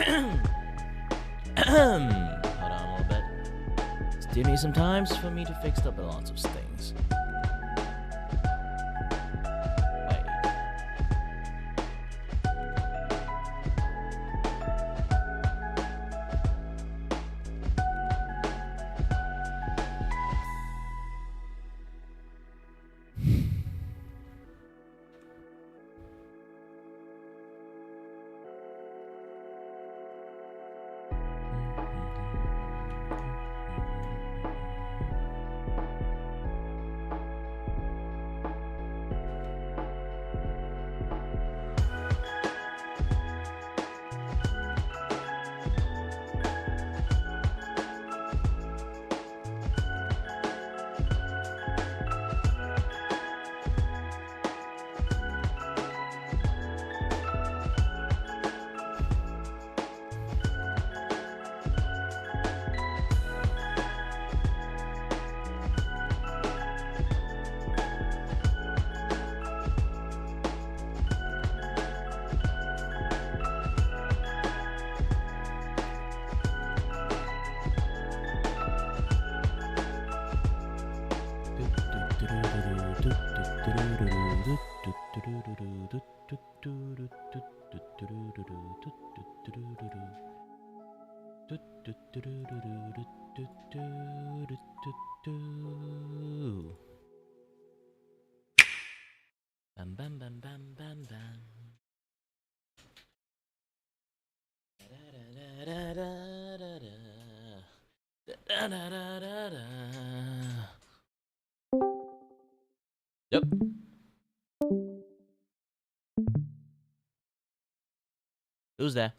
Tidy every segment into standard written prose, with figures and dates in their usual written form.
Hold on a little bit. Still need some time for me to fix up lots of things. Wait. Bam bam bam bam bam bam. Yep. Who's there?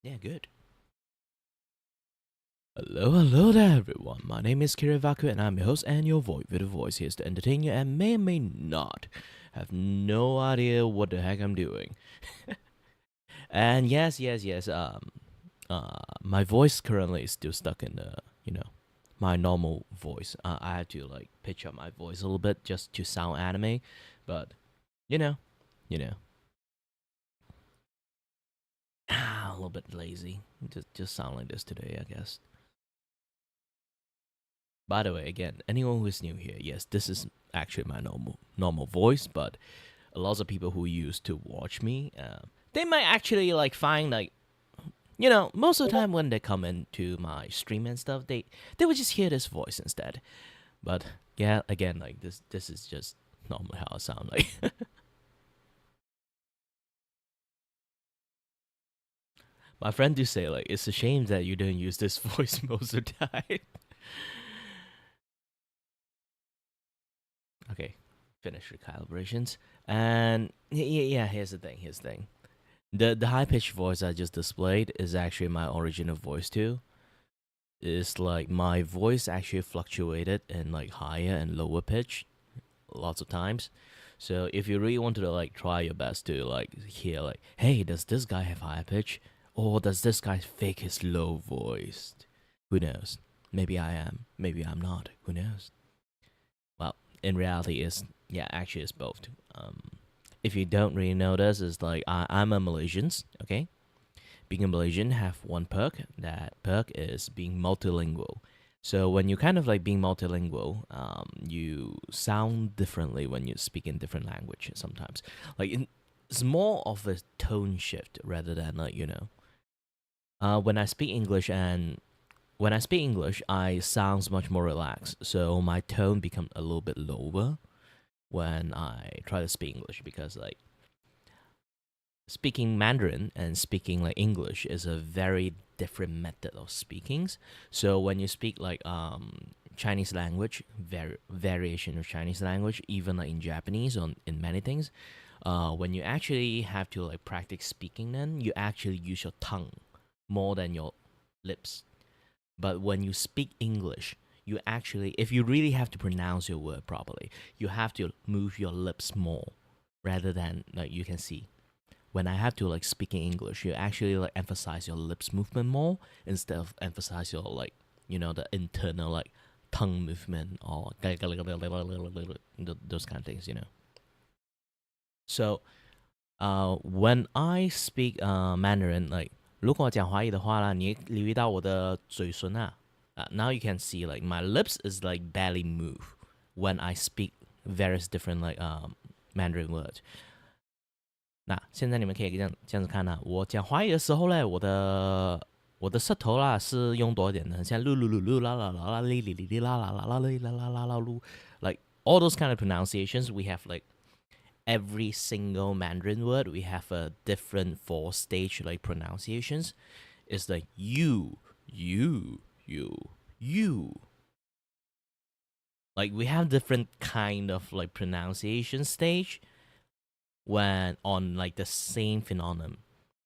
Yeah, good. Hello there, everyone. My name is Kirivaku, and I'm your host and your voice with a voice here to entertain you, and may or may not have no idea what the heck I'm doing. And yes, my voice currently is still stuck in my normal voice. I had to like pitch up my voice a little bit just to sound anime, but you know, you know, a little bit lazy. Just sound like this today, I guess. By the way, again, anyone who is new here, yes, this is actually my normal voice, but a lot of people who used to watch me, they might actually like find like most of the time when they come into my stream and stuff, they would just hear this voice instead. But yeah, again, like this is just normally how I sound like. My friend do say like it's a shame that you don't use this voice most of the time. Okay, finish recalibrations. And yeah, here's the thing. The high pitched voice I just displayed is actually my original voice too. It's like my voice actually fluctuated in like higher and lower pitch lots of times. So if you really wanted to like try your best to like hear like, hey, does this guy have high pitch, or does this guy fake his low voice? Who knows? Maybe I am. Maybe I'm not. Who knows? Well, in reality, is yeah, actually, it's both. Um, if you don't really know this, is like I'm a Malaysian. Okay, being a Malaysian have one perk. That perk is being multilingual. So when you're kind of like being multilingual, you sound differently when you speak in different language. Sometimes, like it's more of a tone shift rather than like when I speak English and when I speak English, I sounds much more relaxed. So my tone becomes a little bit lower when I try to speak English because like speaking Mandarin and speaking like English is a very different method of speakings. So when you speak like Chinese language, variation of Chinese language, even like in Japanese or in many things, when you actually have to like practice speaking, then you actually use your tongue more than your lips. But when you speak English, you actually, if you really have to pronounce your word properly, you have to move your lips more rather than like you can see when I have to like speak in English, you actually like emphasize your lips movement more instead of emphasize your like the internal like tongue movement or those kind of things. So when I speak Mandarin, like 如果我讲华语的话啦，你留意到我的嘴唇啊, now you can see like my lips is like barely move when I speak various different like Mandarin words. 那现在你们可以这样子看我讲华语的时候嘞，我的舌头啦是用多一点的，像噜噜噜噜啦啦啦啦哩哩哩哩啦啦啦啦啦啦啦噜 like all those kind of pronunciations. We have like every single Mandarin word. We have a different four stage like pronunciations. It's like you. Like we have different kind of like pronunciation stage when on like the same phenomenon.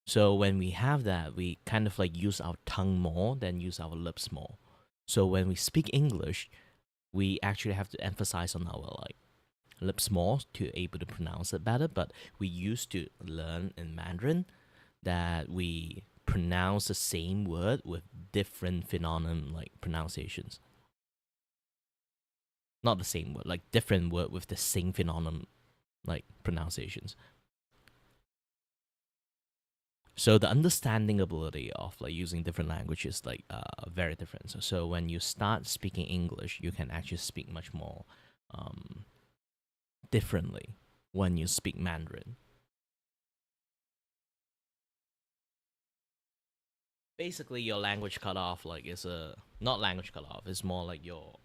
So when we have that, we kind of like use our tongue more than use our lips more. So when we speak English, we actually have to emphasize on our like lips more to able to pronounce it better. But we used to learn in Mandarin that we pronounce the same word with different phenomenon like pronunciations. Not the same word, like different word with the same phenomenon like pronunciations. So the understanding ability of like using different languages like very different. So when you start speaking English, you can actually speak much more differently when you speak Mandarin. Basically, your language cut off like is a not language cut off. It's more like your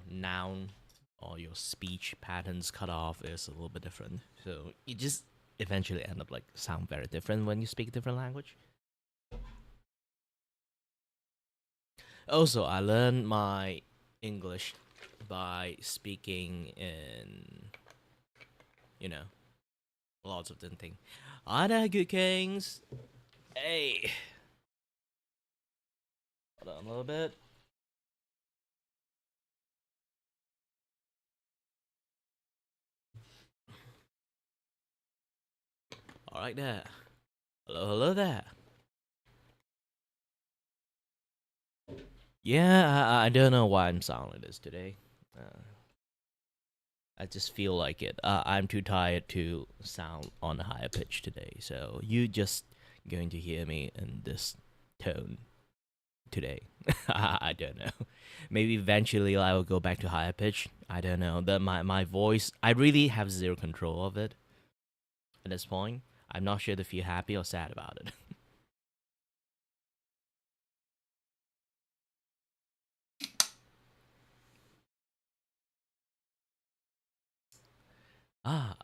noun or your speech patterns cut off is a little bit different. So you just eventually end up like sound very different when you speak a different language. Also, I learned my English by speaking in, lots of different things. Are there good kings? Hey, hold on a little bit. All right there. Hello there. Yeah, I don't know why I'm sounding like this today. I just feel like it. I'm too tired to sound on a higher pitch today, so you just going to hear me in this tone today. I don't know. Maybe eventually I will go back to higher pitch. I don't know. That my voice, I really have zero control of it at this point. I'm not sure to feel happy or sad about it. Ah,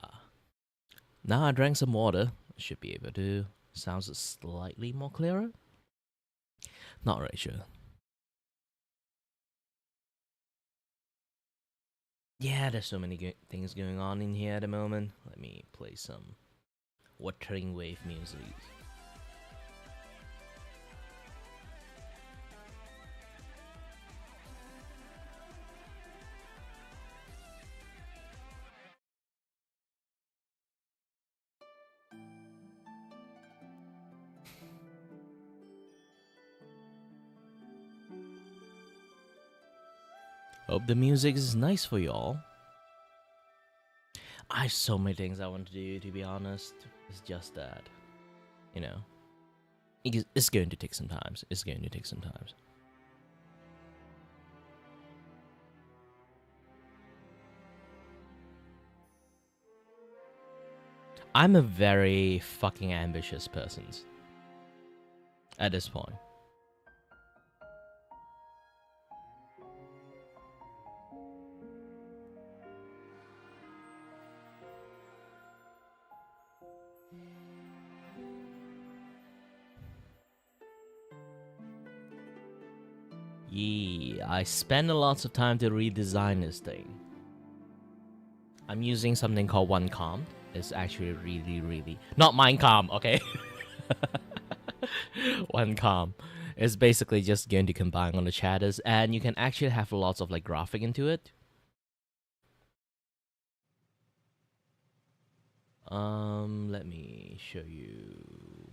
now I drank some water. Should be able to sound slightly more clearer. Not really sure. Yeah, there's so many things going on in here at the moment. Let me play some watering wave music. Hope the music is nice for y'all. I have so many things I want to do, to be honest. It's just that, you know, it's going to take some time. It's going to take some time. I'm a very fucking ambitious person at this point. Yeah, I spend a lot of time to redesign this thing. I'm using something called OneCom. It's actually really not Minecom, okay? OneCom is basically just going to combine on the chatters, and you can actually have lots of like graphic into it. Let me show you.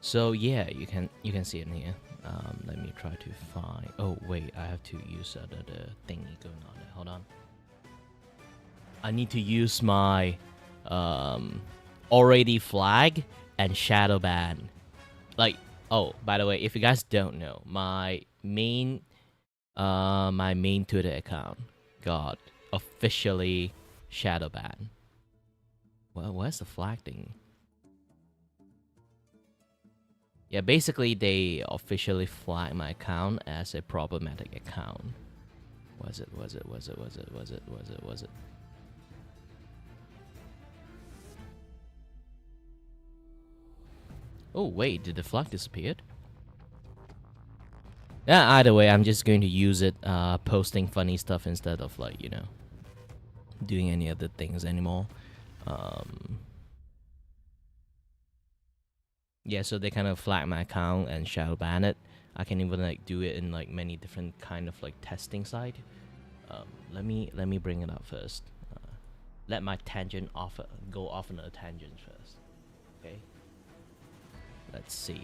So yeah, you can see it in here. Let me try to find. Oh wait, I have to use the thingy going on there. Hold on. I need to use my already flag and shadow ban. Like, oh, by the way, if you guys don't know, my main Twitter account got officially shadow ban. Well, where's the flag thing? Yeah, basically they officially flagged my account as a problematic account. Was it? Oh wait, did the flag disappear? Yeah, either way, I'm just going to use it posting funny stuff instead of like, you know, doing any other things anymore. Yeah, so they kind of flag my account and shadow ban it. I can even like do it in like many different kind of like testing site. Let me bring it up first. Let my tangent go off on a tangent first. Okay. Let's see.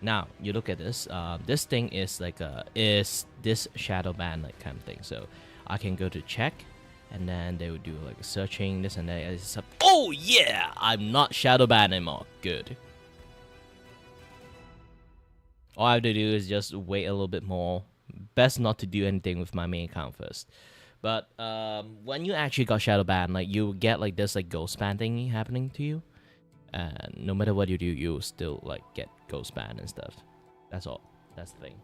Now you look at this. This thing is like is this shadow ban like kind of thing. So I can go to check, and then they would do like searching this and that. Oh yeah, I'm not shadow banned anymore. Good. All I have to do is just wait a little bit more. Best not to do anything with my main account first. But when you actually got shadow banned, like you get like this like ghost ban thingy happening to you, and no matter what you do, you still like get ghost ban and stuff. That's all. That's the thing.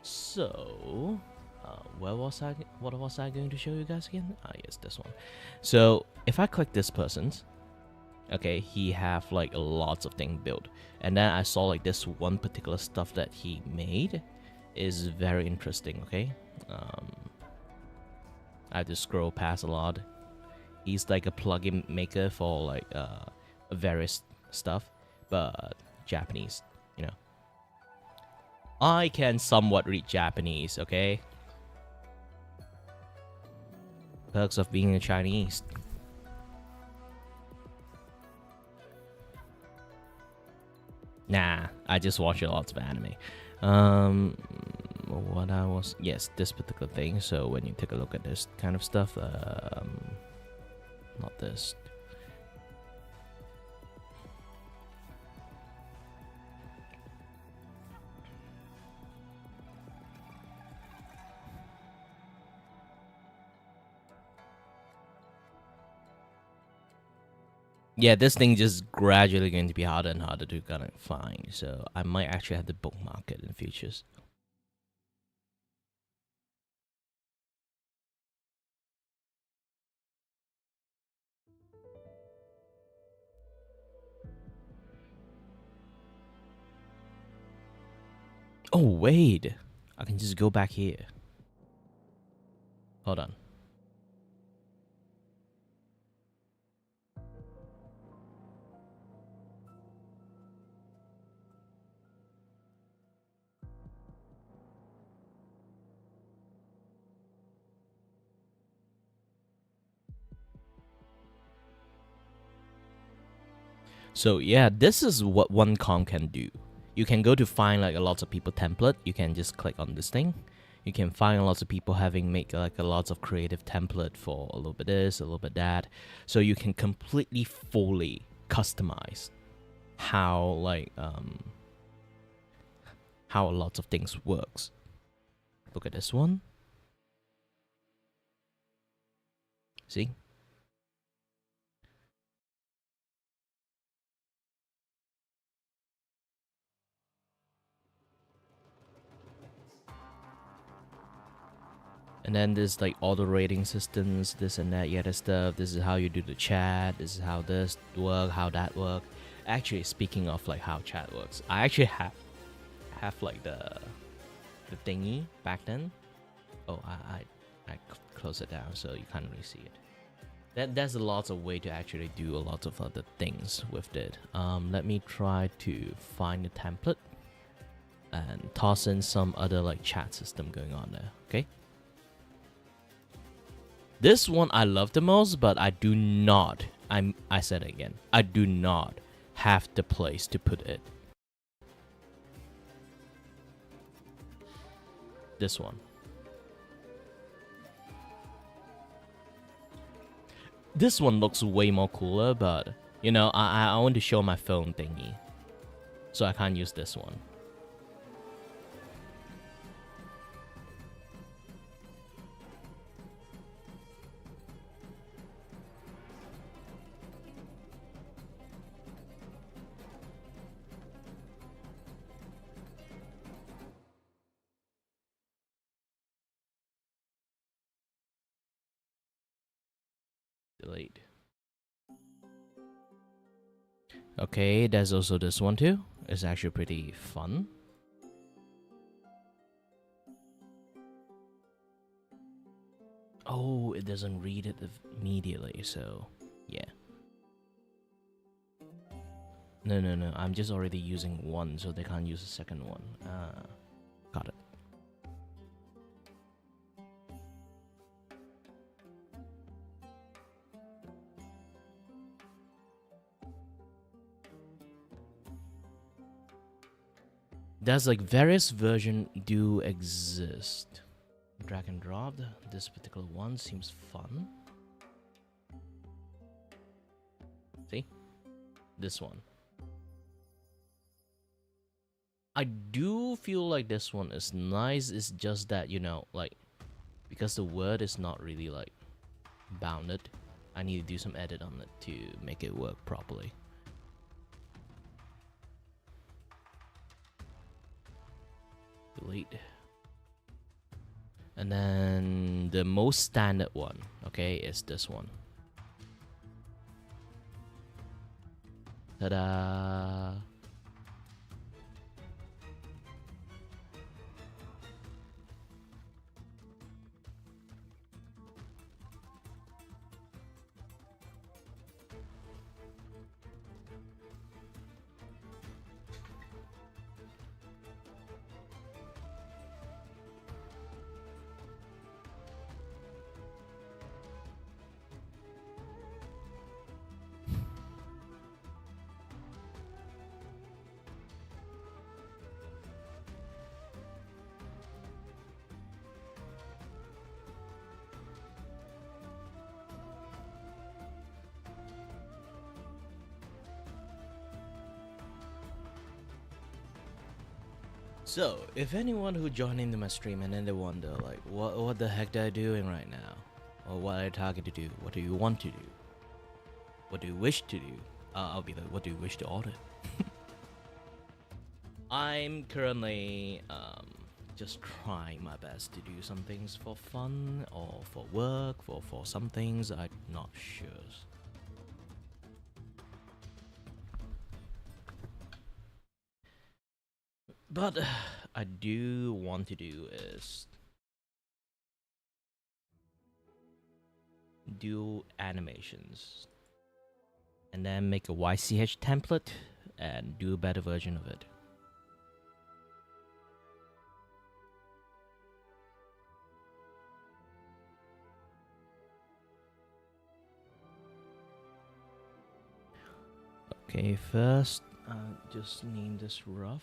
So, where was I? What was I going to show you guys again? Ah, yes, this one. So if I click this person's, okay, he have like lots of things built, and then I saw like this one particular stuff that he made is very interesting. Okay, I have to scroll past a lot. He's like a plugin maker for like various stuff, but Japanese, you know. I can somewhat read Japanese, okay? Perks of being a Chinese. Nah, I just watch a lot of anime. What I was, yes, this particular thing. So when you take a look at this kind of stuff, not this. Yeah, this thing just gradually going to be harder and harder to kind of find. So I might actually have to bookmark it in futures. Oh, wait. I can just go back here. Hold on. So yeah, this is what one com can do. You can go to find like a lot of people template. You can just click on this thing. You can find a lot of people having make like a lot of creative template for a little bit this, a little bit that. So you can completely fully customize how like how a lot of things works. Look at this one. See? And then there's like auto rating systems, this and that, yada stuff. This is how you do the chat. This is how this work, how that work. Actually, speaking of like how chat works, I actually have like the thingy back then. Oh, I close it down so you can't really see it. There's a lot of way to actually do a lot of other things with it. Let me try to find a template and toss in some other like chat system going on there. Okay. This one I love the most, but I do not. I said it again. I do not have the place to put it. This one. This one looks way more cooler, but you know, I want to show my phone thingy, so I can't use this one. Delete. Okay, there's also this one too. It's actually pretty fun. Oh, it doesn't read it immediately, so yeah. No, I'm just already using one, so they can't use the second one. Got it. There's like various version do exist. Drag and drop. This particular one seems fun. See? This one. I do feel like this one is nice. It's just that, you know, like, because the word is not really like bounded, I need to do some edit on it to make it work properly. Delete. And then the most standard one, okay, is this one. Ta-da! So, if anyone who joined into my stream and then they wonder, like, what the heck are I doing right now? Or what are you targeted to do? What do you want to do? What do you wish to do? I'll be like, what do you wish to order? I'm currently just trying my best to do some things for fun or for work, for some things I'm not sure. But I do want to do is do animations and then make a YCH template and do a better version of it. Okay, first, just name this rough.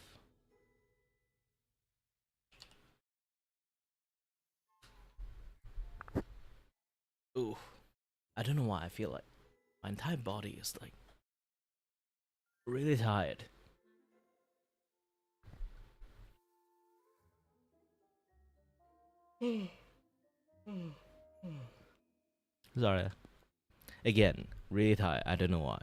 Ooh, I don't know why I feel like my entire body is like really tired. Sorry. Again, really tired. I don't know why.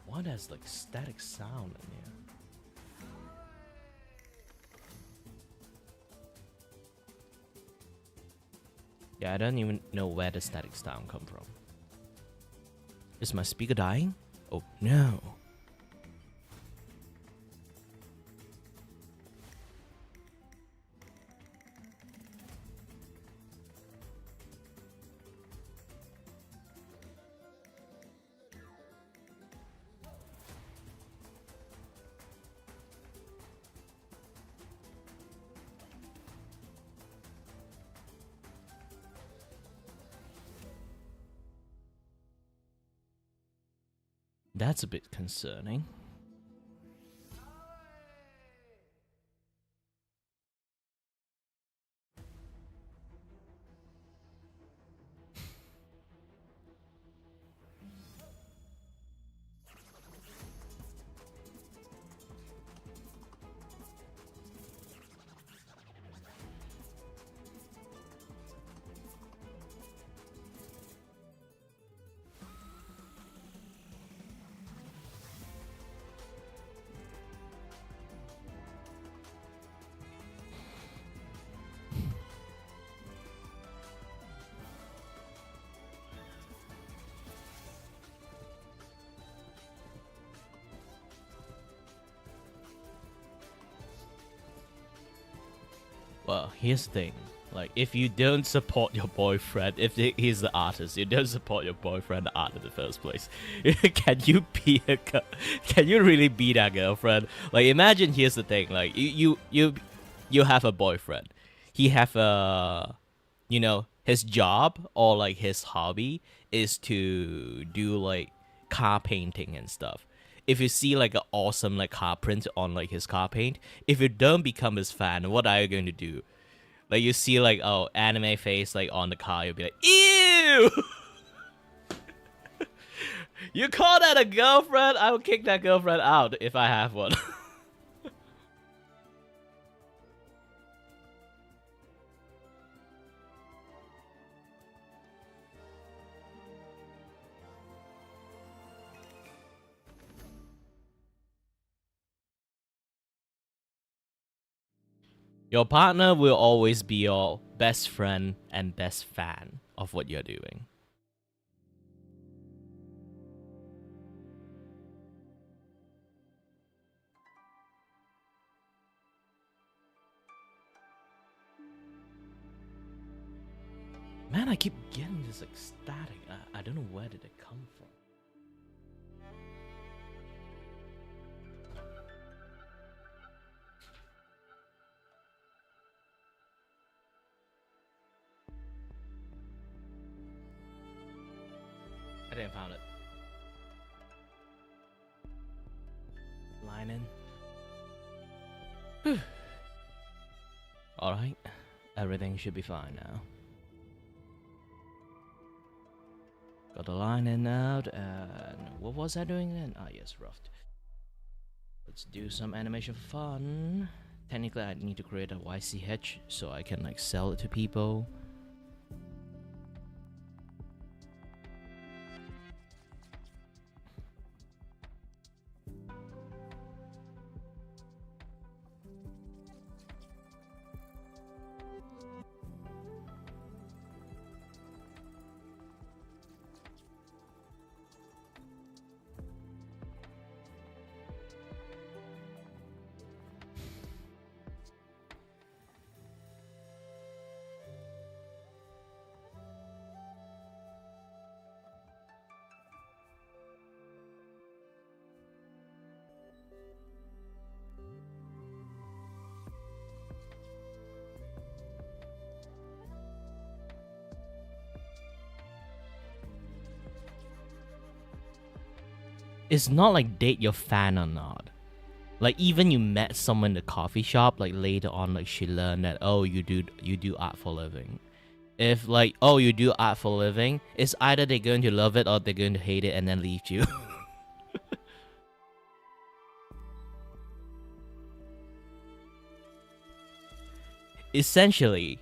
Why there's like static sound in here? Yeah, I don't even know where the static sound come from. Is my speaker dying? Oh no. That's a bit concerning. Well, here's the thing. Like, if you don't support your boyfriend, if he's the artist, you don't support your boyfriend, the art in the first place. Can you be a girl? Can you really be that girlfriend? Like, imagine here's the thing. Like, you have a boyfriend. He have a, you know, his job or like his hobby is to do like car painting and stuff. If you see like an awesome like car print on like his car paint, if you don't become his fan, what are you going to do? Like you see like anime face like on the car, you'll be like, ew. You call that a girlfriend? I will kick that girlfriend out if I have one. Your partner will always be your best friend and best fan of what you're doing. Man, I keep getting this like static. I don't know where did it come from. I didn't find it. Line in. Alright. Everything should be fine now. Got the line in out, and what was I doing then? Ah, yes, roughed. Let's do some animation for fun. Technically, I need to create a YCH so I can like sell it to people. it's not like date your fan or not. Like even you met someone in the coffee shop, like later on, like she learned that oh you do art for a living. If like oh you do art for a living, it's either they're going to love it or they're going to hate it and then leave you. Essentially,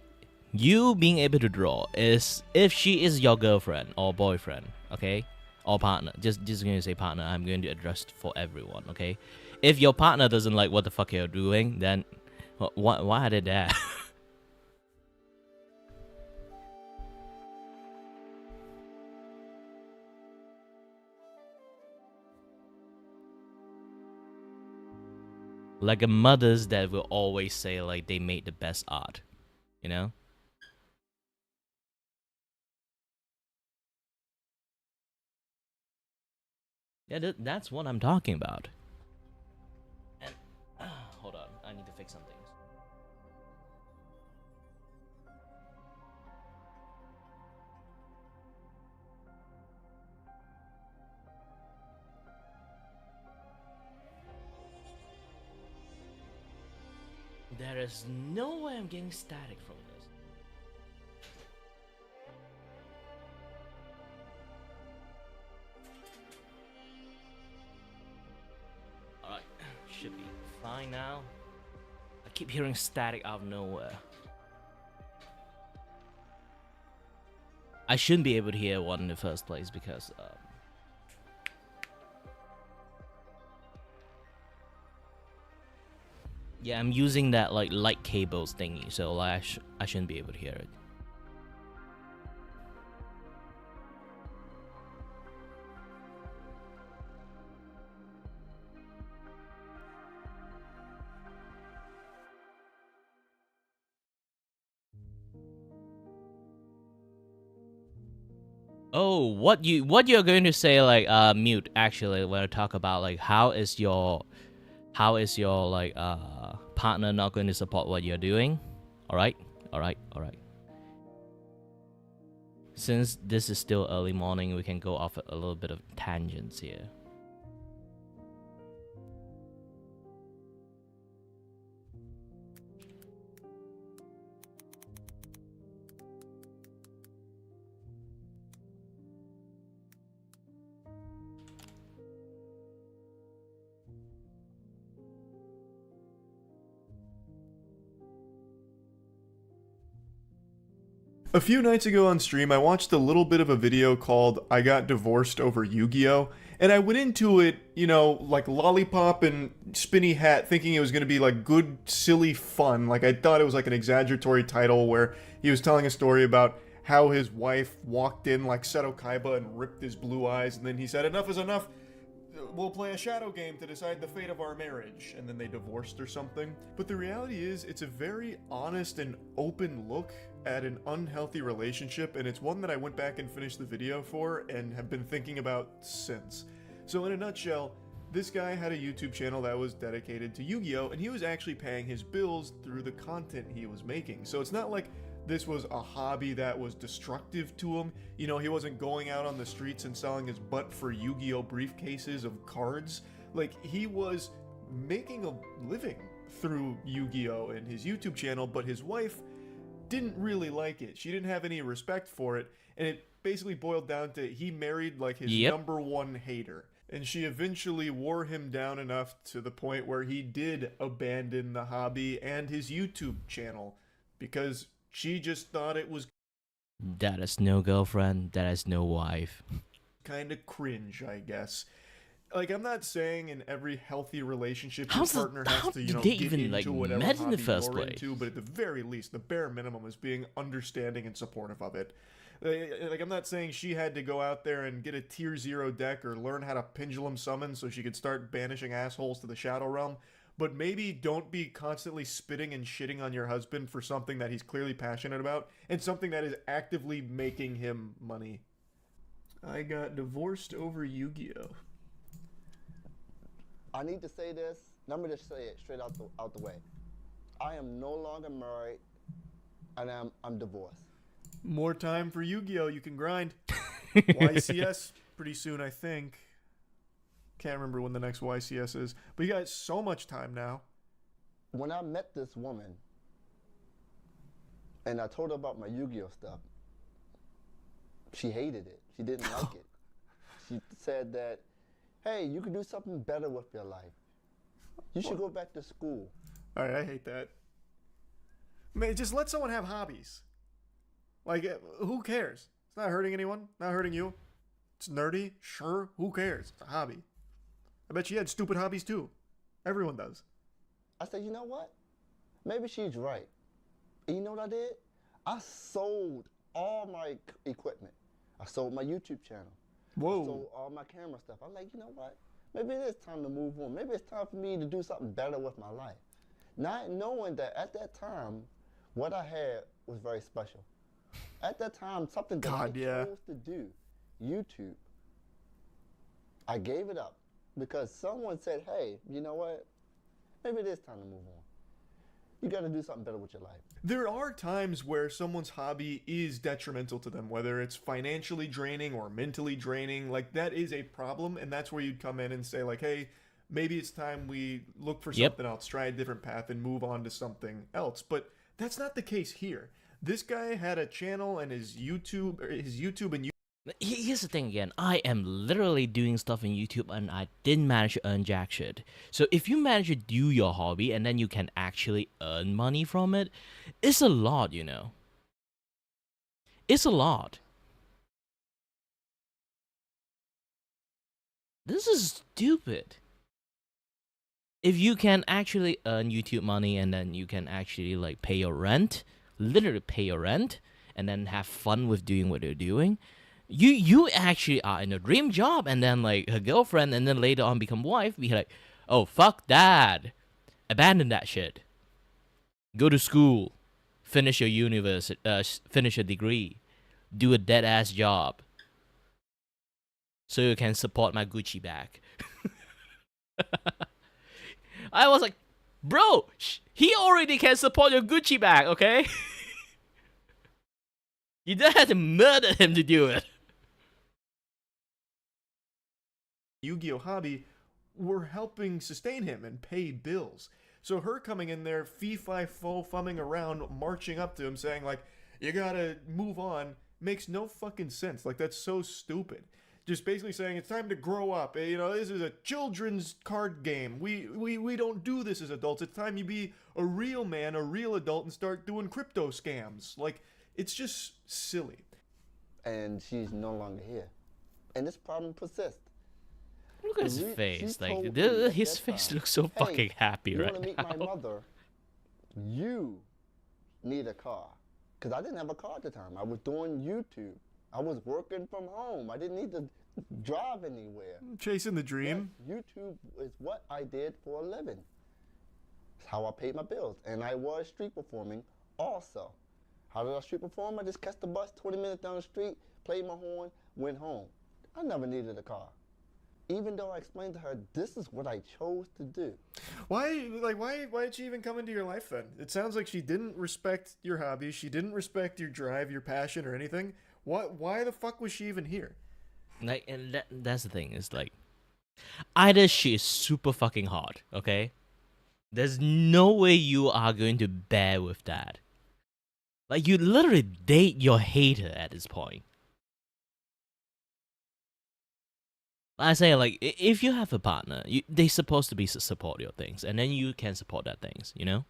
you being able to draw is if she is your girlfriend or boyfriend, okay, or partner. Just going to say partner. I'm going to address for everyone, okay. If your partner doesn't like what the fuck you're doing, then why are they there? Like a mothers that will always say like they made the best art, you know. Yeah, that's what I'm talking about. And hold on, I need to fix some things. There is no way I'm getting static from this. Alright, should be fine now. I keep hearing static out of nowhere. I shouldn't be able to hear one in the first place because yeah, I'm using that like light cables thingy, so like I shouldn't be able to hear it. Oh, what you're going to say like mute actually when I talk about like how is your like partner not going to support what you're doing? All right. Since this is still early morning, we can go off a little bit of tangents here. A few nights ago on stream, I watched a little bit of a video called I Got Divorced Over Yu-Gi-Oh! And I went into it, you know, like lollipop and spinny hat, thinking it was going to be like good, silly fun. Like I thought it was like an exaggeratory title where he was telling a story about how his wife walked in like Seto Kaiba and ripped his blue eyes, and then he said, "Enough is enough. We'll play a shadow game to decide the fate of our marriage," and then they divorced or something. But the reality is, it's a very honest and open look at an unhealthy relationship, and it's one that I went back and finished the video for and have been thinking about since. So in a nutshell, this guy had a YouTube channel that was dedicated to Yu-Gi-Oh! And he was actually paying his bills through the content he was making. So it's not like this was a hobby that was destructive to him. You know, he wasn't going out on the streets and selling his butt for Yu-Gi-Oh! Briefcases of cards. Like, he was making a living through Yu-Gi-Oh! And his YouTube channel, but his wife didn't really like it. She didn't have any respect for it, and it basically boiled down to he married like his number one hater. And she eventually wore him down enough to the point where he did abandon the hobby and his YouTube channel because she just thought it was That is no girlfriend, that is no wife. kind of cringe, I guess. Like, I'm not saying in every healthy relationship How's your partner has to, you know, they get even, into like, whatever met in the hobby first you're place? into, but at the very least, the bare minimum is being understanding and supportive of it. Like, I'm not saying she had to go out there and get a tier 0 deck or learn how to pendulum summon so she could start banishing assholes to the Shadow Realm, but maybe don't be constantly spitting and shitting on your husband for something that he's clearly passionate about and something that is actively making him money. I got divorced over Yu-Gi-Oh! I need to say this. Let me just say it straight out the way. I am no longer married, and I'm divorced. More time for Yu-Gi-Oh! You can grind. YCS pretty soon, I think. can't remember when the next YCS is, but you got so much time now. When I met this woman and I told her about my Yu-Gi-Oh stuff, she hated it. She didn't like it. She said that, hey, you can do something better with your life. You should go back to school. All right, I hate that. Man, just let someone have hobbies. Like, who cares? It's not hurting anyone, not hurting you. It's nerdy, sure, who cares? It's a hobby. I bet she had stupid hobbies too. Everyone does. I said, you know what? Maybe she's right. And you know what I did? I sold all my equipment. I sold my YouTube channel. Whoa. I sold all my camera stuff. I'm like, you know what? Maybe it is time to move on. Maybe it's time for me to do something better with my life. Not knowing that at that time, what I had was very special. At that time, something that I chose to do, YouTube, I gave it up because someone said, hey, you know what? Maybe it is time to move on. You got to do something better with your life. There are times where someone's hobby is detrimental to them, whether it's financially draining or mentally draining. Like, that is a problem, and that's where you'd come in and say, like, hey, maybe it's time we look for something else, try a different path, and move on to something else. But that's not the case here. This guy had a channel and his YouTube and Here's the thing again. I am literally doing stuff on YouTube and I didn't manage to earn jack shit. So if you manage to do your hobby and then you can actually earn money from it, it's a lot, you know. It's a lot. This is stupid. If you can actually earn YouTube money and then you can actually like pay your rent, literally pay your rent, and then have fun with doing what you're doing, you actually are in a dream job, and then like her girlfriend, and then later on become wife, be like, oh fuck that, abandon that shit, go to school, finish your university, finish a degree, do a dead ass job, so you can support my Gucci bag. I was like, bro, he already can support your Gucci bag, okay? You don't have to murder him to do it. Yu-Gi-Oh hobby were helping sustain him and pay bills. So her coming in there, fee-fi-fo-fumming around, marching up to him, saying like, you gotta move on, makes no fucking sense. Like, that's so stupid. Just basically saying it's time to grow up. You know, this is a children's card game. We don't do this as adults. It's time you be a real man, a real adult, and start doing crypto scams. Like, it's just silly. And she's no longer here. And this problem persists. Look at his face. Like, his face looks so hey, fucking happy right now. You want to meet my mother? You need a car. Because I didn't have a car at the time. I was doing YouTube. I was working from home. I didn't need to drive anywhere. Chasing the dream. Yes, YouTube is what I did for a living. It's how I paid my bills. And I was street performing also. How did I street perform? I just catch the bus 20 minutes down the street, played my horn, went home. I never needed a car. Even though I explained to her, this is what I chose to do. Why did she even come into your life then? It sounds like she didn't respect your hobby. She didn't respect your drive, your passion, or anything. Why the fuck was she even here? Like, and that's the thing. Is like, either she is super fucking hot, okay? There's no way you are going to bear with that. Like, you literally date your hater at this point. I say, like, if you have a partner, they supposed to be support your things, and then you can support that things, you know?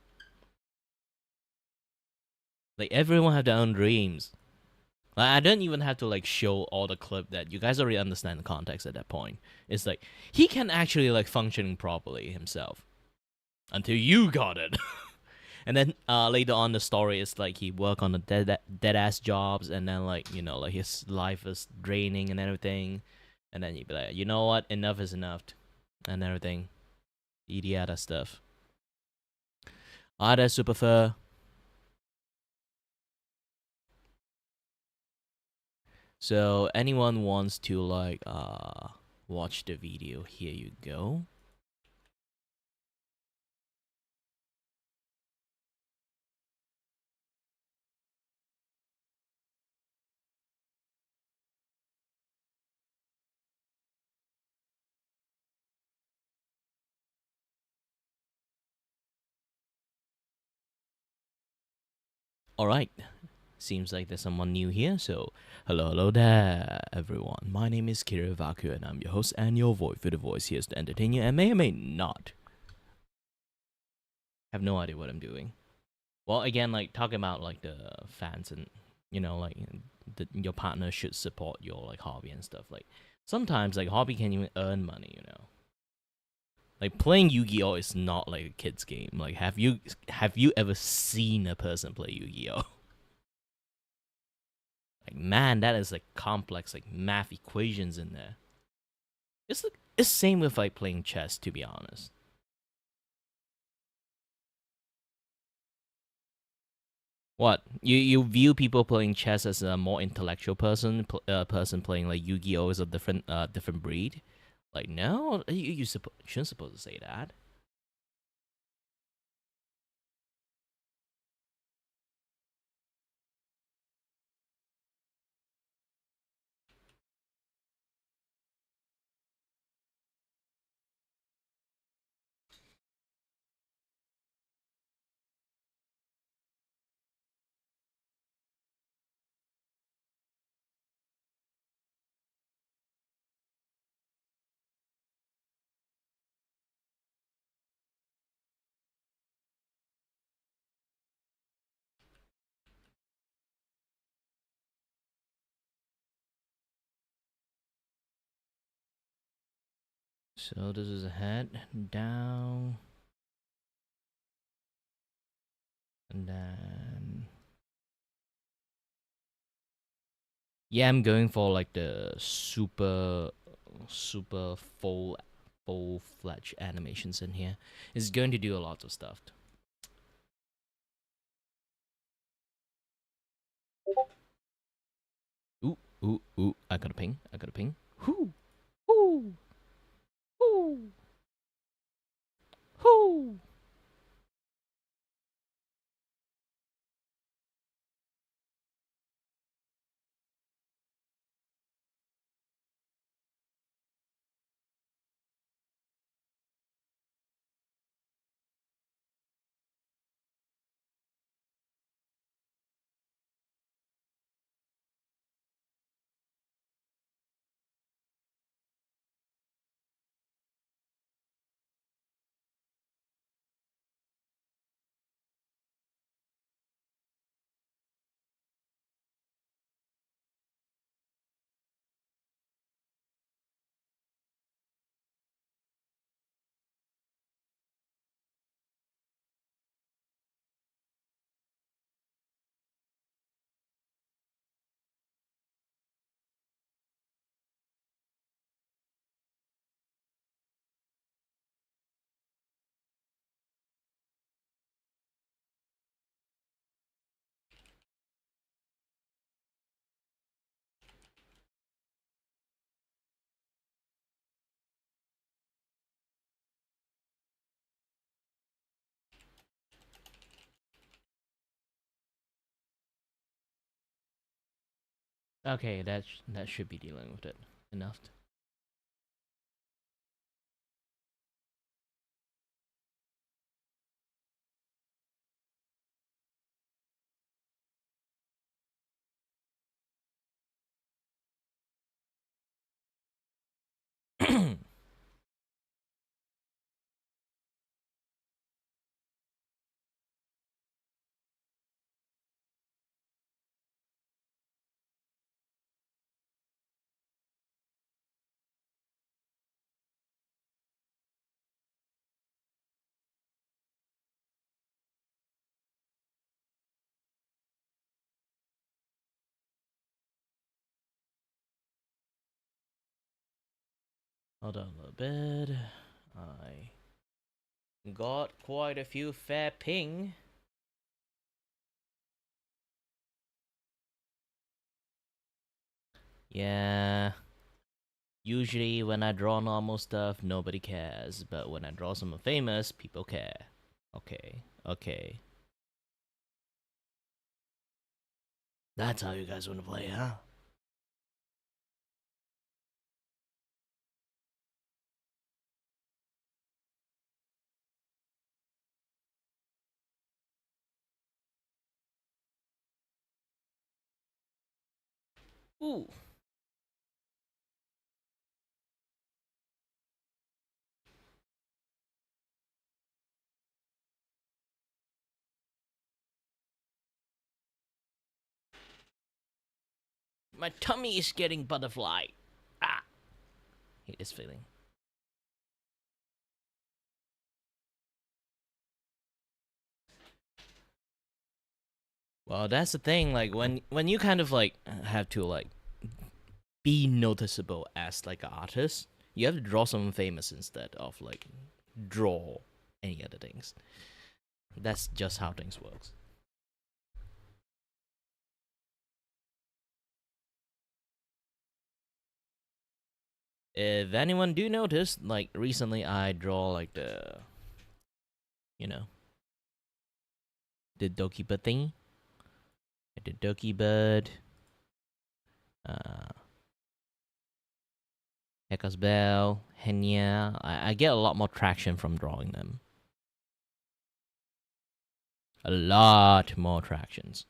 Like, everyone have their own dreams. Like, I don't even have to, like, show all the clip that you guys already understand the context at that point. It's like, he can actually, like, functioning properly himself. Until you got it. And then later on the story is like he work on the dead ass jobs, and then like, you know, like his life is draining and everything, and then you'd be like, you know what, enough is enough, and everything, the other stuff. That's super fair. So anyone wants to like watch the video, here you go. All right. Seems like there's someone new here, so hello there, everyone. My name is Kira Vaku, and I'm your host and your voice for the voice here to entertain you, and may or may not have no idea what I'm doing. Well, again, like talking about like the fans and like your partner should support your like hobby and stuff. Like sometimes like hobby can even earn money. Like playing Yu-Gi-Oh is not like a kid's game. Like have you ever seen a person play Yu-Gi-Oh? Like man, that is like complex like math equations in there. It's same with like playing chess, to be honest. What you view people playing chess as a more intellectual person playing like Yu-Gi-Oh is a different breed? Like no, you shouldn't supposed to say that. So this is a head down, and then yeah, I'm going for like the super full fledged animations in here. It's going to do a lot of stuff. Ooh, I got a ping. Whoo, whoo, whoo, whoo. Okay, that should be dealing with it enough. Hold on a little bit. I got quite a few fair ping. Yeah. Usually when I draw normal stuff, nobody cares. But when I draw someone famous, people care. Okay. That's how you guys want to play, huh? Ooh. My tummy is getting butterfly. Ah. Hate this feeling. Well, that's the thing. Like when you kind of like have to like be noticeable as like an artist, you have to draw someone famous instead of like draw any other things. That's just how things works. If anyone do notice, like recently I draw like you know, the Doki Bird thing, the Doki Bird, uh, Heka's Bell, Henya. I get a lot more traction from drawing them. A lot more tractions.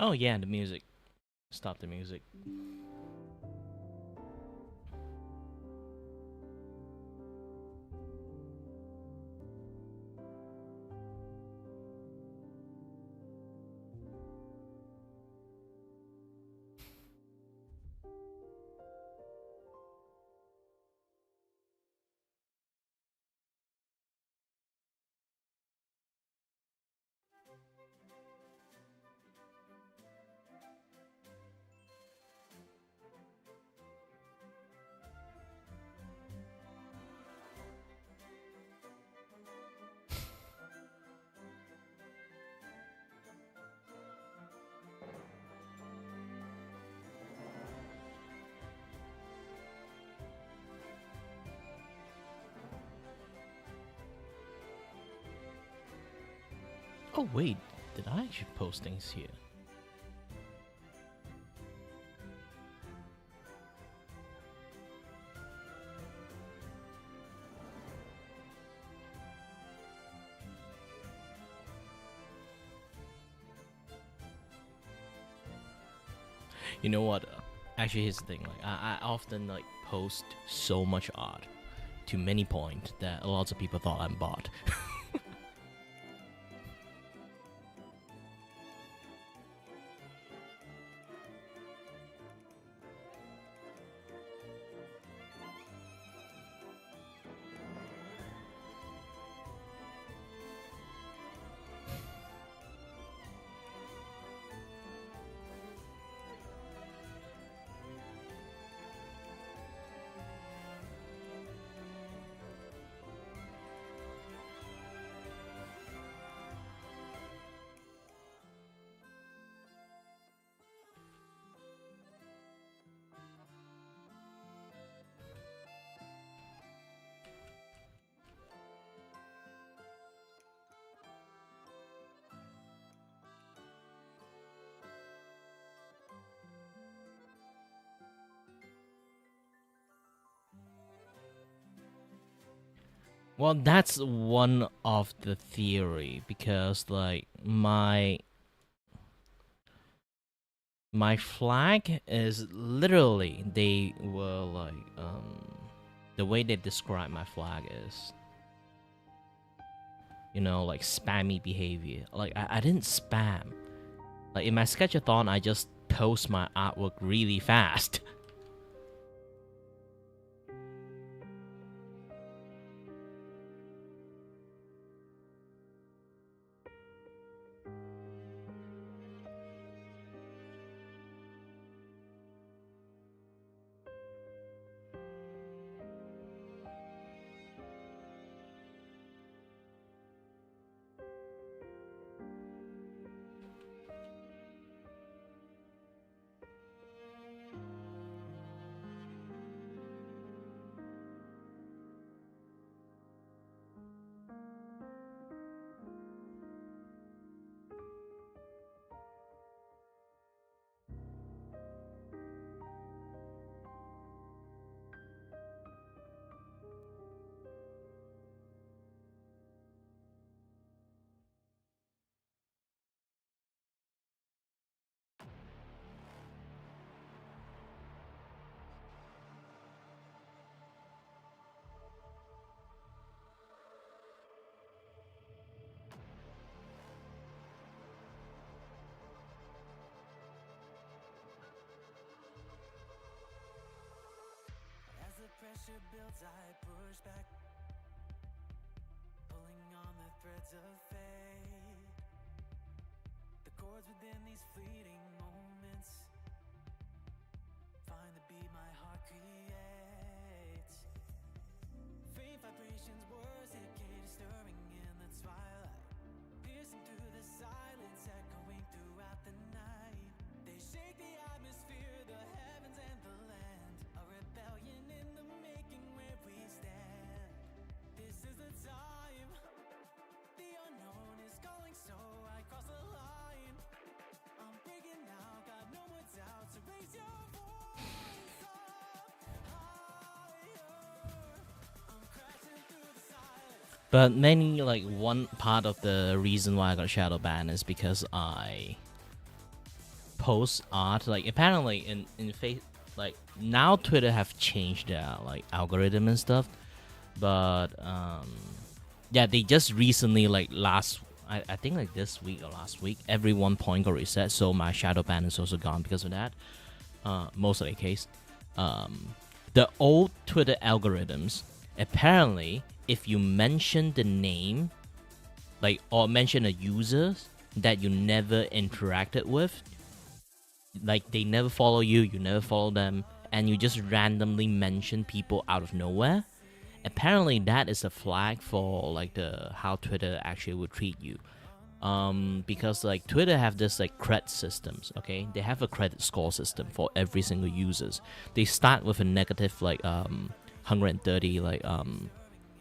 Oh yeah, the music. Stop the music. Oh wait, did I actually post things here? You know what? Actually, here's the thing. Like, I often like post so much art to many point that a lot of people thought I'm bot. Well, that's one of the theory because like my flag is literally they were like the way they describe my flag is, you know, like spammy behavior. Like I didn't spam. Like in my sketchathon I just post my artwork really fast. As the pressure builds, I push back, pulling on the threads of fate. The chords within these fleeting moments find the beat my heart creates. Faint vibrations, words decay, stirring in the twilight, piercing through the silence, echoing throughout the night. They shake the atmosphere, the heavens and the land, a rebellion in the making where we stand. This is the time, the unknown is calling, so I cross the line. I'm breaking out, got no more doubt, so raise your voice up higher. I'm crashing through the silence. But many like one part of the reason why I got shadow banned is because I post art like apparently in face like now Twitter have changed their like algorithm and stuff, but yeah, they just recently like I think like this week or last week every 1 point got reset, so my shadow ban is also gone because of that. Most of the case, the old Twitter algorithms apparently if you mention the name like or mention a user that you never interacted with, like they never follow you, you never follow them, and you just randomly mention people out of nowhere, apparently that is a flag for like the how Twitter actually would treat you. Because like Twitter have this like credit systems, okay? They have a credit score system for every single users. They start with a negative like 130 like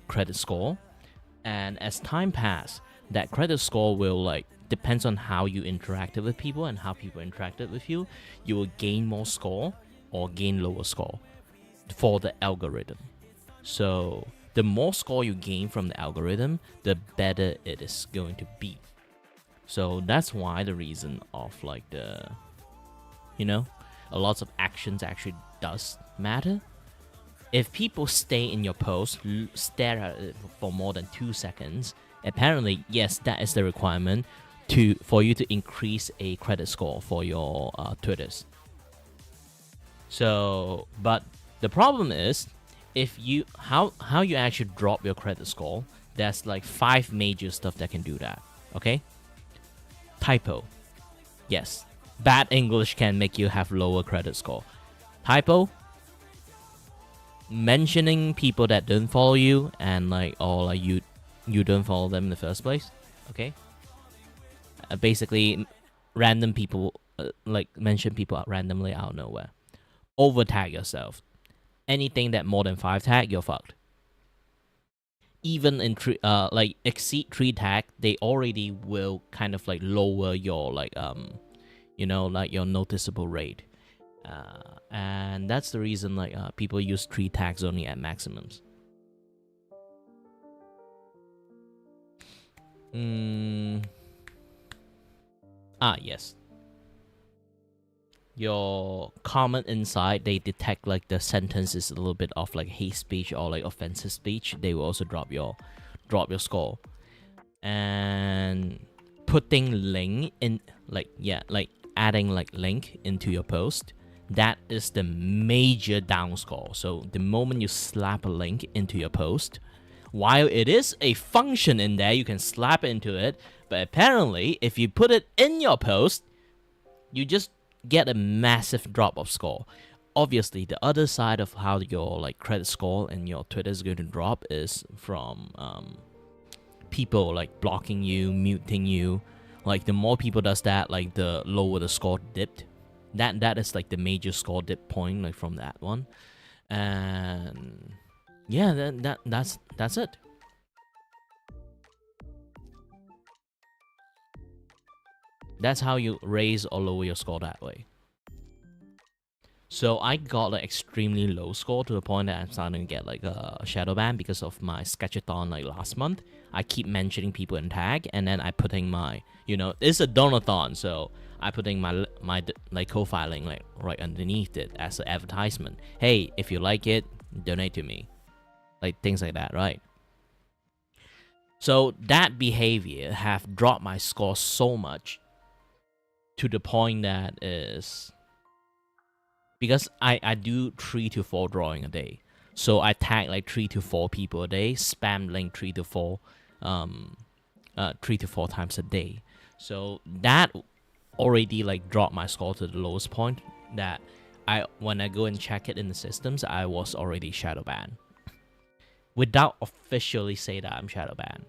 credit score, and as time pass, that credit score will like depends on how you interacted with people and how people interacted with you. You will gain more score or gain lower score for the algorithm. So the more score you gain from the algorithm, the better it is going to be. So that's why the reason of like the, you know, a lot of actions actually does matter. If people stay in your post, stare at it for more than 2 seconds, apparently, yes, that is the requirement for you to increase a credit score for your Twitters. So, but the problem is, if you how you actually drop your credit score, there's like 5 major stuff that can do that. Okay, typo. Yes, bad English can make you have lower credit score. Typo. Mentioning people that don't follow you and or you don't follow them in the first place. Okay. Basically, random people mention people out randomly out of nowhere. Over tag yourself. Anything that more than 5 tag, you're fucked. Even in exceed 3 tag, they already will kind of lower your your noticeable rate. And that's the reason people use 3 tags only at maximums. Yes. Your comment inside, they detect the sentence is a little bit of hate speech or offensive speech. They will also drop your score. And putting link in adding link into your post, that is the major down score. So the moment you slap a link into your post, while it is a function in there, you can slap into it, but apparently if you put it in your post, you just get a massive drop of score. Obviously, the other side of how your credit score and your Twitter is going to drop is from people blocking you, muting you. The more people does that, the lower the score dipped. That is the major score dip point from that one. And yeah, then that's it. That's how you raise or lower your score that way. So I got extremely low score to the point that I'm starting to get a shadow ban because of my sketchathon last month. I keep mentioning people in tag, and then I putting my it's a donathon, so I putting my co-filing right underneath it as an advertisement. Hey, if you like it, donate to me, things like that, right? So that behavior have dropped my score so much to the point that is because I do 3 to 4 drawing a day. So I tag 3 to 4 people a day, spam link 3 to 4 times a day. So that already dropped my score to the lowest point that when I go and check it in the systems, I was already shadow banned. Without officially say that I'm shadow banned.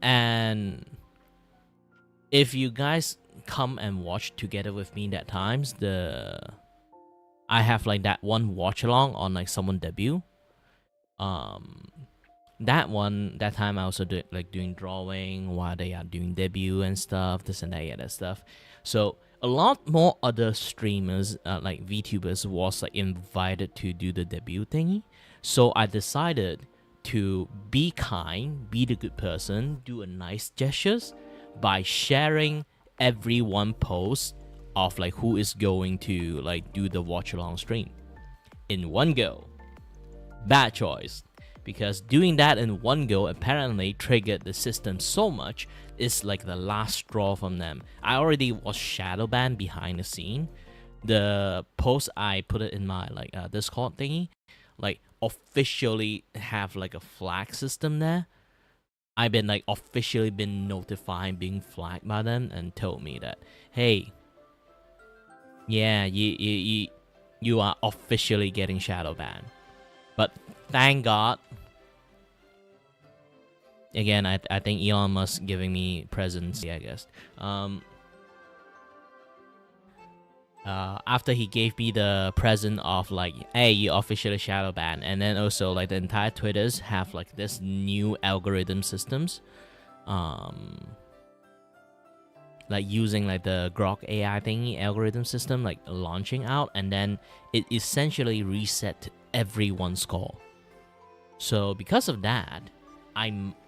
And if you guys come and watch together with me that times, I have that one watch along on someone debut. That time I also do doing drawing while they are doing debut and stuff, this and that stuff. So a lot more other streamers VTubers was invited to do the debut thingy. So I decided to be kind, be the good person, do a nice gestures by sharing everyone post of who is going to do the watch along stream in one go. Bad choice, because doing that in one go apparently triggered the system so much. It's the last straw from them. I already was shadow banned behind the scene. The post I put it in my Discord thingy officially have a flag system there. I've been officially been notified, being flagged by them, and told me that, hey, yeah, you are officially getting shadow banned. But thank God, again, I think Elon Musk giving me presents, I guess. After he gave me the present of hey, you officially shadow ban, and then also the entire Twitters have this new algorithm systems, using the Grok AI thingy algorithm system launching out, and then it essentially reset everyone's score. So because of that,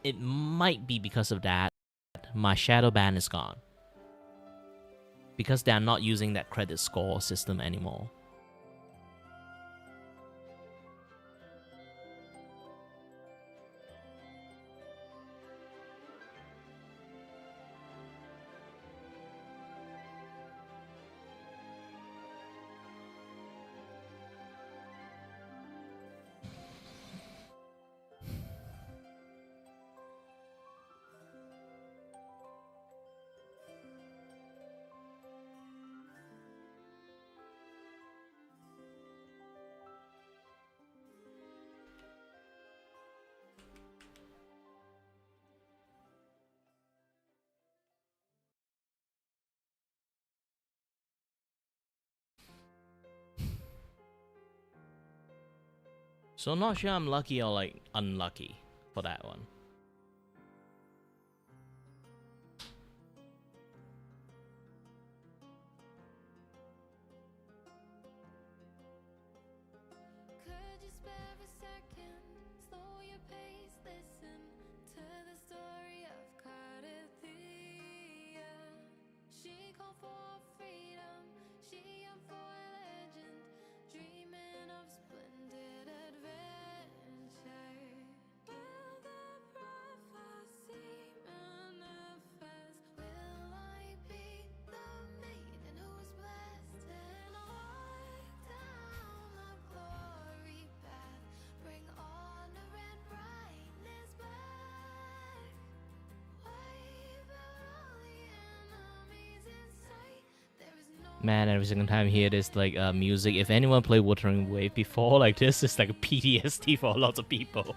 it might be because of that my shadow ban is gone. because they're not using that credit score system anymore. So I'm not sure I'm lucky or like unlucky for that one. Could you spare a second? Slow your pace, listen to the story of Chatty. She called for freedom, she yearned for legend, dreaming of splendid adventure. Will the prophecy manifest? Will I be the maiden who is blessed and walk down the glory path? Bring honor and brightness back. Wipe out all the enemies in sight. There is no Man, every single time I hear this like music, if anyone played Wuthering Wave before, like this is like a PTSD for lots of people.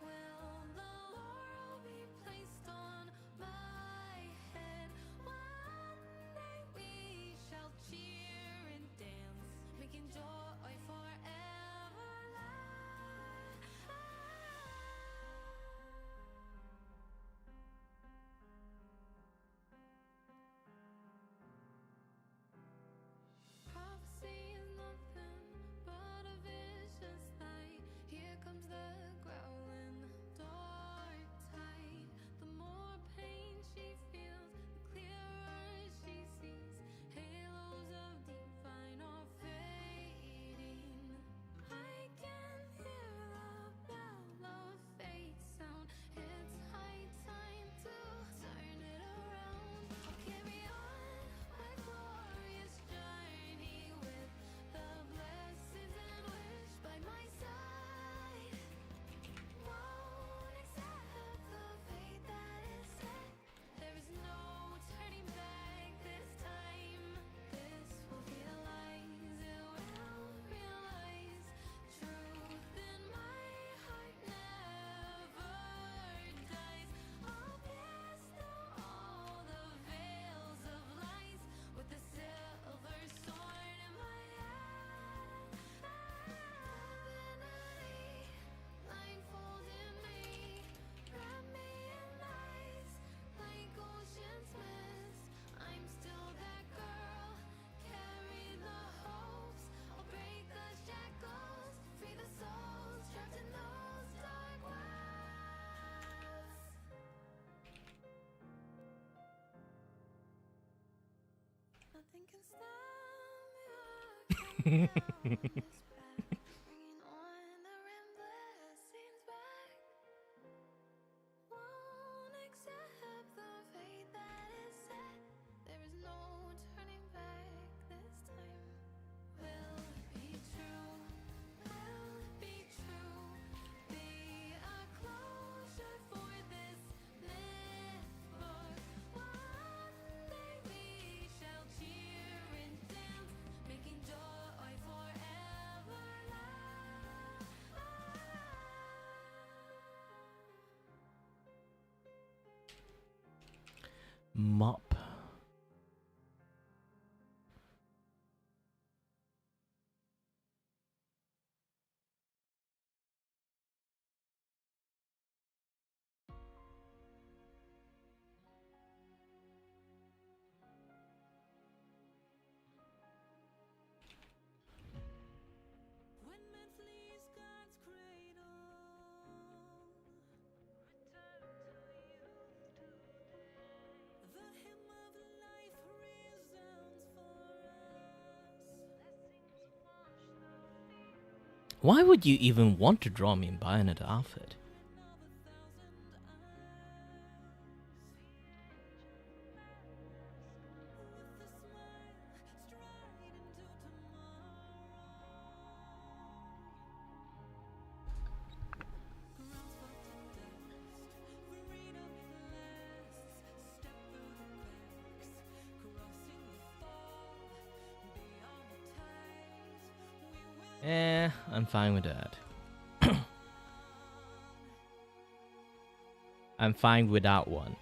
will the laurel be placed on my head. One day we shall cheer and dance, making joy forever last. Prophecy is nothing but a vicious light. Here comes the growling dark tide. The more pain she feels, the clearer she sees. Halos of divine are fading. I can hear the bell of fate sound. It's high time to turn it around. I'll carry on my glorious journey with the blessings and wish by my side. Won't accept the fate that is set. There is no turning back this time. This will realize, it will realize. Truth in my heart never dies. I'll pierce through all the veils of lies with the silver sword in my hand. Divinity, blindfolded me, wrap me in lies like ocean's mist. I'm still that girl, carry the hopes. I'll break the shackles, free the souls trapped in those dark wells. Nothing can stop me or carry me on this path, bringing on the endless scenes back. Won't accept the fate that is set. There is no turning back this time. Will be true, will be true. Be a closure for this myth book. One day we shall cheer and dance, making joy forever last. Mop. When man flees God's cradle, return to youth today. The hymn Why would you even want to draw me in Bayonet outfit? I'm fine with that. I'm fine without one.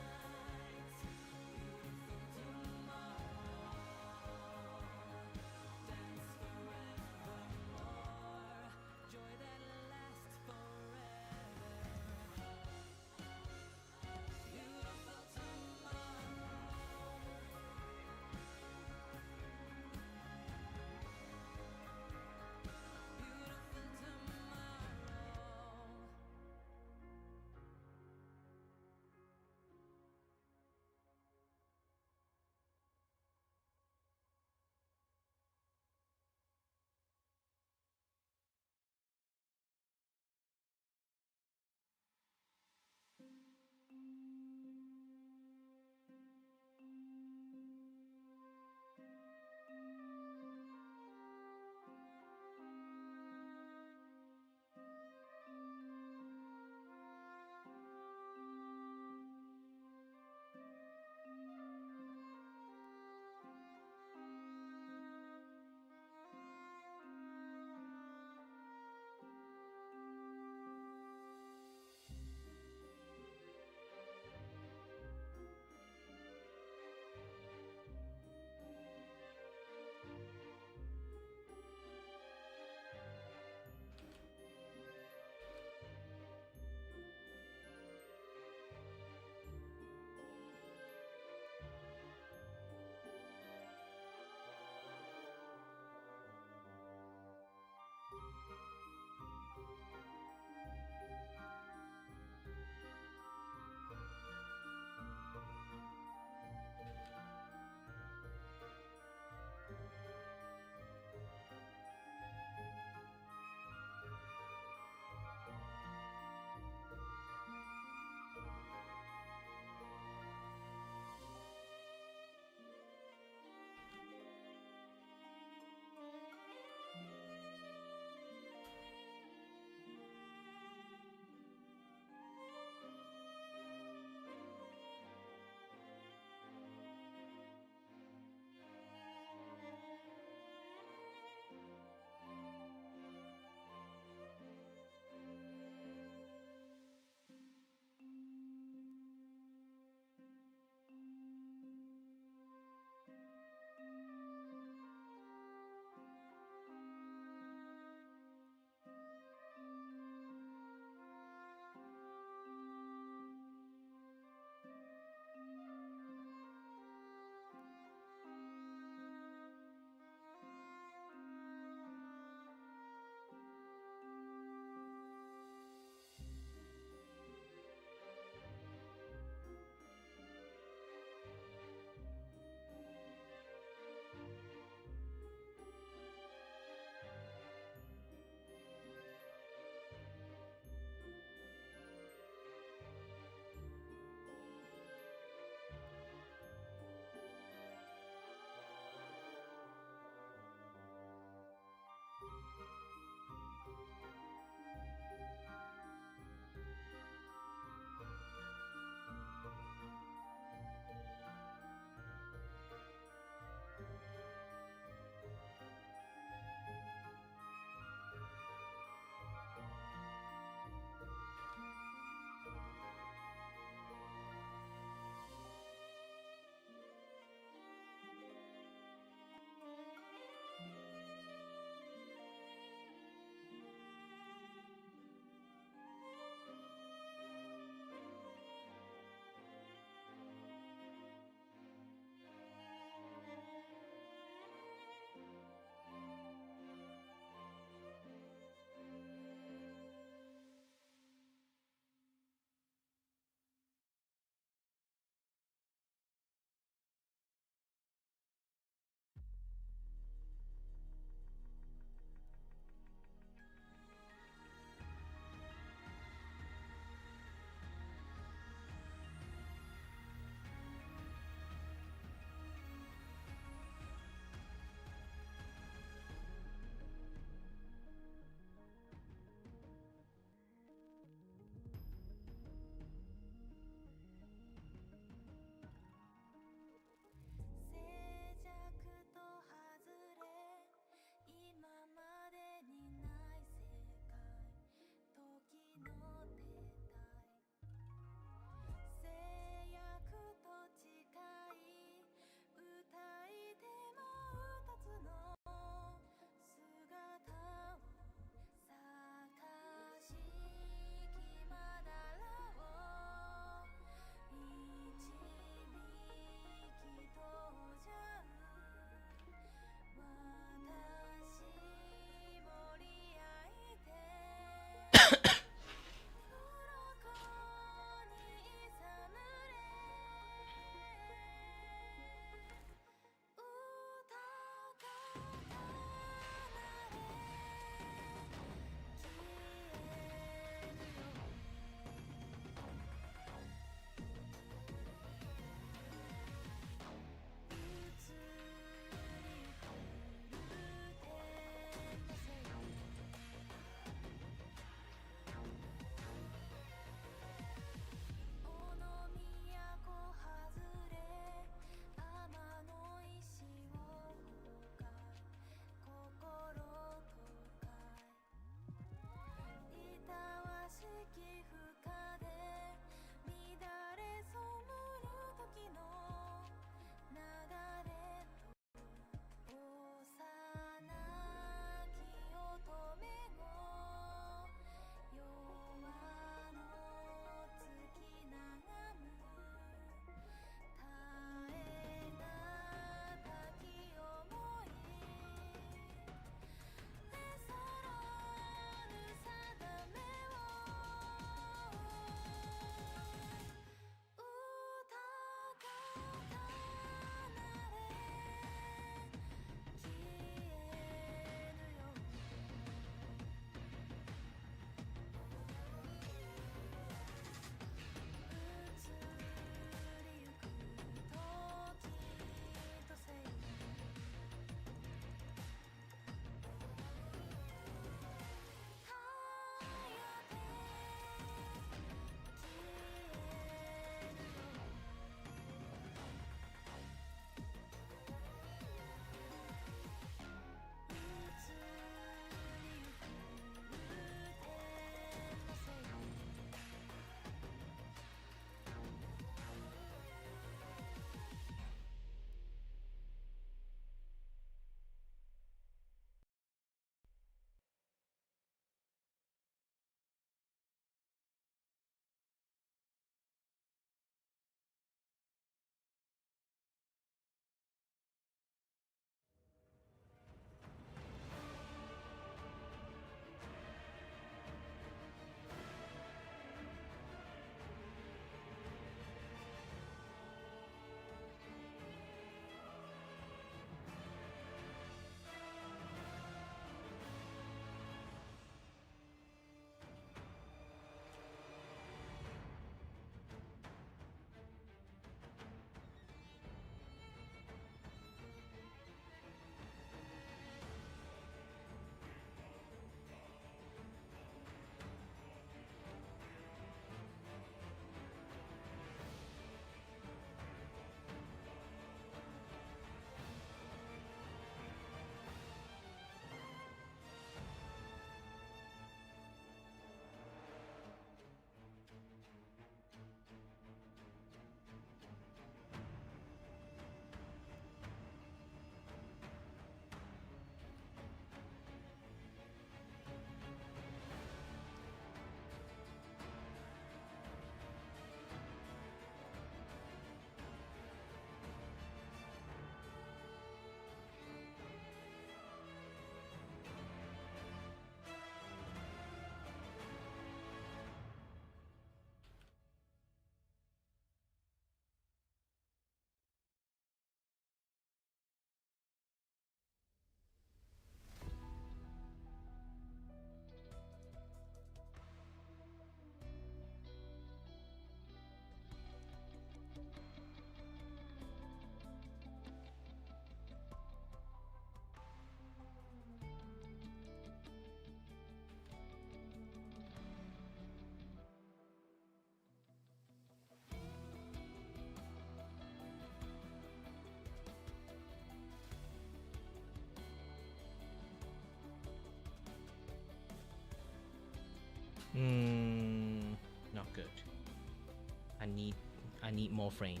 need more frame.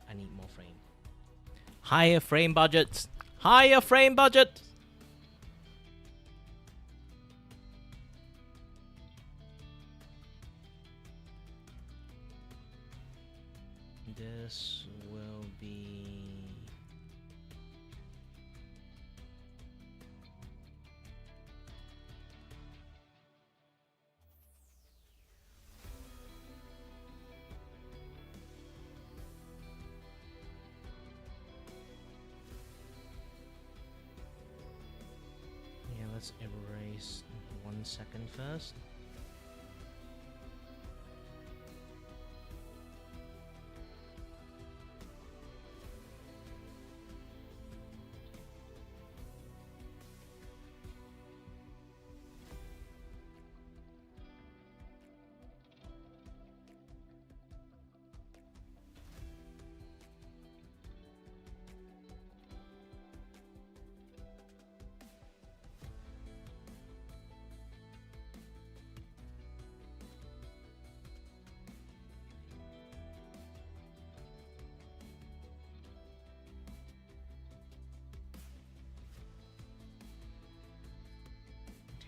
I need more frame. Higher frame budgets. Higher frame budget. This will be. Yeah, let's erase 1 second first.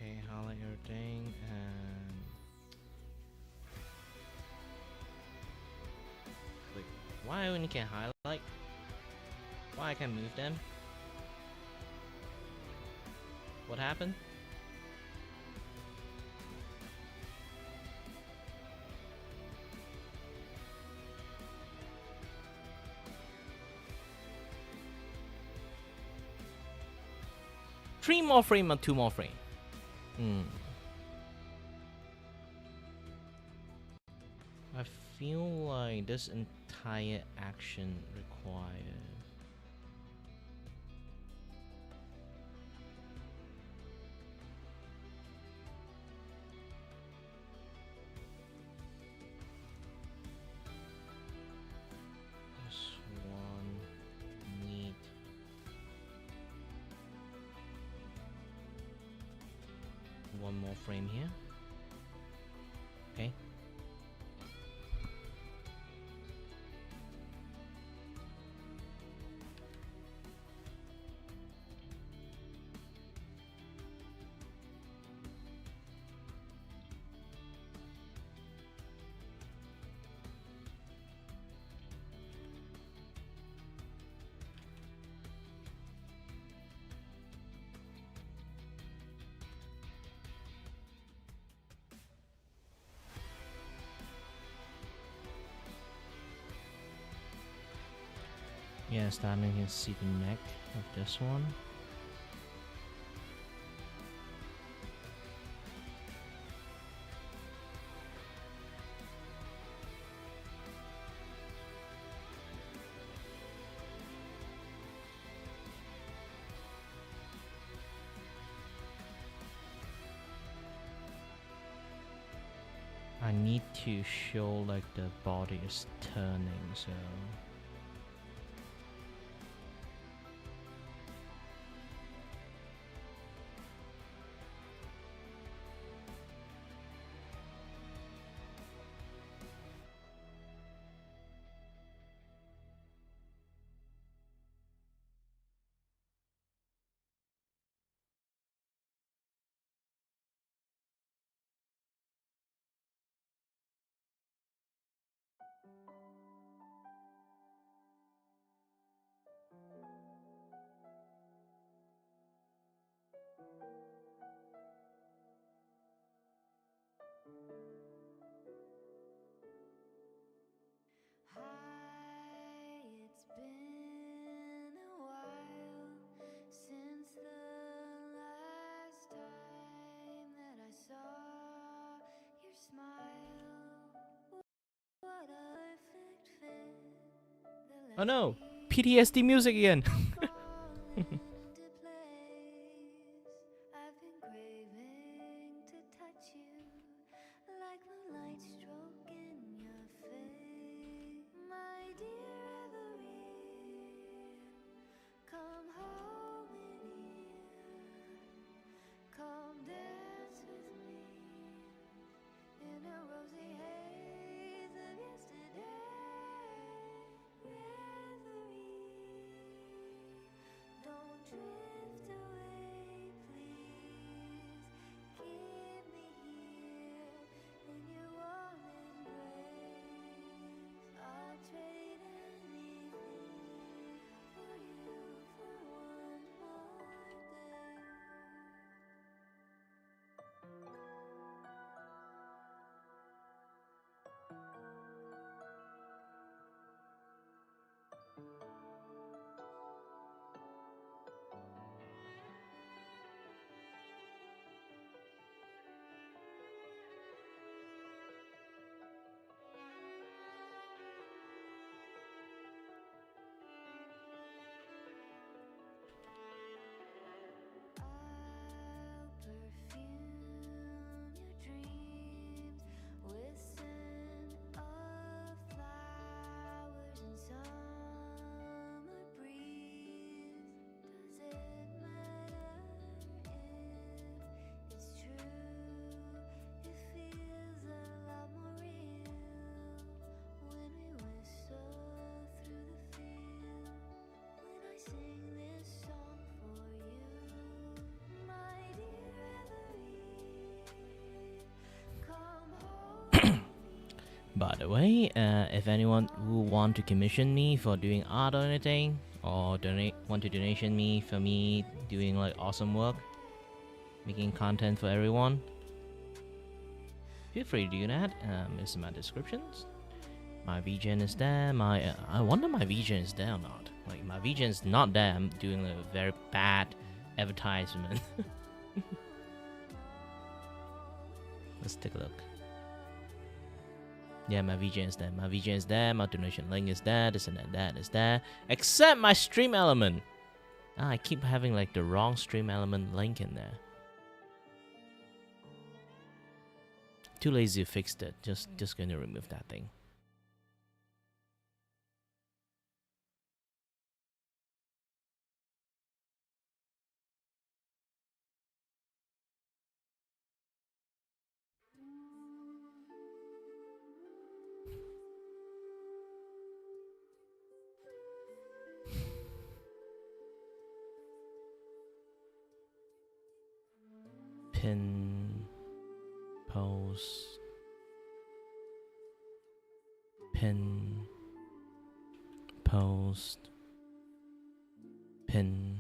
Okay, highlight everything and click. Why I only can highlight? Why I can't move them? What happened? Three more frame or 2 more frame? I feel like this entire action requires. This one need. One more frame here. Okay. Yeah, starting to see the neck of this one. I need to show like the body is turning, so. Hi, it's been a while since the last time that I saw your smile. What a perfect fit. Oh no! PTSD music again! Into place. I've been craving to touch you like moonlight stroking your face. My dear Everine, come hold me near, come dance with me in a rosy haze of yesterday. By the way, if anyone who want to commission me for doing art or anything, or want to donation me for me doing like awesome work, making content for everyone, feel free to do that. It's in my descriptions. My VGen is there. I wonder my VGen is there or not. Like my VGen is not there. I'm doing a very bad advertisement. Let's take a look. Yeah, my VGen is there. My VGen is there. My donation link is there. This and that is there. Except my stream element. I keep having like the wrong stream element link in there. Too lazy to fix it. Just going to remove that thing. Pin, post, pin, post, pin.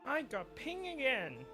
I got ping again.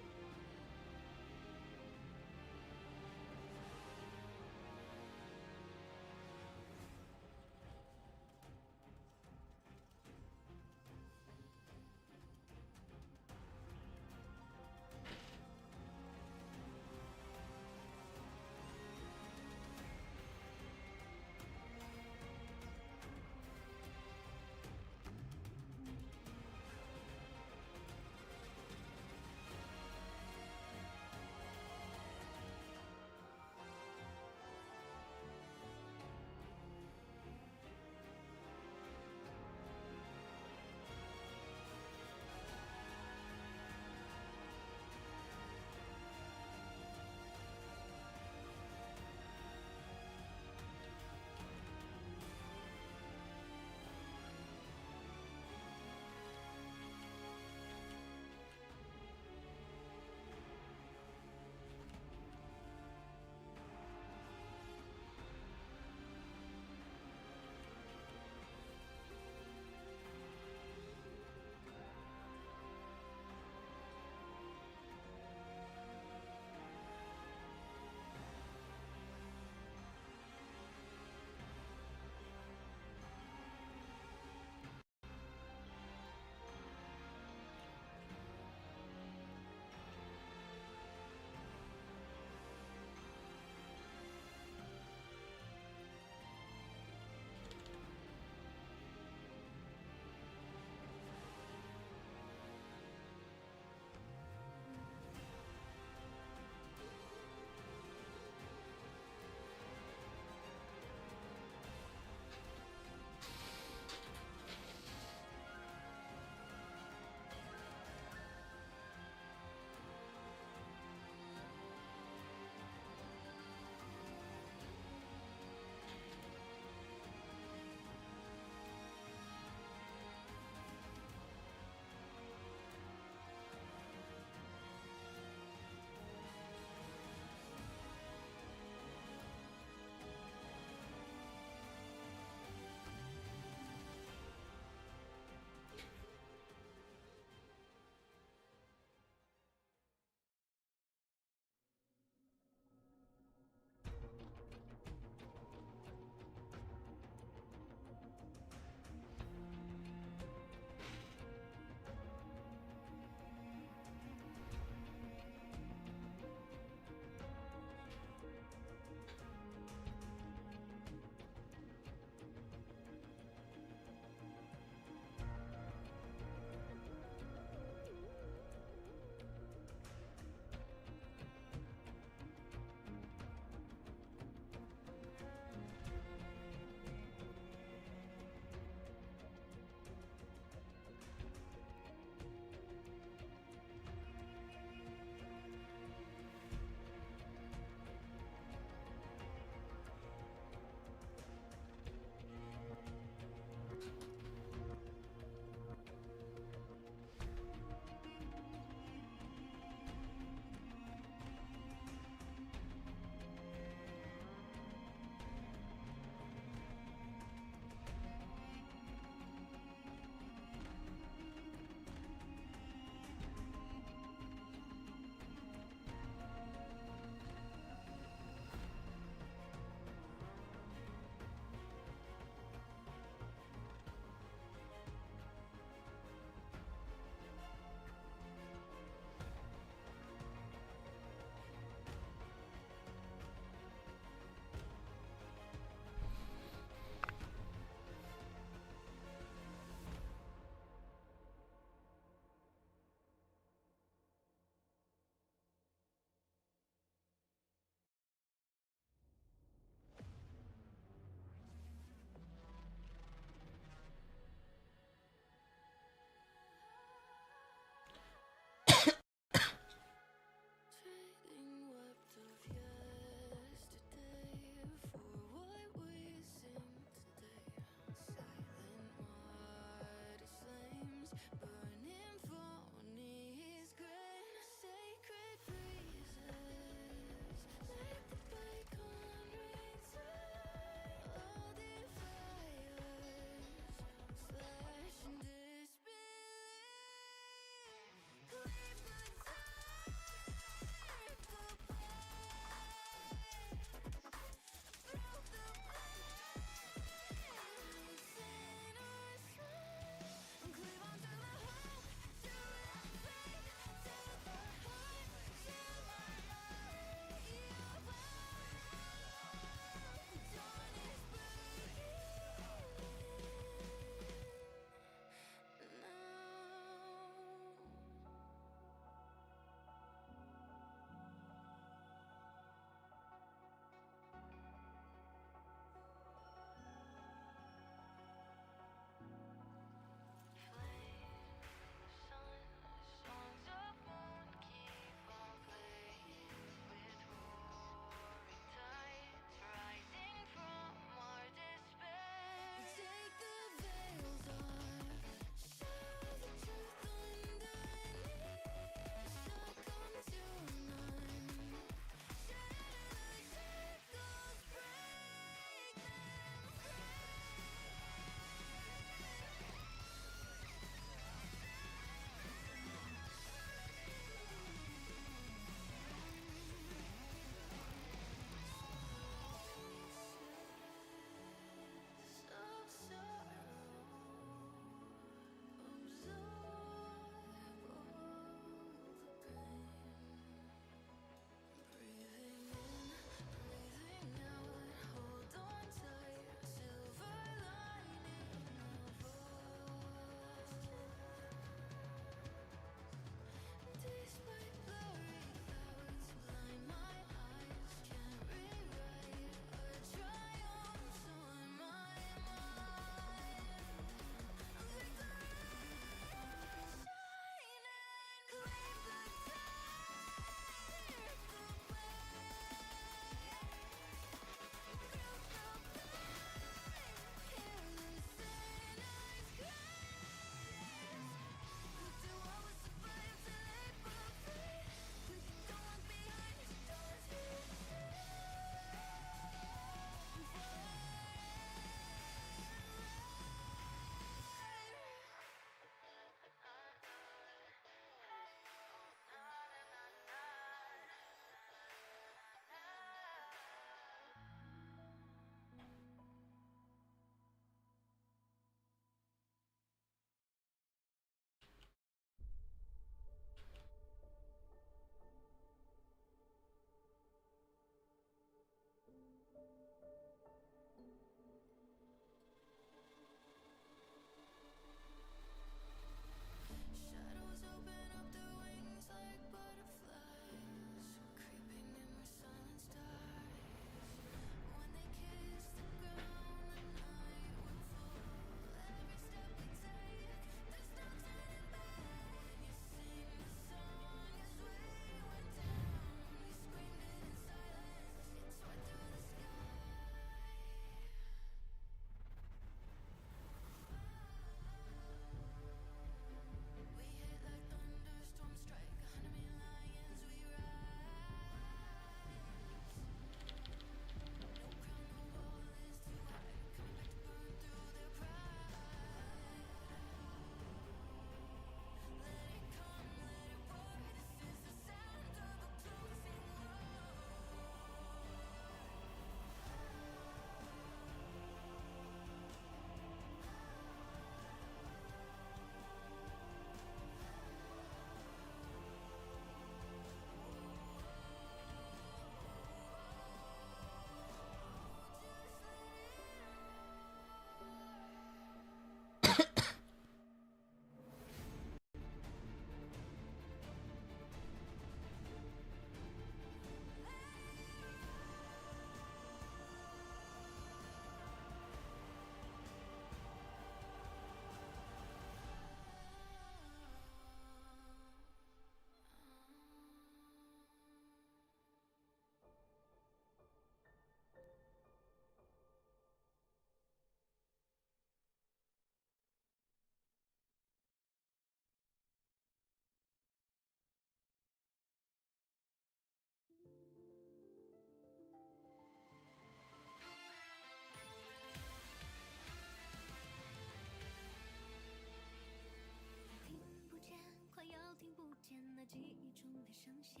呈现，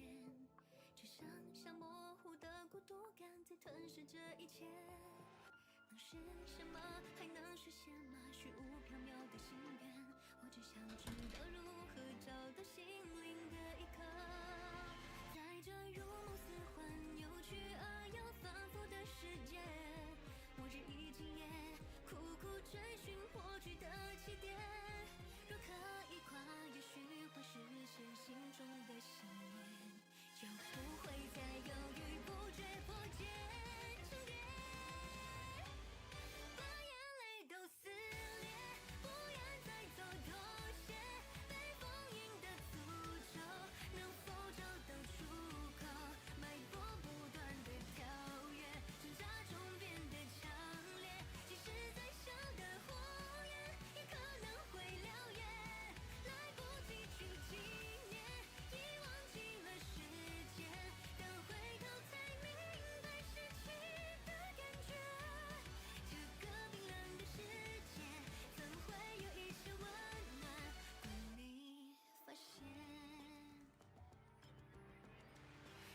只剩下模糊的孤独感在吞噬这一切。能是什么？还能实现吗？虚无缥缈的心愿，我只想知道如何找到心灵的一刻。在这如梦似幻、扭曲而又反复的世界，我日以继夜，苦苦追寻破局的起点。若可以跨越，许会实现心中的信念，就不会再犹豫不决，破茧成蝶。把眼泪都撕裂，不愿再做妥协，被封印的诅咒，能否找到出口？脉搏不断的跳跃，挣扎中变得强烈，即使再小的火焰，也可能会燎原。来不及去纪念，已忘记了时间，等回头才明白失去的感觉。这个冰冷的世界，怎会有一些温暖归你发现？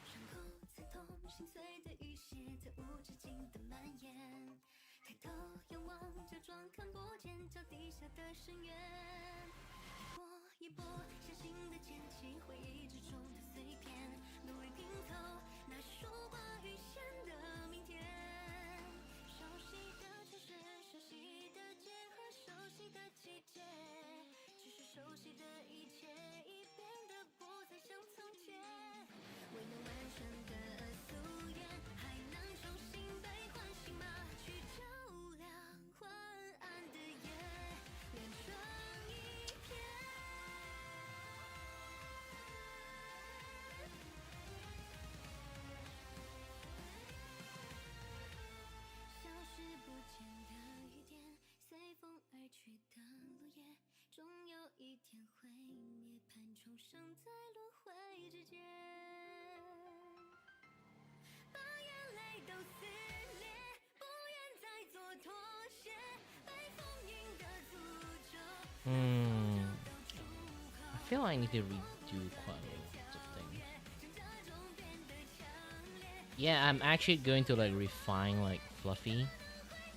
伤口刺痛，心碎的雨血在无止境的蔓延。抬头仰望，假装看不见脚底下的深渊。一波一波，小心地捡起回忆之中的碎片，努力拼凑那束花预先的明天。熟悉的城市，熟悉的街和熟悉的季节，只是熟悉的一切已变得不再像从前。未能完成的夙愿，还能重新被唤醒吗？去照亮昏暗的夜，连成一片。消失不见的雨点，随风而去的落叶，终有一天会涅槃，重生在轮回之间。把眼泪都撕裂，不愿再做妥协，被封印的诅咒，I feel like I need to redo quite a lot of things. 挣扎中变得强烈。 Yeah, I'm actually going to like refine like fluffy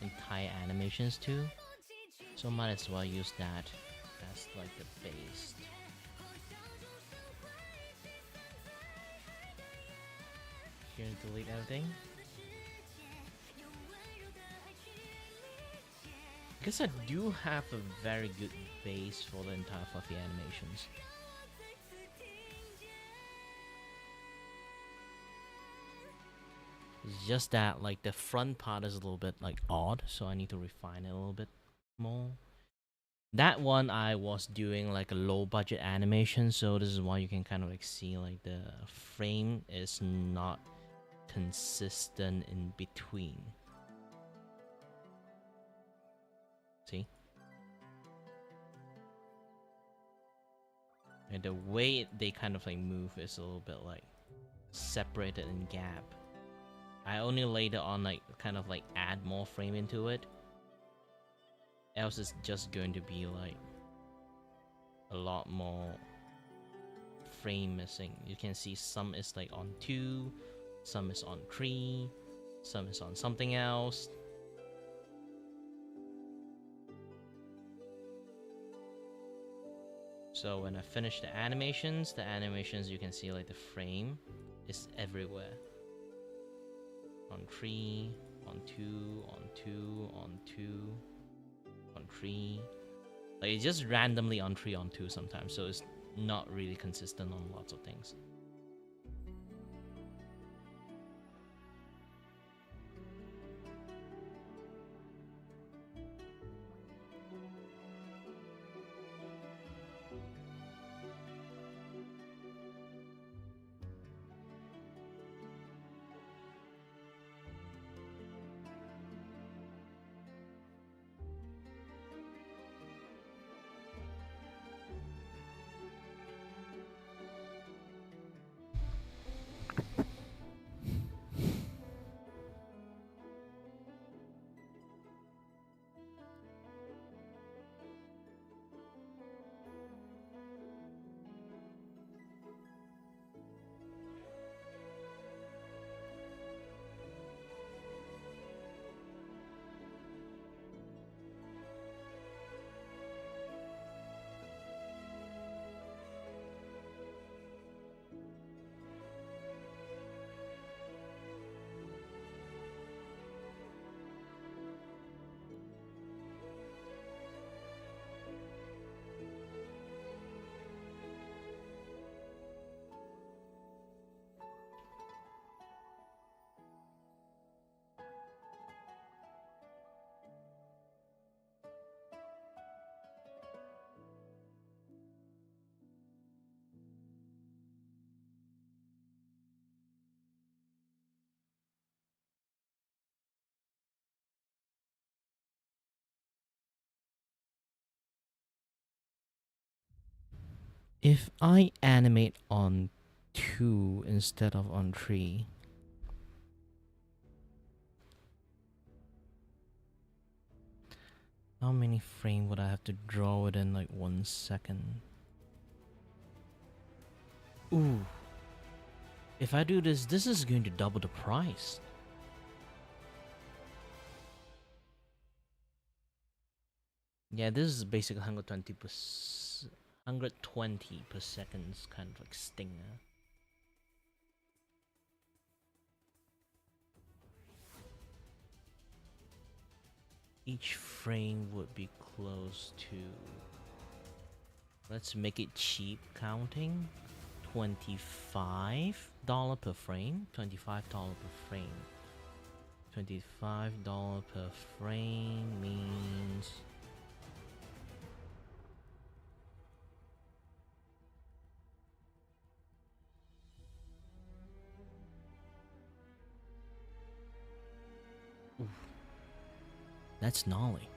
and tight animations too. So might as well use that as like the base. Here, delete everything. Because I do have a very good base for the entire fluffy animations. It's just that like the front part is a little bit like odd, so I need to refine it a little bit more. That one I was doing like a low budget animation, so this is why you can kind of like see like the frame is not consistent in between. See? And the way they kind of like move is a little bit like separated and gap. I only later on like kind of like add more frame into it. Else it's just going to be like a lot more frame missing. You can see some is like on 2, some is on 3, some is on something else. So when I finish the animations you can see like the frame is everywhere. On 3, on 2, on 2, on 2, on 3. Like it's just randomly on 3, on 2 sometimes, so it's not really consistent on lots of things. If I animate on 2 instead of on 3, how many frames would I have to draw within like 1 second? Ooh. If I do this, this is going to double the price. Yeah, this is basically 120 per second, kind of like stinger. Each frame would be close to, let's make it cheap counting, $25 per frame. $25 per frame. $25 per frame means that's gnarly.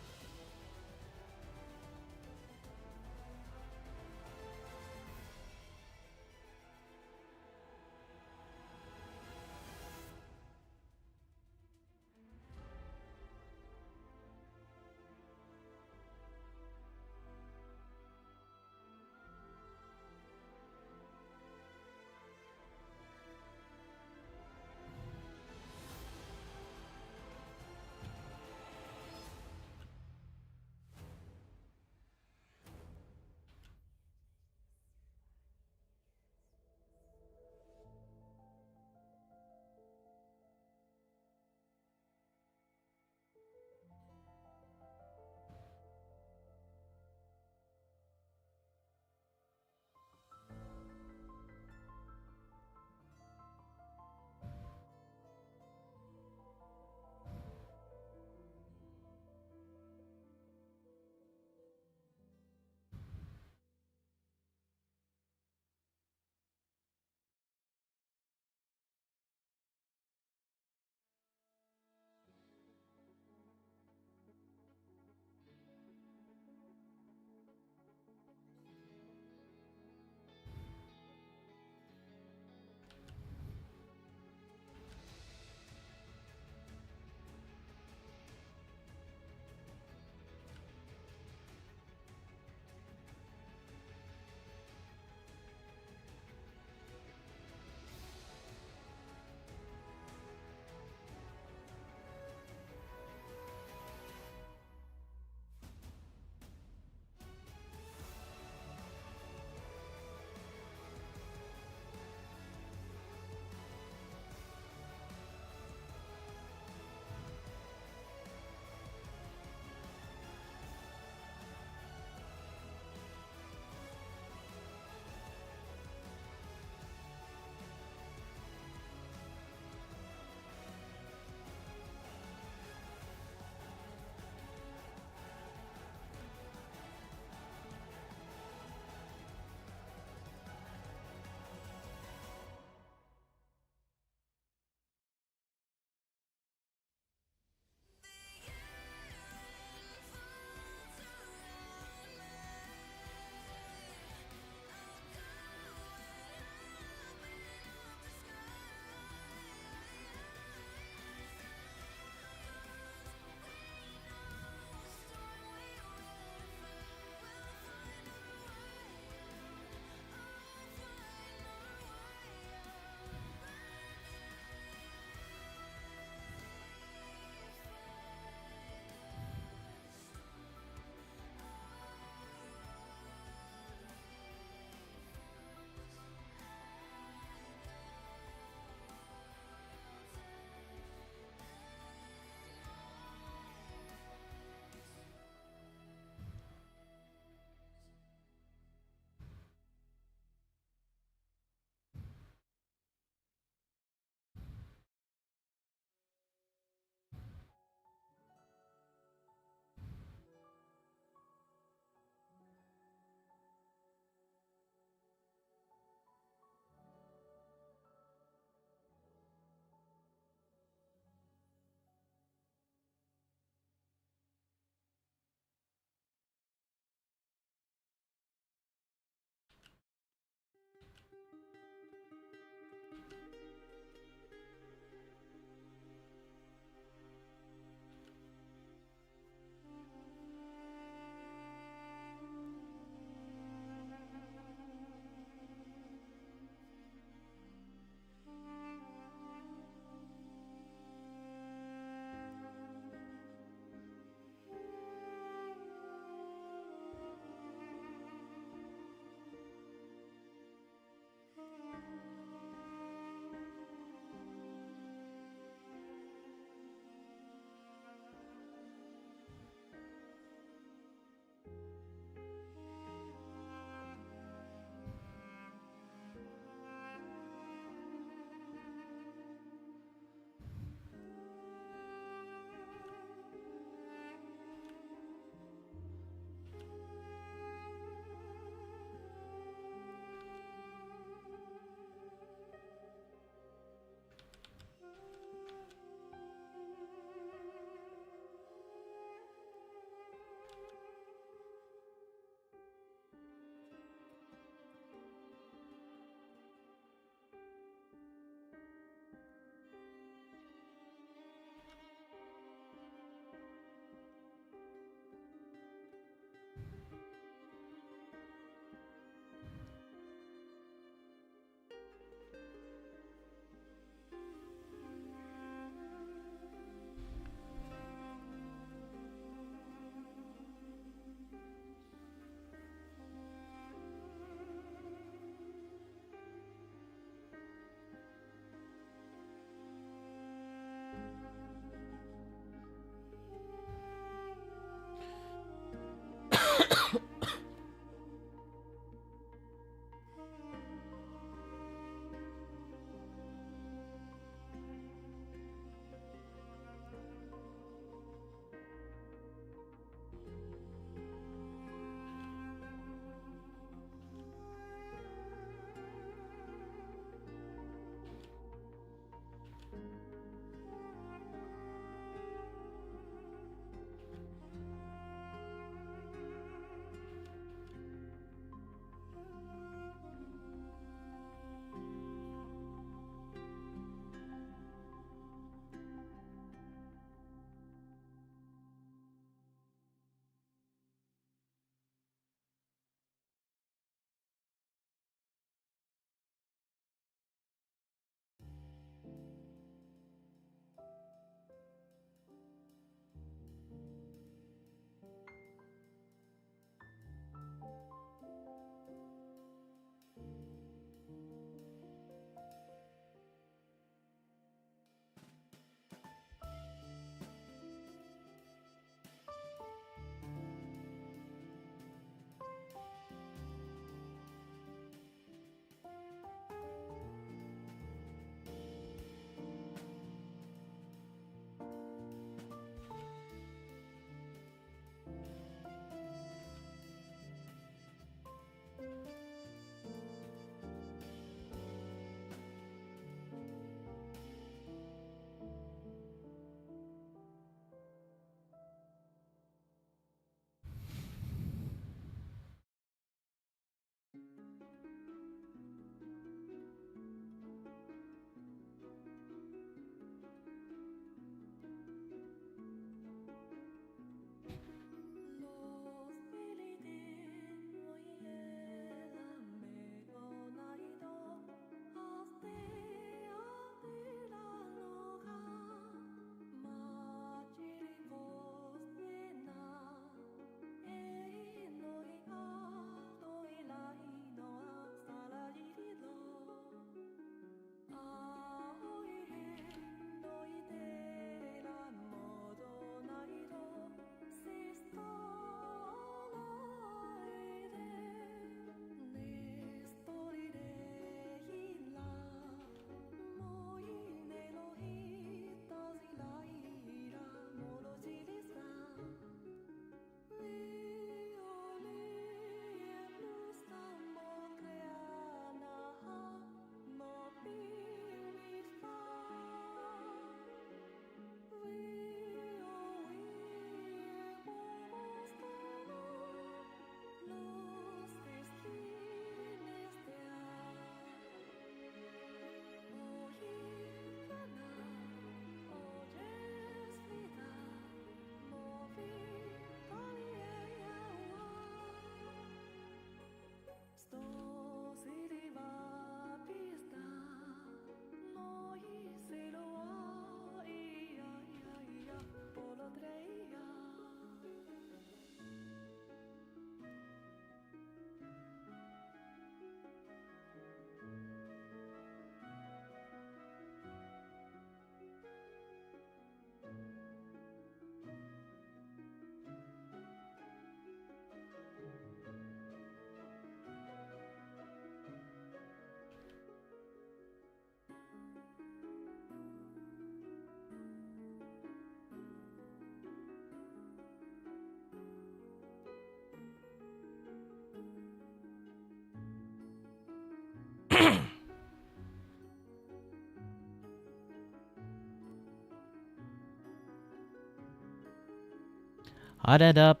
Hot it up.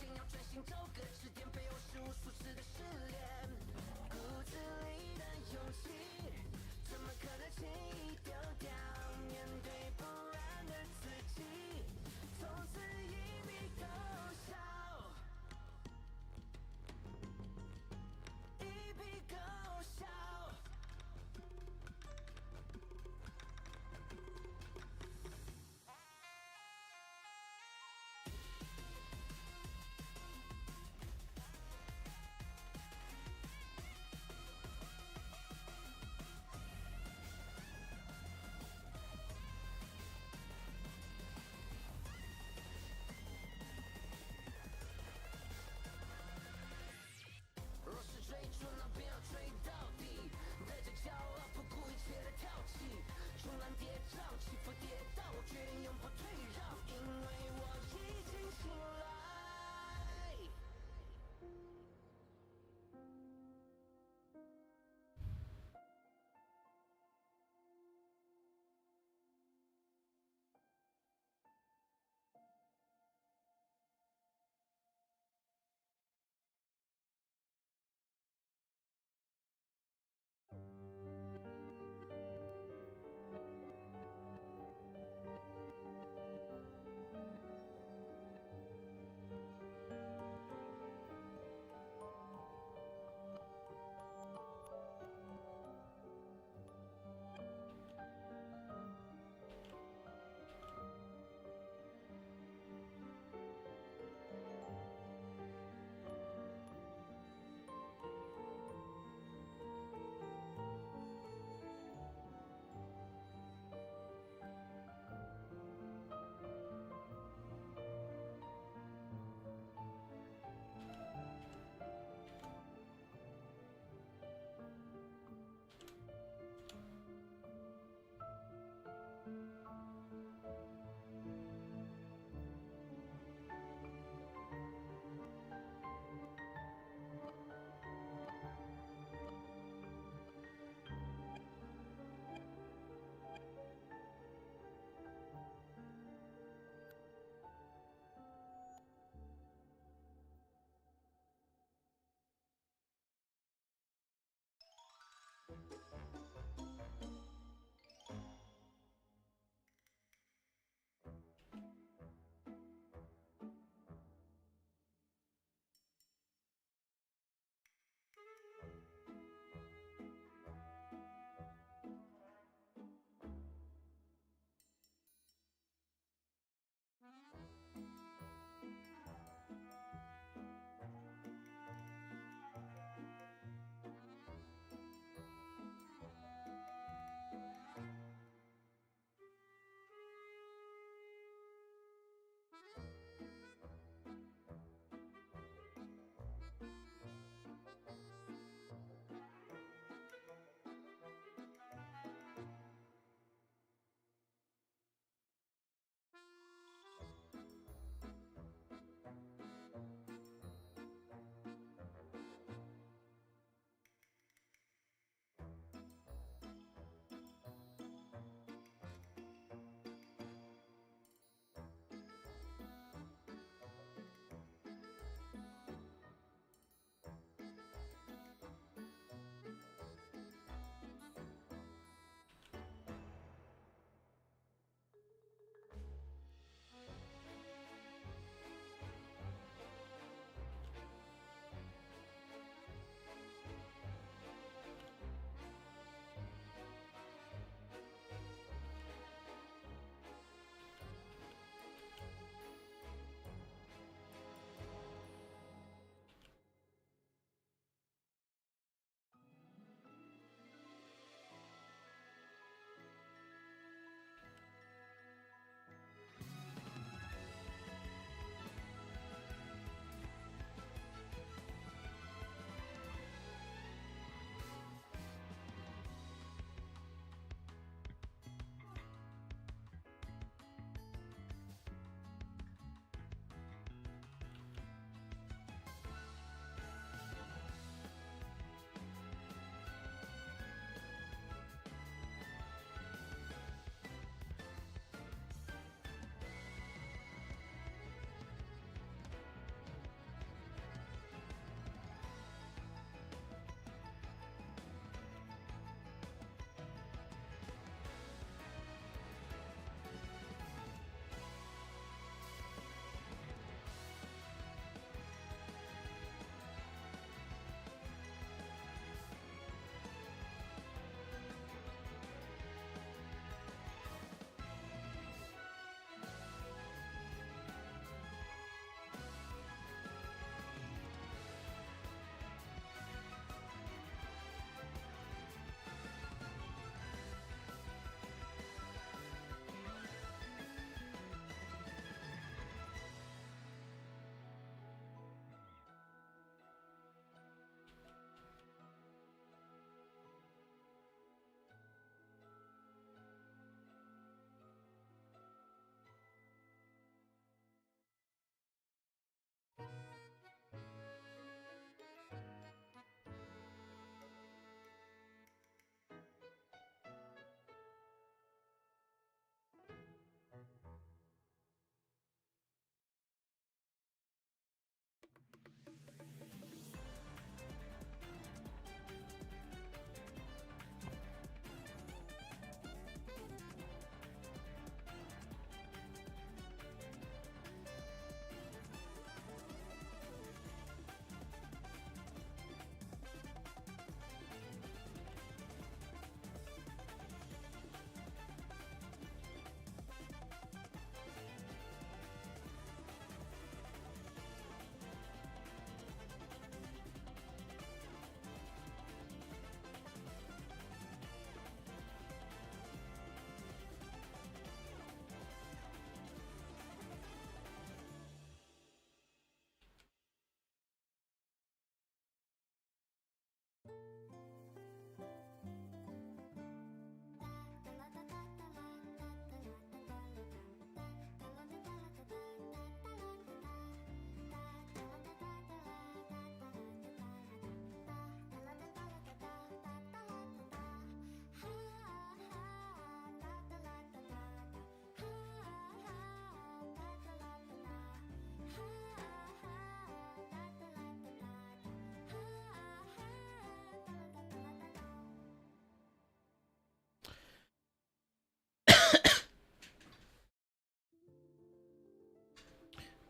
前要专心找个支点，背后是无数次的失恋，骨子里的勇气，怎么可能轻易丢掉？面对不安的自己，从此一笔勾销，一笔勾销。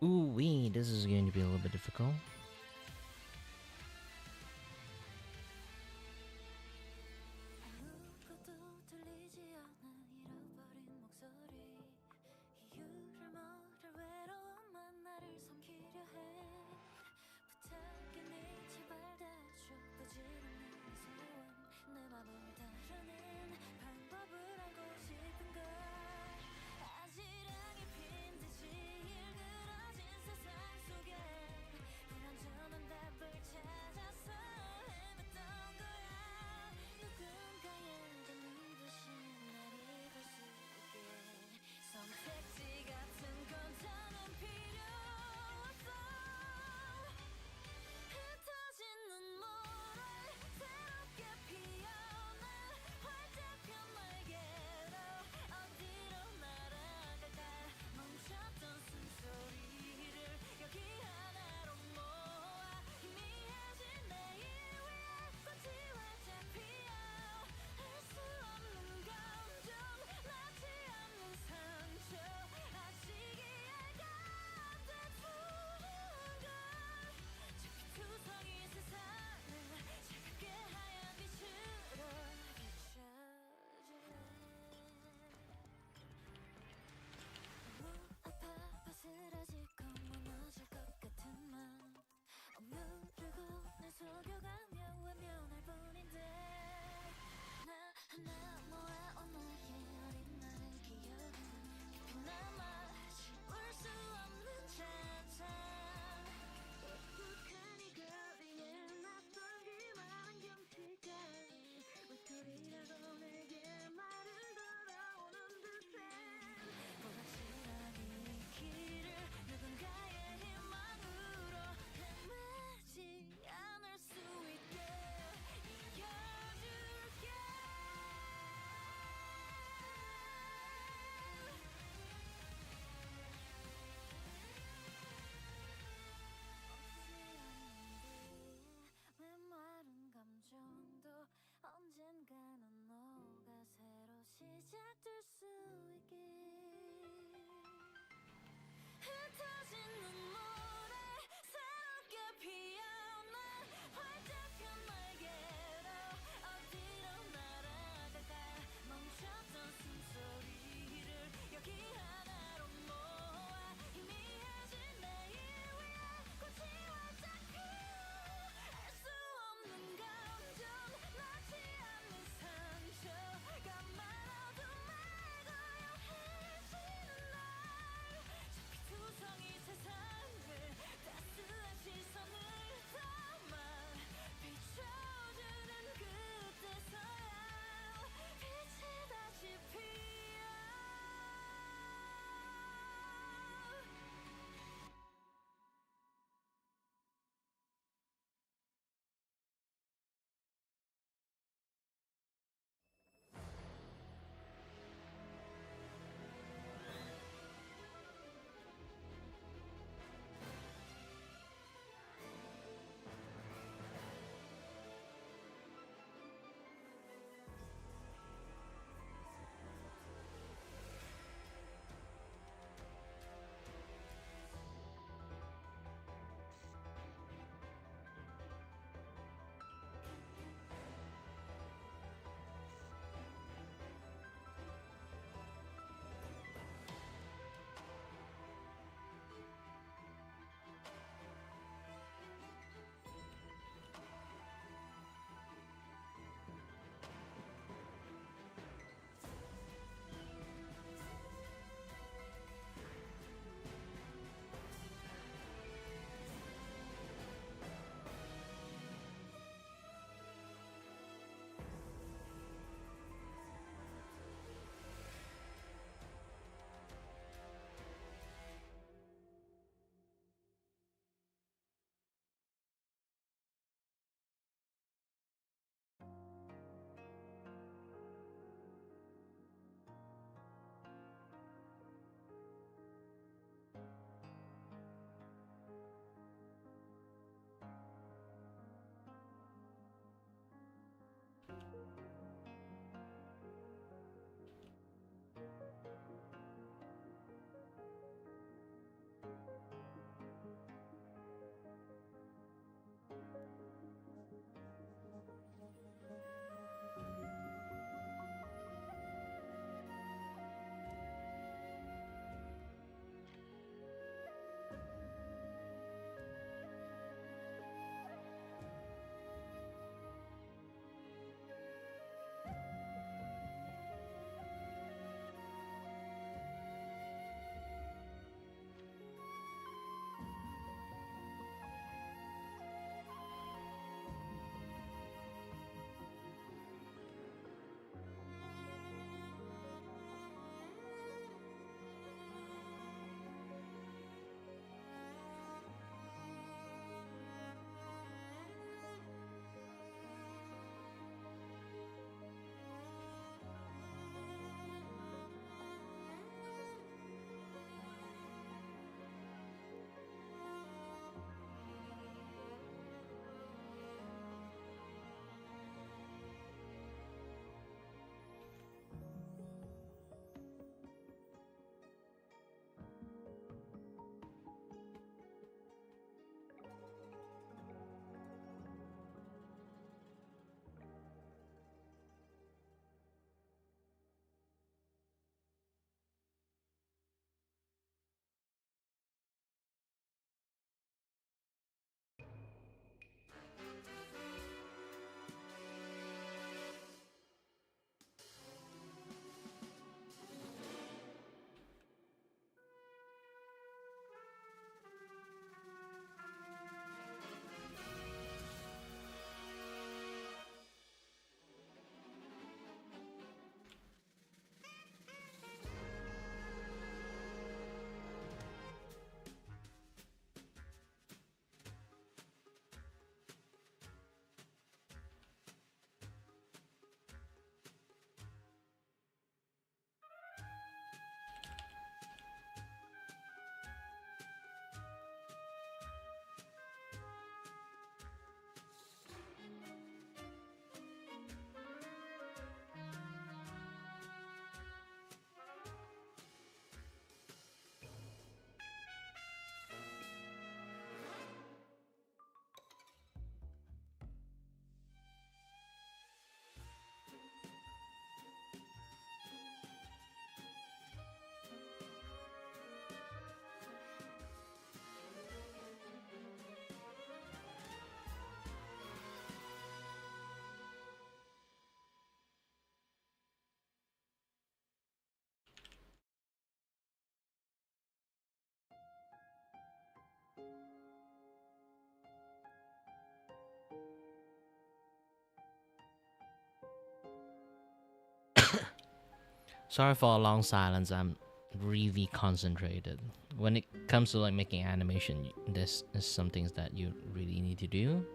Ooh wee, this is going to be a little bit difficult. 아무것도 들리지 않아 잃어버린 목소리 이유를 모를 외로움만 나를 삼키려 해 부탁이니 제발 대줘 부질없는 이 소원 내 맘을 다루는 방법을 알고 싶은 걸 아지랑이 핀 듯이 일그러진 세상 속에 불완전한 답을 찾아서 헤맸던 거야 누군가에게 눈부신 날 입을 수 있게 선택지 같은 건 더는 필요 없어 흩어진 눈물을 새롭게 피어나 활짝한 날개로 어디로 날아갈까 멈췄던 숨소리를 여기 하나로 모아 희미해진 내일 위에 꽃이 활짝 피어 알 수 없는 감정 낫지 않는 상처 아시기에 가득 부은 걸 투성이 세상을 차갑게 하얀 빛으로 비춰줄래 너무 아파 바스라지고 무너질 것 같은 맘 억누르고 날 속여가며 외면할 뿐인데 하나하나 모아온 나의 어린 나를 기억은 깊이 남아 지울 수 없는 찬찬 묵묵한 이 거리에 낯설기만 경치까지 외톨이라고 내게 말을 걸어오는 듯해 불확실한 이 길을 누군가의 희망으로 헤매지 않을 수 있게 이겨줄게 메마른 감정도 언젠가는 너가 새로 시작될 수 있게 흩어진 눈물에 새롭게 피어나 활짝한 날개로 어디로 날아갈까 멈췄던 숨소리를 여기 하나로 모아 희미해진 내일 위에 꽃이 활짝 피어 알 수 없는 감정 낫지 않는 상처가 말아도 말 고요해지는 날 두성이 세상을 따스한 시선을 담아 비춰주는 그때서야 빛이 다시 피 Sorry for a long silence. I'm really concentrated. When it comes to like making animation, this is some things that you really need to do.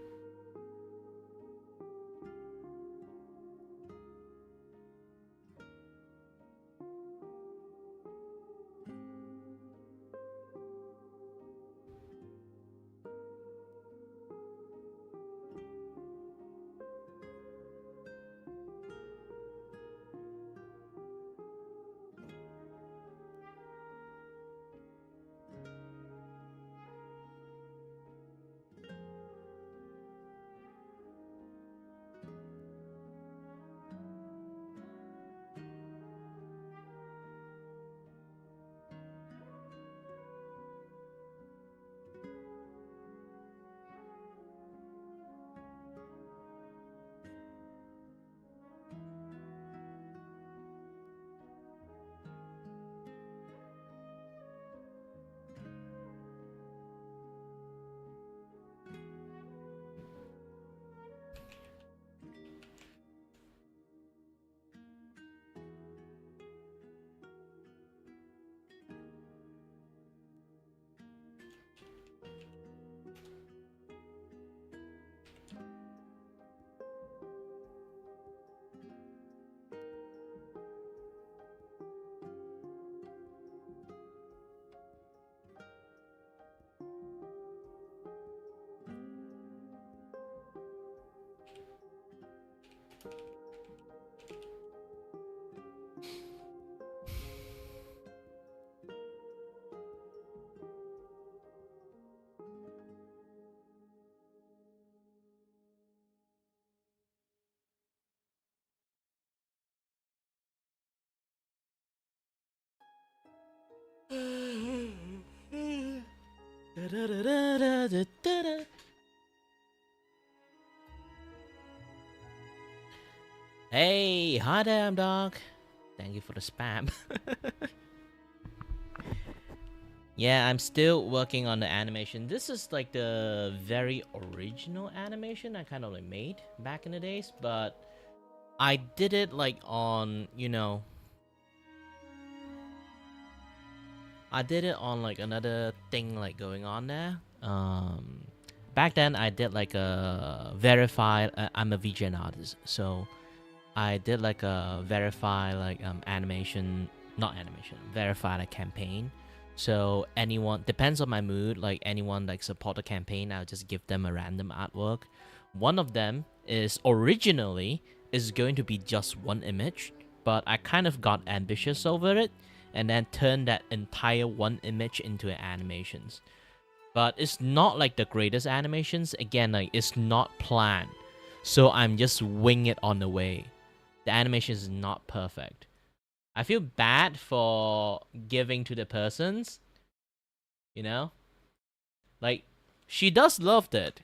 Hey, hi there, dog. Thank you for the spam. Yeah, I'm still working on the animation. This is like the very original animation I kind of like made back in the days, but I did it like on, I did it on like another thing like going on there. Back then I did like a verified. I'm a VGN artist, so I did like a verify like animation, not animation, verify like campaign. So anyone depends on my mood, like anyone like support the campaign, I'll just give them a random artwork. One of them is originally is going to be just one image, but I kind of got ambitious over it and then turned that entire one image into animations. But it's not like the greatest animations. Again, like it's not planned. So I'm just wing it on the way. The animation is not perfect. I feel bad for giving to the persons, you know? Like, she does love it.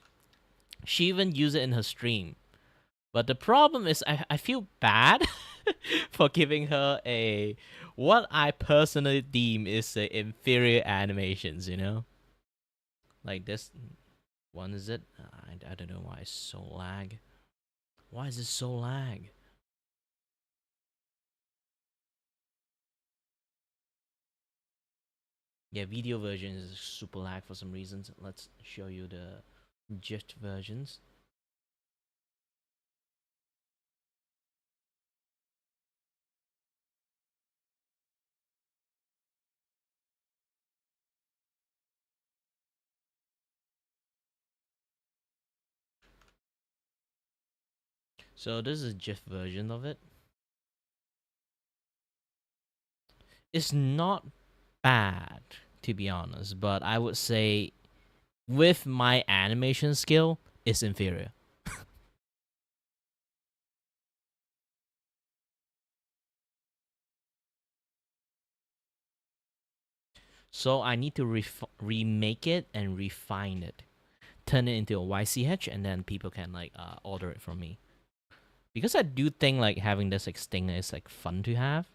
She even used it in her stream. But the problem is I feel bad for giving her a what I personally deem is a inferior animations, you know? Like this one is it? I don't know why it's so lag. Why is it so lag? Yeah, video version is super lag for some reasons. Let's show you the GIF versions. So this is a GIF version of it. It's not bad, to be honest, but I would say with my animation skill, it's inferior. So I need to remake it and refine it, turn it into a YCH, and then people can like order it from me. Because I do think like having this like sting is like fun to have.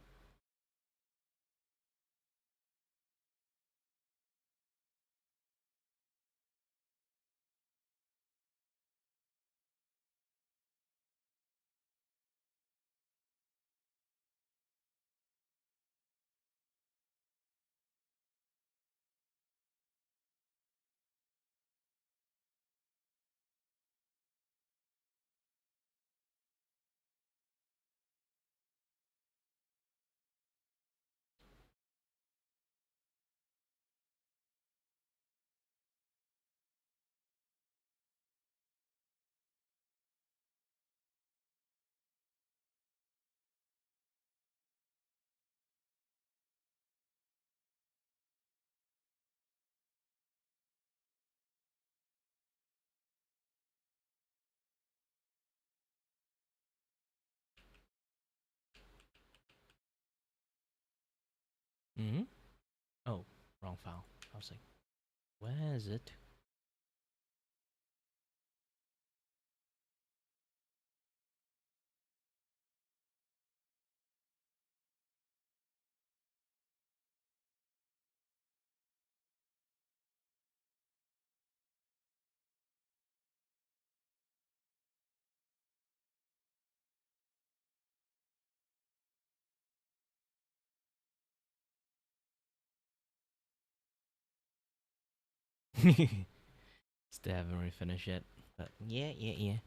Hmm. Oh, wrong file. I was like, where is it? Still haven't really finished yet. But yeah, yeah, yeah.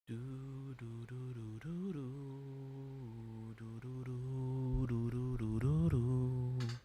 Do do do do do do do do do do do do do.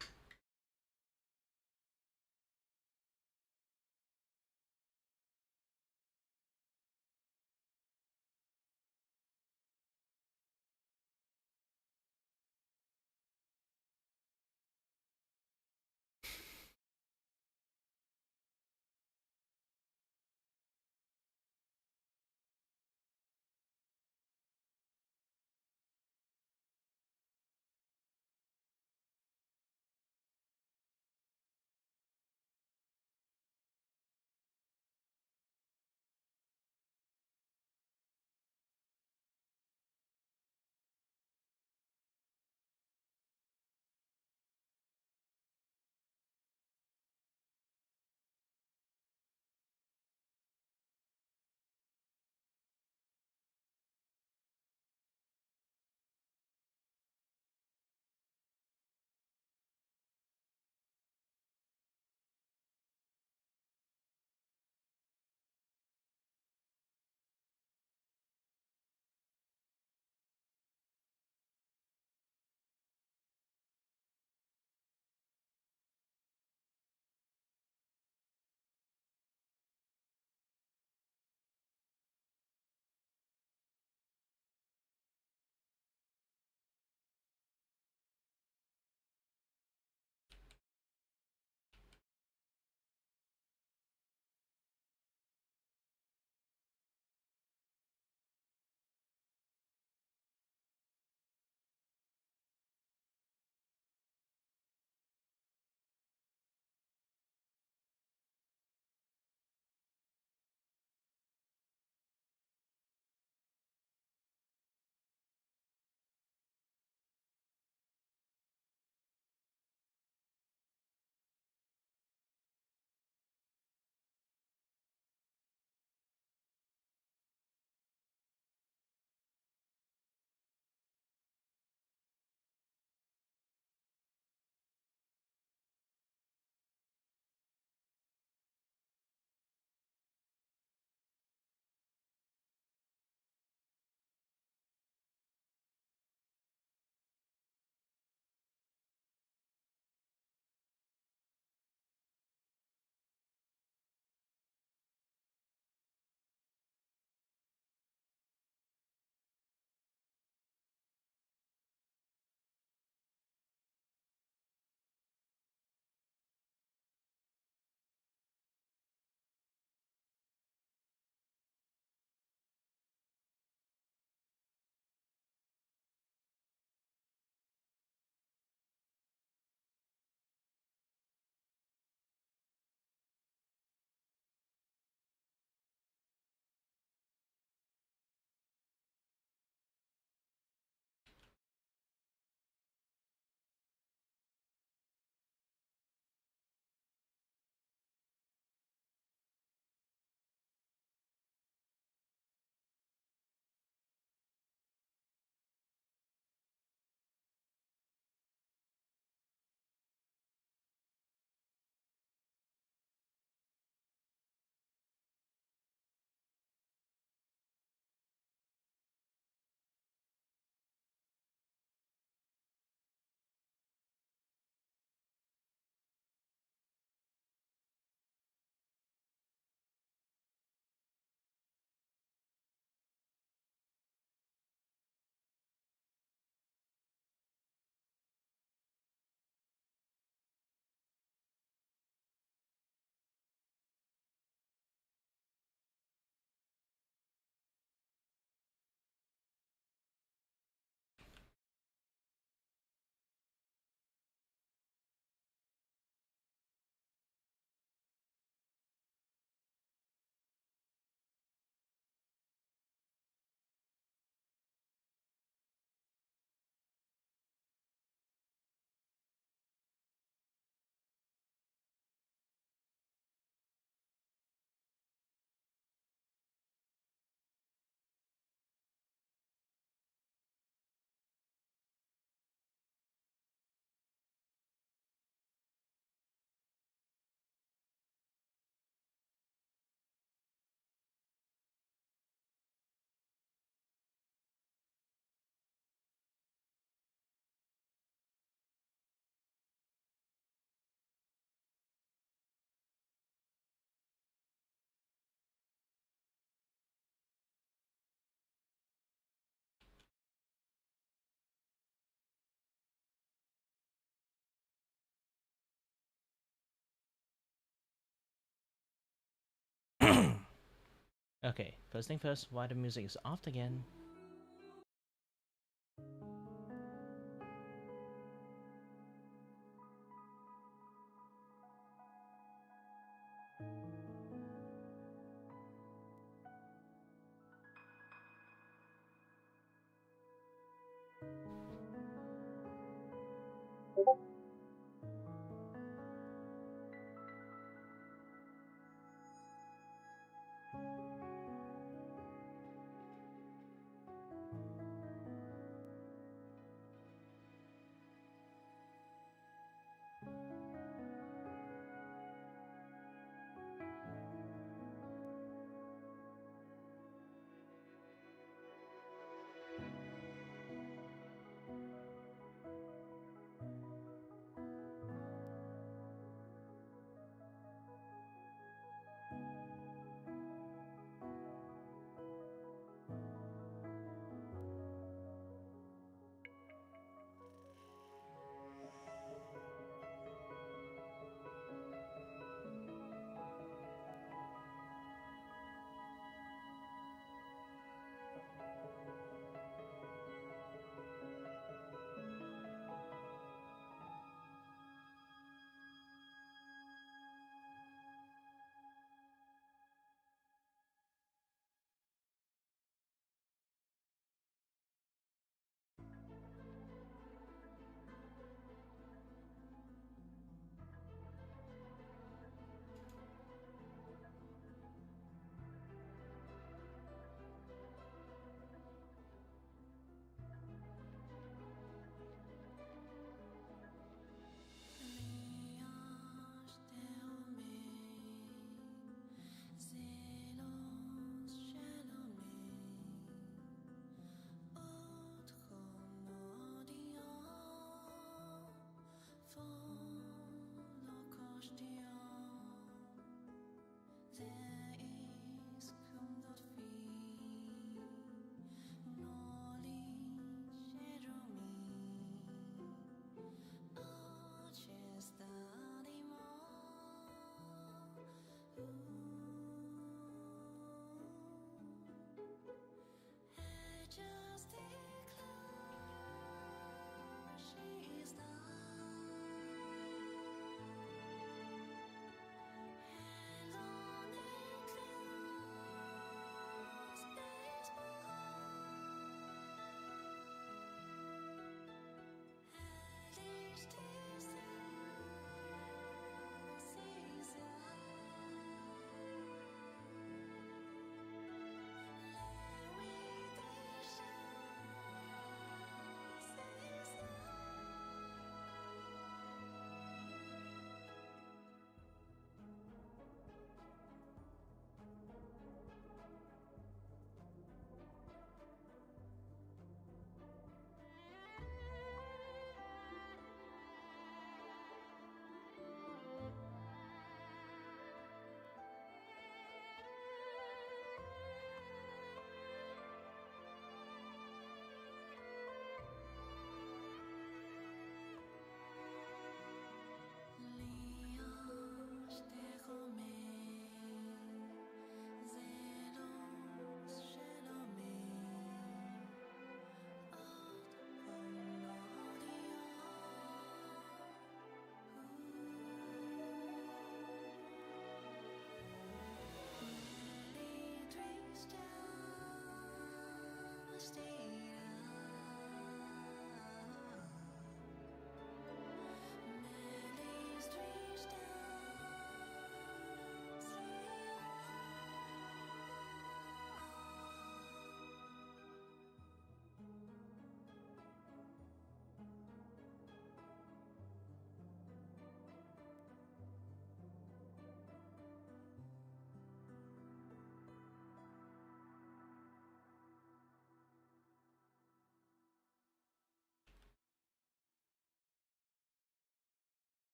Okay, first thing first, why the music is off again?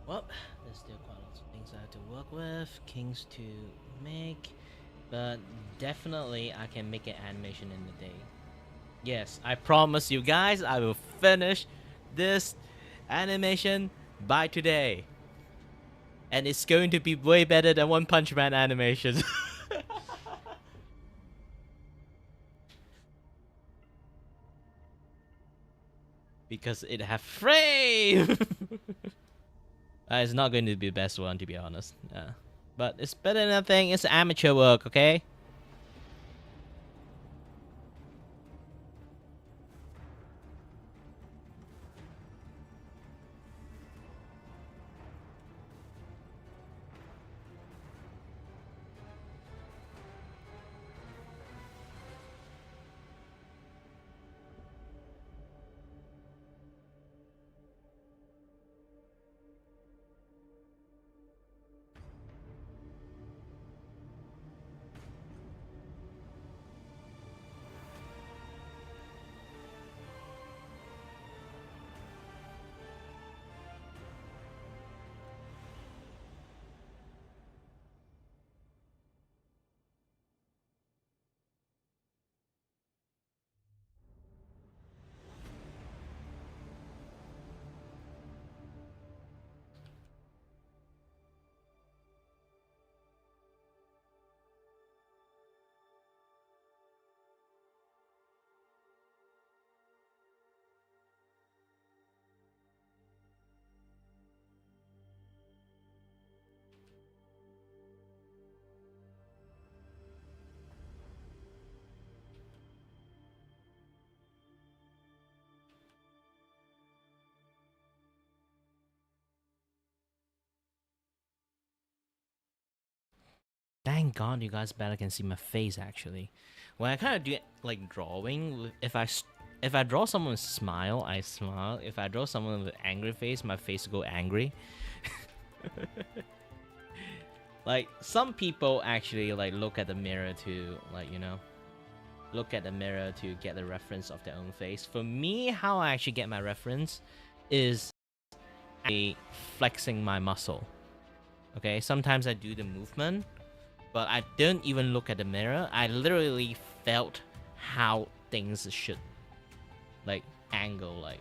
Well, there's still quite lots of things I have to work with, kings to make, but definitely I can make an animation in a day. Yes, I promise you guys, I will finish this animation by today. And it's going to be way better than One Punch Man animation. Because it have frame. It's not going to be the best one, to be honest. But it's better than nothing. It's amateur work, okay? Thank God you guys better can see my face actually. When I kind of do like drawing, if I draw someone with smile, I smile. If I draw someone with angry face, my face go angry. Like some people actually like look at the mirror to like look at the mirror to get the reference of their own face. For me, how I actually get my reference is flexing my muscle. Okay, sometimes I do the movement, but I don't even look at the mirror. I literally felt how things should like angle like.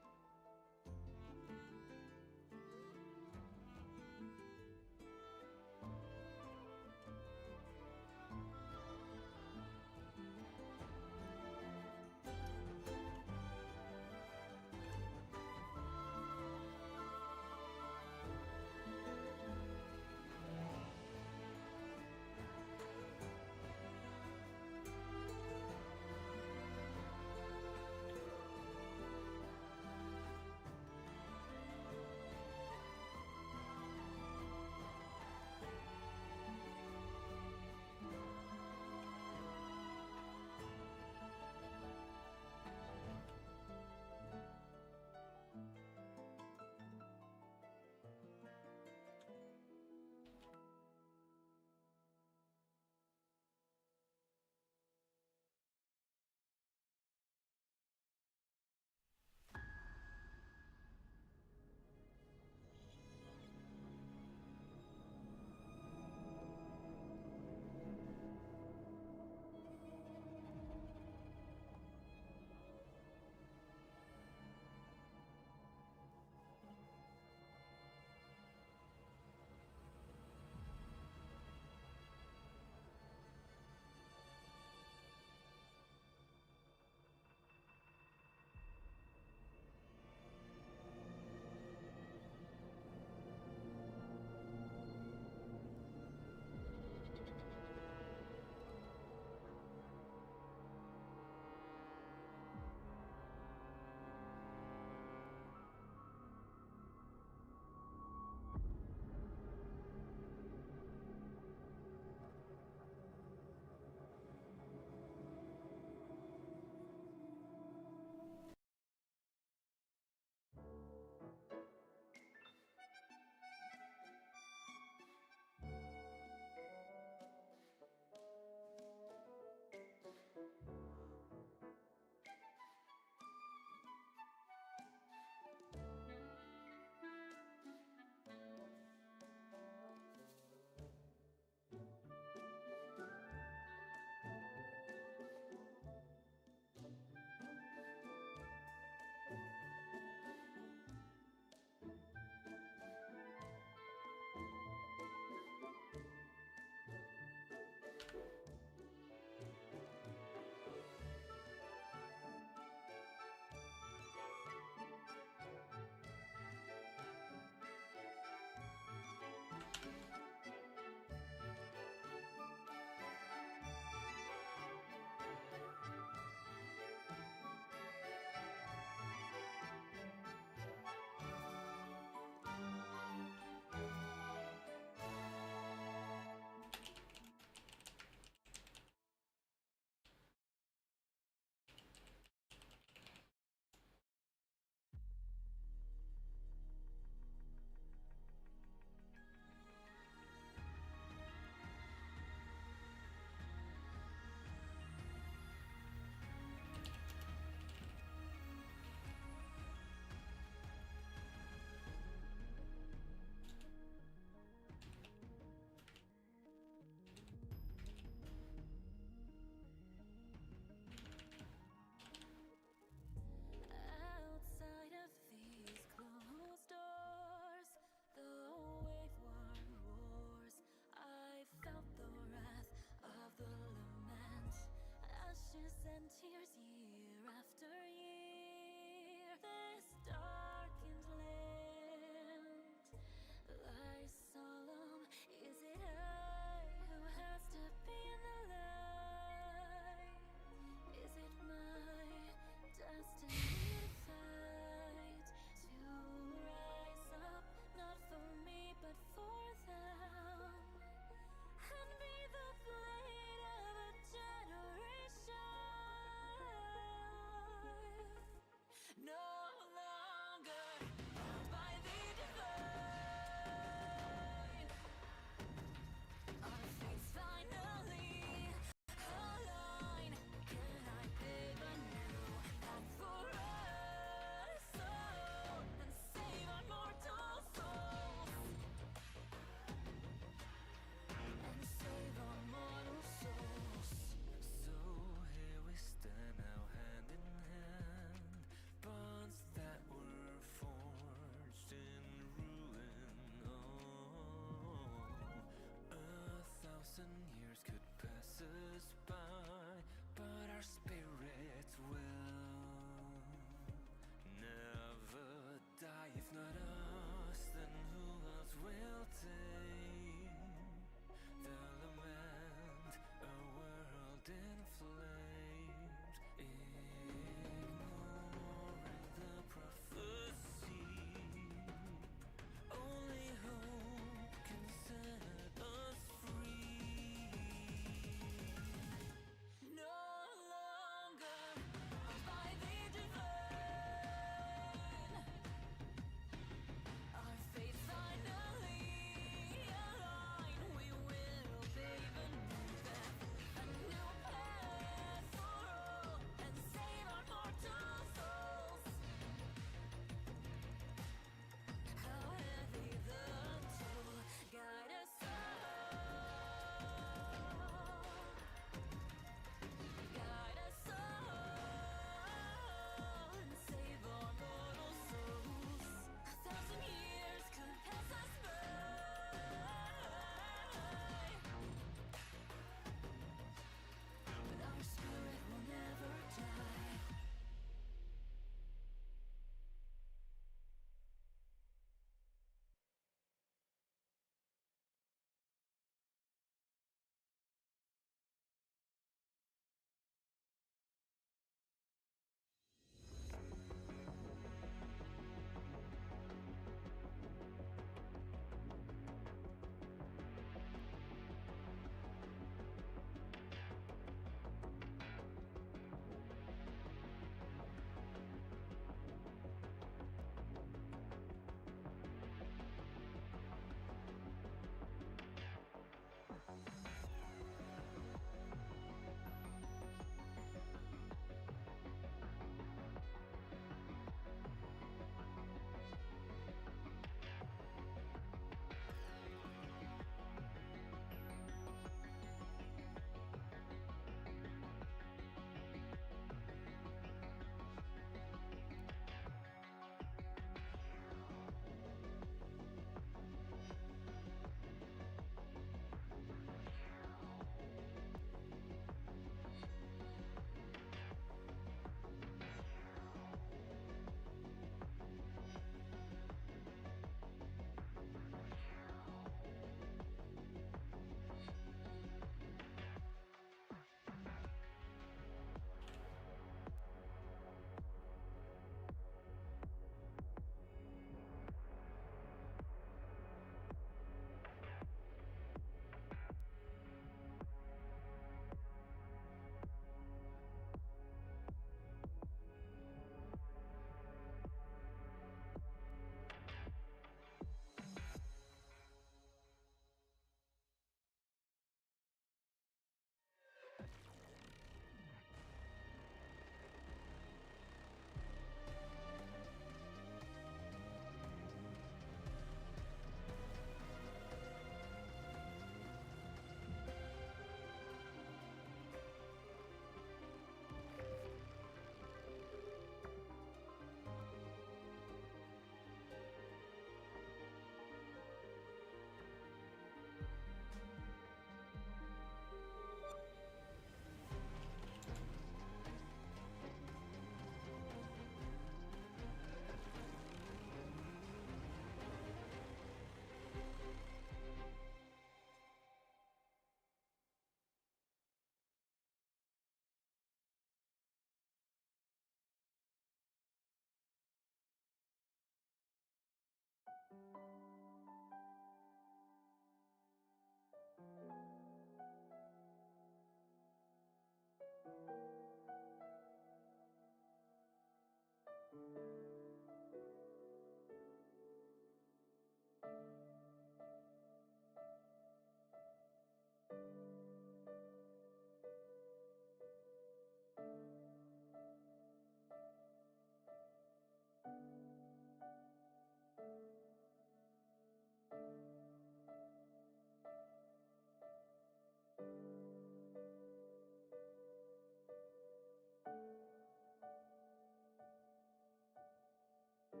Dear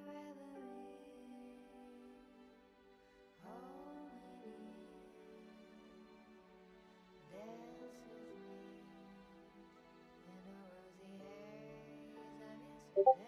Reverie, hold me near, dance with me in a rosy haze of yesterday. Reverie, don't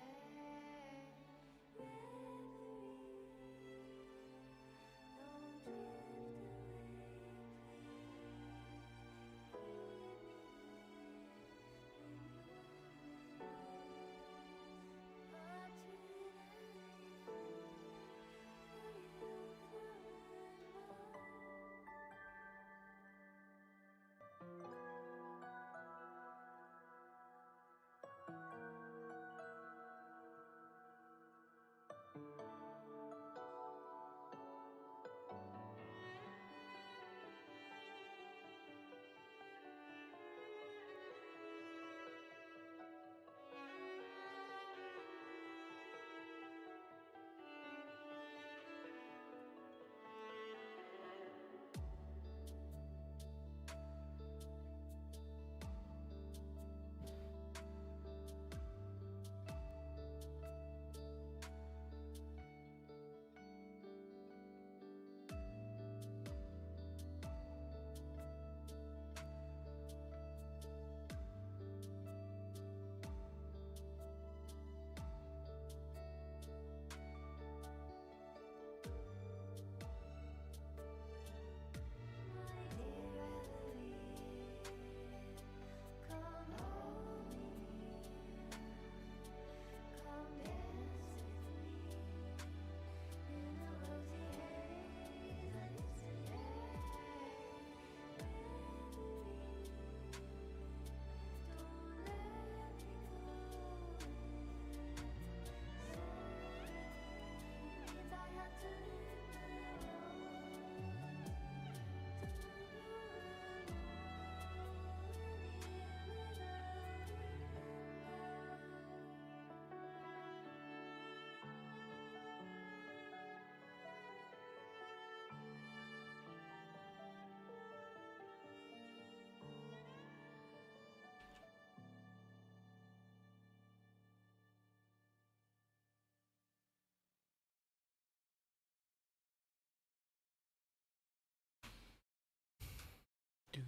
Do,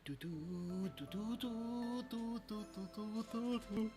do, do, do, do, do, do, do, do, do, do.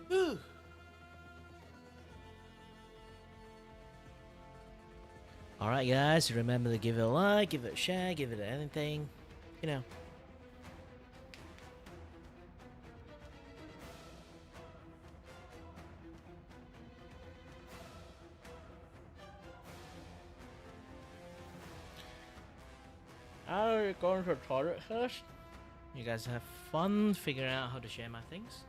Whew. All right, guys. Remember to give it a like, give it a share, give it anything. You know. going to the toilet first. You guys have fun figuring out how to share my things.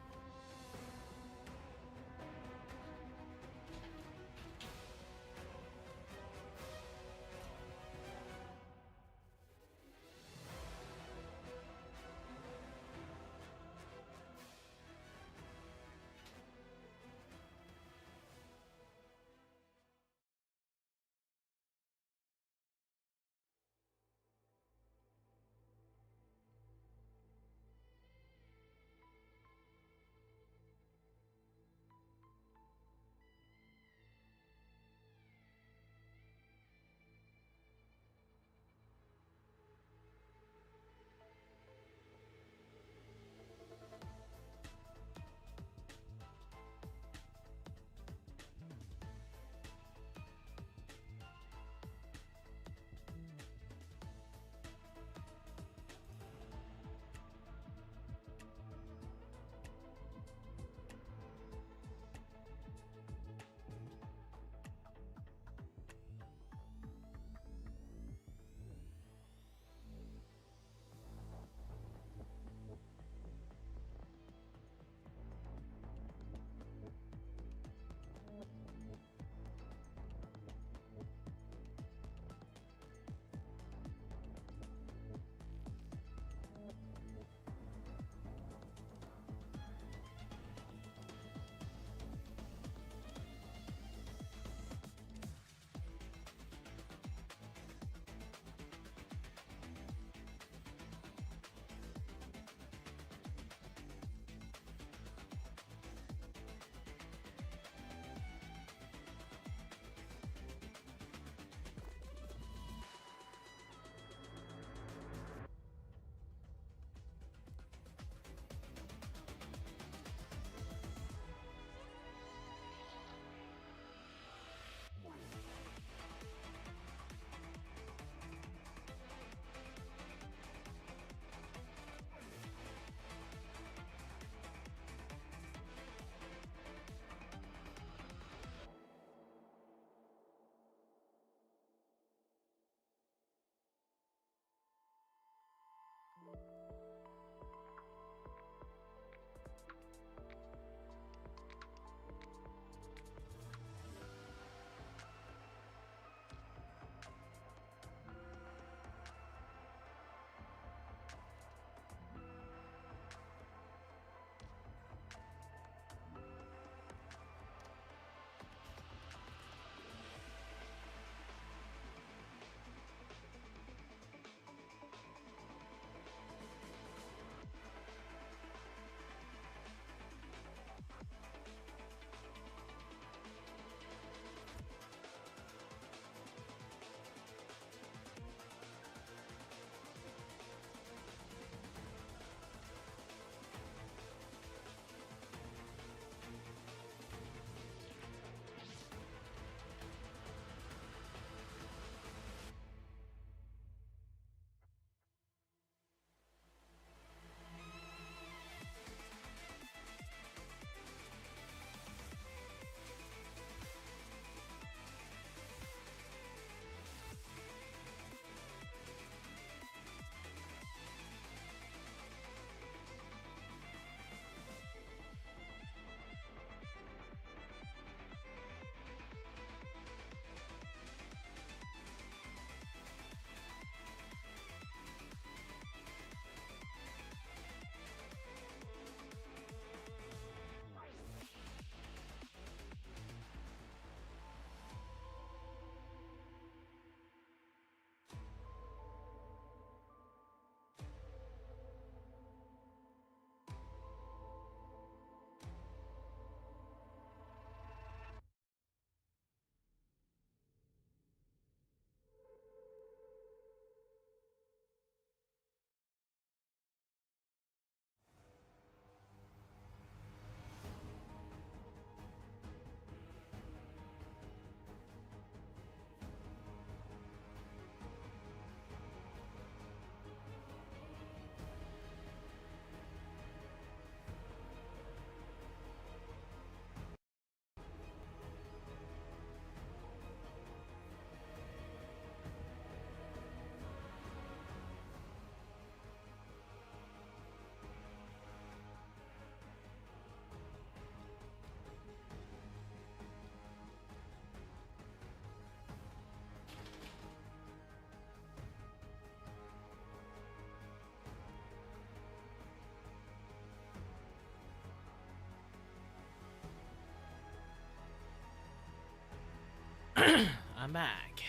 I'm back.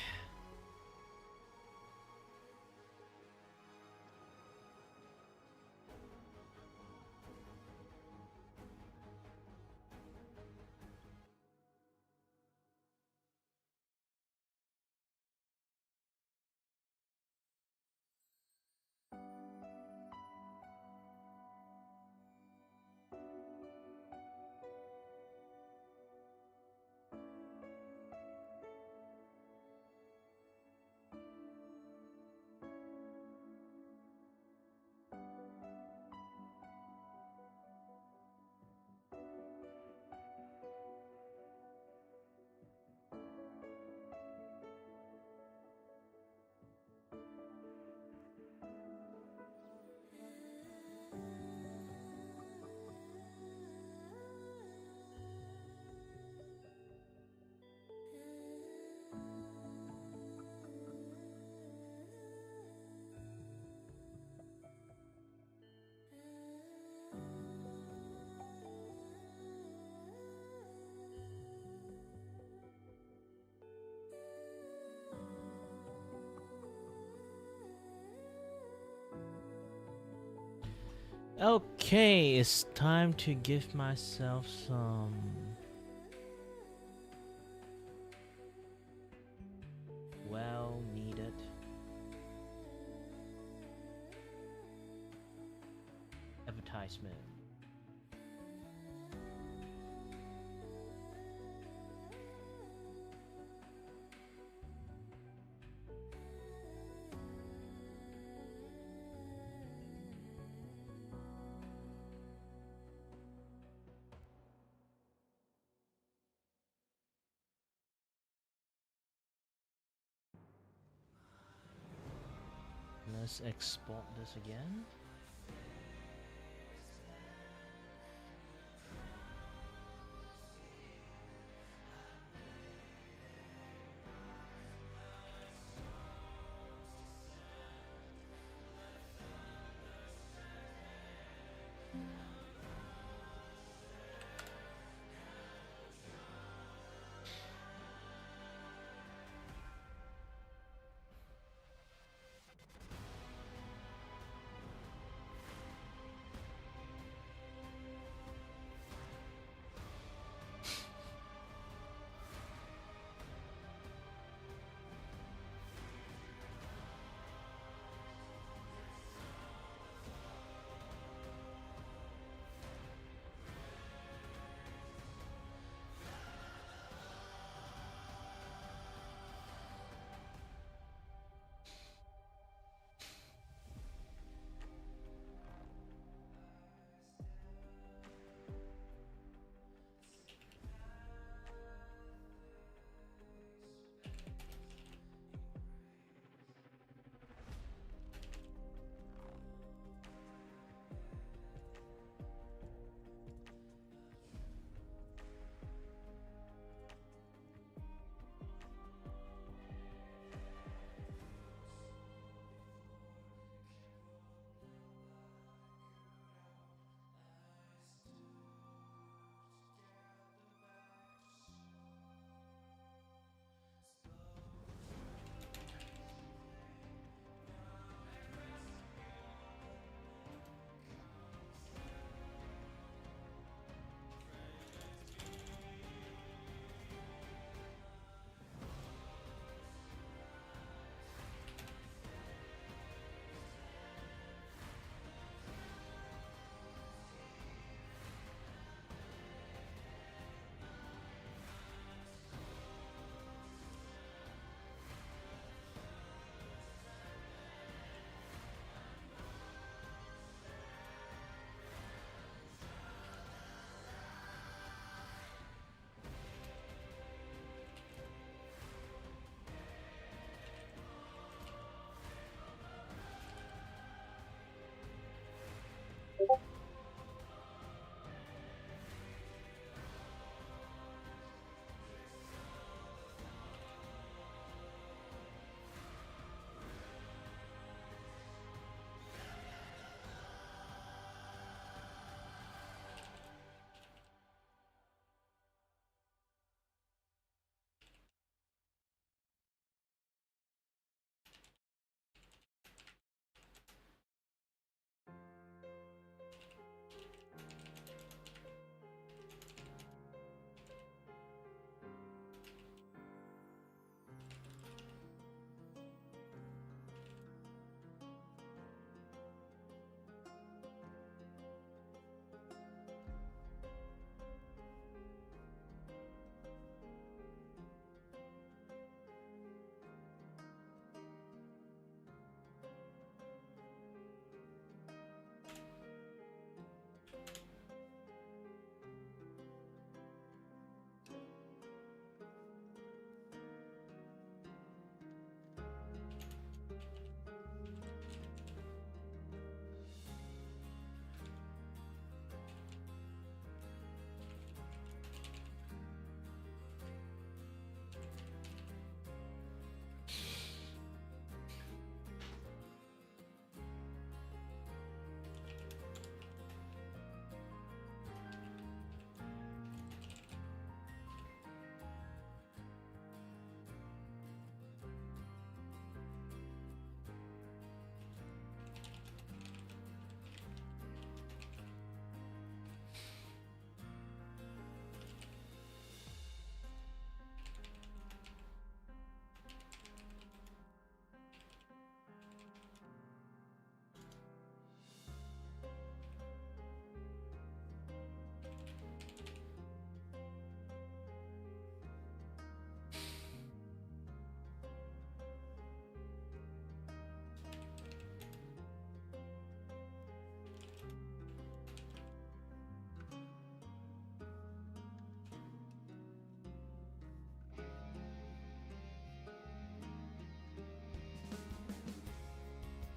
Okay, it's time to give myself some well needed advertisement. Let's export this again.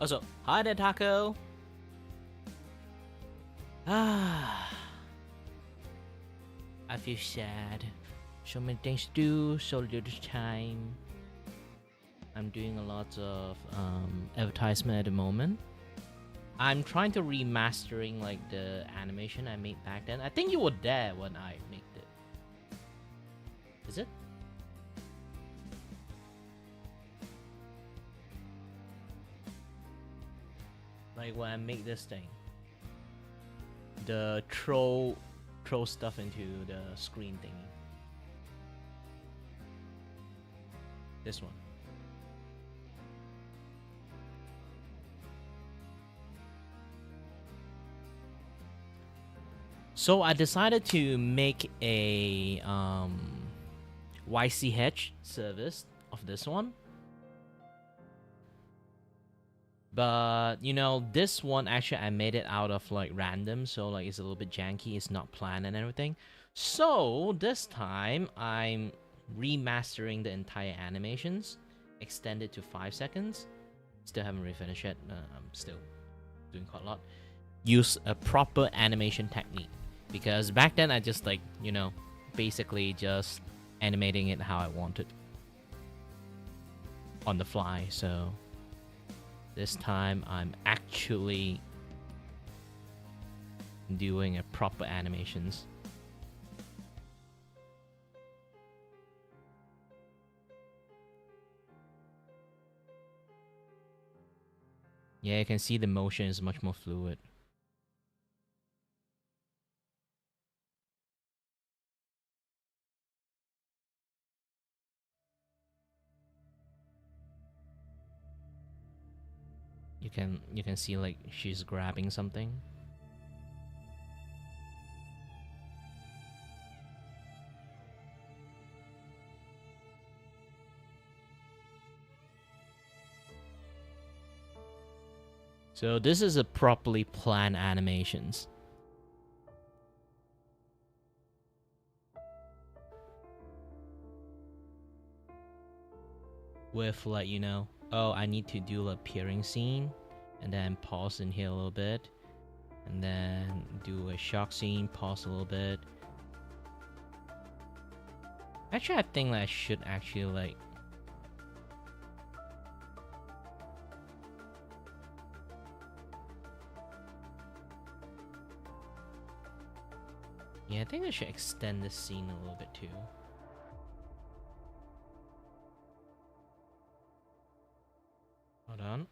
Also, hi there, Taco. I feel sad. So many things to do, so little time. I'm doing a lot of advertisement at the moment. I'm trying to remastering like the animation I made back then. I think you were there when I made it. Is it? Like when I make this thing. The throw stuff into the screen thingy. This one. So I decided to make a YCH service of this one. But you know, this one actually I made it out of like random, so like it's a little bit janky, it's not planned and everything. So this time I'm remastering the entire animations, extended to 5 seconds. Still haven't really finished it. I'm still doing quite a lot. Use a proper animation technique, because back then I just like, you know, basically just animating it how I wanted on the fly. So this time I'm actually doing a proper animations. Yeah, you can see the motion is much more fluid. You can see like she's grabbing something. So this is a properly planned animations. With like, you know, oh, I need to do a peering scene, and then pause in here a little bit, and then do a shock scene, pause a little bit. Actually, I think that I should actually like... Yeah, I think I should extend this scene a little bit too. Hold on.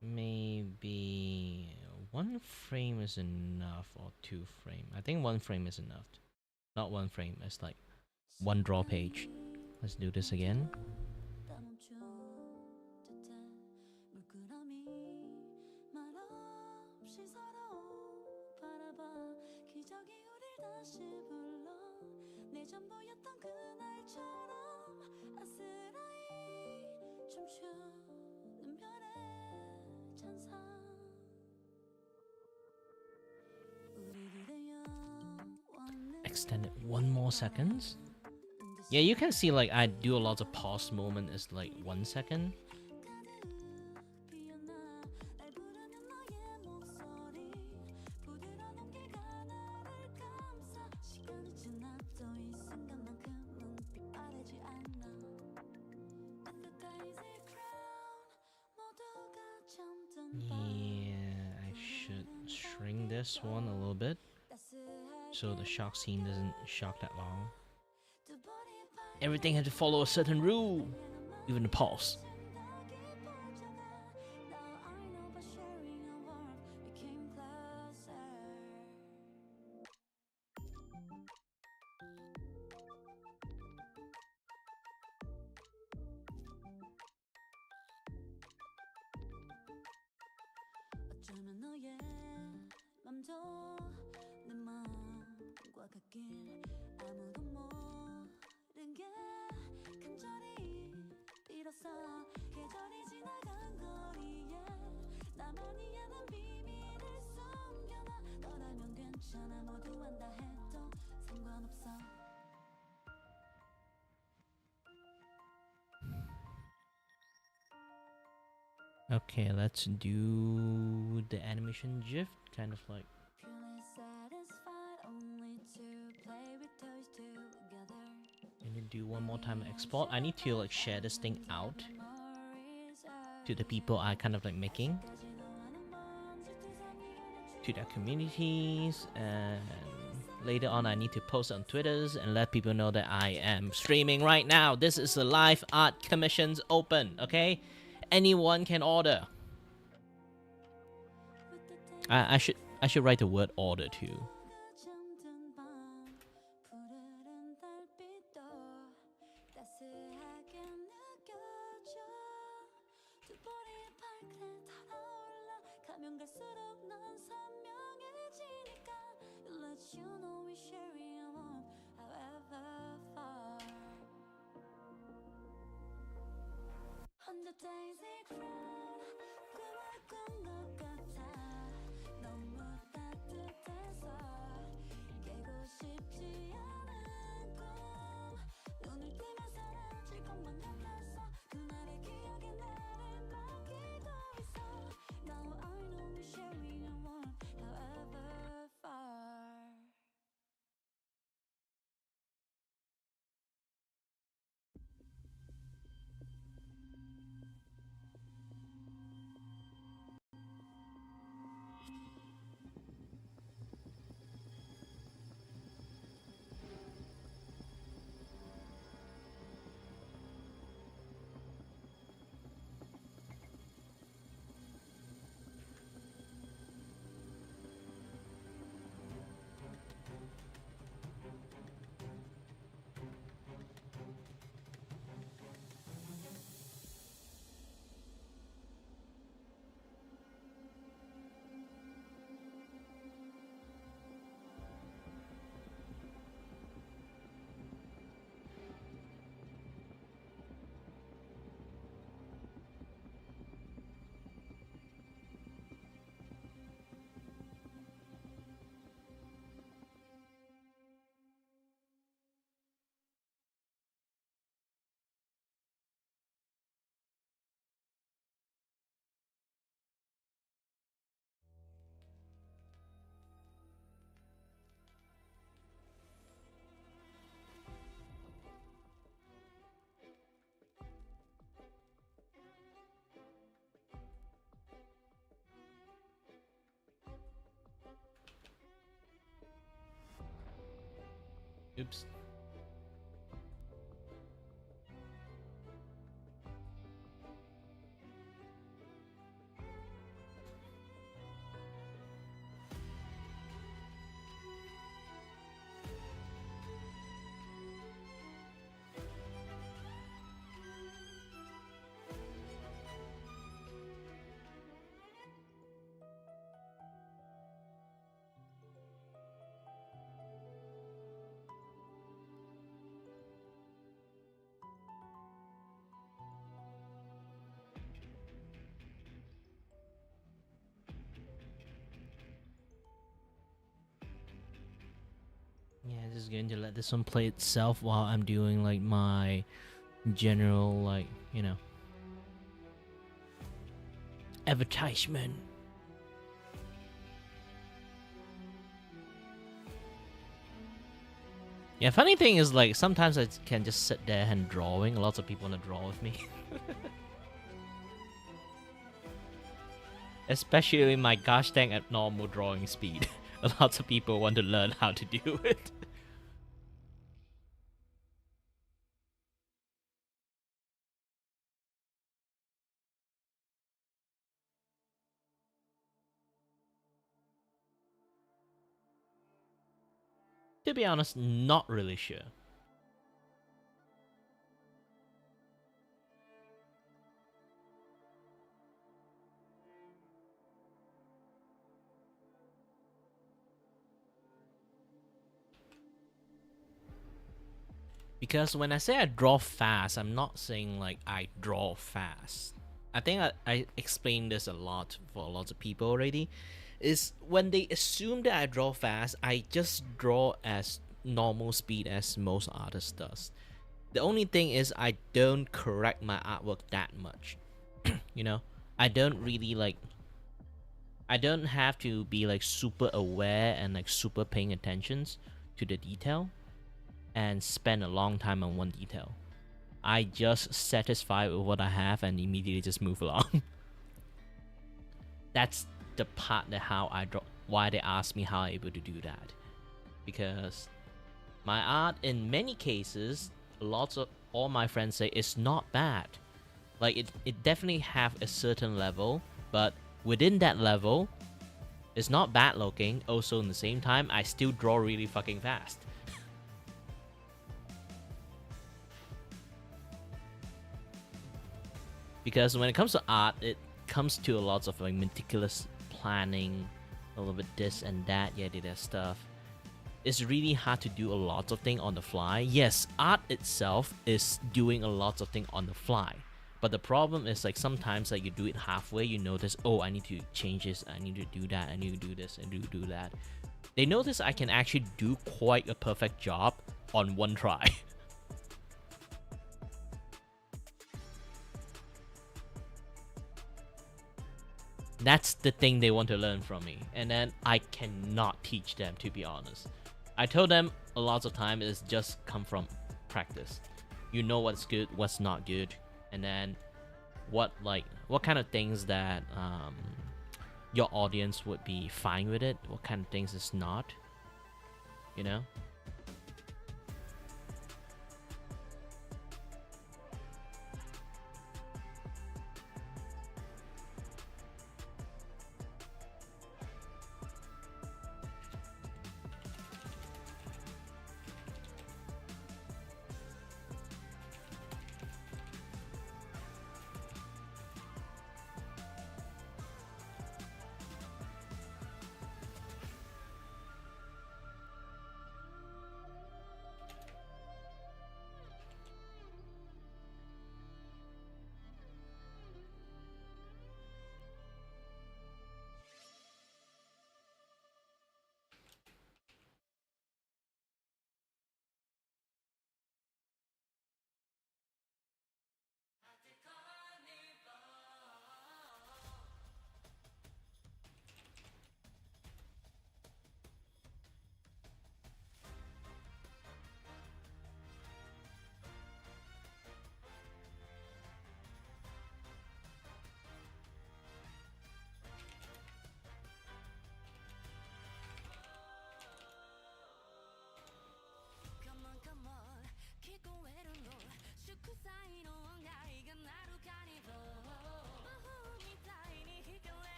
Maybe 1 frame is enough, or 2 frame. I think 1 frame is enough. Not 1 frame, it's like 1 draw page. Let's do this again. Extend it 1 more seconds. Yeah, you can see like I do a lot of pause moment is like 1 second. Yeah, I should shrink this one a little bit, so the shock scene doesn't shock that long. Everything had to follow a certain rule, even the pause. Okay, let's do the animation GIF, kind of like. Purely satisfied only to play with toys together. Let me do one more time export. I need to like share this thing out to the people I kind of like making, to their communities, and later on I need to post on Twitters and let people know that I am streaming right now. This is a live art commissions open, okay? Anyone can order. I should write the word order too. 잠든 밤 푸르른 달빛도 따스하게 느껴져 두 볼이 밝게 달아올라 가면 갈수록 넌 선명해지니까 It lets you know we're sharing a warmth however far On the daisy crown 꿈을 꾼 것 같아 너무 따뜻해서 깨고 싶지 않은 꿈 눈을 뜨면 사라질 것만 같았어 그날의 기억에 나를 맡기고 있어 Now I know we're sharing a warmth however far Oops. Yeah, just going to let this one play itself while I'm doing like my general, like, you know, advertisement. Yeah, funny thing is like sometimes I can just sit there and drawing. Lots of people want to draw with me. Especially my gosh dang abnormal drawing speed. Lots of people want to learn how to do it. To be honest, not really sure. Because when I say I draw fast, I'm not saying like I draw fast. I think I explained this a lot for lots of people already. Is when they assume that I draw fast, I just draw as normal speed as most artists does. The only thing is I don't correct my artwork that much. You know, I don't really like. I don't have to be like super aware and like super paying attention to the detail and spend a long time on one detail. I just satisfied with what I have and immediately just move along. That's the part that how I draw. Why they ask me how I'm able to do that, because my art in many cases, lots of all my friends say it's not bad. Like it definitely have a certain level, but within that level, it's not bad looking. Also, in the same time, I still draw really fucking fast. Because when it comes to art, it comes to a lot of like meticulous planning, a little bit this and that, yeah, that stuff. It's really hard to do a lot of things on the fly. Yes, art itself is doing a lot of things on the fly. But the problem is like sometimes like you do it halfway, you notice, oh, I need to change this, I need to do that, I need to do this, and do that. They notice I can actually do quite a perfect job on one try. That's the thing they want to learn from me. And then I cannot teach them, to be honest. I told them a lot of time is just come from practice. You know what's good, what's not good, and then what kind of things that your audience would be fine with it, what kind of things is not, you know.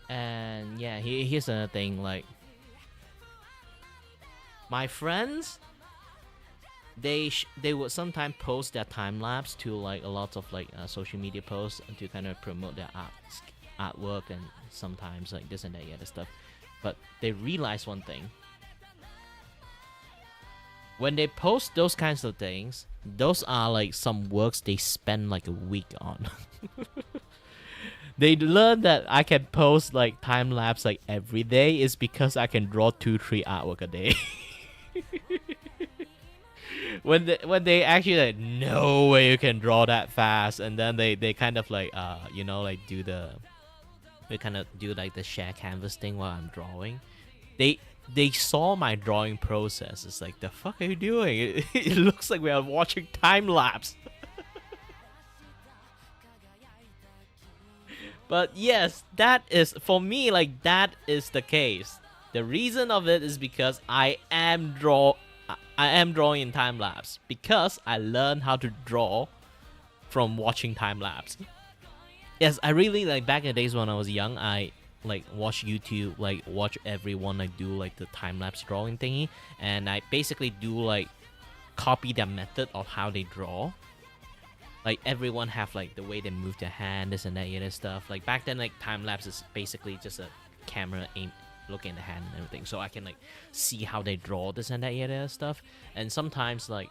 And yeah, here's another thing, like my friends, they would sometimes post their time lapse to like a lot of like social media posts to kind of promote their artwork and sometimes like this and that other stuff. But they realize one thing: when they post those kinds of things, those are like some works they spend like a week on. They learn that I can post like time lapse like every day is because I can draw 2-3 artwork a day. when they actually like, no way you can draw that fast, and then they kind of like you know, like do like the share canvas thing while I'm drawing. They saw my drawing process. It's like, the fuck are you doing? It looks like we are watching time lapse. But yes, that is, for me, like, that is the case. The reason of it is because I am drawing in time lapse, because I learned how to draw from watching time lapse. Yes, I really, like, back in the days when I was young, I like watch YouTube, like watch everyone like do like the time lapse drawing thingy, and I basically do like copy their method of how they draw. Like everyone have like the way they move their hand, this and that other stuff. Like back then, like time lapse is basically just a camera aim, looking at the hand and everything, so I can like see how they draw this and that other stuff. And sometimes like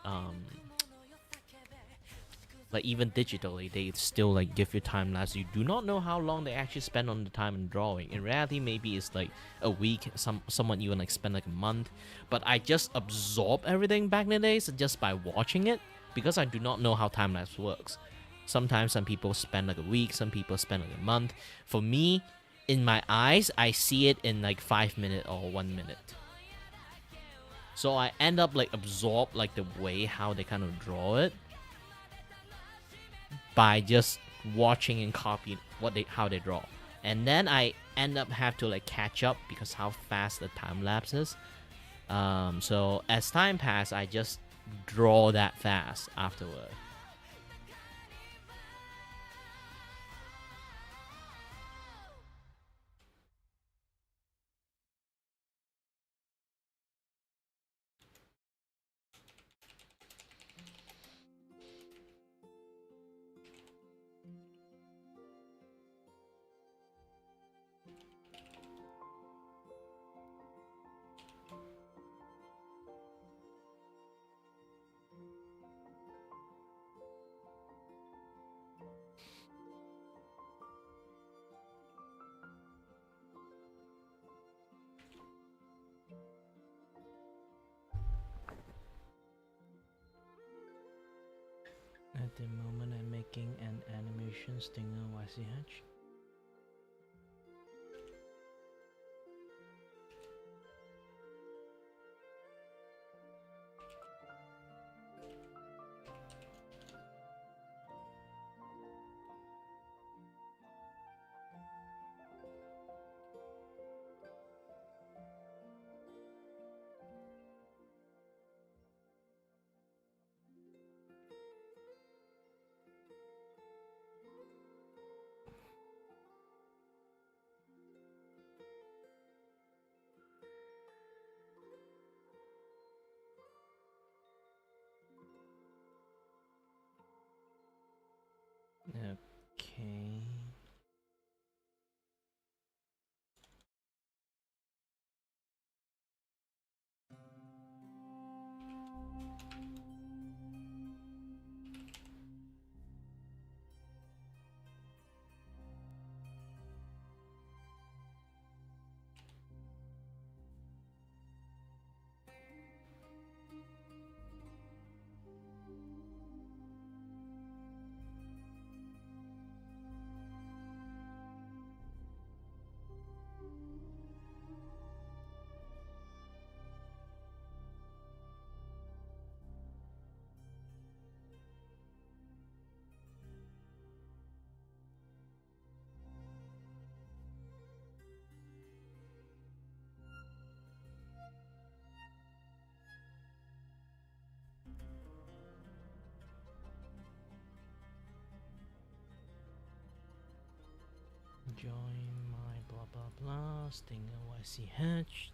Like even digitally, they still like give you time lapse. You do not know how long they actually spend on the time in drawing. In reality, maybe it's like a week. Someone even like spend like a month. But I just absorb everything back in the days just by watching it because I do not know how time lapse works. Sometimes some people spend like a week, some people spend like a month. For me, in my eyes, I see it in like 5 minutes or 1 minute. So I end up like absorb like the way how they kind of draw it by just watching and copying how they draw. And then I end up have to like catch up because how fast the time lapse is. So as time passes, I just draw that fast afterward. At the moment, I'm making an animation stinger YCH. Okay. Join my blah blah blah stinger YCH.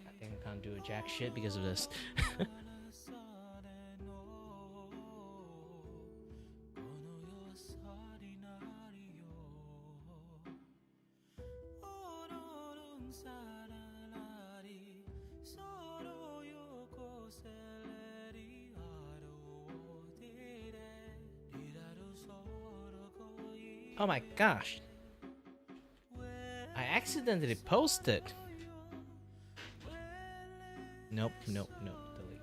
I think I can't do a jack shit because of this. Oh my gosh. I accidentally posted. Nope, nope, nope. Delete.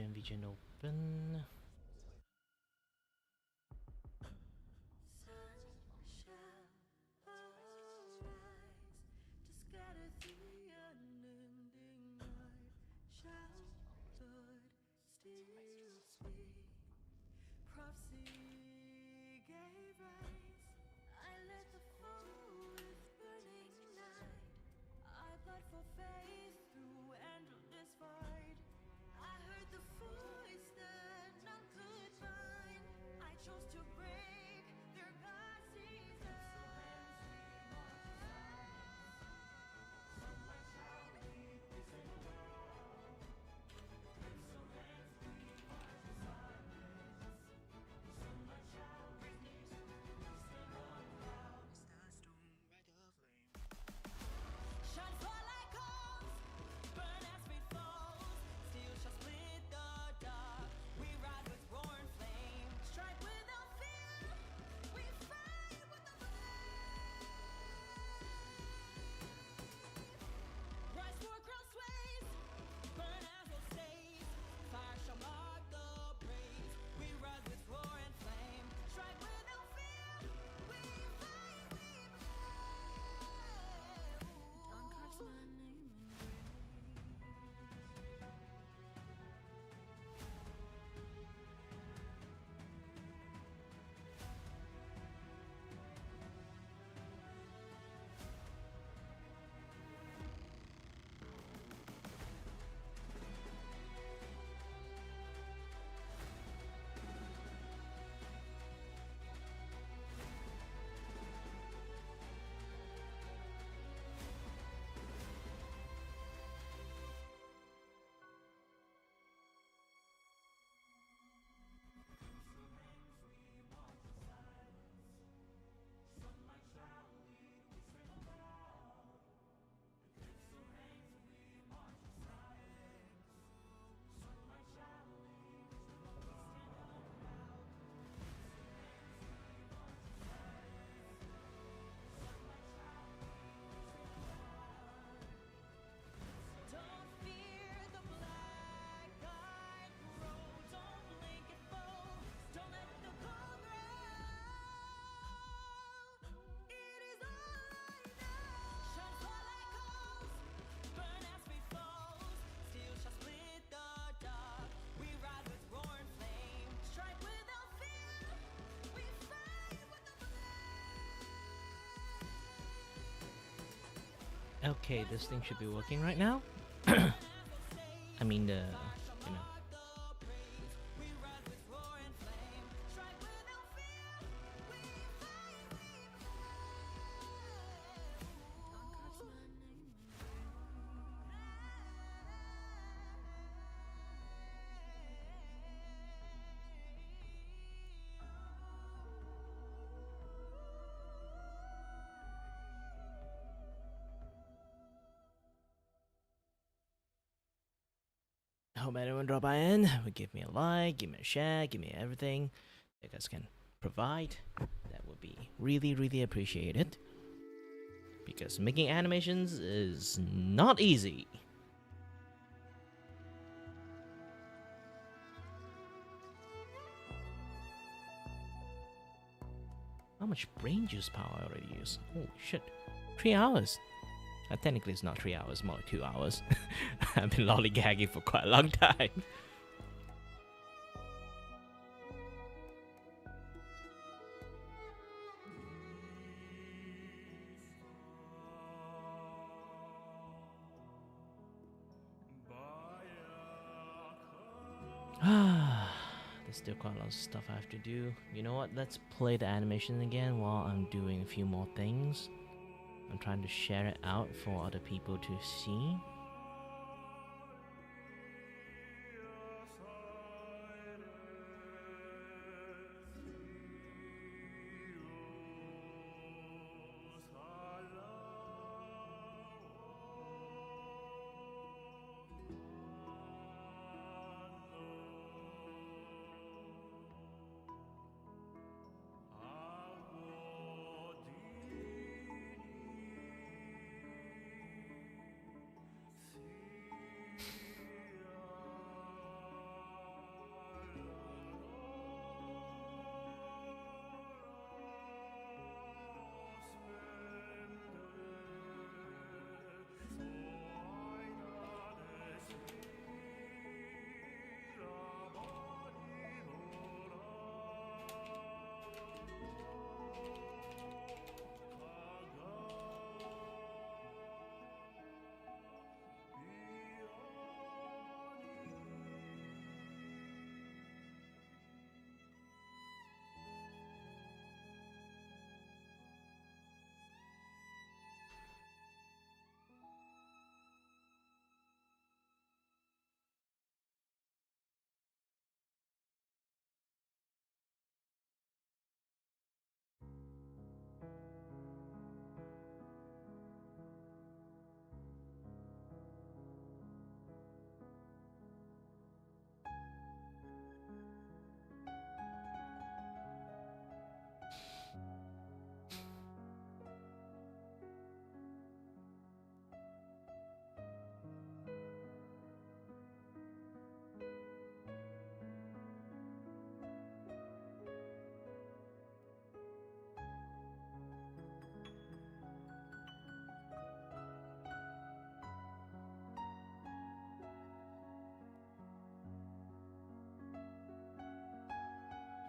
VGN open. Sun shall arise to scatter the unending night. Shall blood still speak? Prophecy gave rise. I led the foe with burning night. I bled for faith through endless fight. I heard the voice that none could find. I chose to break their God's design. Sunlight shall lead this in the world. Crimson hands we march in silence. Sunlight shall raise the stand proud. It's the storm, red of flame. Shine forth like coals, burn as fate falls. Steel shall split the dark. We ride with roaring flame. Strike without fear. We fight with the flame. Rise for crown sways. Burn as will stays. Fire shall mark the blaze. We rise with roaring flame. Strike without fear. We fight. We brave. Dawn carves my name in grave. Don't fear the black-eyed road. Don't blink at foes. Don't let the cold grow. It is all I know. Shine forth like coals, burn as fate falls. Steel shall split the dark. We ride with roaring flame. Strike without fear. We fight with the flame. Okay, this thing should be working right now. I mean, you know. We ride with roaring flame. Strike without fear. We fight. We brave. Dawn carves my name in Hope anyone drop by in. Would give me a like, give me a share, give me everything you guys can provide. That would be really, really appreciated. Because making animations is not easy. How much brain juice power I already use? Holy shit. 3 hours. Technically it's not 3 hours, more like 2 hours. I've been lollygagging for quite a long time. There's still quite a lot of stuff I have to do. You know what? Let's play the animation again while I'm doing a few more things. I'm trying to share it out for other people to see.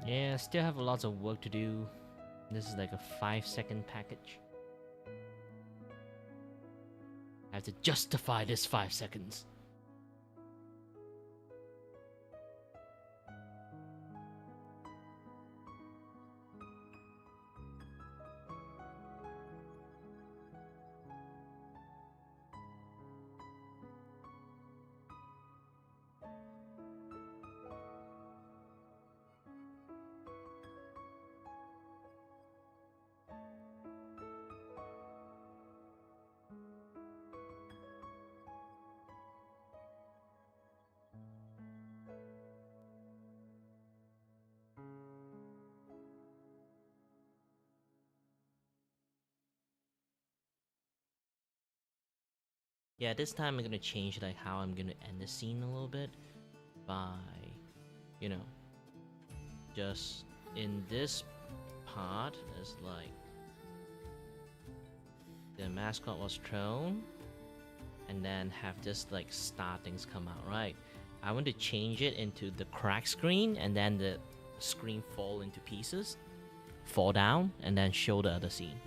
Yeah, still have lots of work to do. This is like a 5-second package. I have to justify this 5 seconds. Yeah, this time I'm gonna change like how I'm gonna end the scene a little bit by, you know, just in this part is like the mascot was thrown, and then have this like star things come out, right? I want to change it into the crack screen, and then the screen fall into pieces, fall down, and then show the other scene.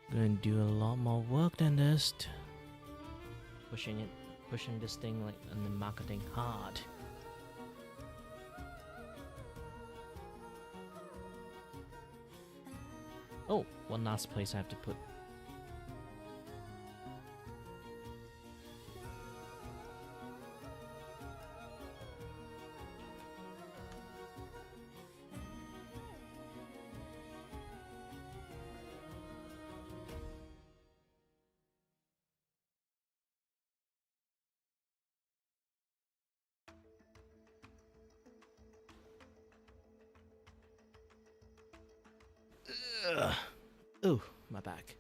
Gonna do a lot more work than this. Pushing this thing like on the marketing hard. Oh, one last place I have to put. Ugh. Ooh, my back.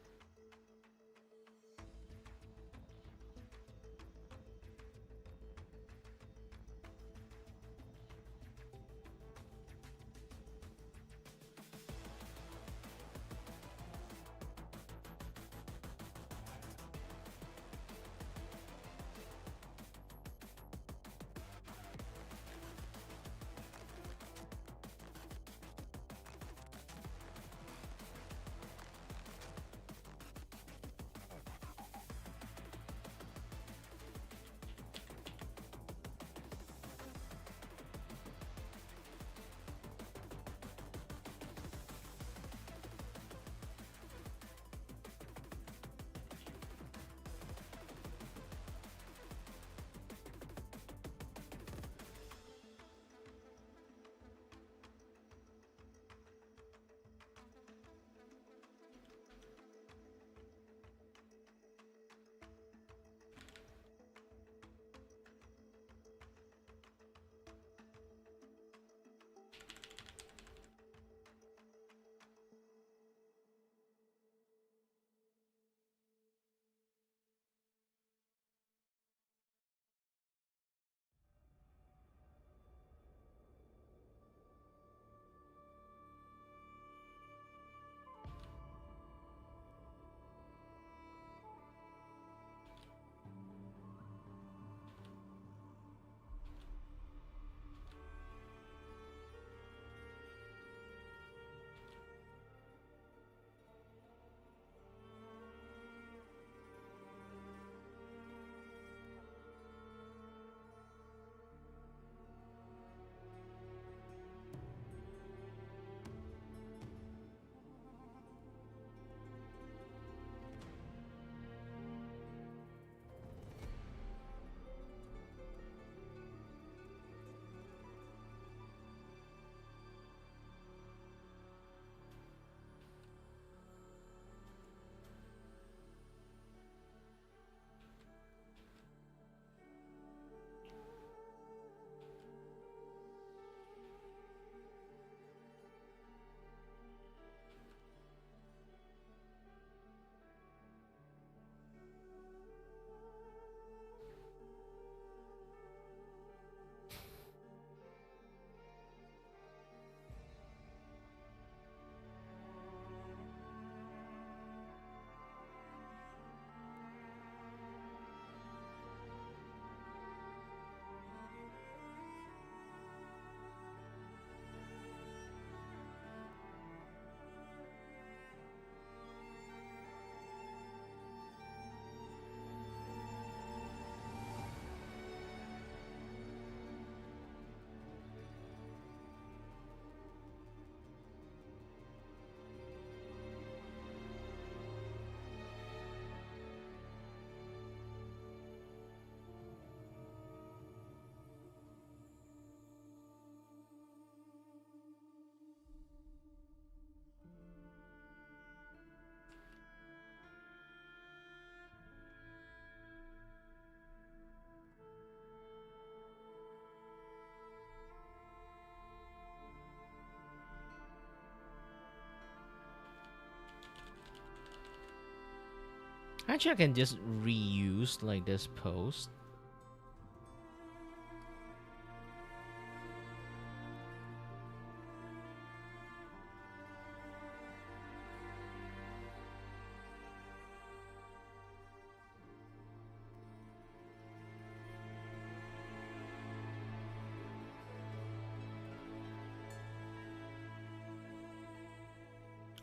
Actually, I can just reuse like this post.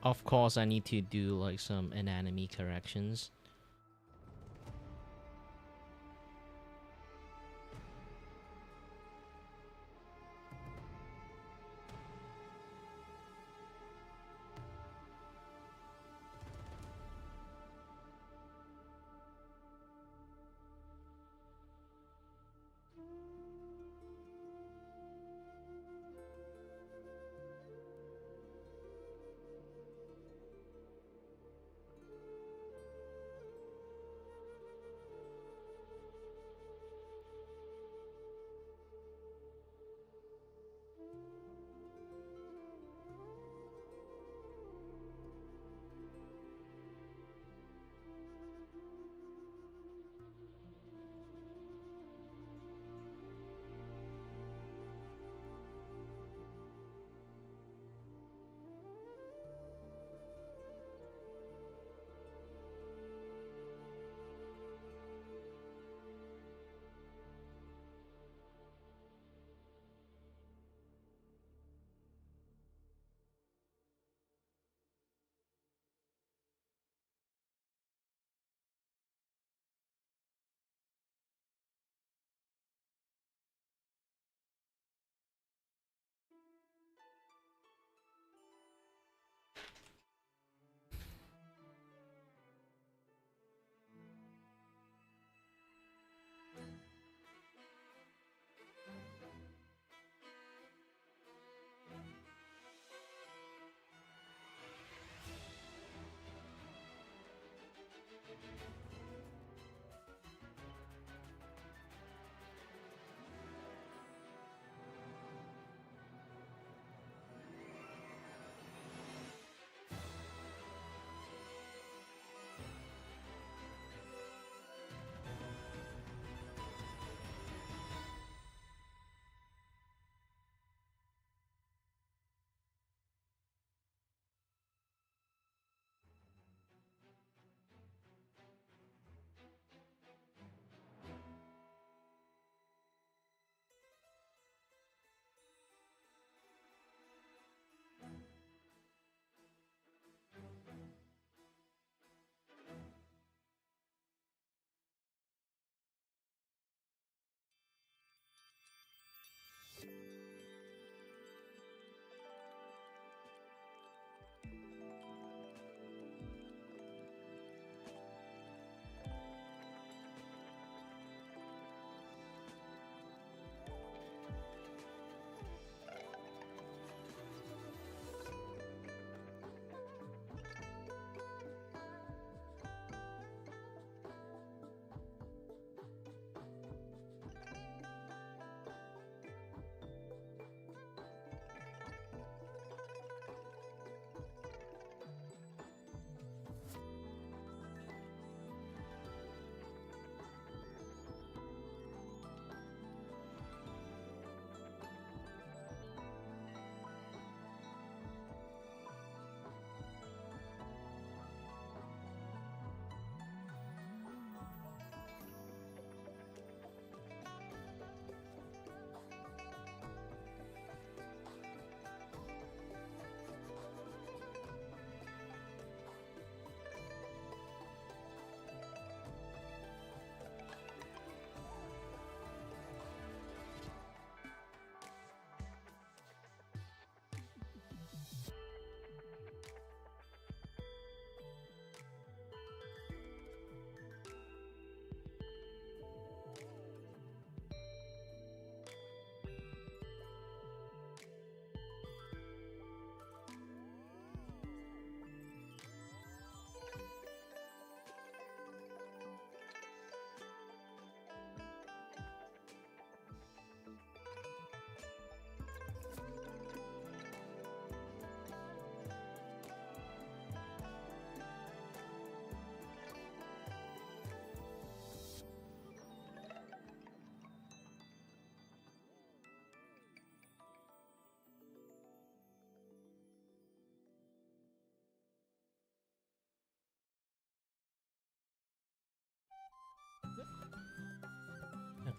Of course, I need to do like some anatomy corrections.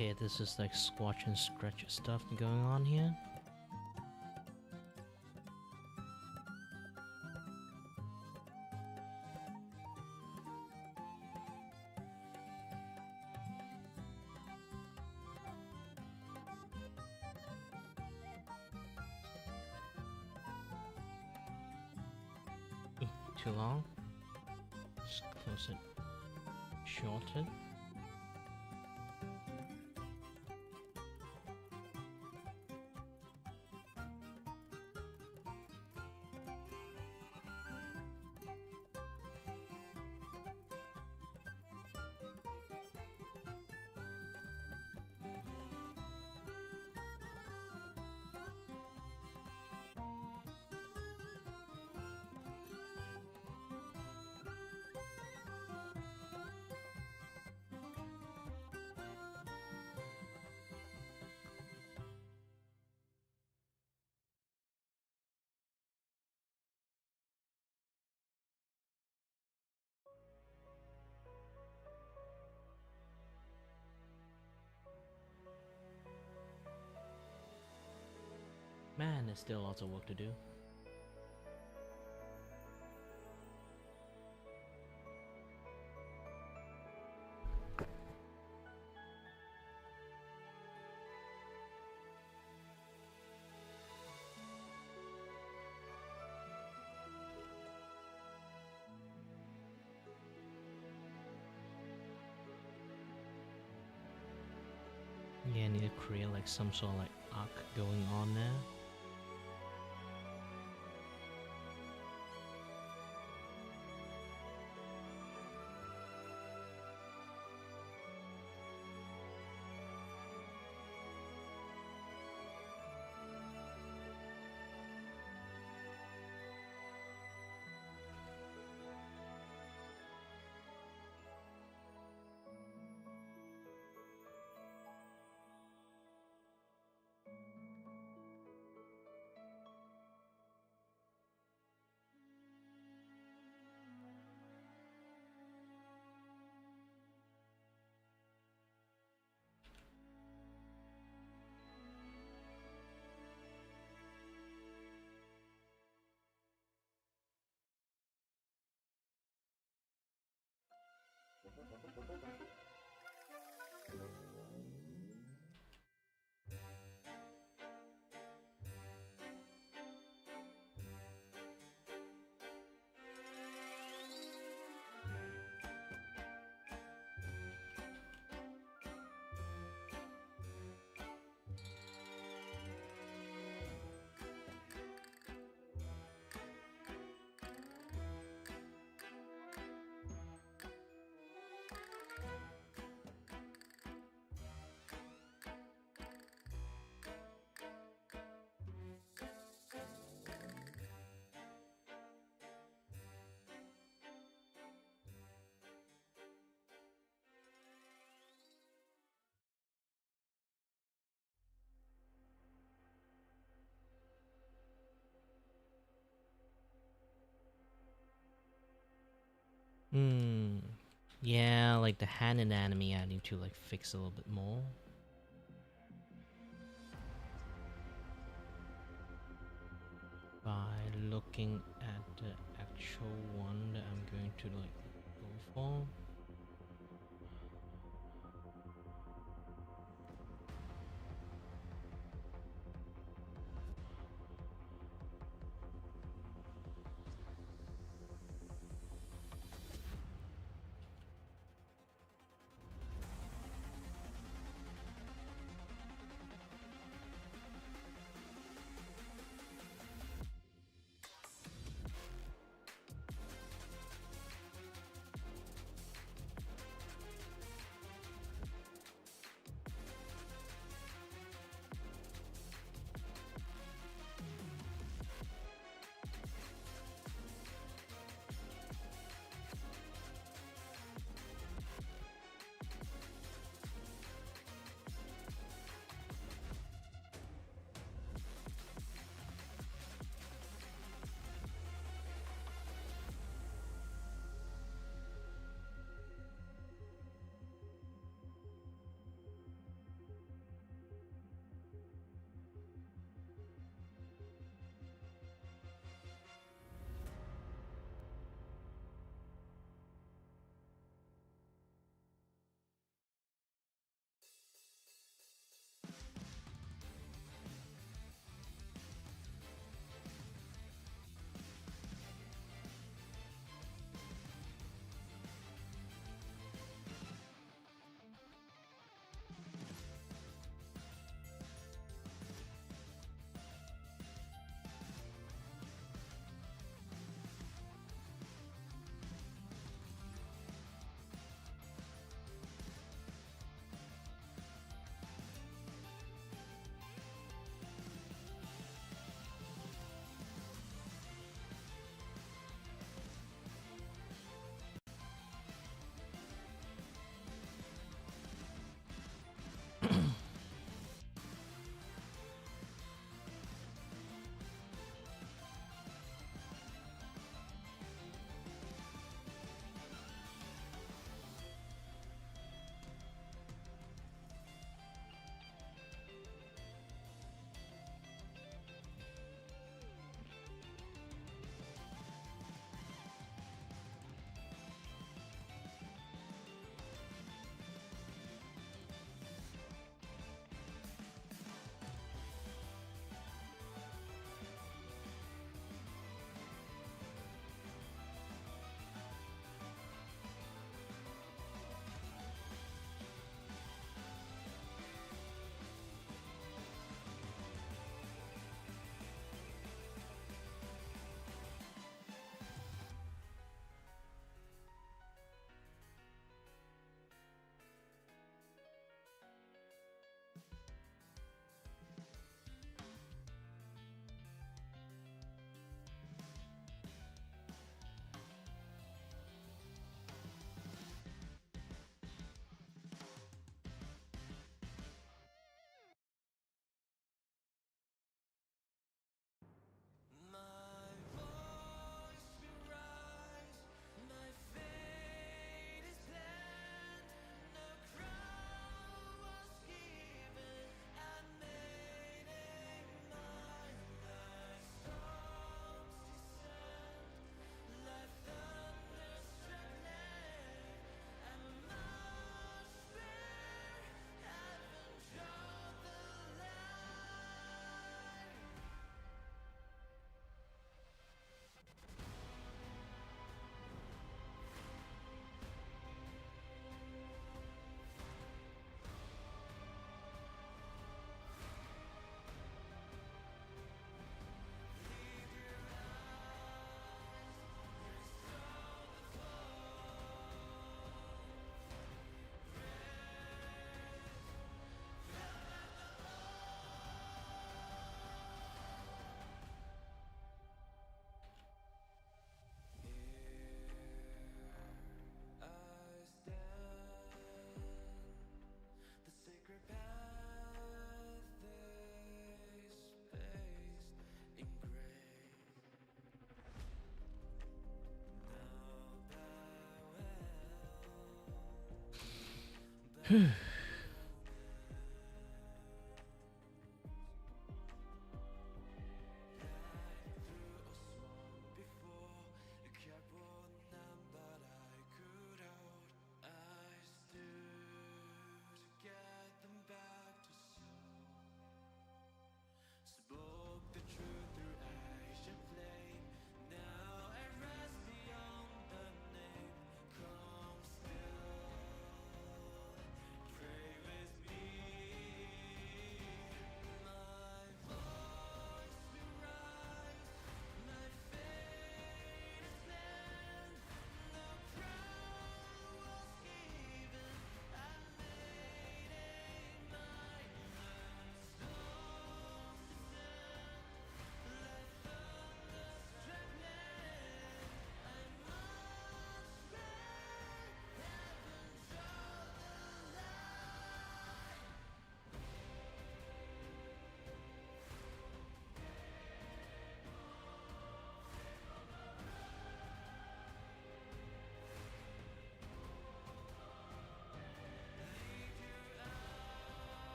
Okay, this is like squash and stretch stuff going on here. Too long. Just close it. Shorten. Man, there's still lots of work to do. Yeah, I need to create like some sort of like arc going on there. Hmm. Yeah, like the hand anatomy I need to like fix a little bit more. By looking at the actual one that I'm going to like go for.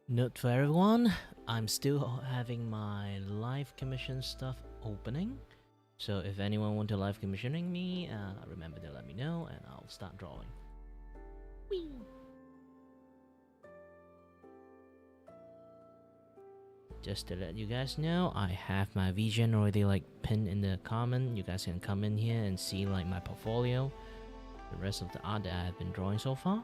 Note for everyone, I'm still having my live commission stuff opening. So if anyone want to live commissioning me, remember to let me know and I'll start drawing. Whee! Just to let you guys know, I have my vision already like pinned in the comment. You guys can come in here and see like my portfolio, the rest of the art that I have been drawing so far.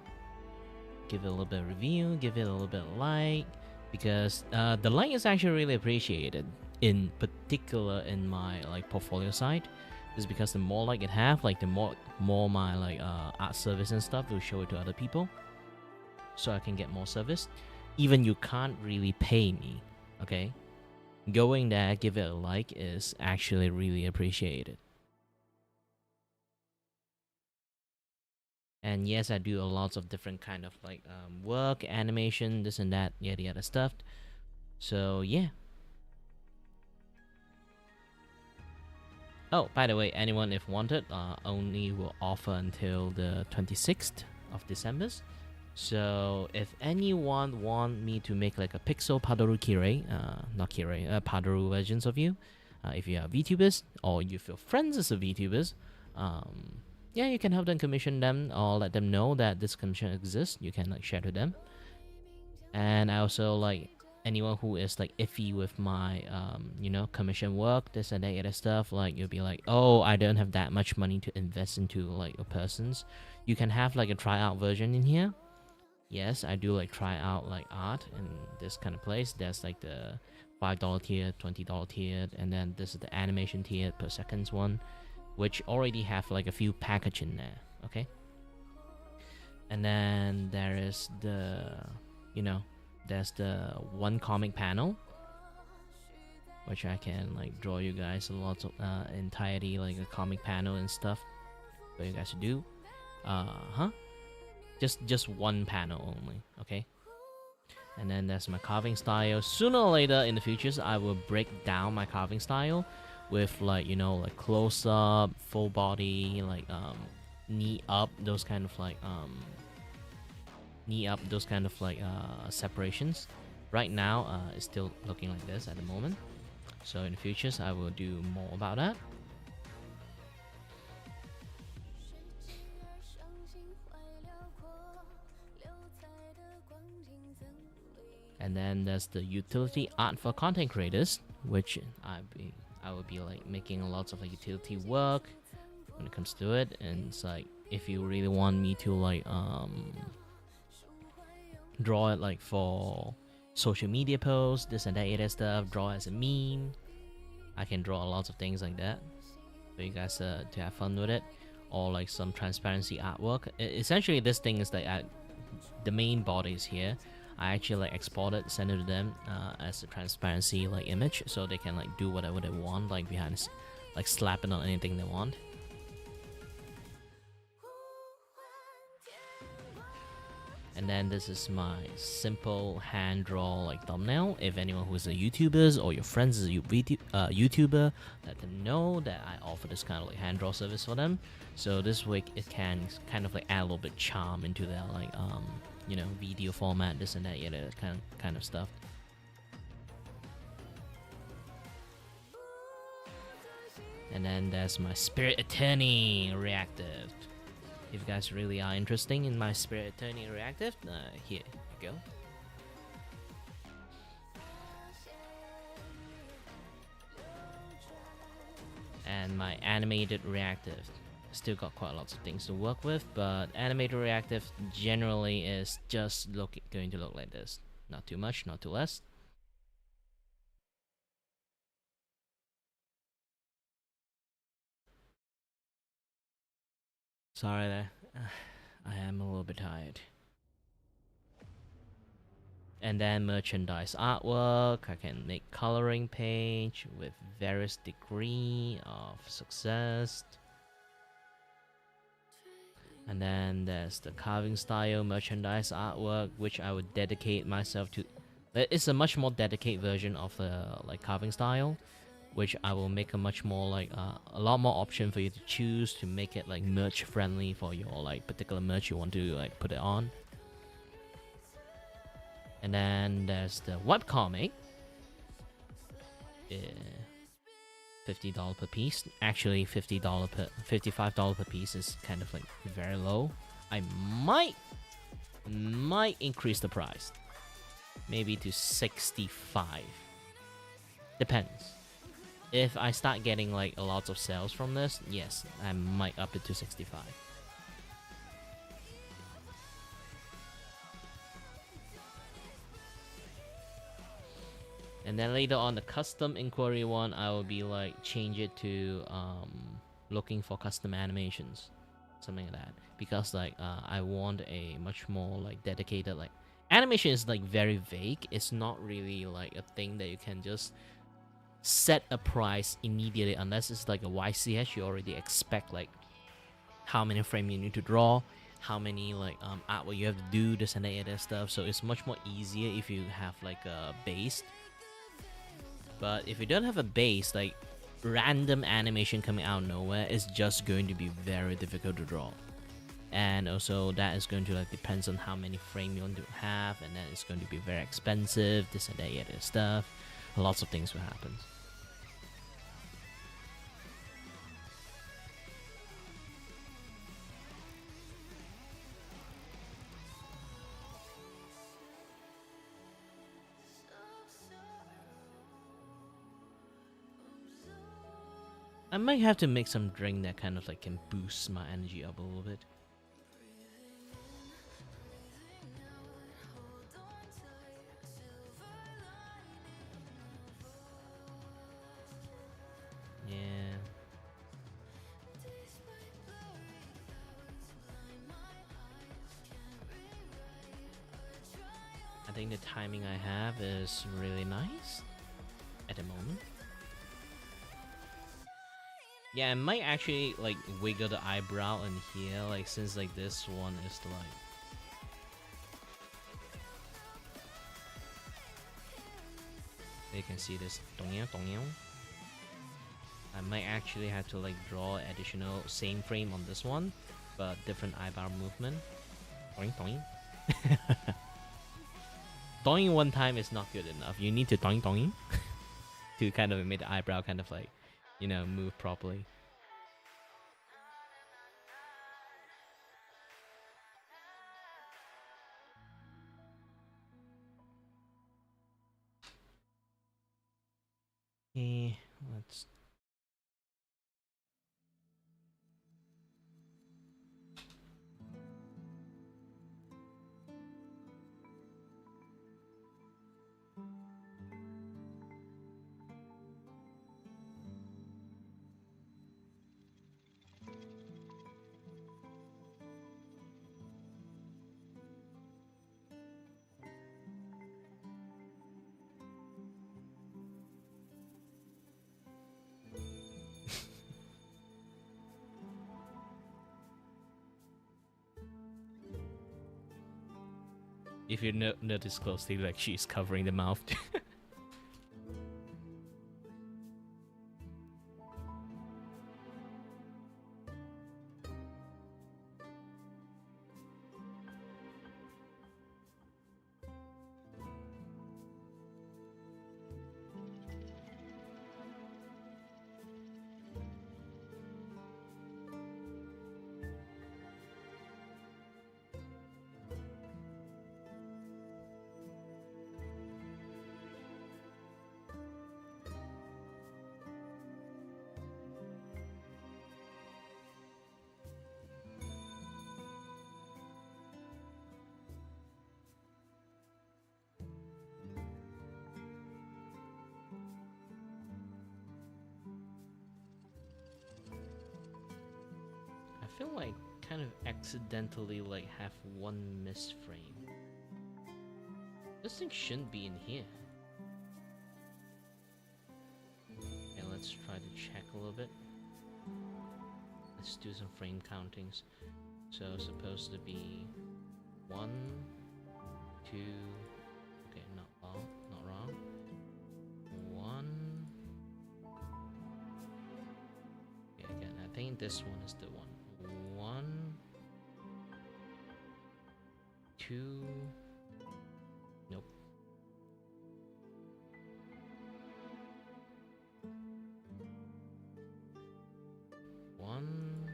Give it a little bit of review, give it a little bit of like, because the like is actually really appreciated, in particular in my like portfolio side. Just because the more like it have, like the more my like art service and stuff will show it to other people, so I can get more service. Even you can't really pay me, okay? Going there, give it a like is actually really appreciated. And yes, I do a lots of different kind of like work, animation, this and that, yada yada stuff. So yeah. Oh, by the way, anyone if wanted, only will offer until the 26th of December. So if anyone want me to make like a pixel Padaru Kirei, not Kirei, Padaru versions of you, if you are VTubers or you feel friends as a VTubers, yeah, you can help them commission them or let them know that this commission exists. You can like share to them. And I also like anyone who is like iffy with my commission work, this and that other stuff, like you'll be like, oh, I don't have that much money to invest into like a person's. You can have like a tryout version in here. Yes, I do like try out like art in this kind of place. There's like the $5 tier, $20 tier, and then this is the animation tier per seconds one, which already have like a few package in there. Okay. And then there is the, there's the one comic panel, which I can like draw you guys a lot of entirety like a comic panel and stuff for you guys to do. Just one panel only, okay? And then there's my carving style. Sooner or later in the futures, I will break down my carving style with like, like close up, full body, like knee up, those kind of like separations. Right now, it's still looking like this at the moment. So in the futures, I will do more about that. And then there's the utility art for content creators, which I will be like making lots of like utility work when it comes to it. And it's like if you really want me to like draw it like for social media posts, this and that other stuff, draw as a meme, I can draw lots of things like that for you guys to have fun with it, or like some transparency artwork. Essentially, this thing is like the main body is here. I actually like export it, send it to them as a transparency like image, so they can like do whatever they want, like behind, like slap it on anything they want. And then this is my simple hand draw like thumbnail. If anyone who is a YouTuber or your friends is a YouTuber, let them know that I offer this kind of like hand draw service for them. So this week it can kind of like add a little bit charm into their like video format, this and that, kind of stuff. And then there's my Spirit Attorney reactive. If you guys really are interested in my Spirit Attorney reactive, here you go. And my animated reactive. Still got quite lots of things to work with, but animated reactive generally is just going to look like this. Not too much, not too less. Sorry there, I am a little bit tired. And then merchandise artwork, I can make coloring page with various degree of success. And then there's the carving style merchandise artwork, which I would dedicate myself to. It's a much more dedicated version of the like carving style, which I will make a much more like a lot more option for you to choose to make it like merch friendly for your like particular merch you want to like put it on. And then there's the webcomic. $50 per piece. Actually, $55 per piece is kind of like very low. I might increase the price, maybe to 65. Depends. If I start getting like a lot of sales from this, yes, I might up it to 65. And then later on the custom inquiry one, I will be like change it to looking for custom animations, something like that, because like I want a much more like dedicated, like animation is like very vague. It's not really like a thing that you can just set a price immediately, unless it's like a YCS. You already expect like how many frames you need to draw, how many like artwork you have to do, this and that other stuff. So it's much more easier if you have like a base. But if you don't have a base, like random animation coming out of nowhere is just going to be very difficult to draw. and also that is going to like depends on how many frame you want to have, and then it's going to be very expensive, this and that other stuff. Lots of things will happen. I might have to make some drink that kind of like can boost my energy up a little bit. Yeah. I think the timing I have is really nice at the moment. Yeah, I might actually like wiggle the eyebrow in here, like since like this one is like you can see this I might actually have to like draw additional same frame on this one, but different eyebrow movement. Doing doing. Doing one time is not good enough. You need to doing doing to kind of make the eyebrow kind of like, you know, move properly. Okay, let's. If you notice closely, like she's covering the mouth. I feel like kind of accidentally like have one missed frame. This thing shouldn't be in here. Okay, let's try to check a little bit. Let's do some frame countings. So supposed to be 1, 2. Okay, not wrong. Not wrong. 1. Okay, again, I think this one is the one. 1, 2. Nope. 1,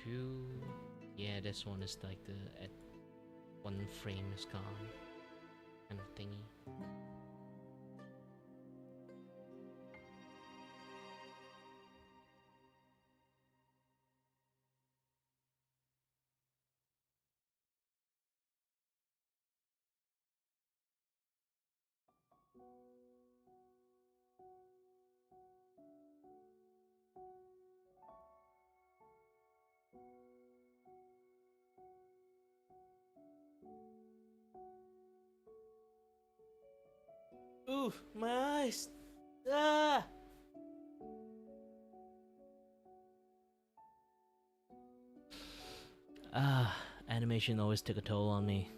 2. Yeah, this one is like the at one frame is gone kind of thingy. Ooh, my eyes! Ah! Ah, animation always took a toll on me.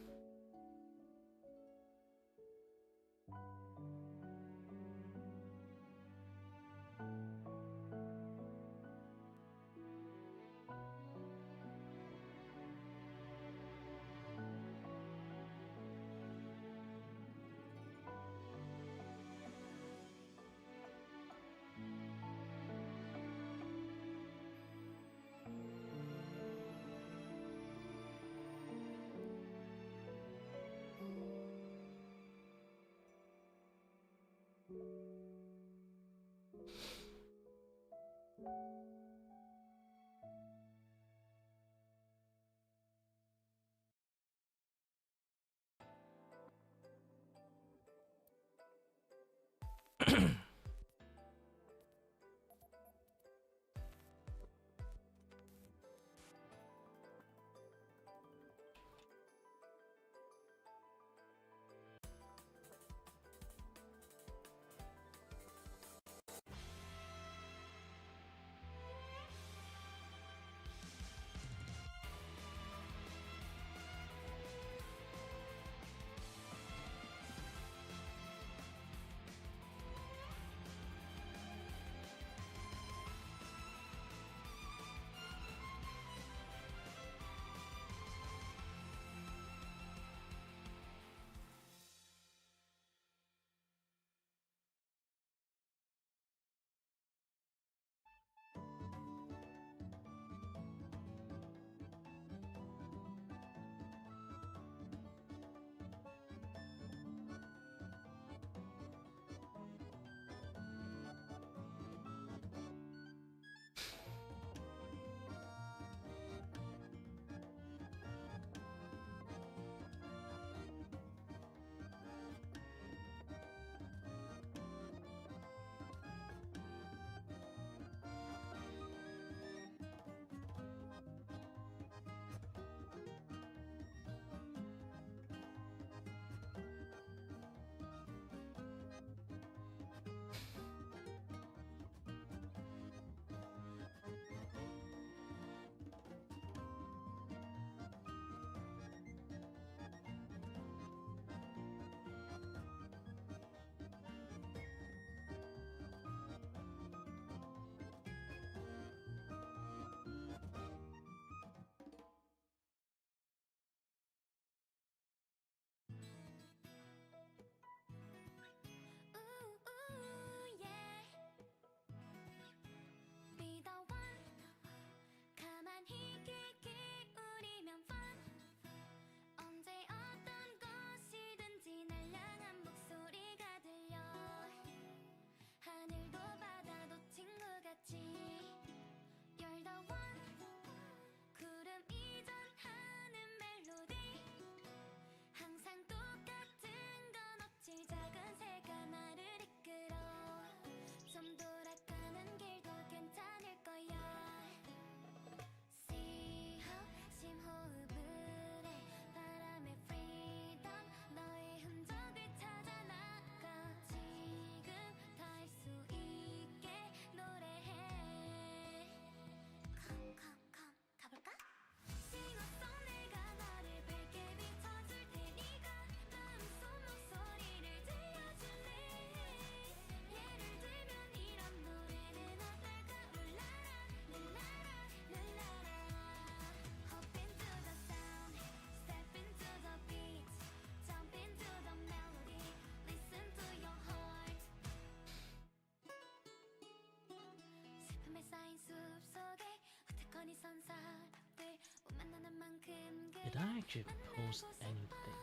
Did I actually post anything?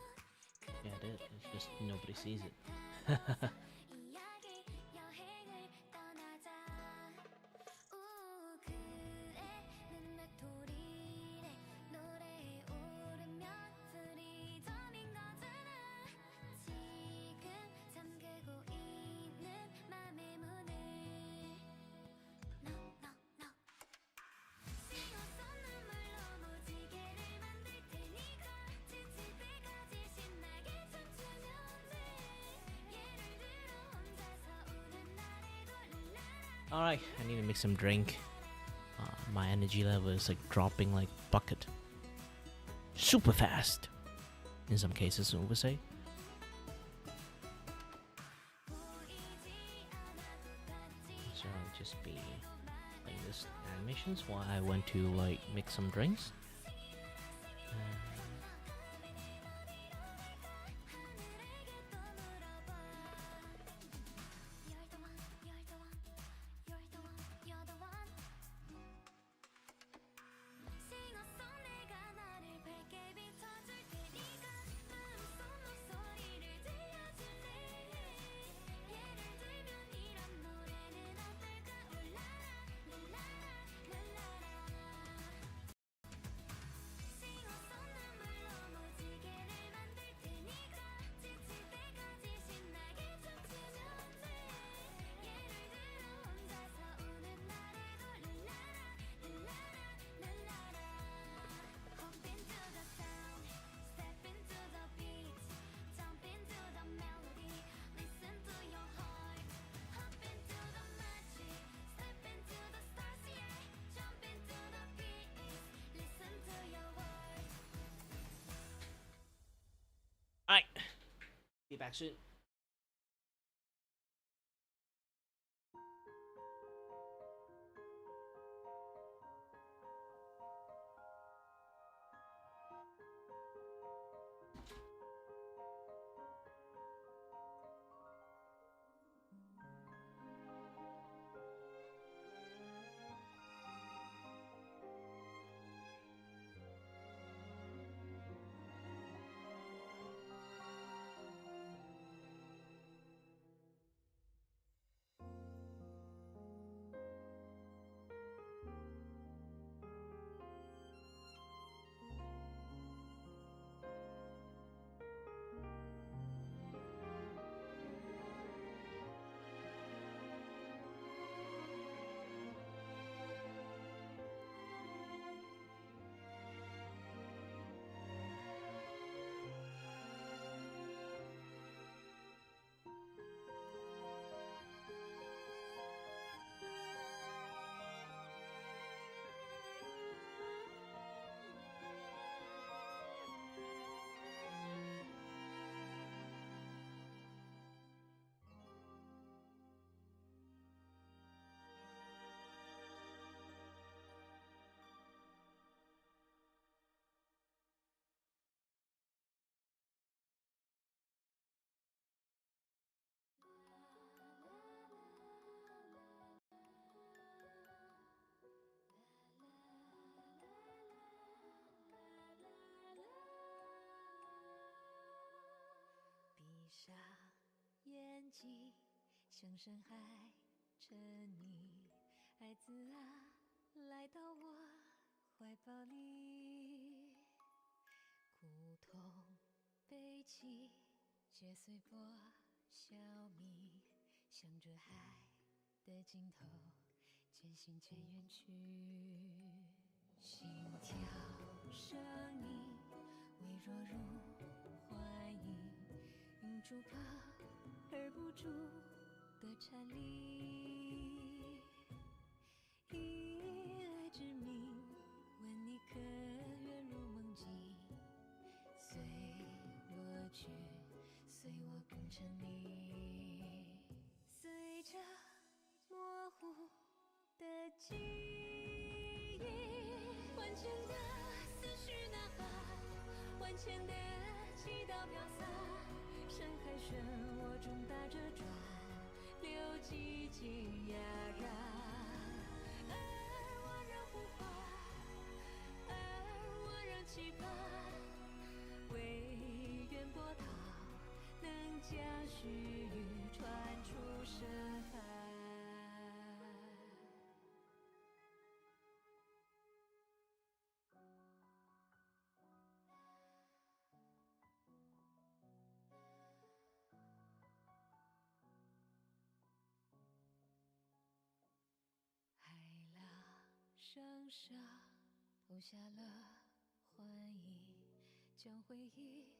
Yeah, I did. It's just nobody sees it. 이야기 여행을 떠나자 그애는 외톨이래 노래에 오르면 프리덤인 거잖아 지금 잠들고 있는 맘의 문을 No no no 씌워서 눈물로 무지개를 만들 테니까 지칠 때까지 신나게 춤추면 돼 예를 들어 혼자서 우는 날을 골라라 Alright, I need to make some drink. My energy level is like dropping like bucket. Super fast. In some cases, I would say. So I'll just be like this animations while I went to like make some drinks. You're the one, you're the one, you're the one, you're the one. 신어서 내가 너를 밝게 비춰줄 테니까 마음속 목소리를 들려줄래 예를 들면 이런 노래는 어떨까 울라라 랄라라 랄라라 싱어서 눈물로 무지개를 만들 테니까 지칠 때까지 신나게 춤추면 돼 예를 들어 혼자서 우는 날을 골라라 랄라라 랄라라 Hop into the sound, step into the beat Jump into the melody, listen to your heart Hop into the magic, step into the stars, yeah Jump into the peace, listen to your words Alright. Be back soon.闭上眼睛，向深海沉溺，孩子啊，来到我怀抱里，苦痛悲泣皆随波消弭，向着海的尽头渐行渐远去，心跳声音微弱如幻影，映住怕而不住的颤栗，以爱之名问你可愿入梦境，随我去，随我共沉溺，随着模糊的记忆，万千的思绪呐喊，万千的祈祷飘洒，深海漩涡中打着转，流寂静哑然，而我仍呼唤，而我仍期盼。上沙投下了幻影，将回忆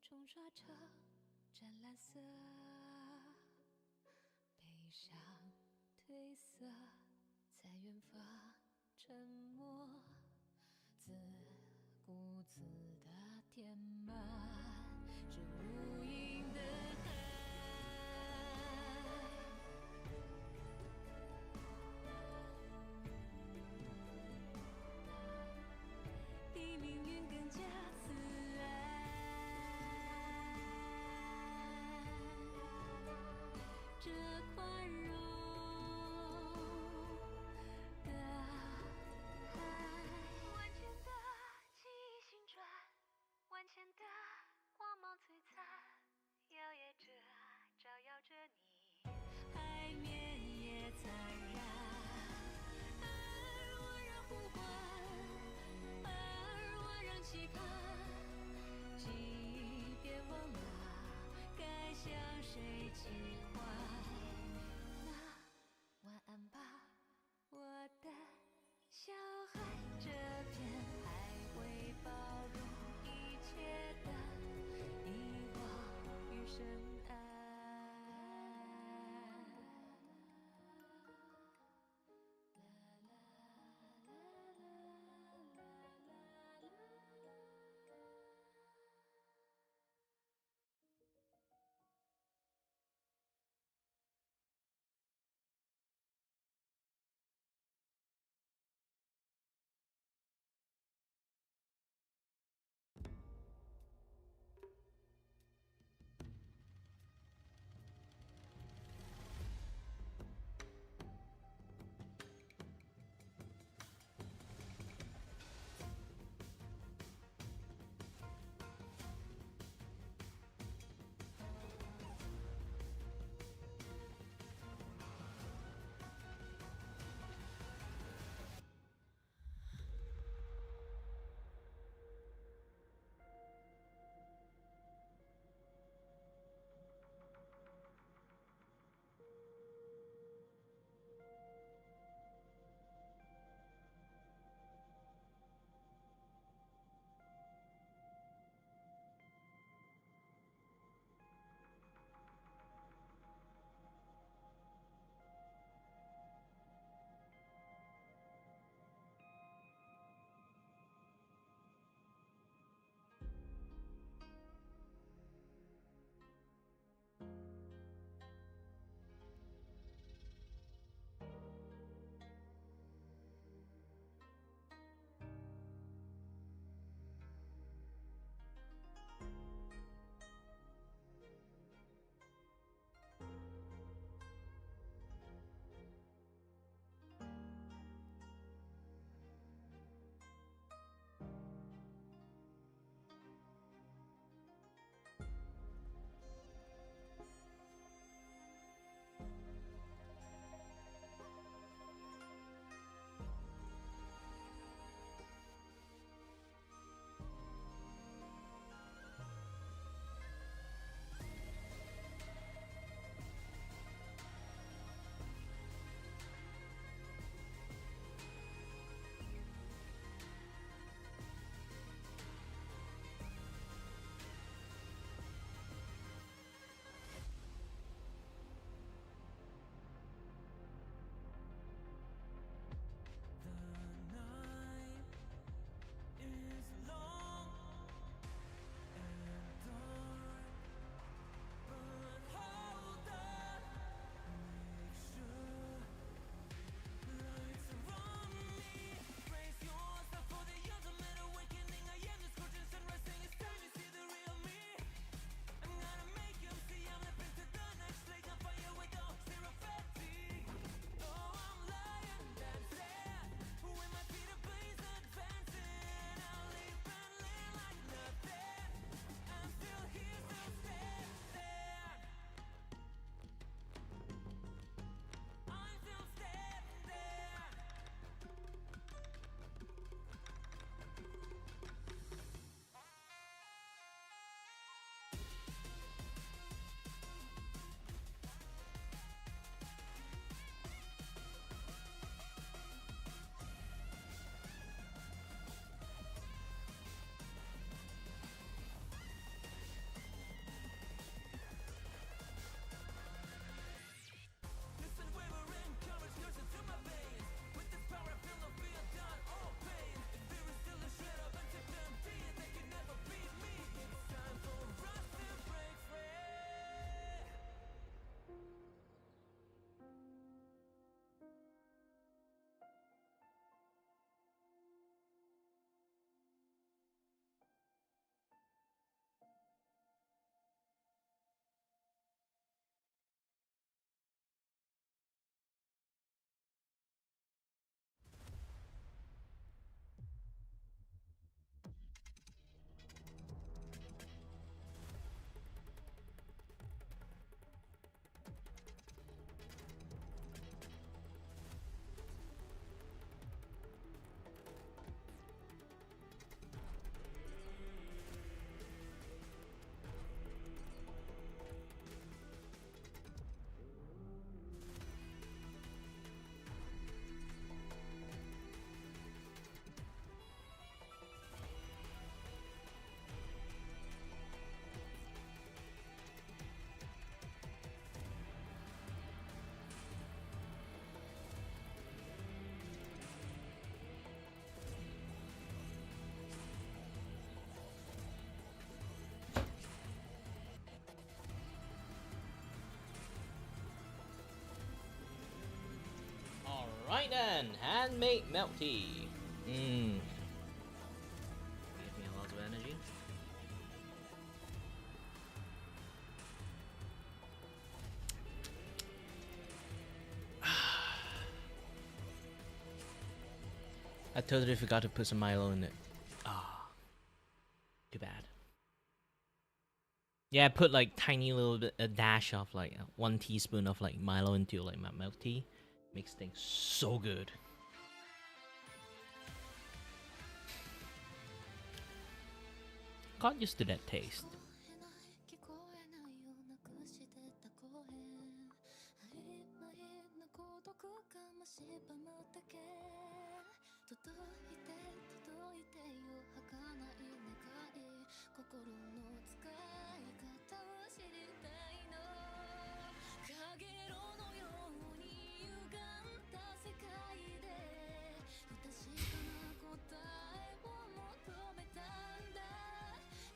冲刷成湛蓝色，悲伤褪色在远方沉默，自顾自地填满这无垠的海。比命运更加慈爱，这宽容的海，万千的记忆旋转，万千的光芒璀璨，摇曳着，照耀着你，海面也灿然。而我仍呼唤，而我仍期盼，即便忘了该向谁寄还。那晚安吧，我的小孩，这片海会包容一切的遗忘与深爱。啦啦啦啦。Right then, handmade milk tea. Mmm. Give me a lot of energy. I totally forgot to put some Milo in it. Ah, too bad. Yeah, I put like tiny little bit, a dash of like 1 teaspoon of like Milo into like my milk tea. Makes things so good. Got used to that taste. 聞こえないようなくしてた声曖昧な孤独が蝕むだけ届いて届いてよ儚い願い心の使い方を知りたいのかげろうのように歪んだ世界で不確かな答えを求めたんだ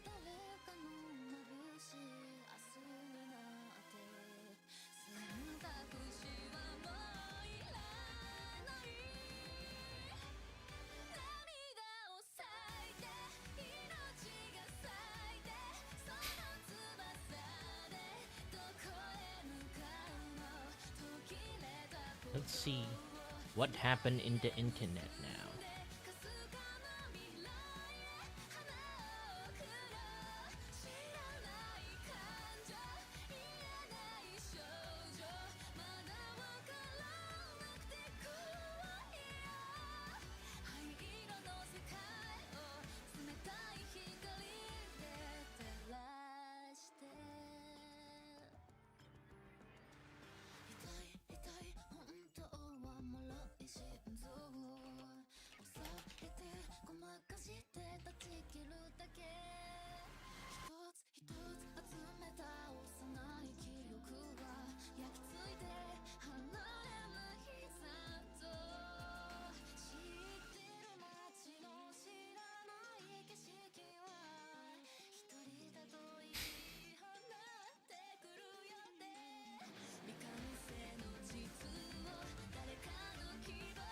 誰かの眩しい明日になって選択肢はもういらない涙を咲いて命が咲いてその翼でどこへ向かうの途切れたこと Let's see what happened in the internet now. かすかな未来へ花を送ろう知らない感情言えない少女まだわからなくて怖いよ灰色の世界を冷たい光で照らして痛い痛い本当は脆い心臓を抑えてごまかして断ち切るだけ一つ一つ集めた幼い記憶は焼き付いて離れないざっと知ってる街の知らない景色は一人だと言い放ってくるよね未完成の実を誰かの希望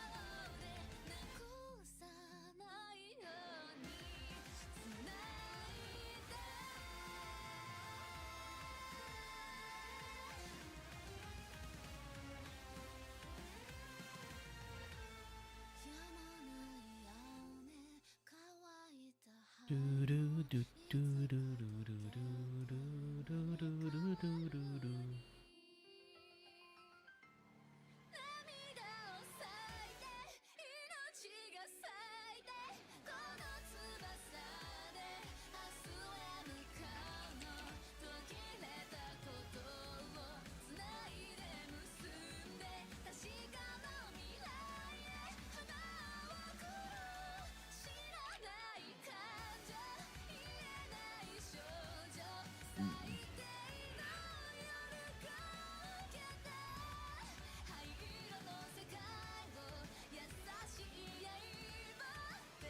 でなくさないように繋いでやまない青ね乾いた葉 Do do do do do do do do do do do do do. 涙を咲いて命が咲いてこの翼で明日へ向かうの途切れたことをつないで結んで確かな未来へ花を送ろう知らない感情言えない少女最低の夜かけて灰色の世界を優しい刃で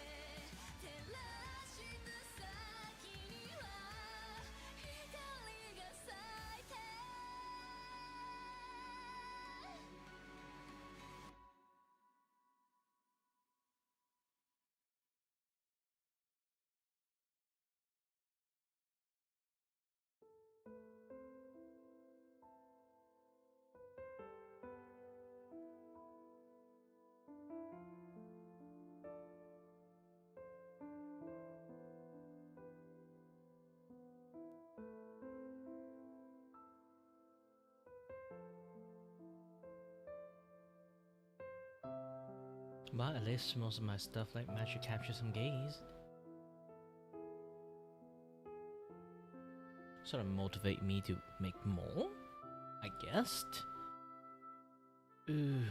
照らした先には光が咲いてBut at least most of my stuff like managed to capture some gaze. Sort of motivate me to make more, I guess. Ooh.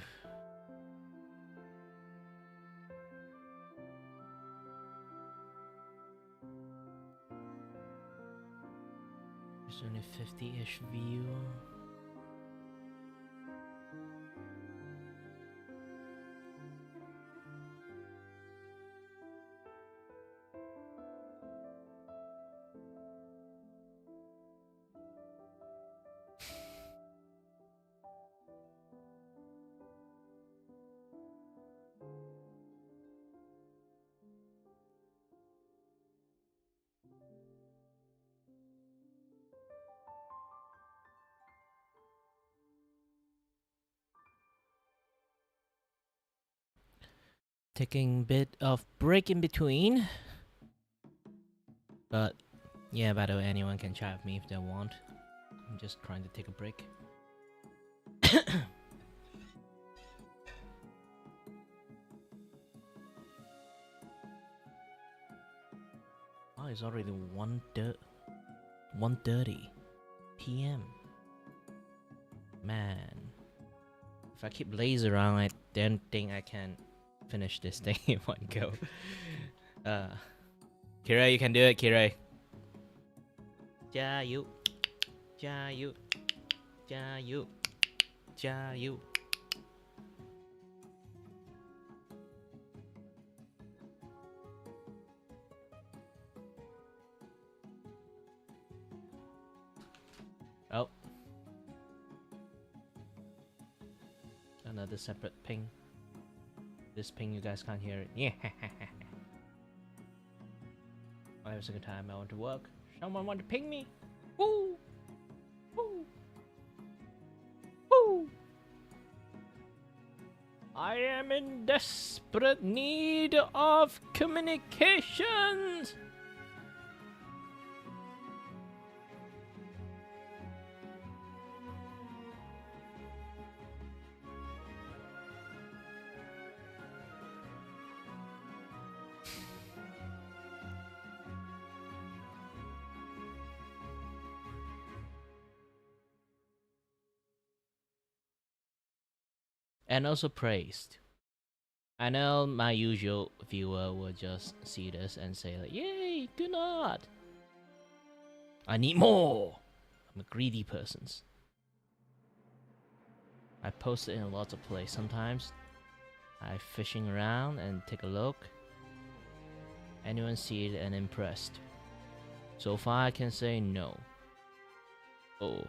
There's only 50-ish view. taking a bit of break in between. But yeah, by the way, anyone can chat with me if they want. I'm just trying to take a break. Oh, it's already 1:30 p.m. Man, if I keep lazy around, I don't think I can finish this thing in one go. Kira, you can do it, Kira. 加油，加油，加油，加油。Oh. Another separate ping. This ping, you guys can't hear it. Yeah. I have a second time I want to work. Someone want to ping me? Woo! Woo! Woo! I am in desperate need of communications! And also praised. I know my usual viewer will just see this and say like, yay, do not. I need more. I'm a greedy person. I post it in lots of places. Sometimes I fishing around and take a look. Anyone see it and impressed? So far I can say no. Oh.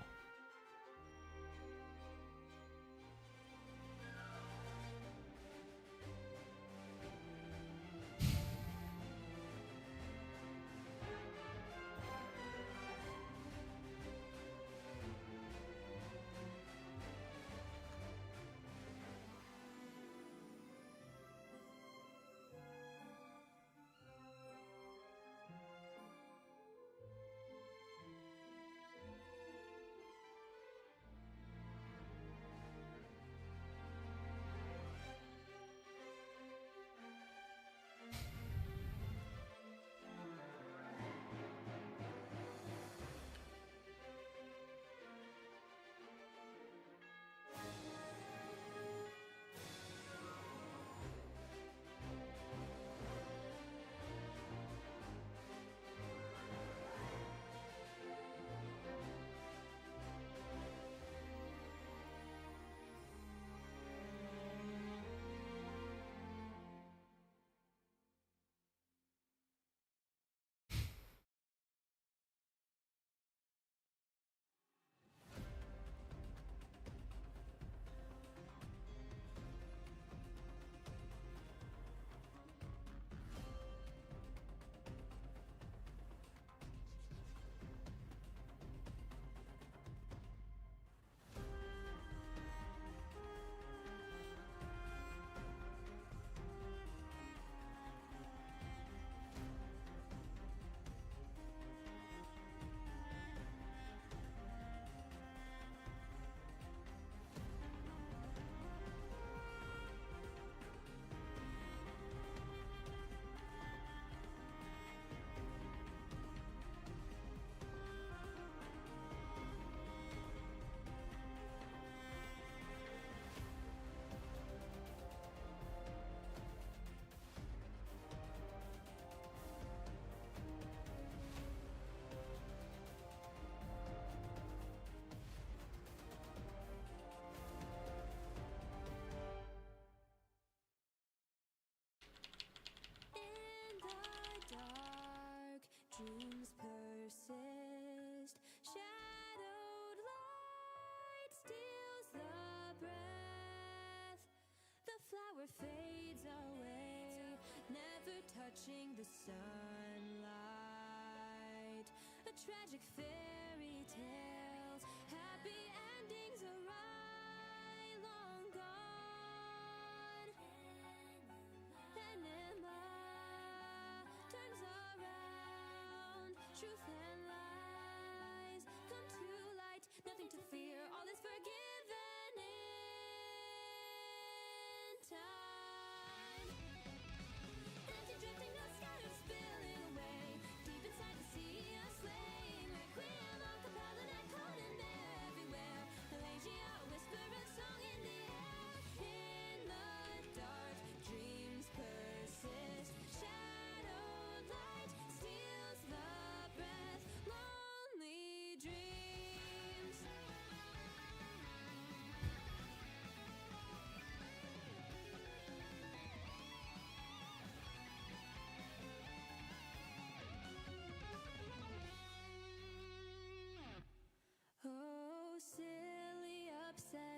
Dreams persist. Shadowed light steals the breath. The flower fades away, never touching the sunlight. A tragic fairy tale, happy endings are long gone.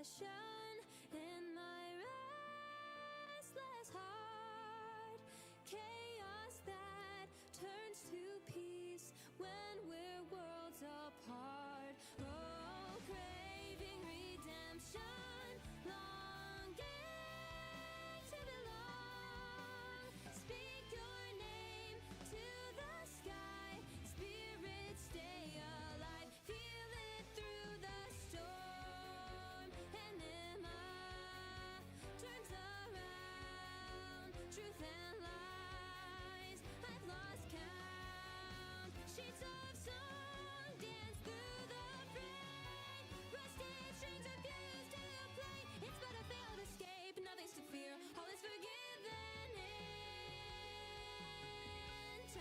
passion in my restless heart. Chaos that turns to peace when we're worlds apart. Oh, craving redemption, longing to belong. Speak your name to the sky. Spirits stay alive. Feel it through the storm. And Emma turns around. Truth and lies, I've lost count. Sheets of song dance through the fray. Rusted strings refuse to play. It's but a failed escape, nothing's to fear. All is forgiven in time.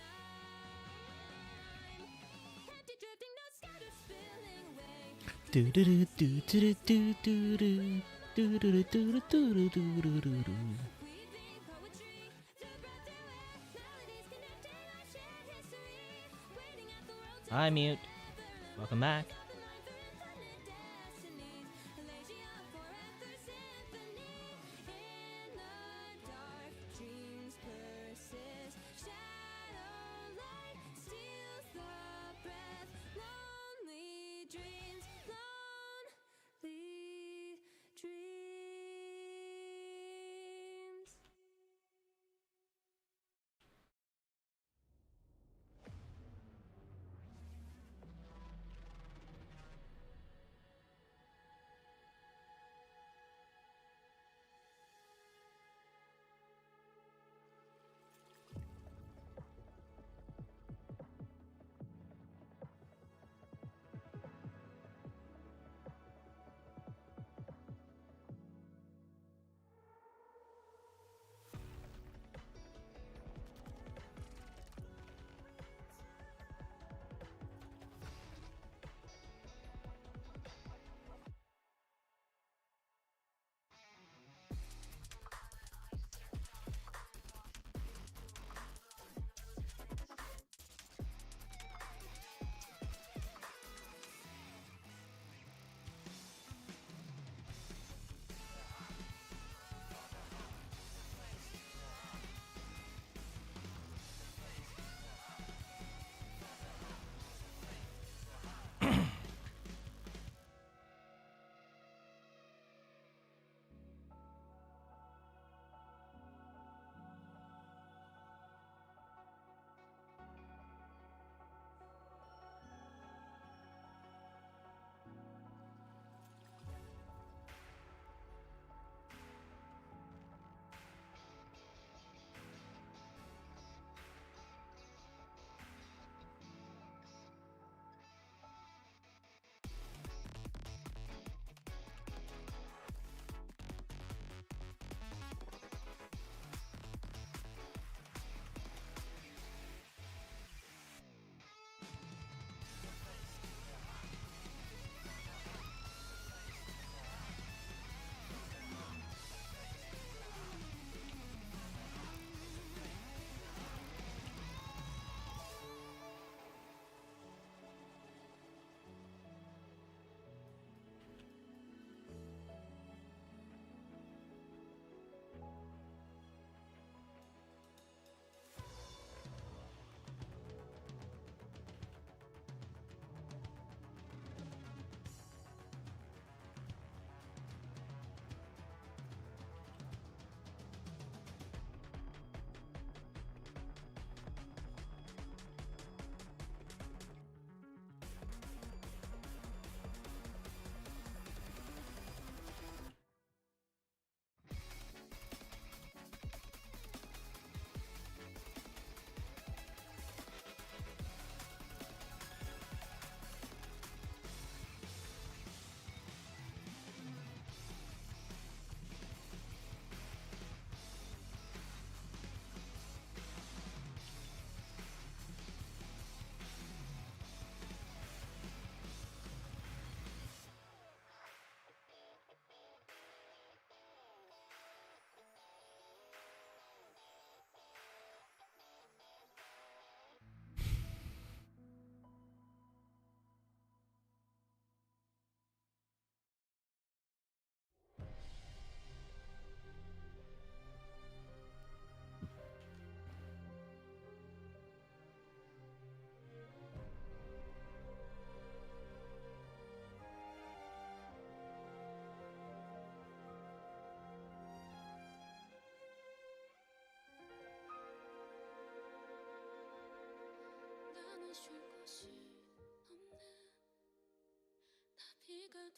Empty drifting notes scattered, spilling away. Do do do do do do do do do do do do do do. Weaving poetry through breath, through air. Melodies connecting our shared history. Waiting at the world to Hi, Mute. Welcome back. open line for infinite destinies. Elegia for ether symphony. In the dark, dreams persist. Shadow light steals the breath. Lonely dreams, lonely dreams.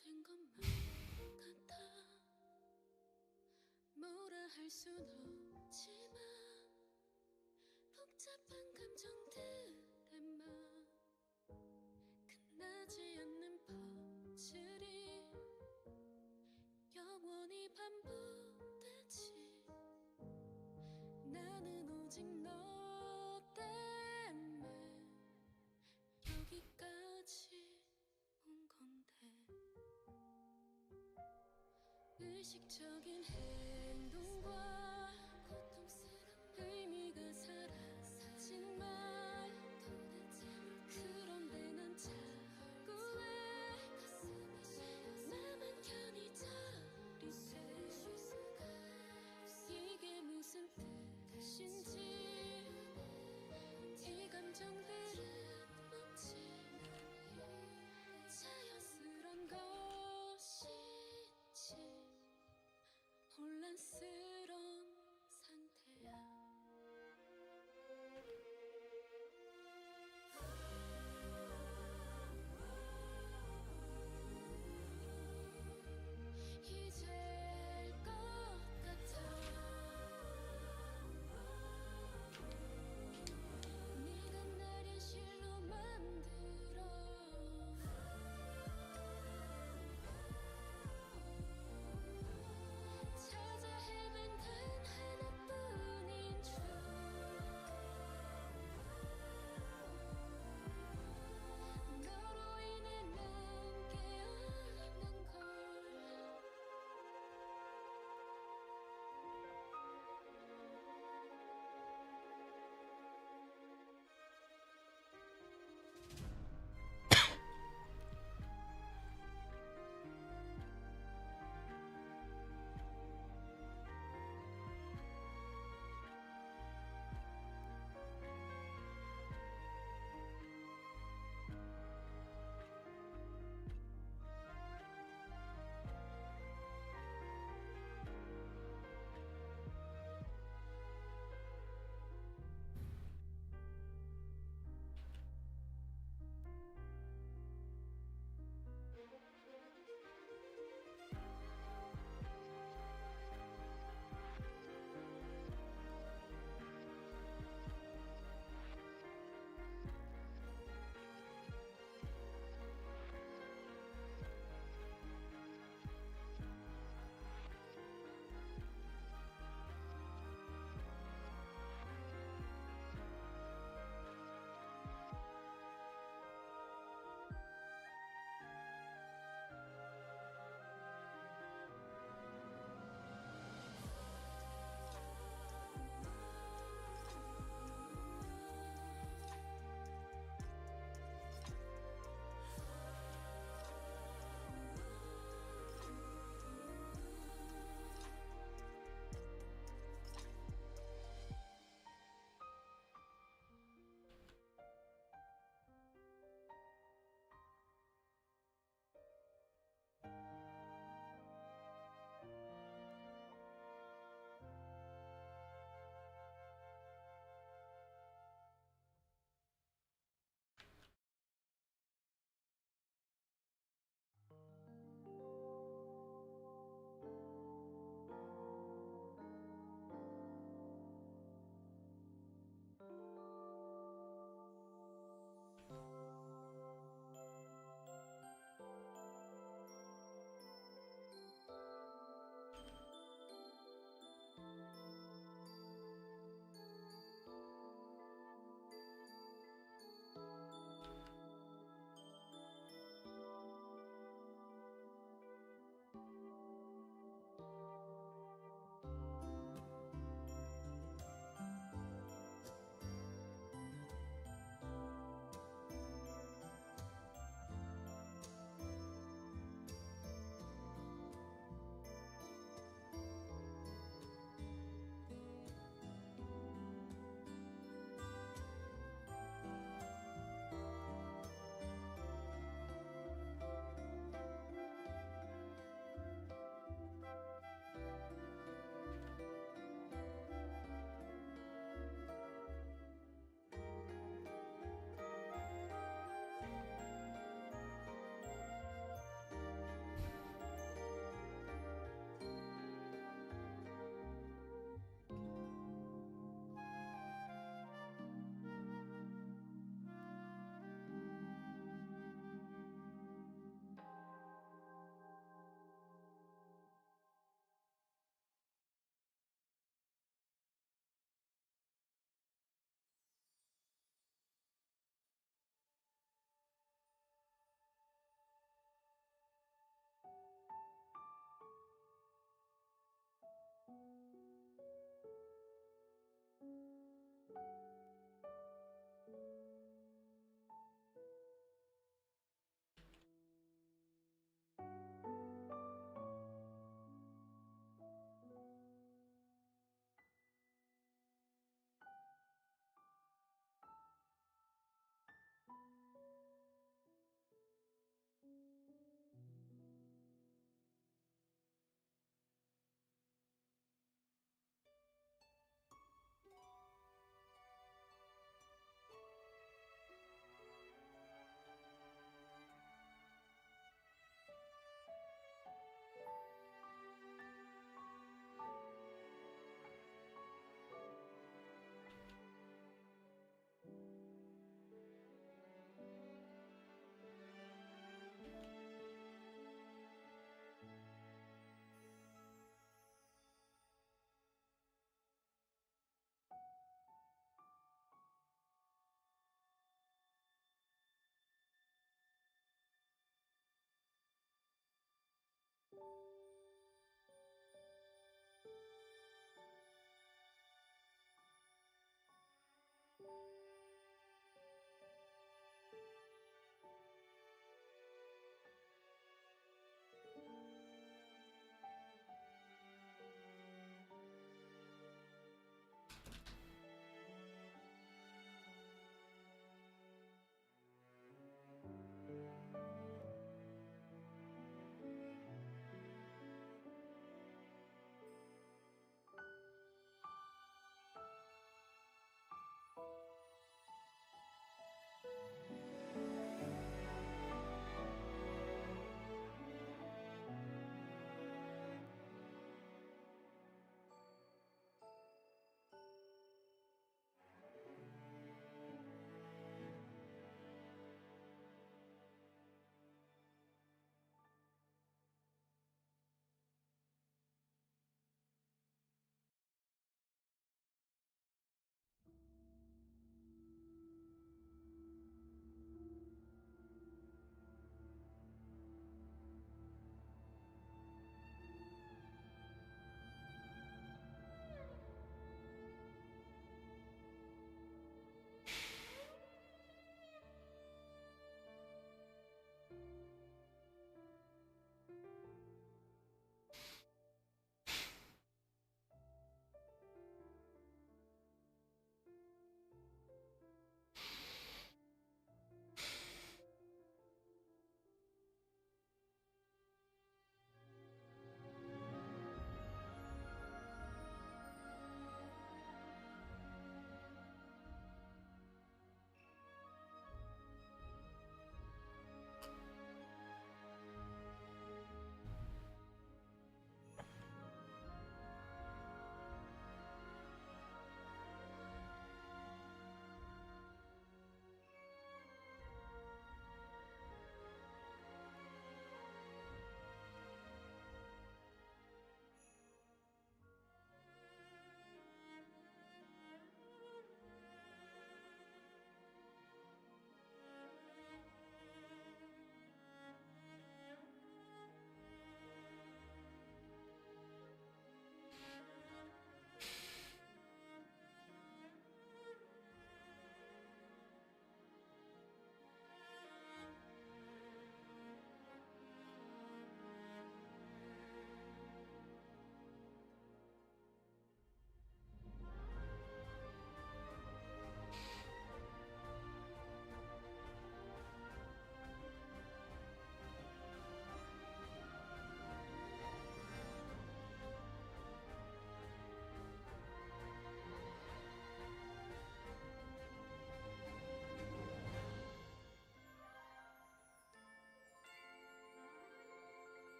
된 것만 같아. 뭐라 할 순 없지만 복잡한 감정들의 막 끝나지 않는 퍼즐이 영원히 반복되지. 나는 오직 너 때문에 여기까지 온 건데. 의식적인 행동과 고통스러운 의미가 사라지지만 그런데 난 자꾸 왜 나만 편히 자리돼. 이게 무슨 뜻인지 이 감정들은 뭔지 자연스런 것이지 혼란스런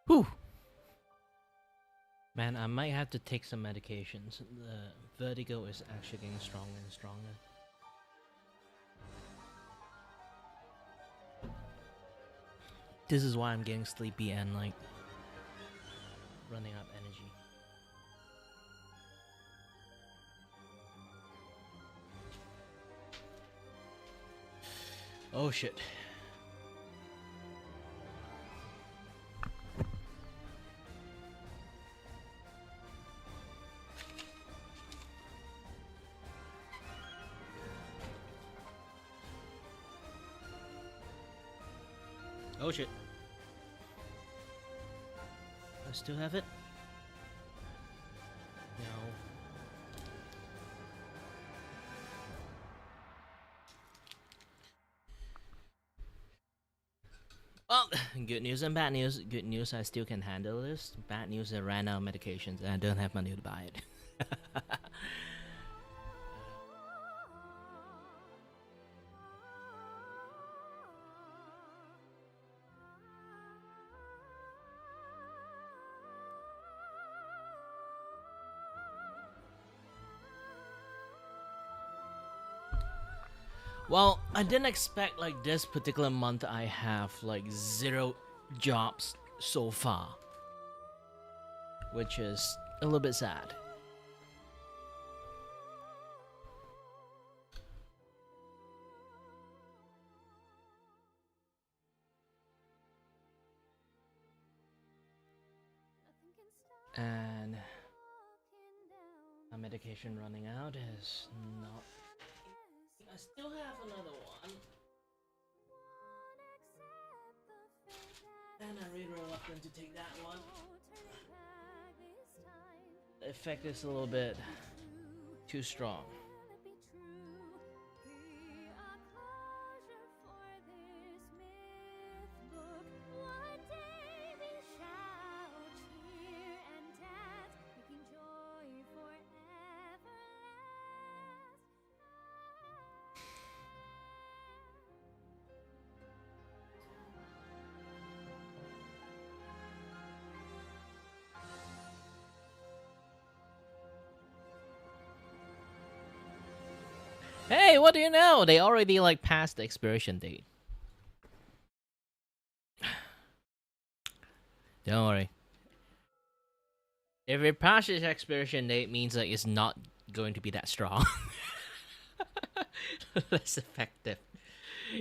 Whew. Man, I might have to take some medications. The vertigo is actually getting stronger and stronger. This is why I'm getting sleepy and like running out of energy. Oh shit. Oh shit. I still have it? No. Well, good news and bad news. Good news, I still can handle this. Bad news, I ran out of medications and I don't have money to buy it. Well, I didn't expect like this particular month I have like 0 jobs so far, which is a little bit sad. And my medication running out is not. I still have another one. And I'm really reluctant to take that one. The effect is a little bit too strong. Hey, what do you know? They already like passed the expiration date. Don't worry. If it passes expiration date, means like it's not going to be that strong. Less effective.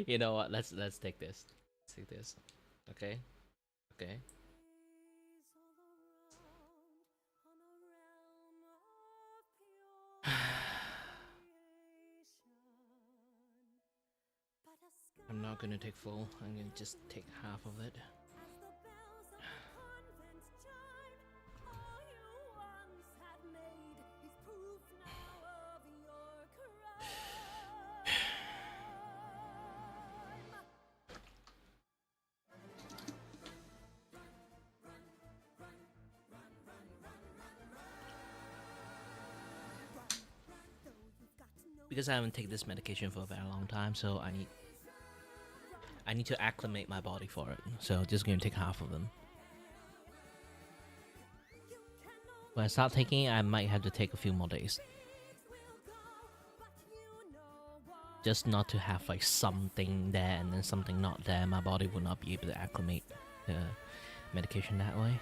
You know what? Let's take this. Let's take this. Okay. Okay. I'm not gonna take full. I'm gonna just take half of it. Because I haven't taken this medication for a very long time, so I need to acclimate my body for it. So just gonna take half of them. When I start taking it, I might have to take a few more days. Just not to have like something there and then something not there. My body will not be able to acclimate the medication that way.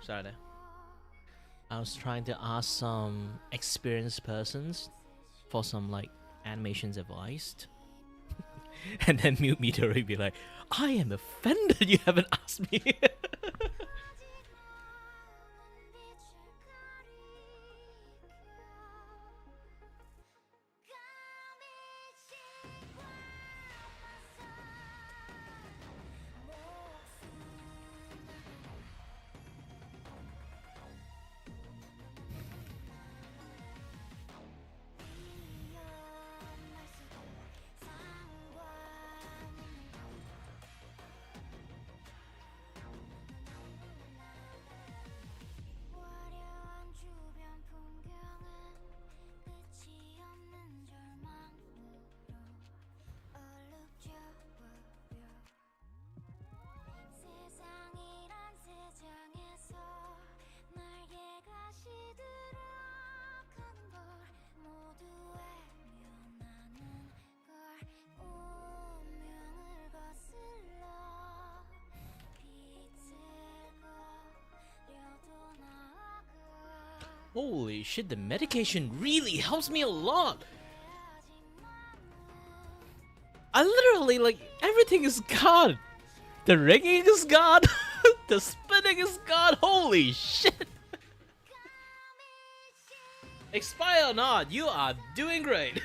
Sorry there. I was trying to ask some experienced persons for some like animations advice. And then Mute Meter will be like, I am offended you haven't asked me. 화려한 주변 풍경은 끝이 없는 절망으로 얼룩져버려 세상이란 세상에서 날개가 시들어가는 걸 모두 외면하는 걸 운명을 거슬러 빛을 거려도 나아가 Holy shit, the medication really helps me a lot. I literally, like, everything is gone. The ringing is gone. The spinning is gone. Holy shit. Expire or not, you are doing great.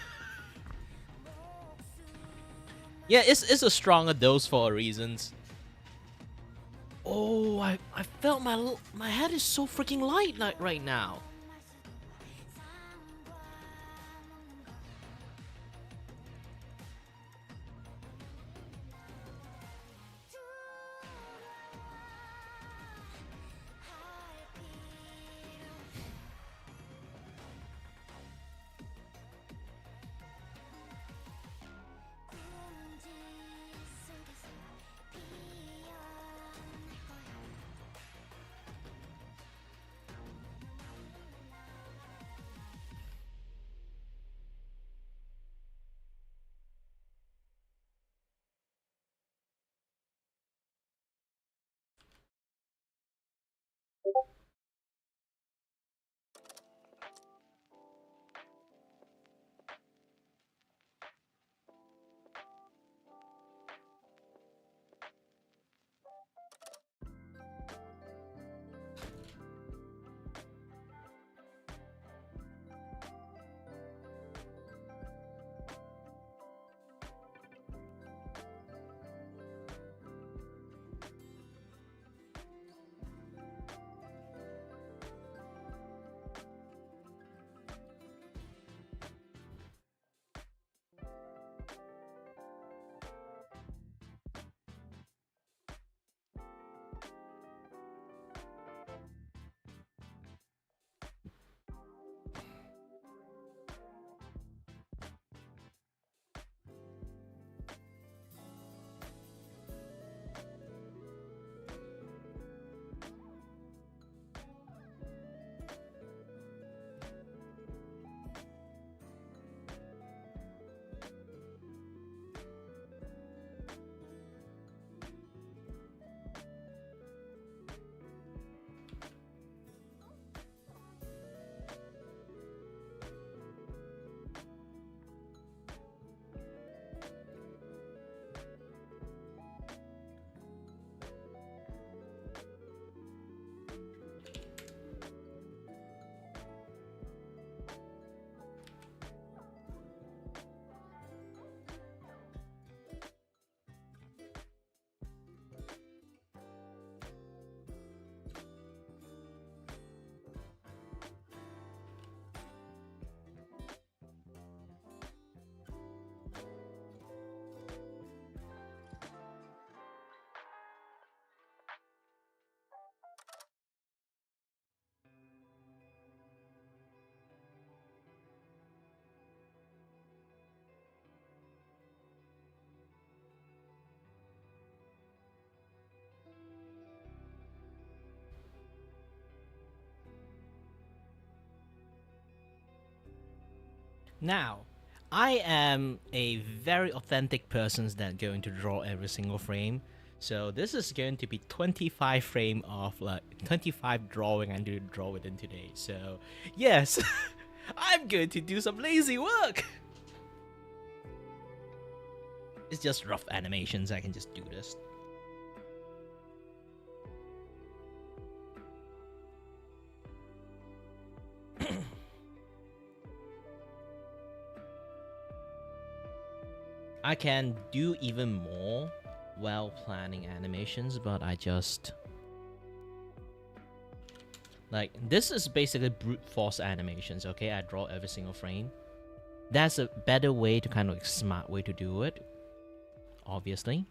Yeah, it's a stronger dose for reasons. Oh, I felt my head is so freaking light like right now. Now, I am a very authentic person that's going to draw every single frame. So this is going to be 25 frame of like 25 drawing I'm going to draw within today. So yes, I'm going to do some lazy work. It's just rough animations. I can just do this. I can do even more while planning animations, but I just like this is basically brute force animations. Okay, I draw every single frame. That's a better way to kind of like smart way to do it, obviously.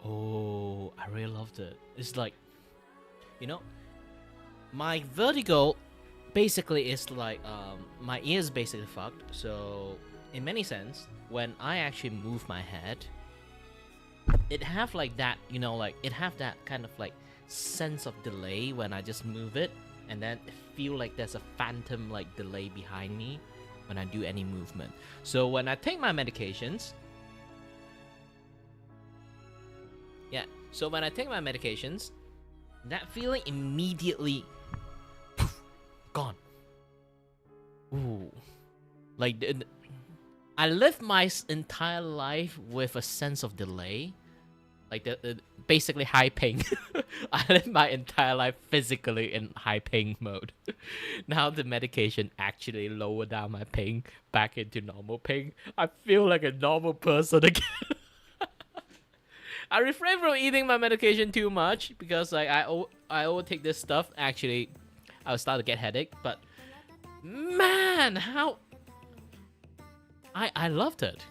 Oh, I really loved it. It's like, you know, my vertigo basically is like my ears basically fucked. So in many sense, when I actually move my head, it have like that, you know, like it have that kind of like sense of delay when I just move it, and then feel like there's a phantom like delay behind me when I do any movement. So when I take my medications, yeah, so when I take my medications, that feeling immediately poof, gone. Like I live my entire life with a sense of delay, like the basically high ping. I live my entire life physically in high ping mode. Now the medication actually lower down my ping back into normal ping. I feel like a normal person again. I refrain from eating my medication too much because like I overtake this stuff. Actually, I will start to get headache. But man, how I loved it.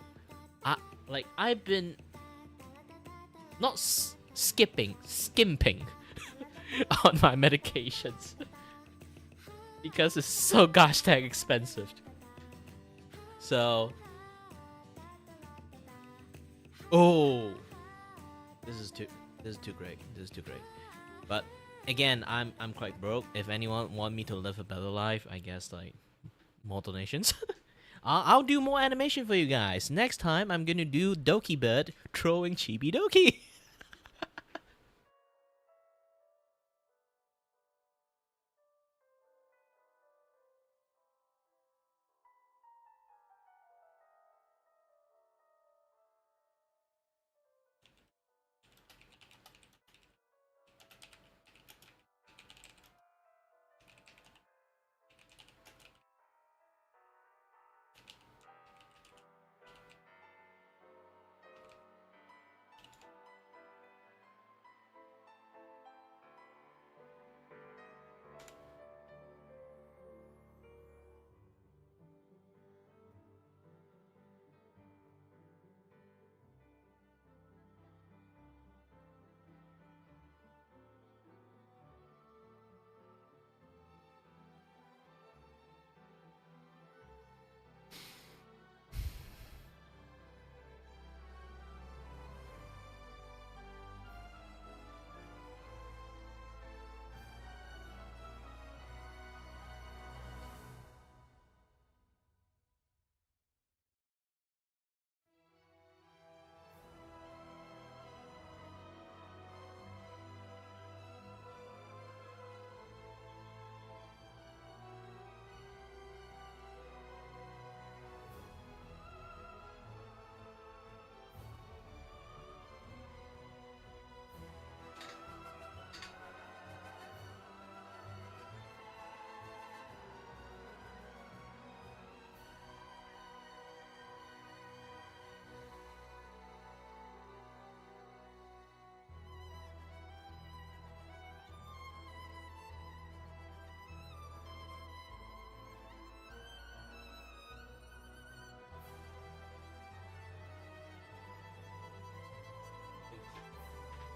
I've been not skimping on my medications because it's so gosh dang expensive. So, oh, this is too great. This is too great. But again, I'm quite broke. If anyone want me to live a better life, I guess like more donations. I'll do more animation for you guys. Next time, I'm gonna do Doki Bird throwing Chibi Doki.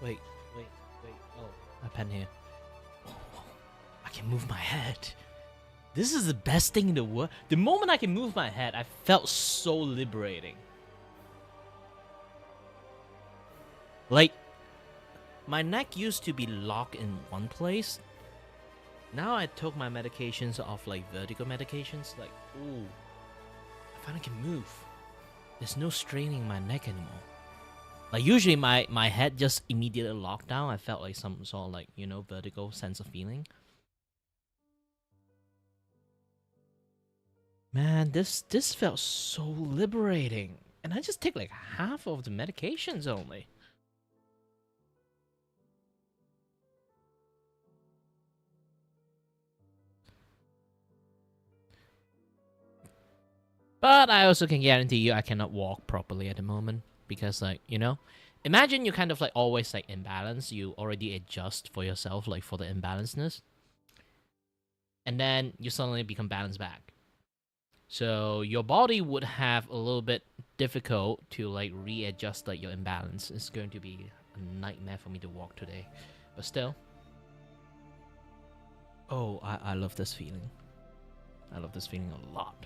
Wait. Oh, my pen here. Oh, I can move my head. This is the best thing in the world. The moment I can move my head, I felt so liberating. Like, my neck used to be locked in one place. Now I took my medications off, like vertigo medications. Like, ooh, I finally can move. There's no straining my neck anymore. Like usually my head just immediately locked down. I felt like some sort of like, you know, vertigo sense of feeling. Man, this felt so liberating. And I just take like half of the medications only. But I also can guarantee you I cannot walk properly at the moment. Because like, you know, imagine you kind of like always like imbalance. You already adjust for yourself like for the imbalanceness. And then you suddenly become balanced back. So your body would have a little bit difficult to like readjust like your imbalance. It's going to be a nightmare for me to walk today. But still. Oh, I love this feeling. I love this feeling a lot.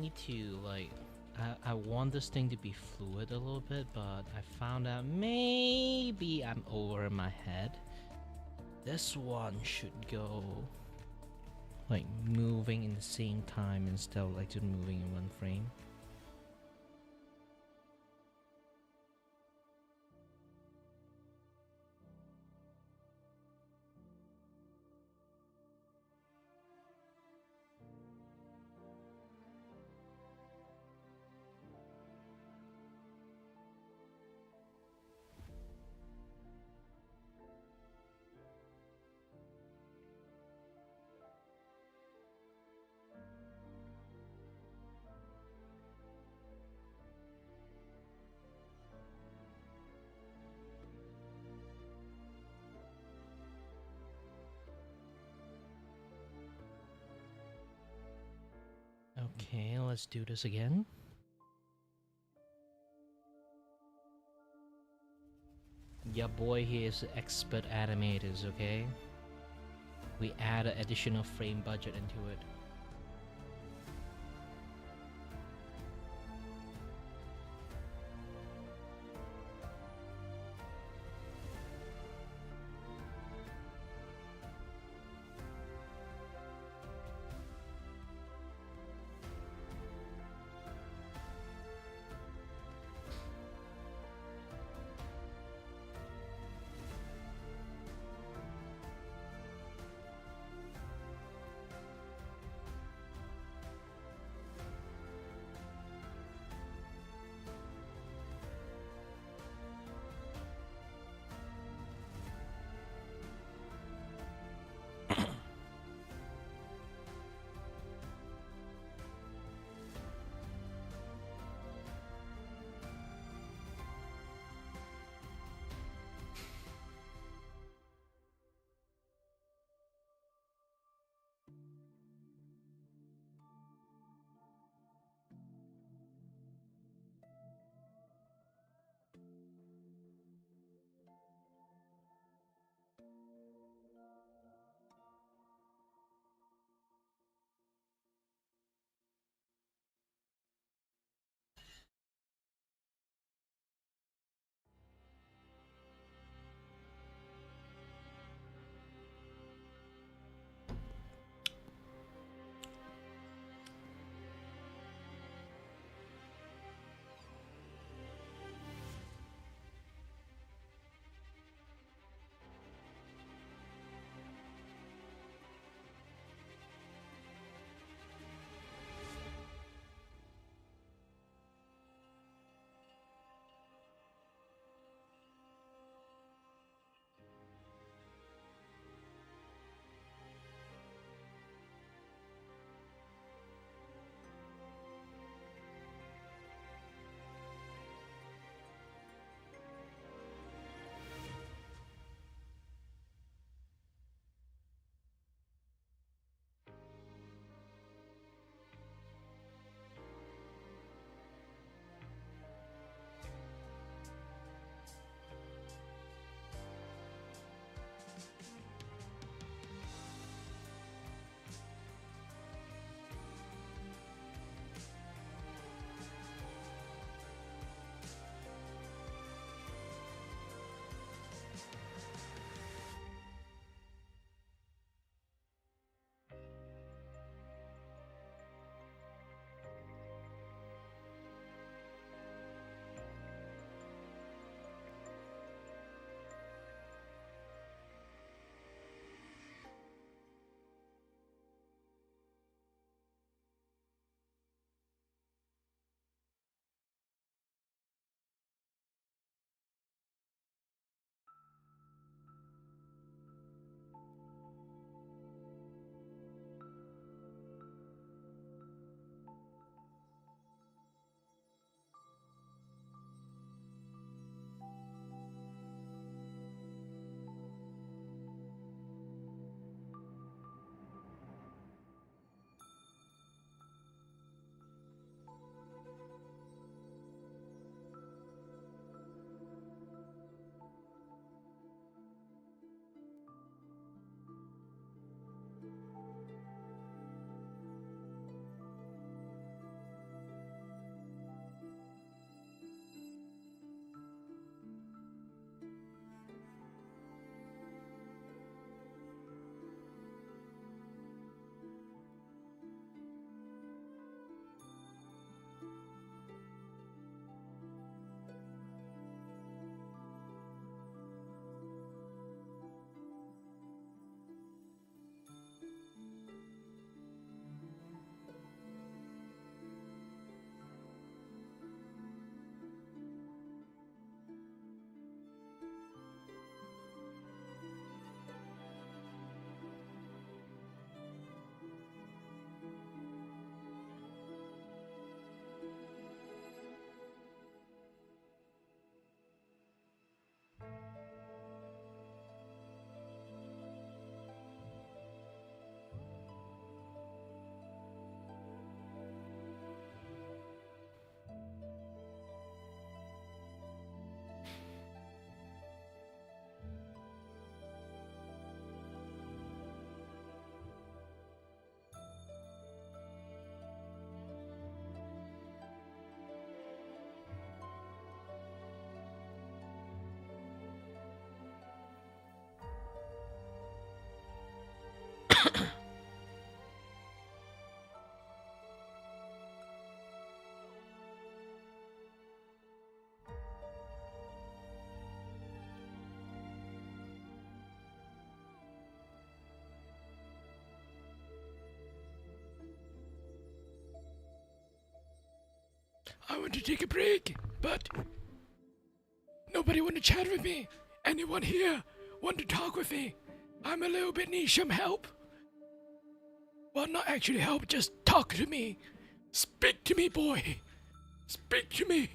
need to like I want this thing to be fluid a little bit, but I found out maybe I'm over my head. This one should go like moving in the same time instead of like just moving in one frame. Okay, let's do this again. Yeah, boy, he is expert animators, okay? We add an additional frame budget into it. I want to take a break, but nobody want to chat with me. Anyone here want to talk with me? I'm a little bit need some help. Well, not actually help, just talk to me. Speak to me, boy. Speak to me.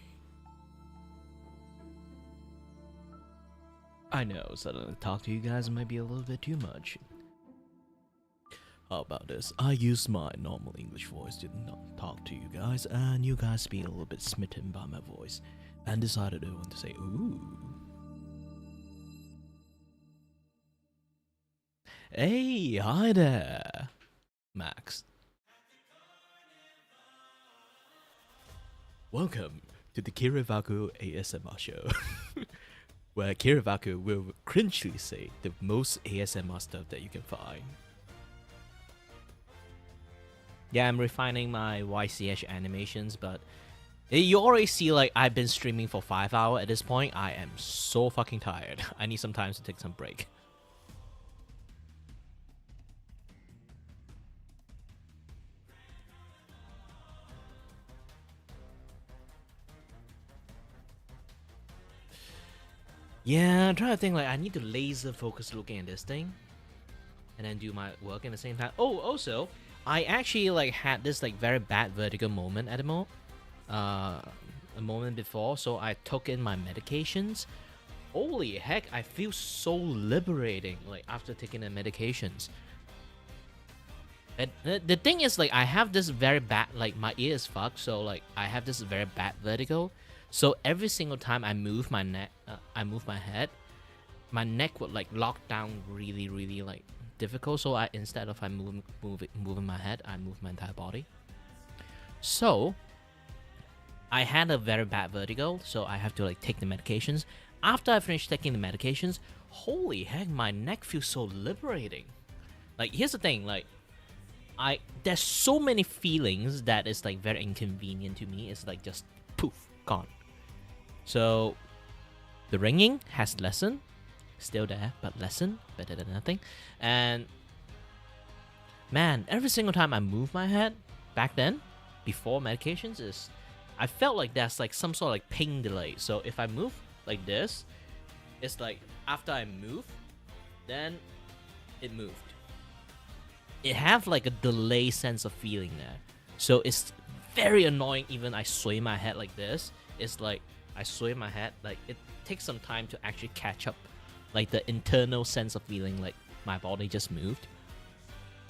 I know, suddenly talk to you guys might be a little bit too much. How about this? I use my normal English voice to not talk to you guys, and you guys being a little bit smitten by my voice, and decided I want to say, ooh. Hey, hi there, Max. Welcome to the Kirivaku ASMR show, where Kirivaku will cringely say the most ASMR stuff that you can find. Yeah, I'm refining my YCH animations, but you already see like I've been streaming for 5 hours at this point. I am so fucking tired. I need some time to take some break. Yeah, I'm trying to think like I need to laser focus looking at this thing and then do my work at the same time. Oh, also, I actually like had this like very bad vertigo moment at a moment before, so I took in my medications. Holy heck, I feel so liberating like after taking the medications. And the thing is like I have this very bad like my ear is fucked, so like I have this very bad vertigo. So every single time I move my neck, I move my head, my neck would like lock down really like difficult. So I instead of moving my head, I move my entire body. So I had a very bad vertigo, so I have to like take the medications. After I finish taking the medications, holy heck, my neck feels so liberating. Like here's the thing, like there's so many feelings that is like very inconvenient to me. It's like just poof, gone. So the ringing has lessened, still there, but lessened, better than nothing. And man, every single time I move my head back then, before medications, I felt like there's like some sort of like ping delay. So if I move like this, it's like after I move, then it moved. It have like a delay sense of feeling there. So it's very annoying. Even I sway my head like this, it's like I sway my head, like it takes some time to actually catch up, like the internal sense of feeling like my body just moved.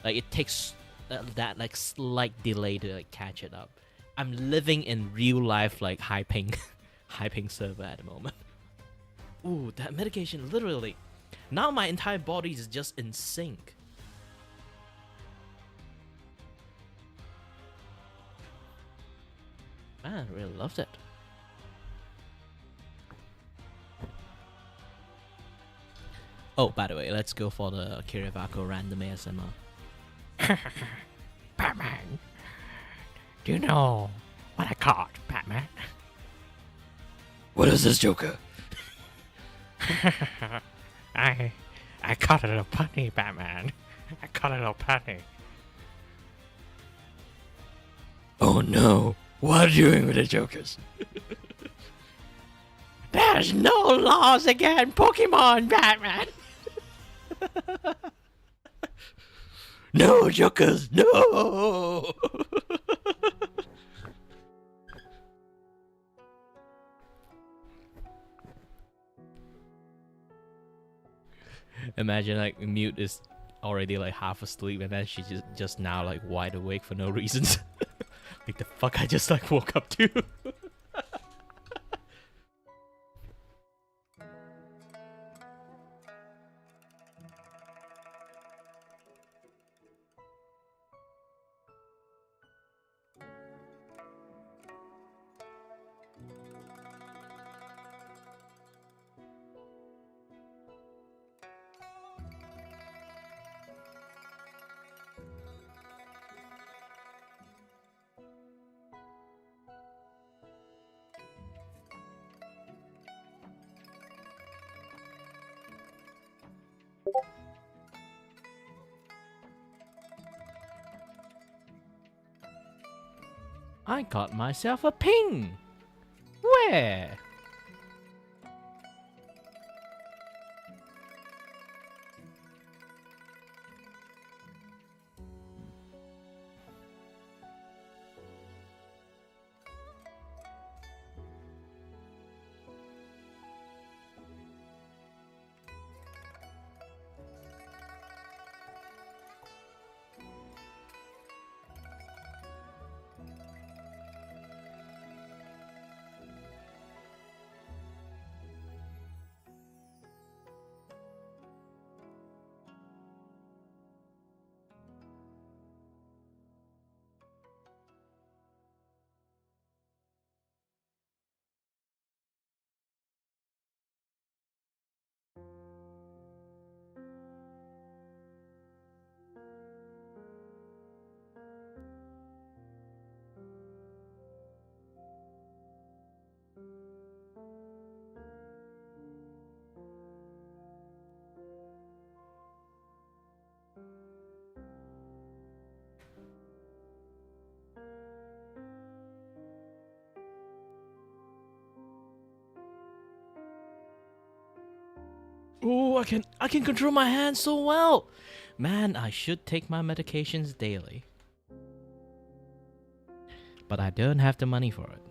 Like it takes that like slight delay to like catch it up. I'm living in real life like high ping server at the moment. Ooh, that medication literally, now my entire body is just in sync. Man, I really loved it. Oh, by the way, let's go for the Kirivako random ASMR. Batman, do you know what I caught, Batman? What is this, Joker? I caught a little bunny, Batman. I caught a little bunny. Oh no, what are you doing with the Jokers? There's no laws against Pokemon, Batman. No, Jokers, no! Imagine like Mute is already like half asleep and then she's just now like wide awake for no reasons. Like the fuck I just like woke up to. I got myself a ping! Yeah. Oh, I can control my hands so well. Man, I should take my medications daily. But I don't have the money for it.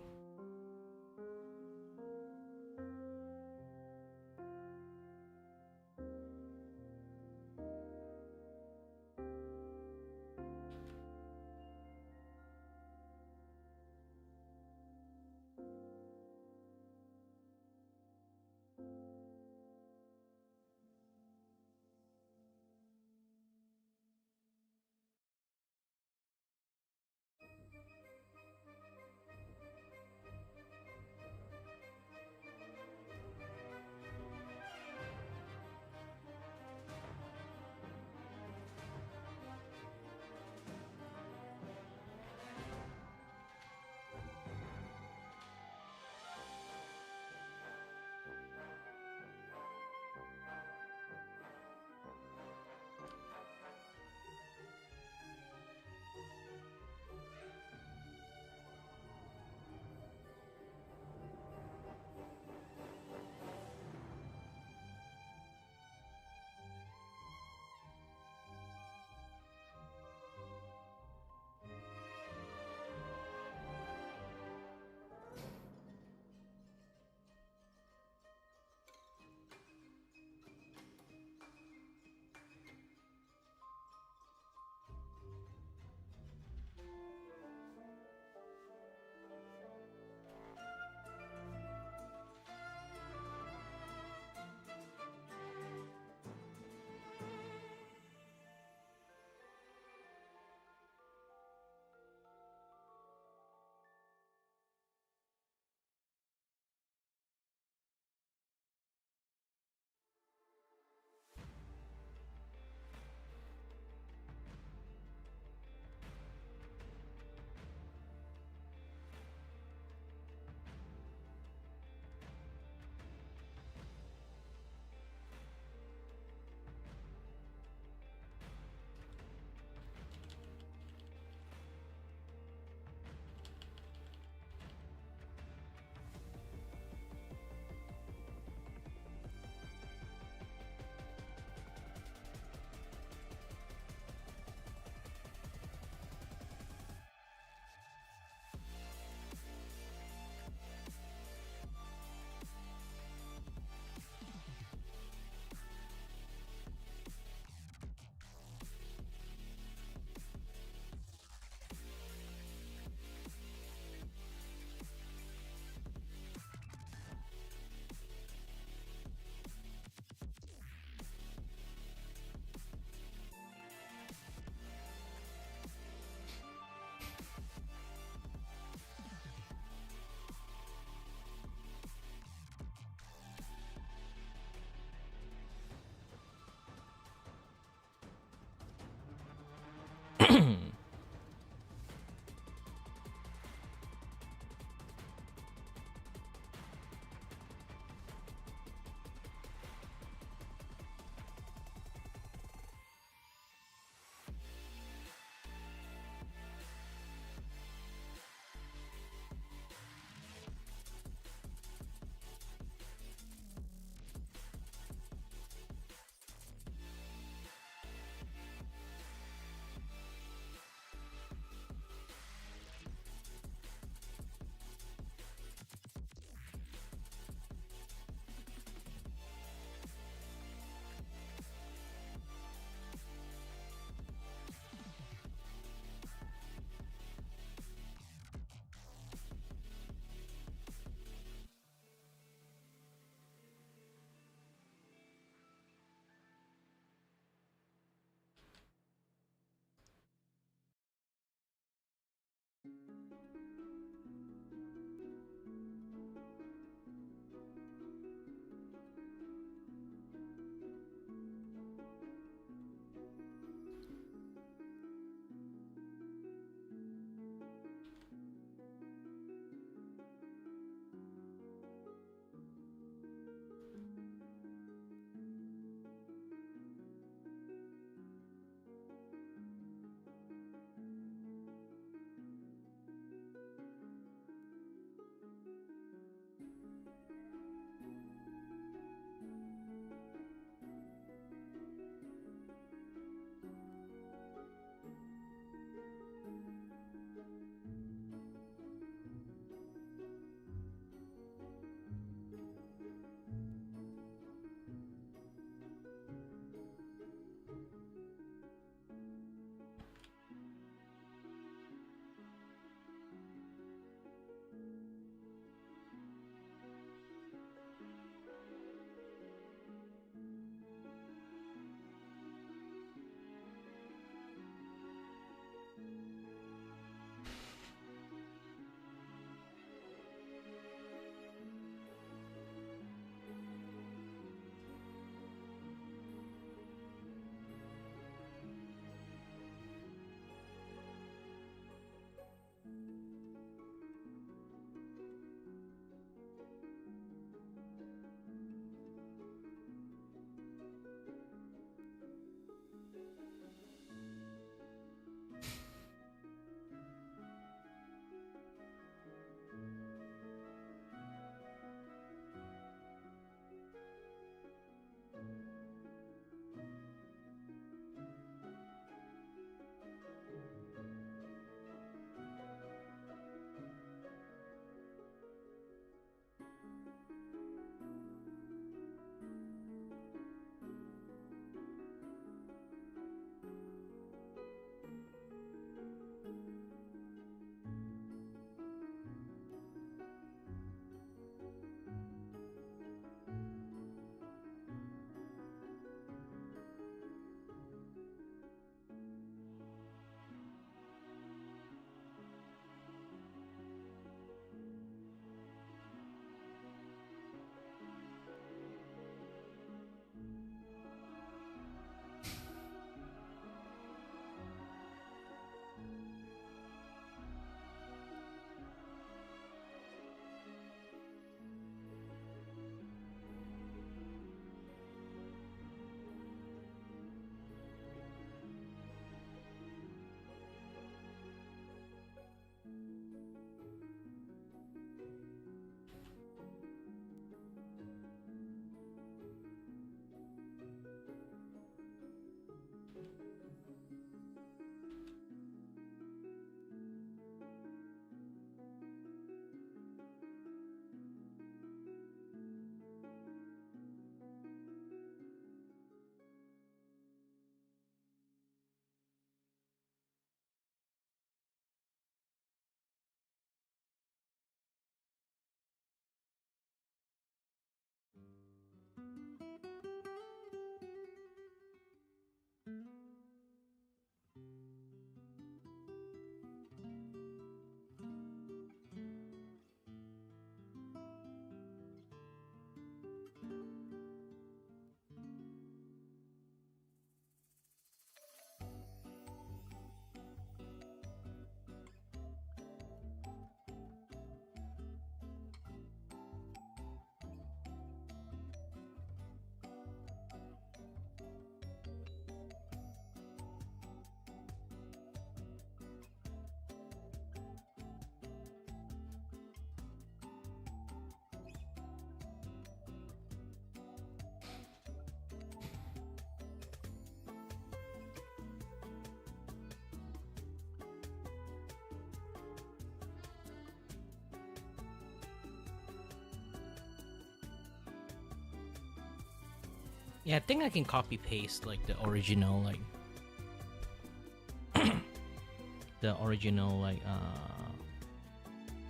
Yeah, I think I can copy paste like the original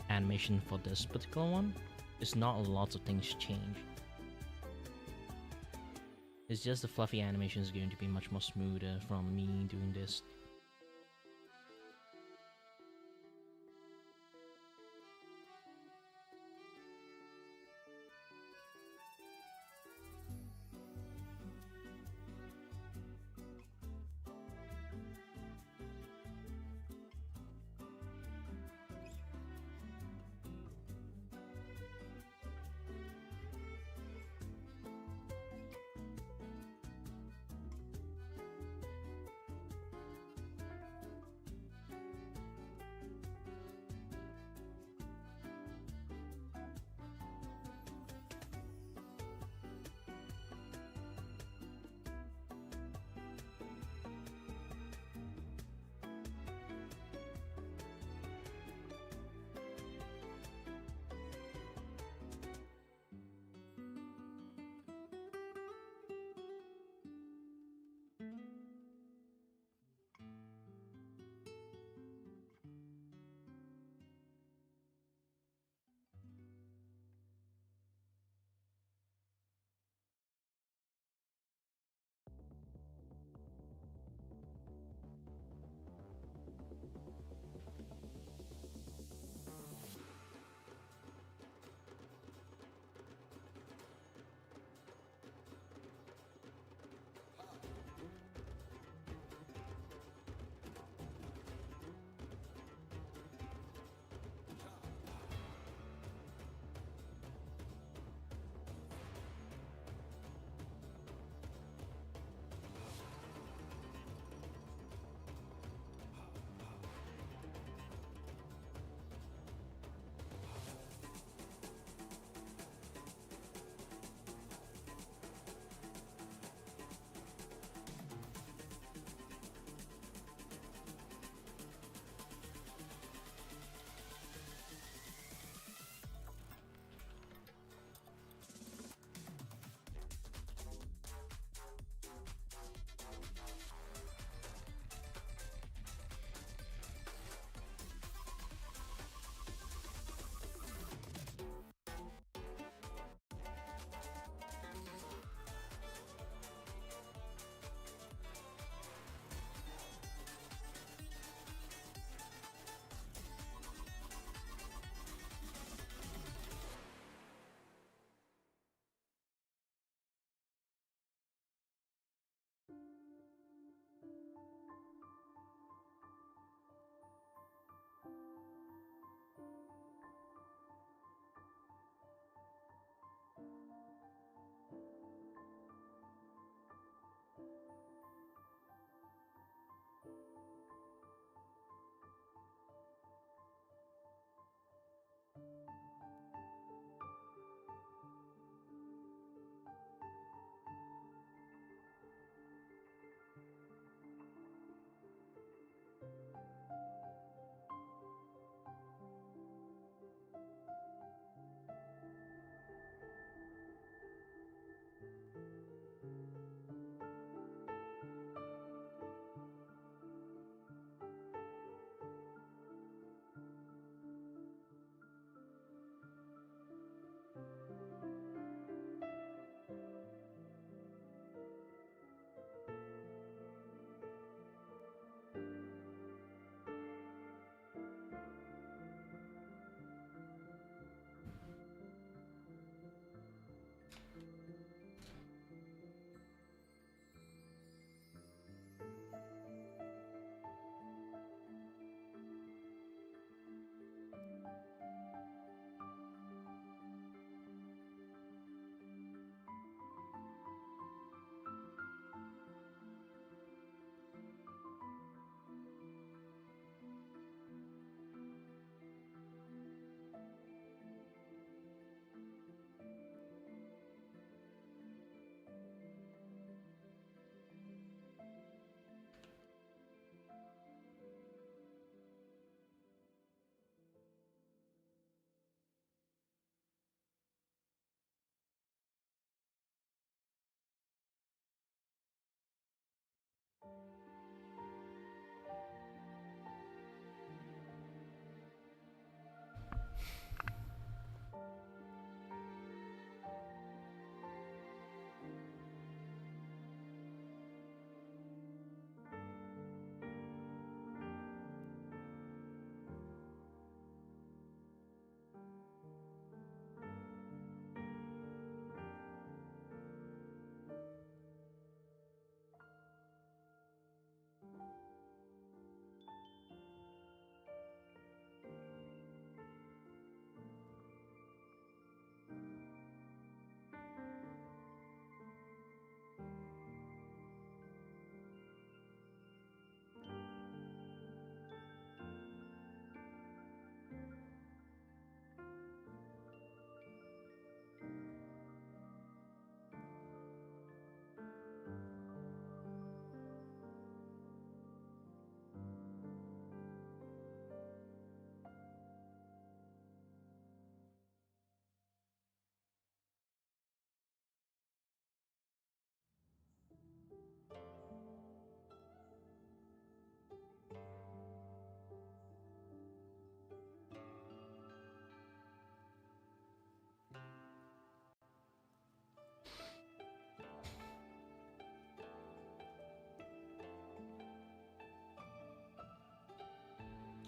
animation for this particular one. It's not a lot of things change. It's just the fluffy animation is going to be much more smoother from me doing this.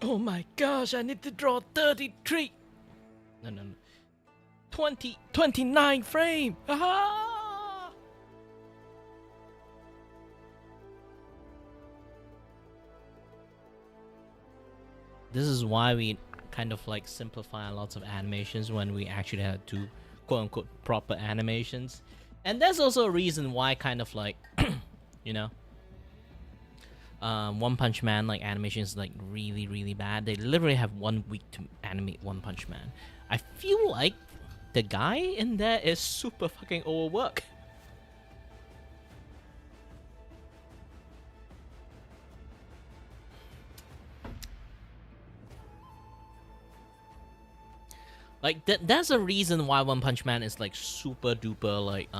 Oh my gosh, I need to draw 33. No. 29 frame. Ah! This is why we kind of like simplify lots of animations when we actually have to quote unquote proper animations. And that's also a reason why kind of like you know One Punch Man like animation is like really bad. They literally have 1 week to animate One Punch Man. I feel like the guy in there is super fucking overworked. Like that's a reason why One Punch Man is like super duper like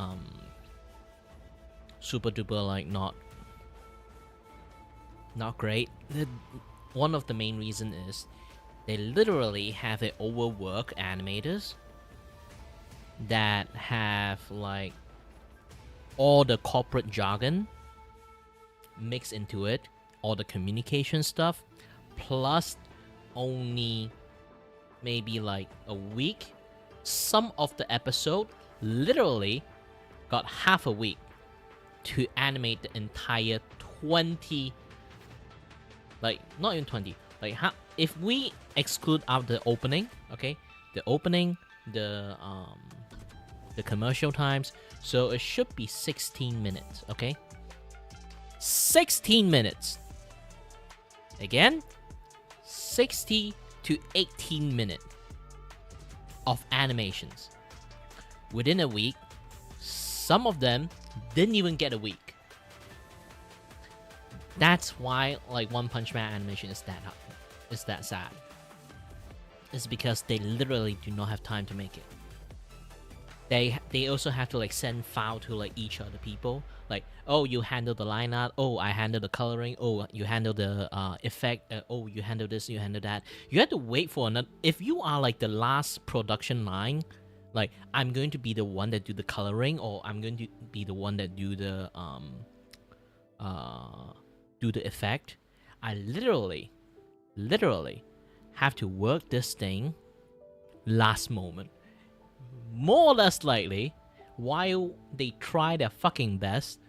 not great. One of the main reason is they literally have a overwork animators that have like all the corporate jargon mixed into it, all the communication stuff, plus only maybe like a week. Some of the episode literally got half a week to animate the entire 20, like not even 20, like if we exclude out the opening, okay, the opening, the commercial times, so it should be 16 minutes, okay, 16 minutes again, 60 to 18 minutes of animations within a week. Some of them didn't even get a week. That's why like One Punch Man animation is that sad. It's because they literally do not have time to make it. They also have to like send file to like each other people. Like, oh, you handle the line art. Oh, I handle the coloring. Oh, you handle the effect. Oh, you handle this. You handle that. You have to wait for another. If you are like the last production line, like I'm going to be the one that do the coloring, or I'm going to be the one that do the effect. I literally have to work this thing last moment. More or less likely, while they try their fucking best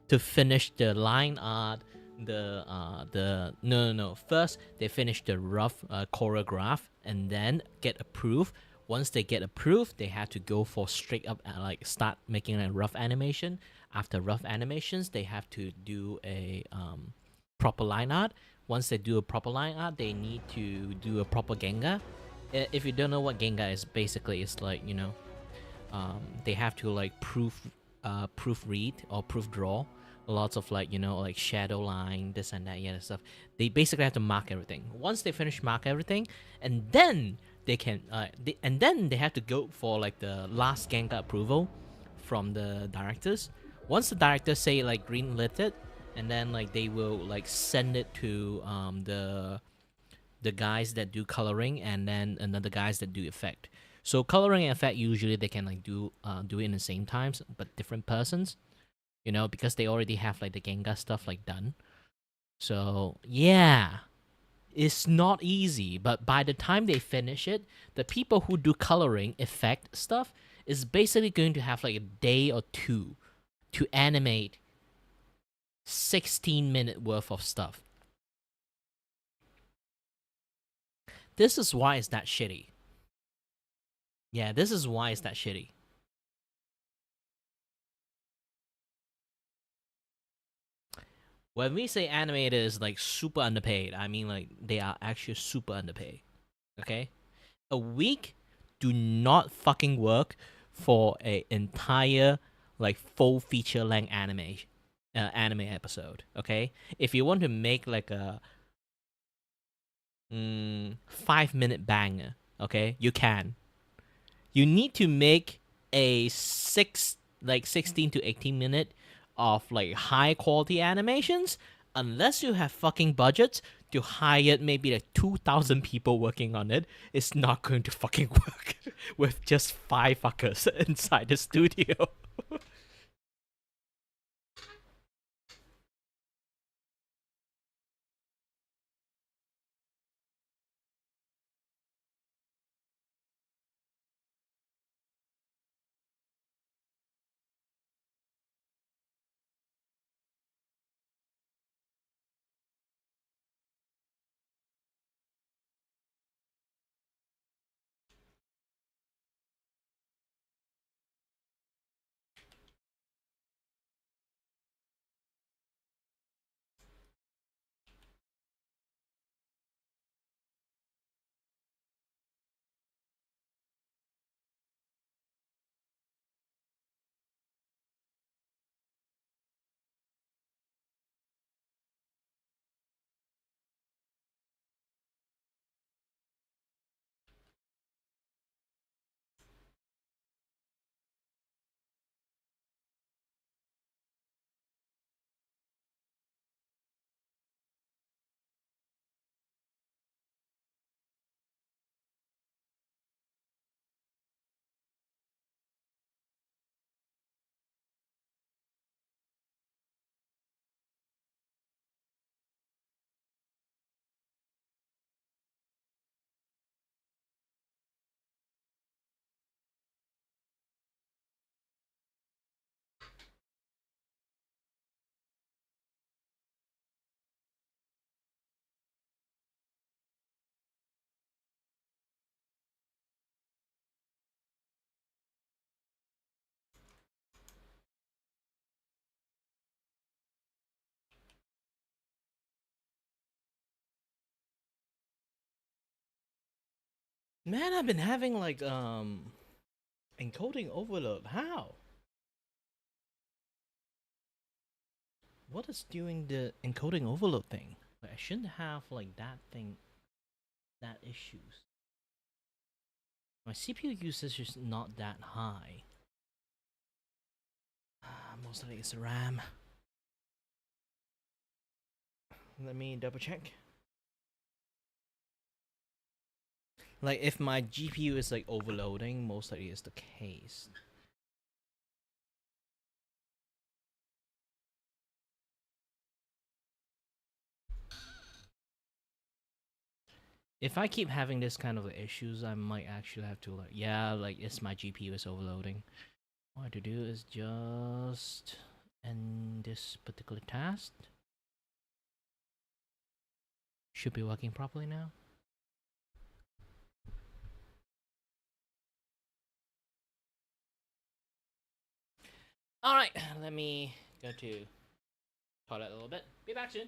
to finish the line art, no. First, they finish the rough choreograph and then get approved. Once they get approved, they have to go for straight up like start making a rough animation. After rough animations, they have to do a proper line art. Once they do a proper line art, they need to do a proper Genga. If you don't know what Genga is, basically it's like, you know, they have to like proofread or proof draw lots of like, you know, like shadow line, this and that, yeah, stuff. They basically have to mark everything. Once they finish mark everything, and then they can and then they have to go for like the last Genga approval from the directors. Once the directors say like green lit it, and then like they will like send it to the guys that do coloring, and then another guys that do effect. So coloring and effect usually they can like do it in the same times, but different persons, you know, because they already have like the Genga stuff like done. So yeah, it's not easy. But by the time they finish it, the people who do coloring effect stuff is basically going to have like a day or two to animate 16-minute worth of stuff. This is why it's that shitty. Yeah, this is why it's that shitty. When we say animator is like super underpaid, I mean like they are actually super underpaid. Okay? A week do not fucking work for a entire like full feature length anime episode. Okay? If you want to make like a 5-minute banger, okay, you can. You need to make a 16 to 18 minute of like high quality animations, unless you have fucking budgets to hire maybe like 2,000 people working on it. It's not going to fucking work with just 5 fuckers inside the studio. Man, I've been having like encoding overload. How? What is doing the encoding overload thing? Like, I shouldn't have like that thing, that issues. My CPU usage is not that high. Most likely it's the RAM. Let me double check. Like if my GPU is like overloading, most likely is the case. If I keep having this kind of issues, I might actually have to like, yeah, like it's my GPU is overloading. What I have to do is just end this particular task. Should be working properly now. Alright, let me go to toilet a little bit. Be back soon.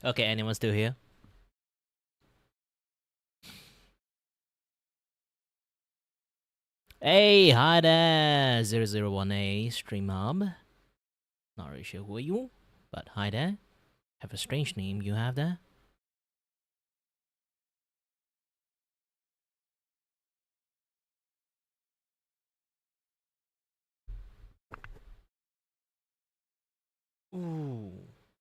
Okay, anyone still here? Hey, hi there, 001A Stream Hub. Not really sure who are you, but hi there. Have a strange name you have there. Ooh,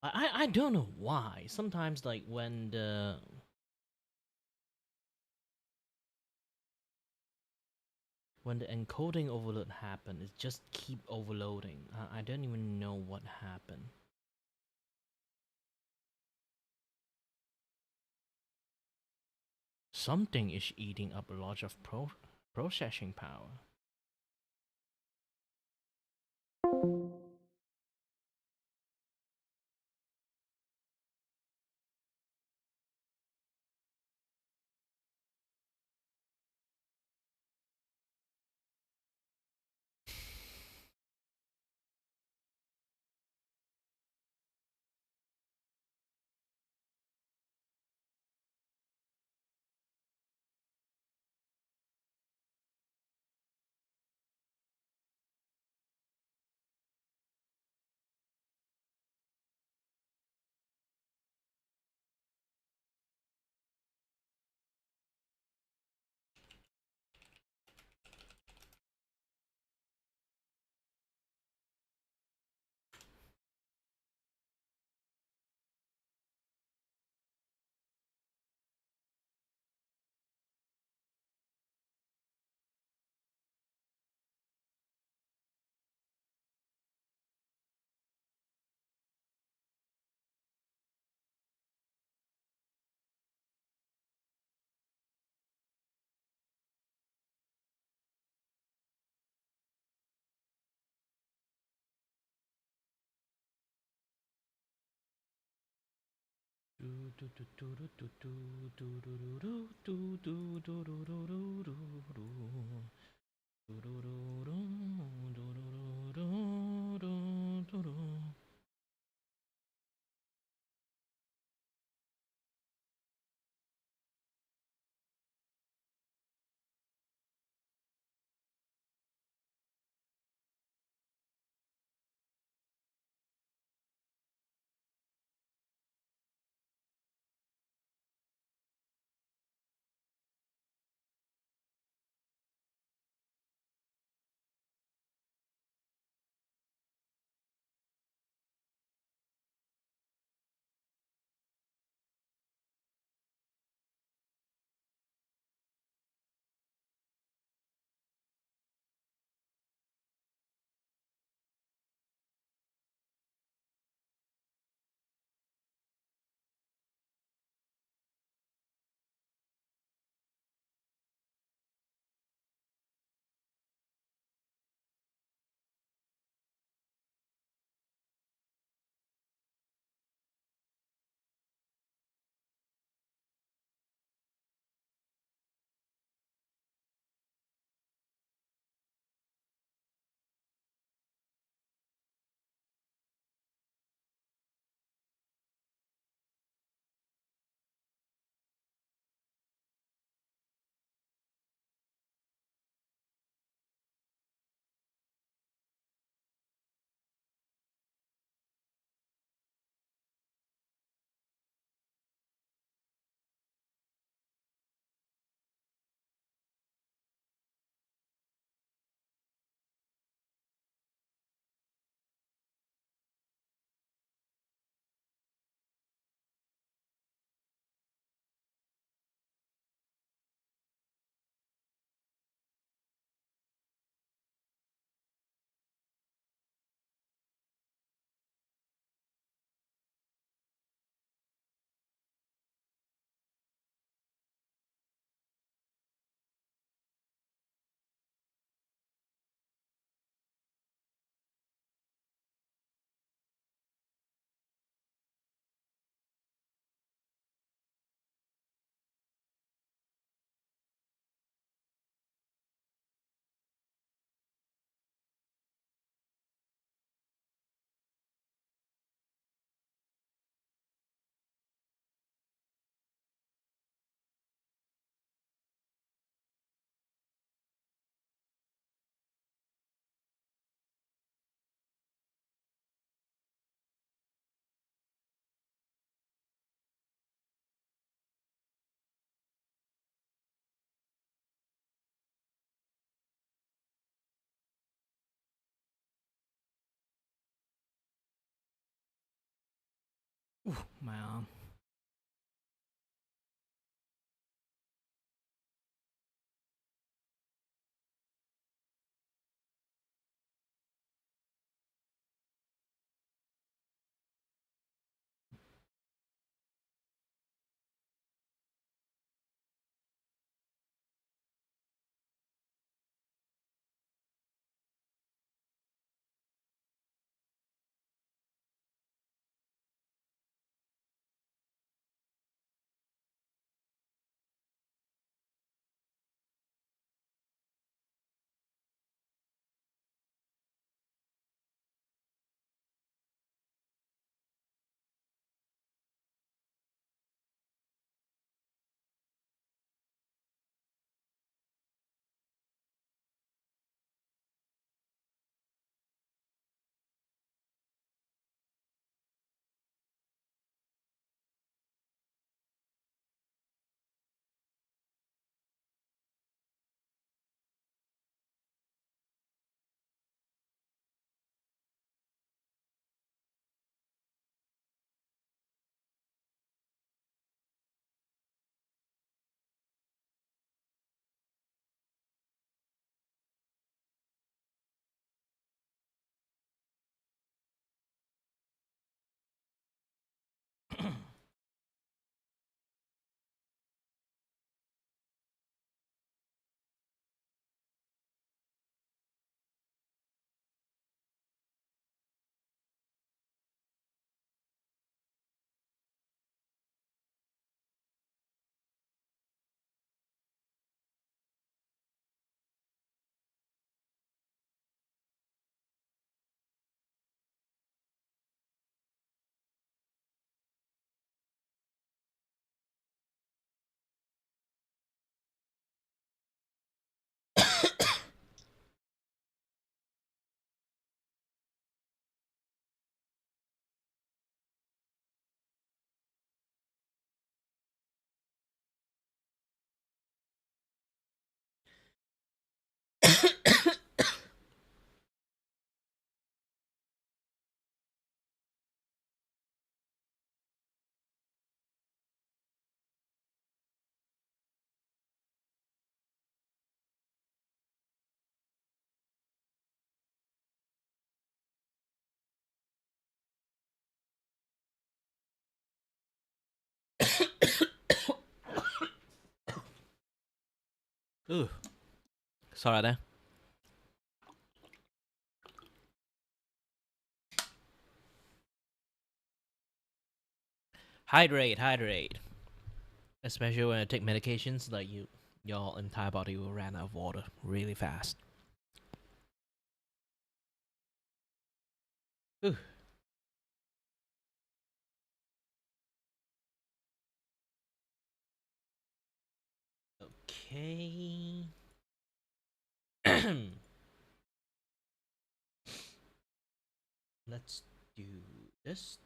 I don't know why. Sometimes like when the encoding overload happen, it just keep overloading. I don't even know what happened. Something is eating up a lot of processing power. Ooh, my arm. Ooh, sorry there. Hydrate, hydrate. Especially when I take medications, like your entire body will run out of water really fast. Ooh. Okay. Let's do this.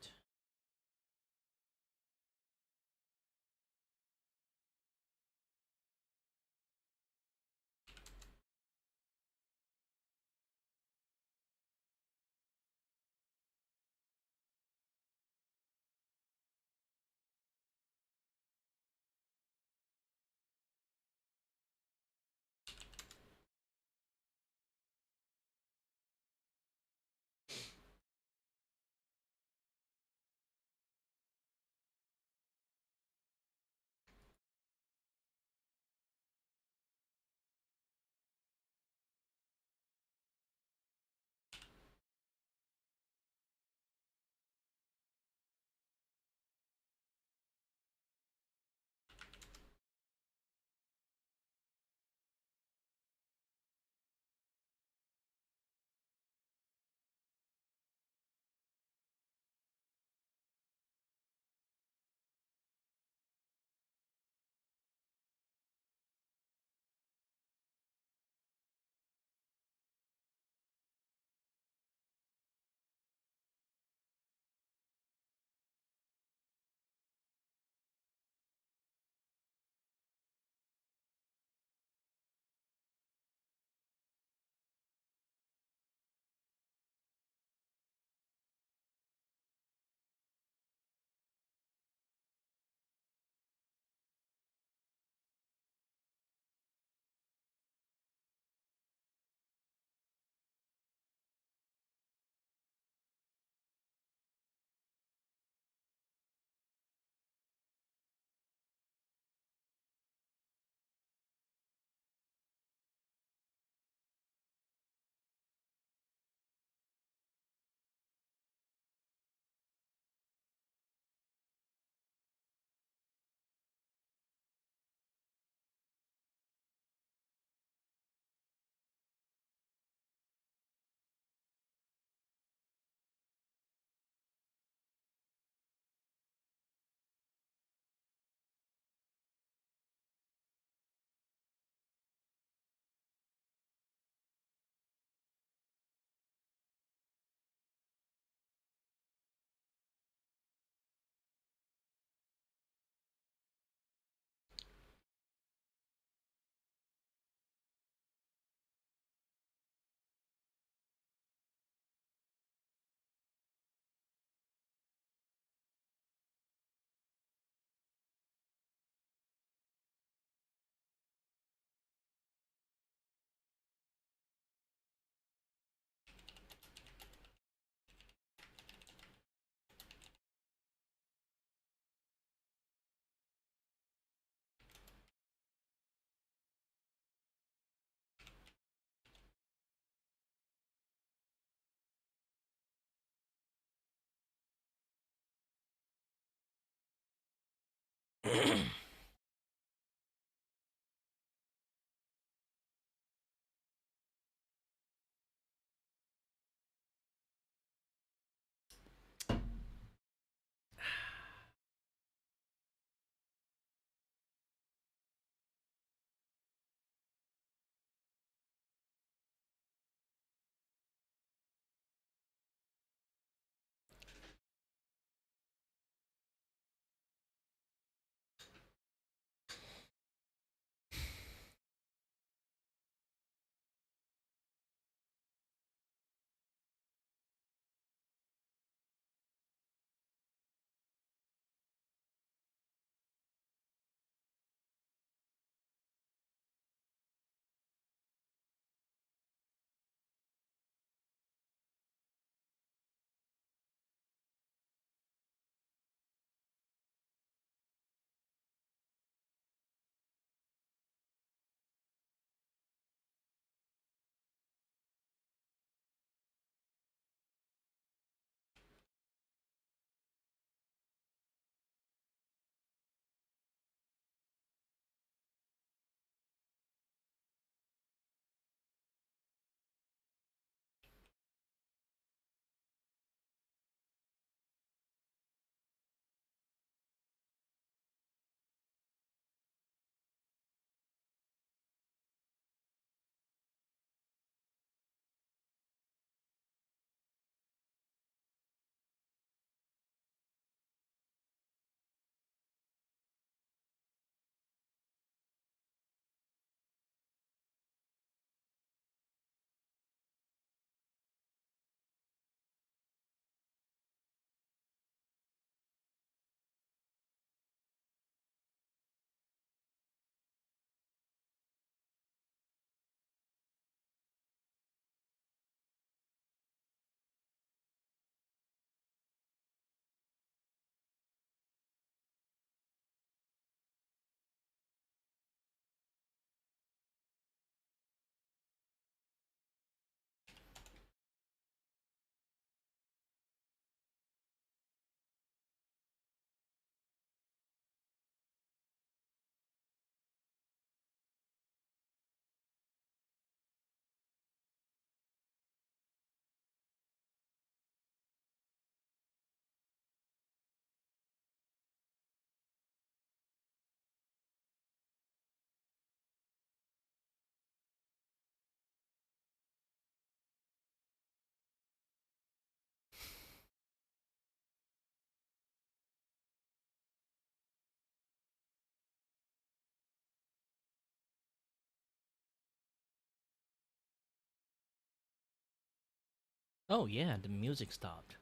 Oh yeah, the music stopped.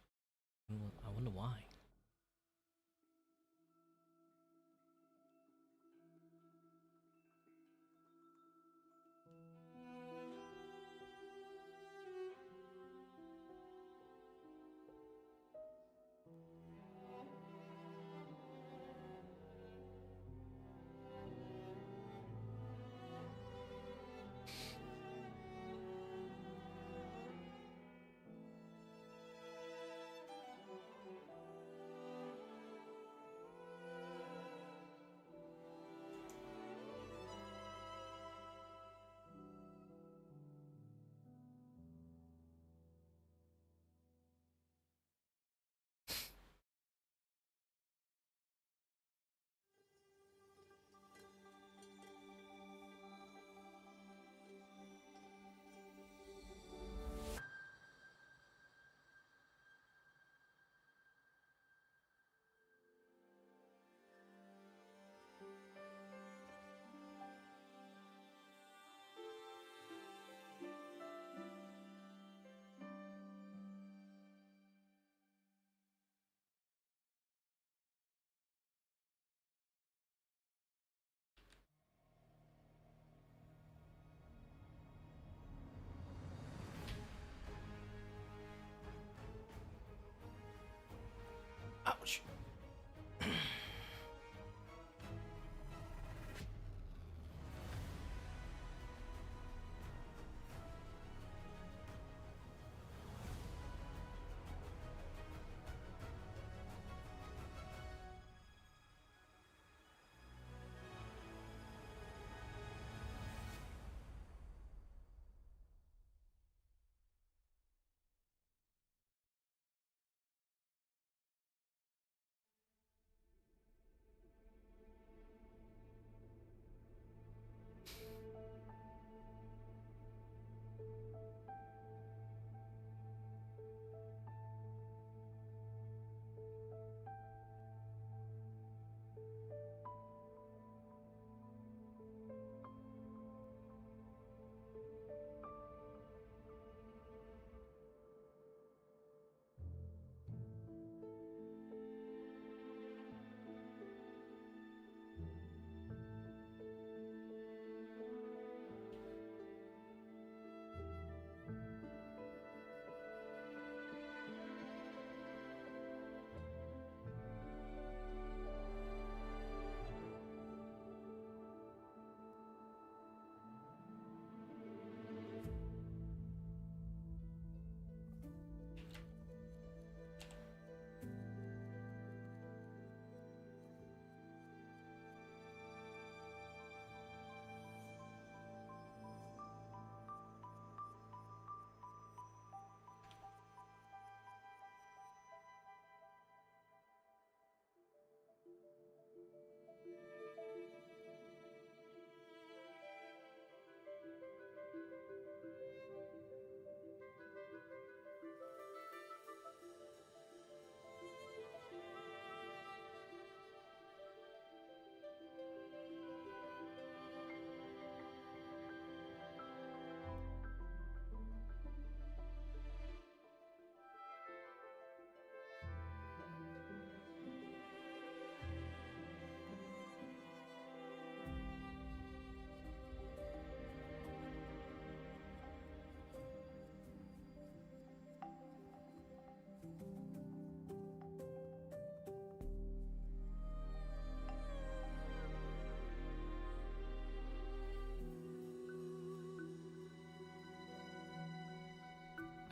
I wonder why.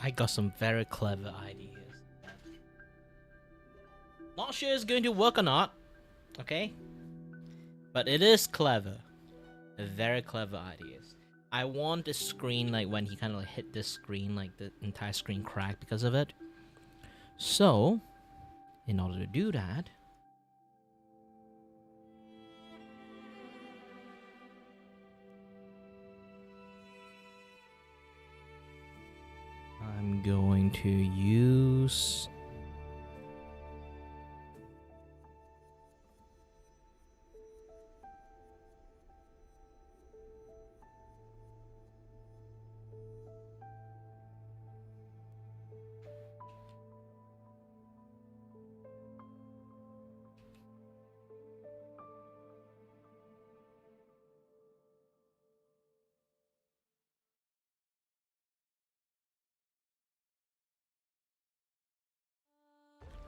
I got some very clever ideas. Not sure it's going to work or not, okay? But it is clever. Very clever ideas. I want the screen, like when he kind of like hit this screen, like the entire screen cracked because of it. So, in order to do that, I'm going to use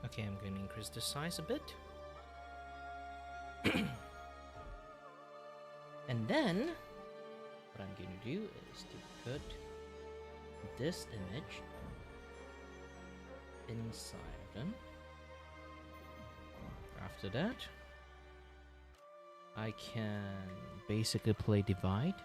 okay, I'm going to increase the size a bit. And then, what I'm going to do is to put this image inside of them. After that, I can basically play divide.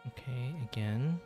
Okay, again.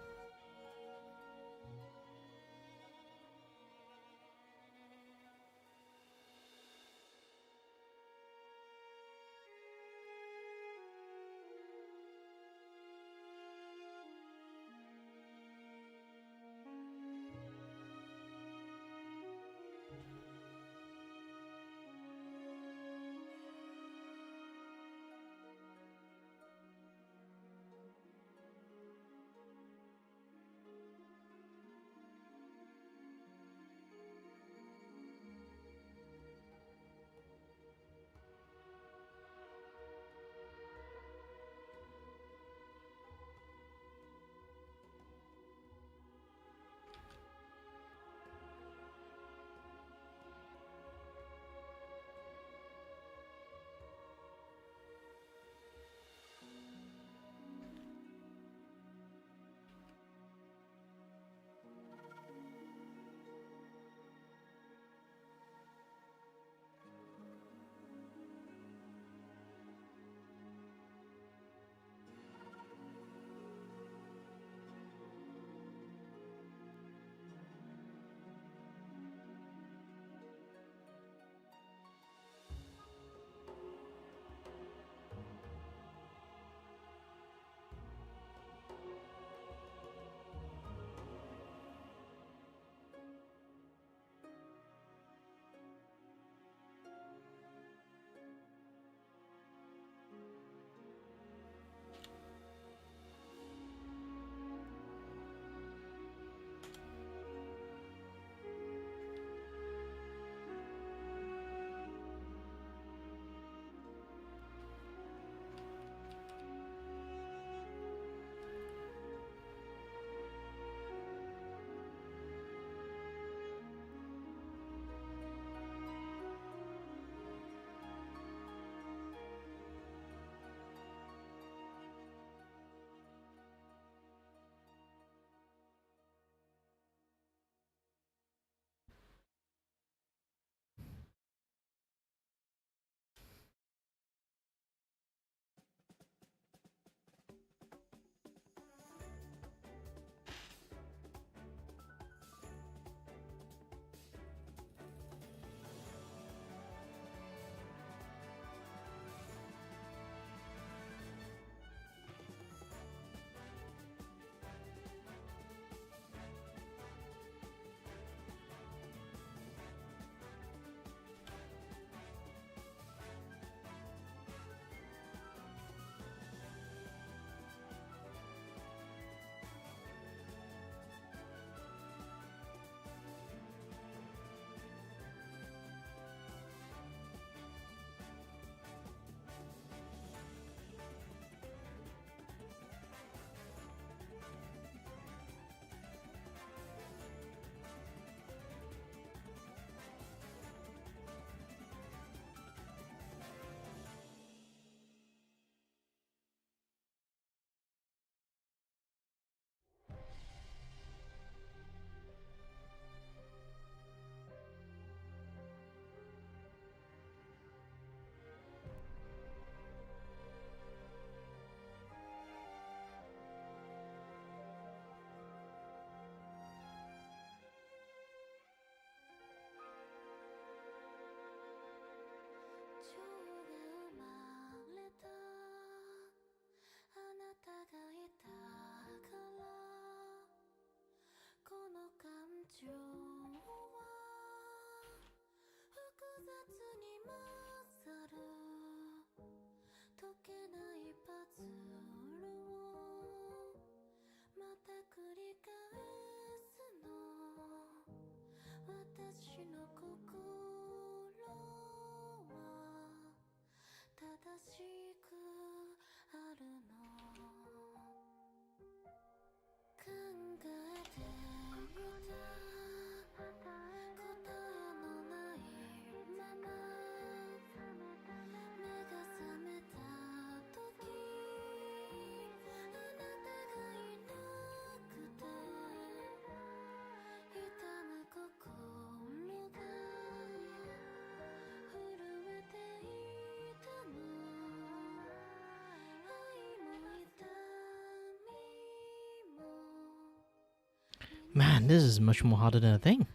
Man, this is much more harder than I think.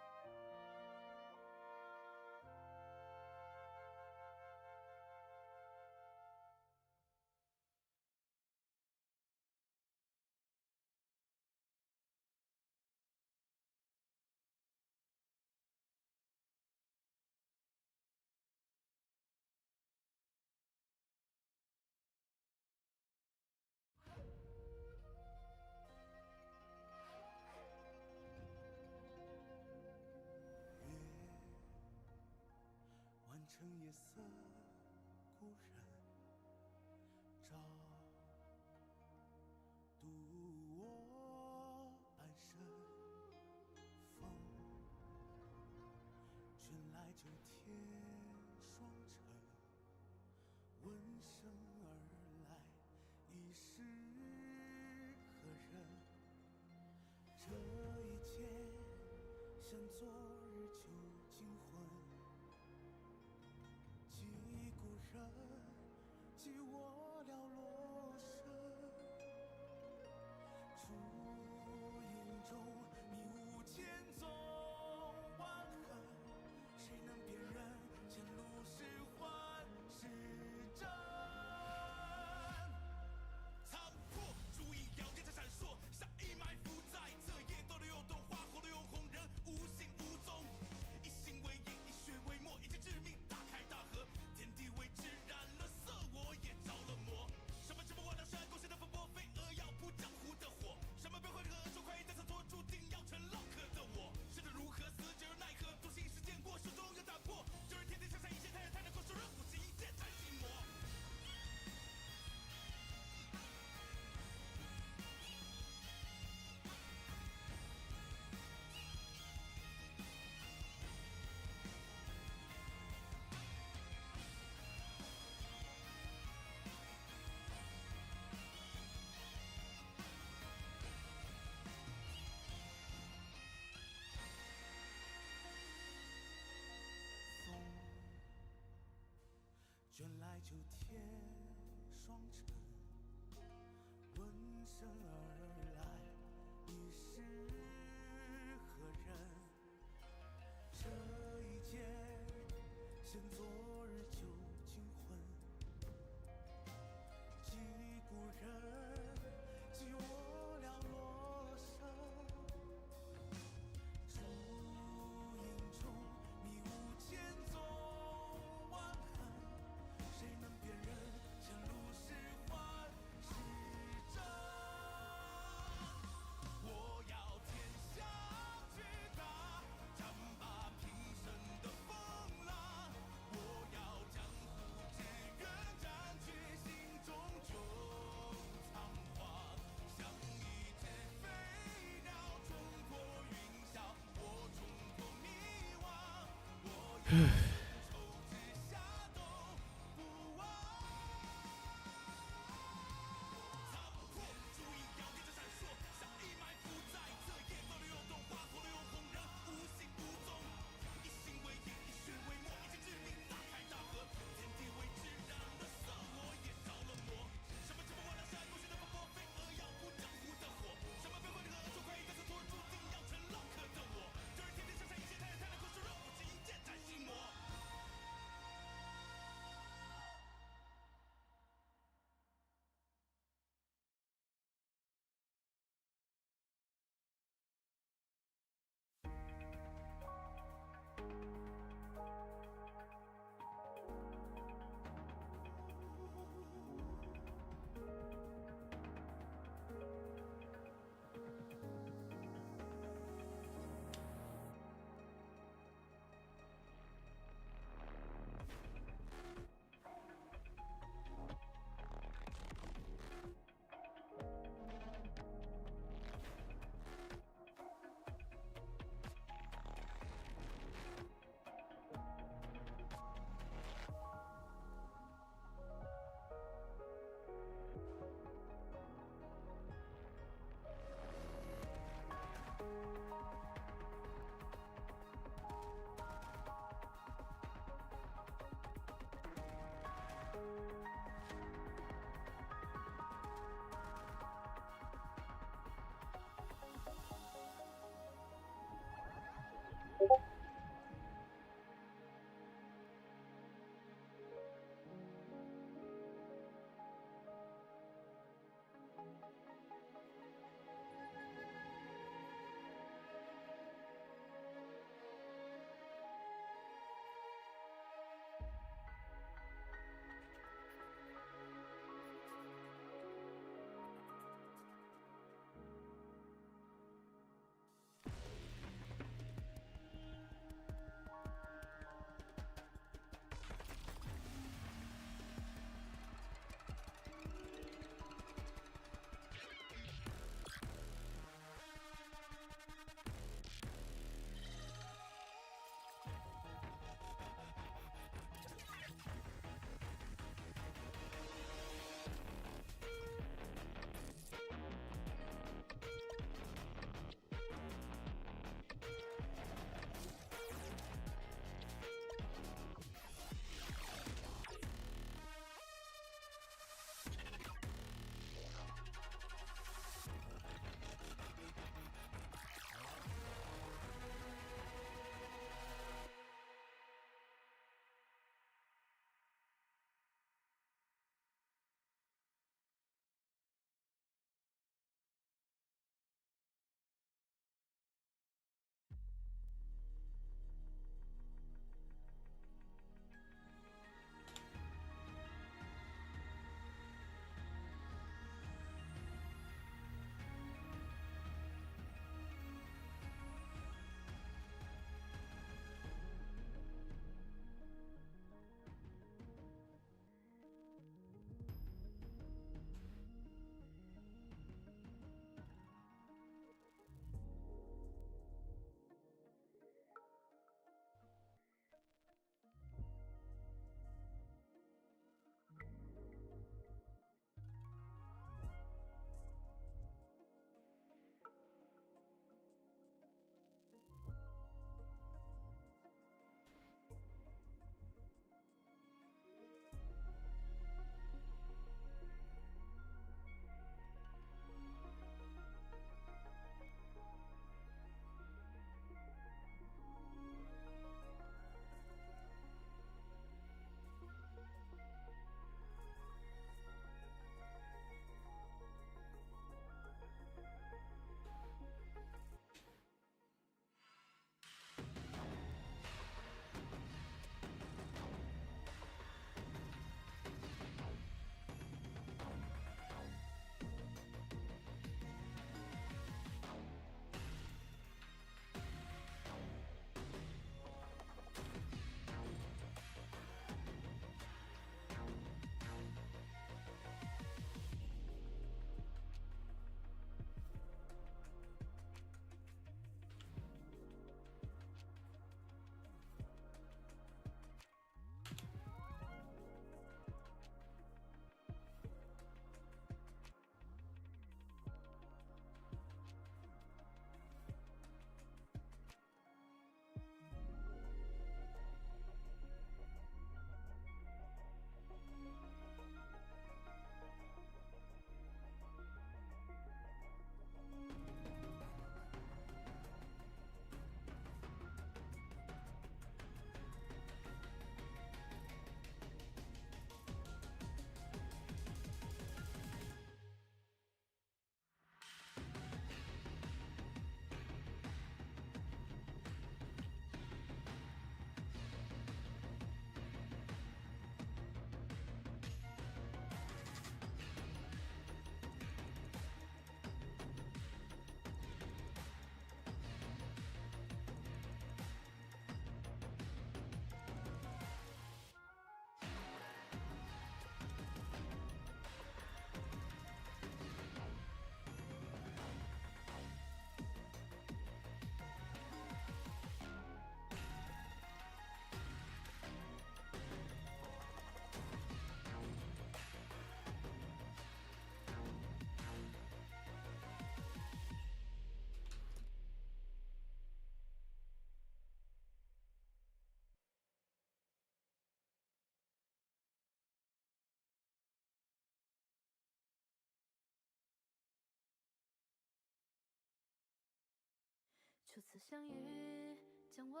相遇将我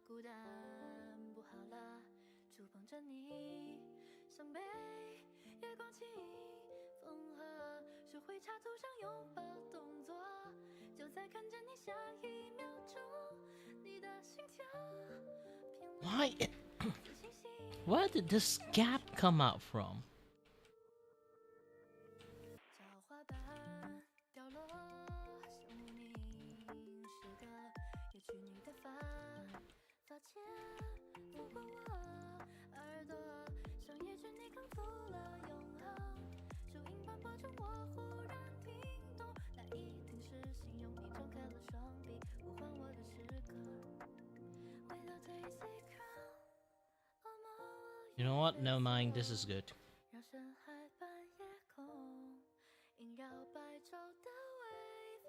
孤单不好了，触碰着你伤悲，月光轻缝合，学会插图上拥抱动作，就在看着你下一秒钟，你的心跳频率 Why? 最清晰。 Where did this gap come out from? 小花瓣掉落，像无名时刻，也许你的发签拂过我耳朵，像也许你康复了永恒，树影斑驳中我忽然听懂，那一定是形容你张开了双臂，呼唤我的时刻。为了这一 secret， 恶魔我 You know what? Never mind. This is good. 让深海半夜空萦绕白昼的微风，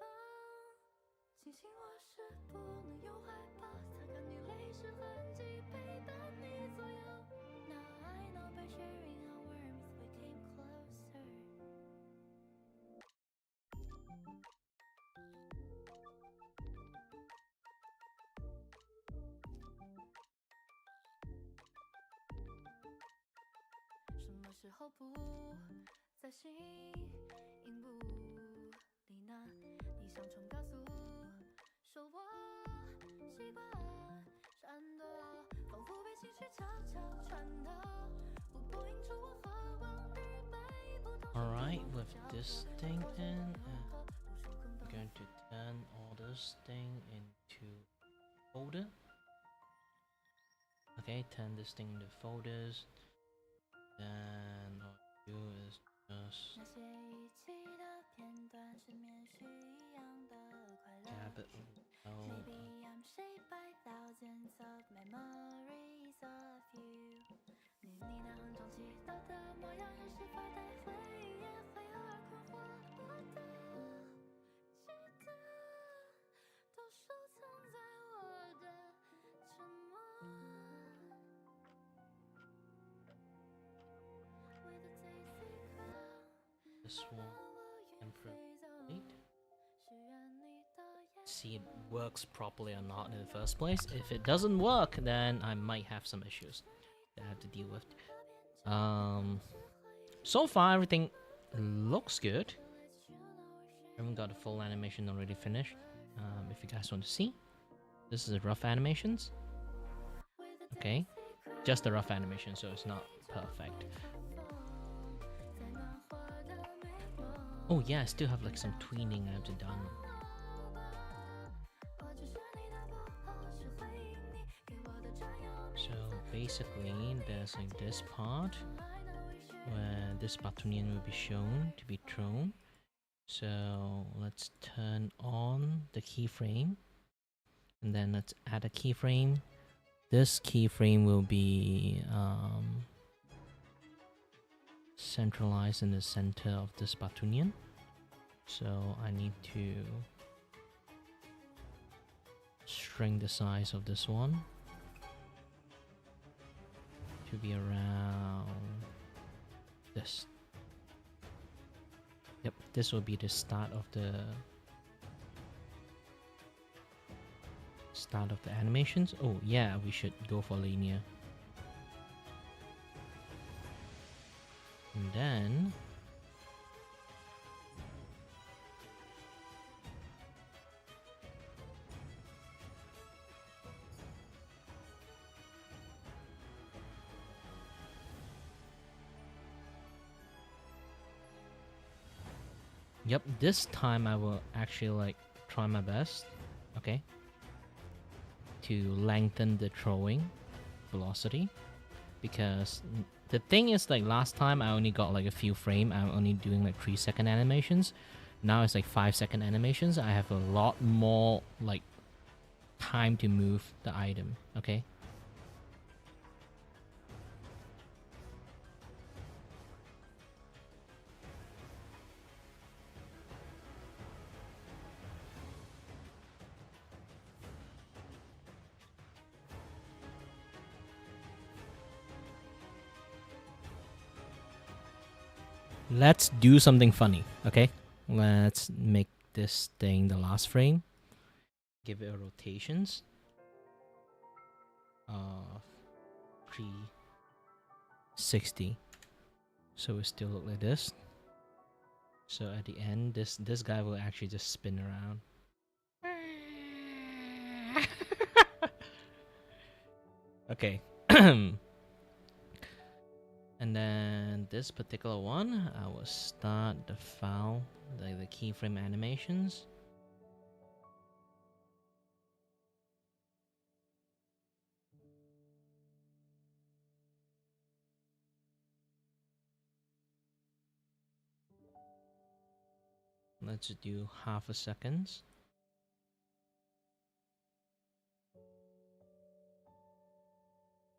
庆幸我是不能有害怕，擦干你泪湿痕迹，陪伴你左右。Now I know by sharing our worms we came closer。 什么时候不再心影不离呢？你像虫告诉说我习惯闪躲，仿佛被情绪悄悄穿透，琥珀映出我和往日背不同。 Alright, with this thing in, I'm going to turn all this thing into folder. Okay, turn this thing into folders. Then all I do is just 那些一起的片段是棉絮一样的快乐。 dab it all Maybe out. I'm shaped by thousands of memories of you。 你那横冲直撞的模样，有时发呆会也会偶尔困惑，我的记得都收藏在我的沉默。为了这一 secret， This one 我 and 愿飞走， right? 许愿你的眼 See it works properly or not in the first place. If it doesn't work, then I might have some issues that I have to deal with. So far everything looks good. I haven't got the full animation already finished. If you guys want to see, this is the rough animations. Okay, just the rough animation, so it's not perfect. Oh yeah, I still have like some tweening I have to done. So basically, there's like this part where this Batunian will be shown to be thrown. So let's turn on the keyframe, and then let's add a keyframe. This keyframe will be centralized in the center of this Batunian. So I need to shrink the size of this one to be around this. Yep, this will be the start of the animations. Oh yeah, we should go for linear. And then yep, this time I will actually like try my best, okay, to lengthen the throwing velocity, because the thing is, like last time I only got like a few frames. I'm only doing like 3-second animations. Now it's like 5-second animations. I have a lot more like time to move the item, okay? Let's do something funny, okay? Let's make this thing the last frame. give it a rotations of 360. So it still look like this. So at the end, this guy will actually just spin around. Okay. And then this particular one, I will start the file, like the keyframe animations. Let's do half a second.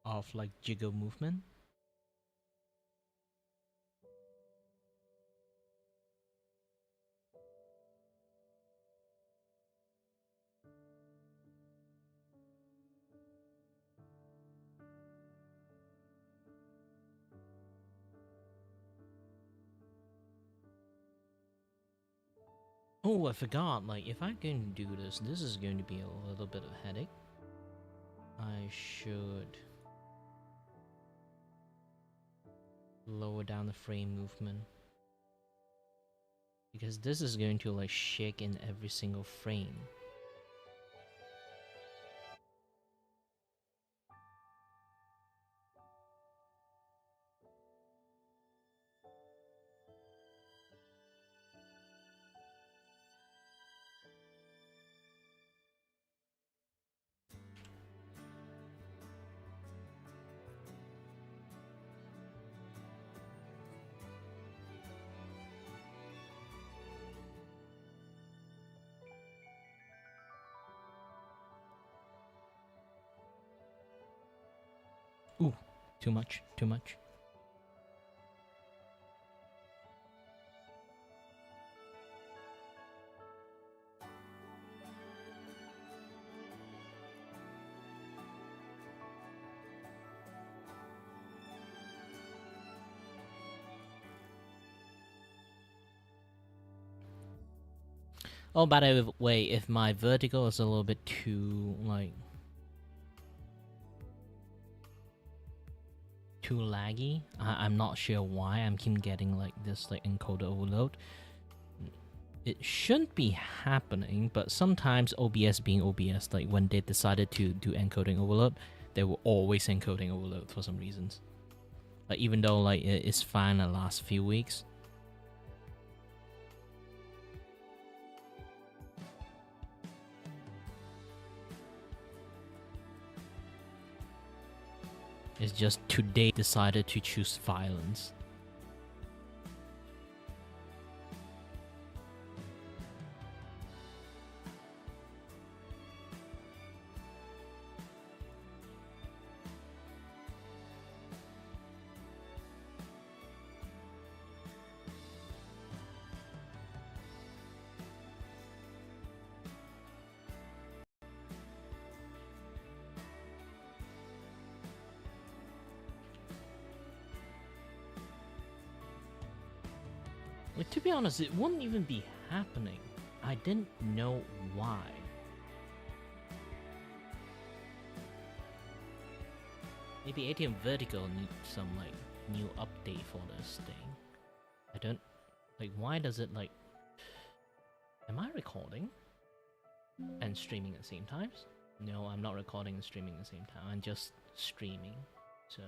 Of like jiggle movement. Oh, I forgot, like, if I'm going to do this, this is going to be a little bit of a headache. I should lower down the frame movement. Because this is going to, like, shake in every single frame. Ooh, too much, too much. Oh, by the way, if my vertical is a little bit too, like, too laggy, I'm not sure why I'm keep getting, like, this, like, encoder overload. It shouldn't be happening, but sometimes OBS being OBS, like, when they decided to do encoding overload, they were always encoding overload for some reasons. Like, even though, like, it's fine the last few weeks. It's just today decided to choose violence. Like, to be honest, it wouldn't even be happening. I didn't know why. Maybe ATM Vertical needs some, like, new update for this thing. I don't... Like, why does it, like... Am I recording? And streaming at the same time? No, I'm not recording and streaming at the same time. I'm just streaming. So...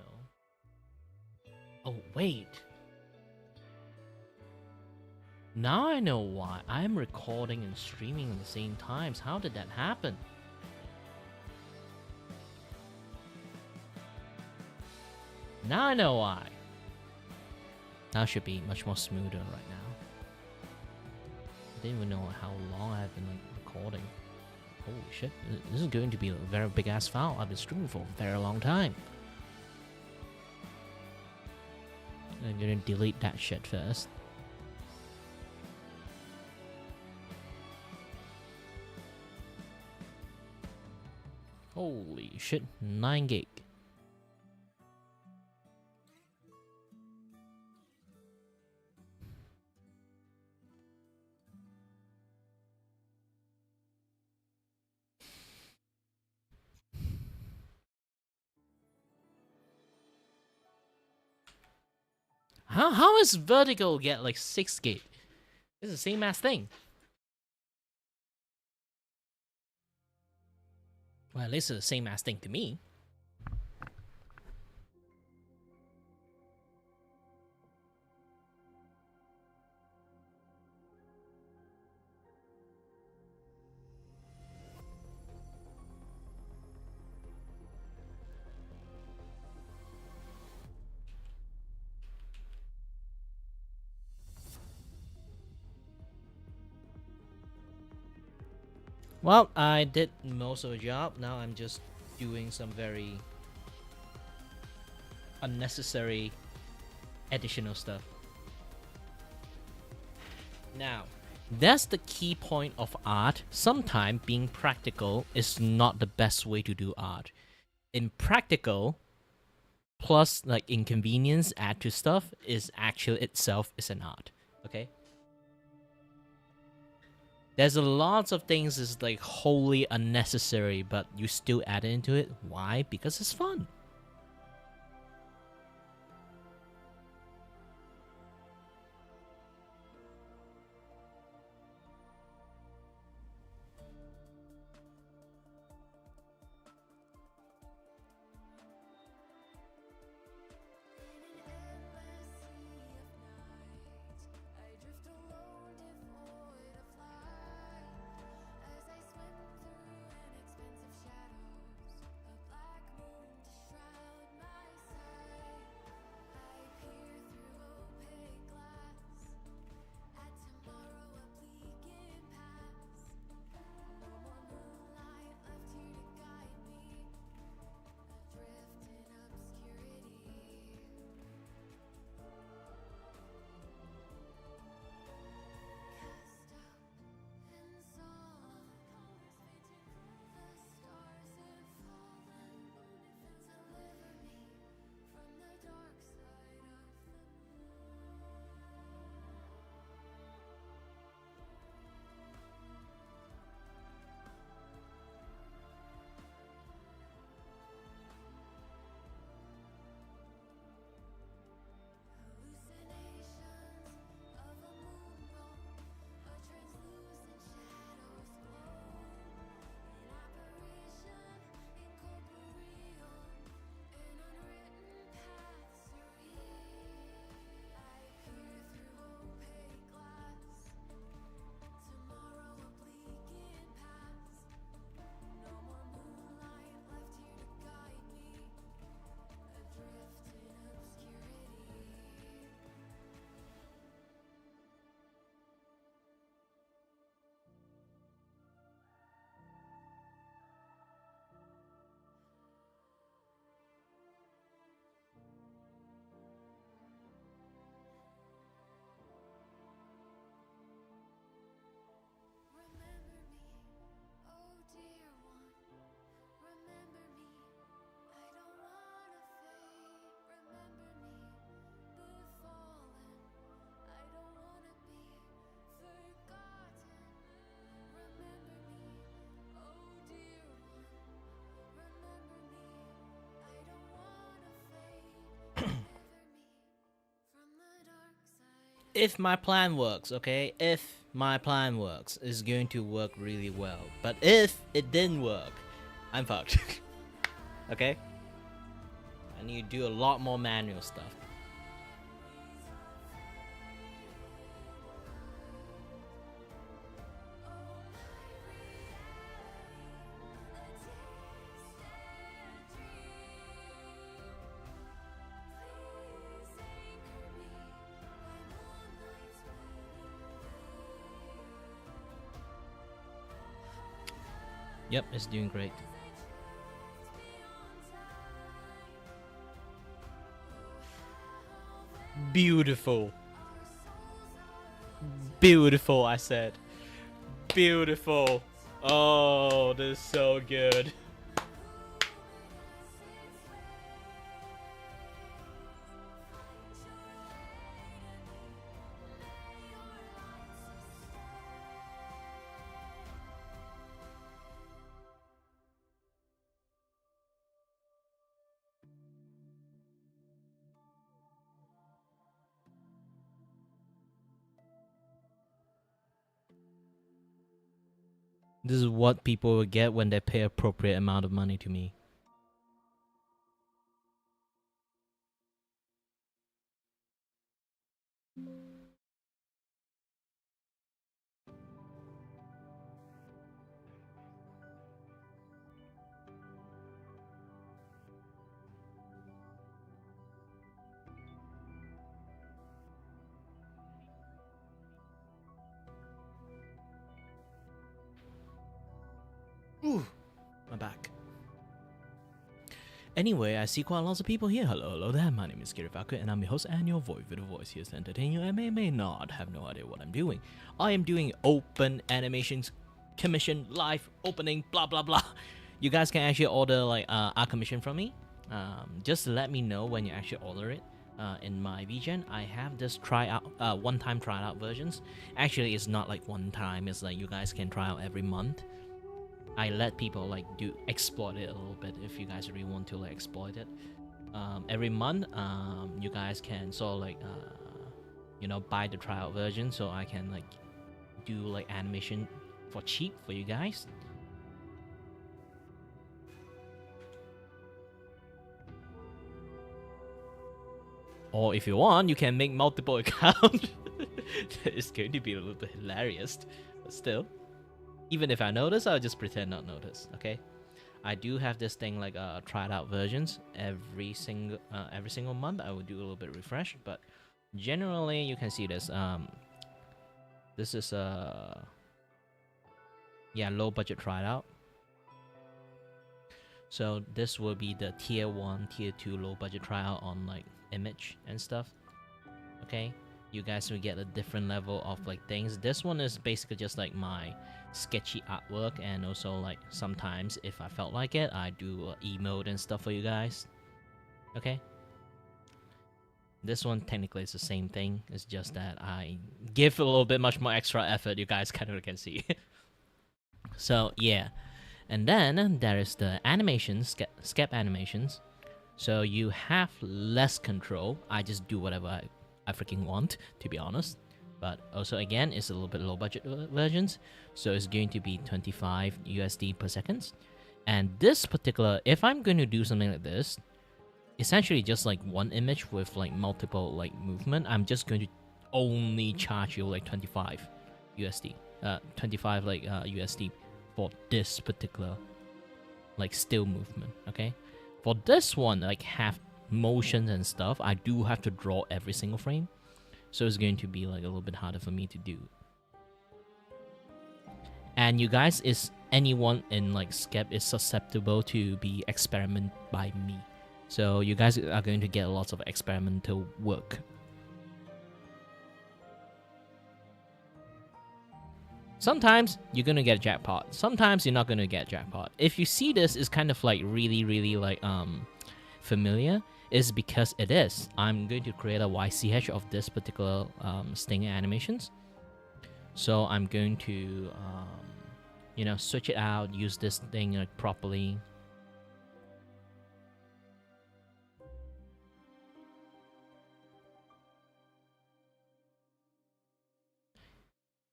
Oh, wait! Now I know why. I'm recording and streaming at the same times. How did that happen? Now I know why. Now should be much more smoother right now. I didn't even know how long I've been, like, recording. Holy shit, this is going to be a very big ass file. I've been streaming for a very long time. I'm gonna delete that shit first. Holy shit, 9 gig. How is Vertigo get like 6 gig? It's the same ass thing. Well, at least it's the same ass thing to me. Well, I did most of the job. Now I'm just doing some very unnecessary additional stuff. Now, that's the key point of art. Sometimes being practical is not the best way to do art. Impractical plus like inconvenience add to stuff is actually itself is an art. Okay? There's a lots of things is like wholly unnecessary, but you still add into it. Why? Because it's fun. If my plan works, okay? If my plan works, it's going to work really well. But if it didn't work, I'm fucked. Okay? I need to do a lot more manual stuff. Yep, it's doing great. Beautiful. Beautiful, I said. Beautiful. Oh, this is so good. This is what people will get when they pay appropriate amount of money to me. Ooh, my back. Anyway, I see quite lots of people here. Hello there. My name is Gary Valkyrie, and I'm your host and your voice with a voice here to entertain you. I may not have no idea what I'm doing. I am doing open animations, commission, live opening, blah blah blah. You guys can actually order like a commission from me. Just let me know when you actually order it. In my VGen, I have this one-time tryout versions. Actually, it's not like one time. It's like you guys can try out every month. I let people like exploit it a little bit if you guys really want to like exploit it. Every month, you guys can sort of like buy the trial version, so I can like do like animation for cheap for you guys. Or if you want, you can make multiple accounts. It's going to be a little bit hilarious, but still. Even if I notice, I'll just pretend not notice, okay? I do have this thing like tried out versions every single month. I will do a little bit refresh, but generally you can see this. This is low budget tried out. So this will be the tier 1, tier 2 low budget tryout on like image and stuff. Okay, you guys will get a different level of like things. This one is basically just like my sketchy artwork, and also like sometimes if I felt like it, I do emote and stuff for you guys. Okay, this one technically is the same thing. It's just that I give a little bit much more extra effort. You guys kind of can see. So yeah, and then there is the animations, skep animations. So you have less control. I just do whatever I freaking want, to be honest. But also again, it's a little bit low budget versions, so it's going to be 25 USD per second. And this particular, if I'm going to do something like this, essentially just like one image with like multiple like movement, I'm just going to only charge you like 25 USD, 25 like USD for this particular like still movement. Okay, for this one, like have motions and stuff, I do have to draw every single frame. So it's going to be like a little bit harder for me to do. And you guys, is anyone in like skep is susceptible to be experimented by me. So you guys are going to get lots of experimental work. Sometimes you're gonna get jackpot. Sometimes you're not gonna get jackpot. If you see this is kind of like really like familiar, is because it is. I'm going to create a YCH of this particular sting animations. So I'm going to, switch it out, use this thing like properly.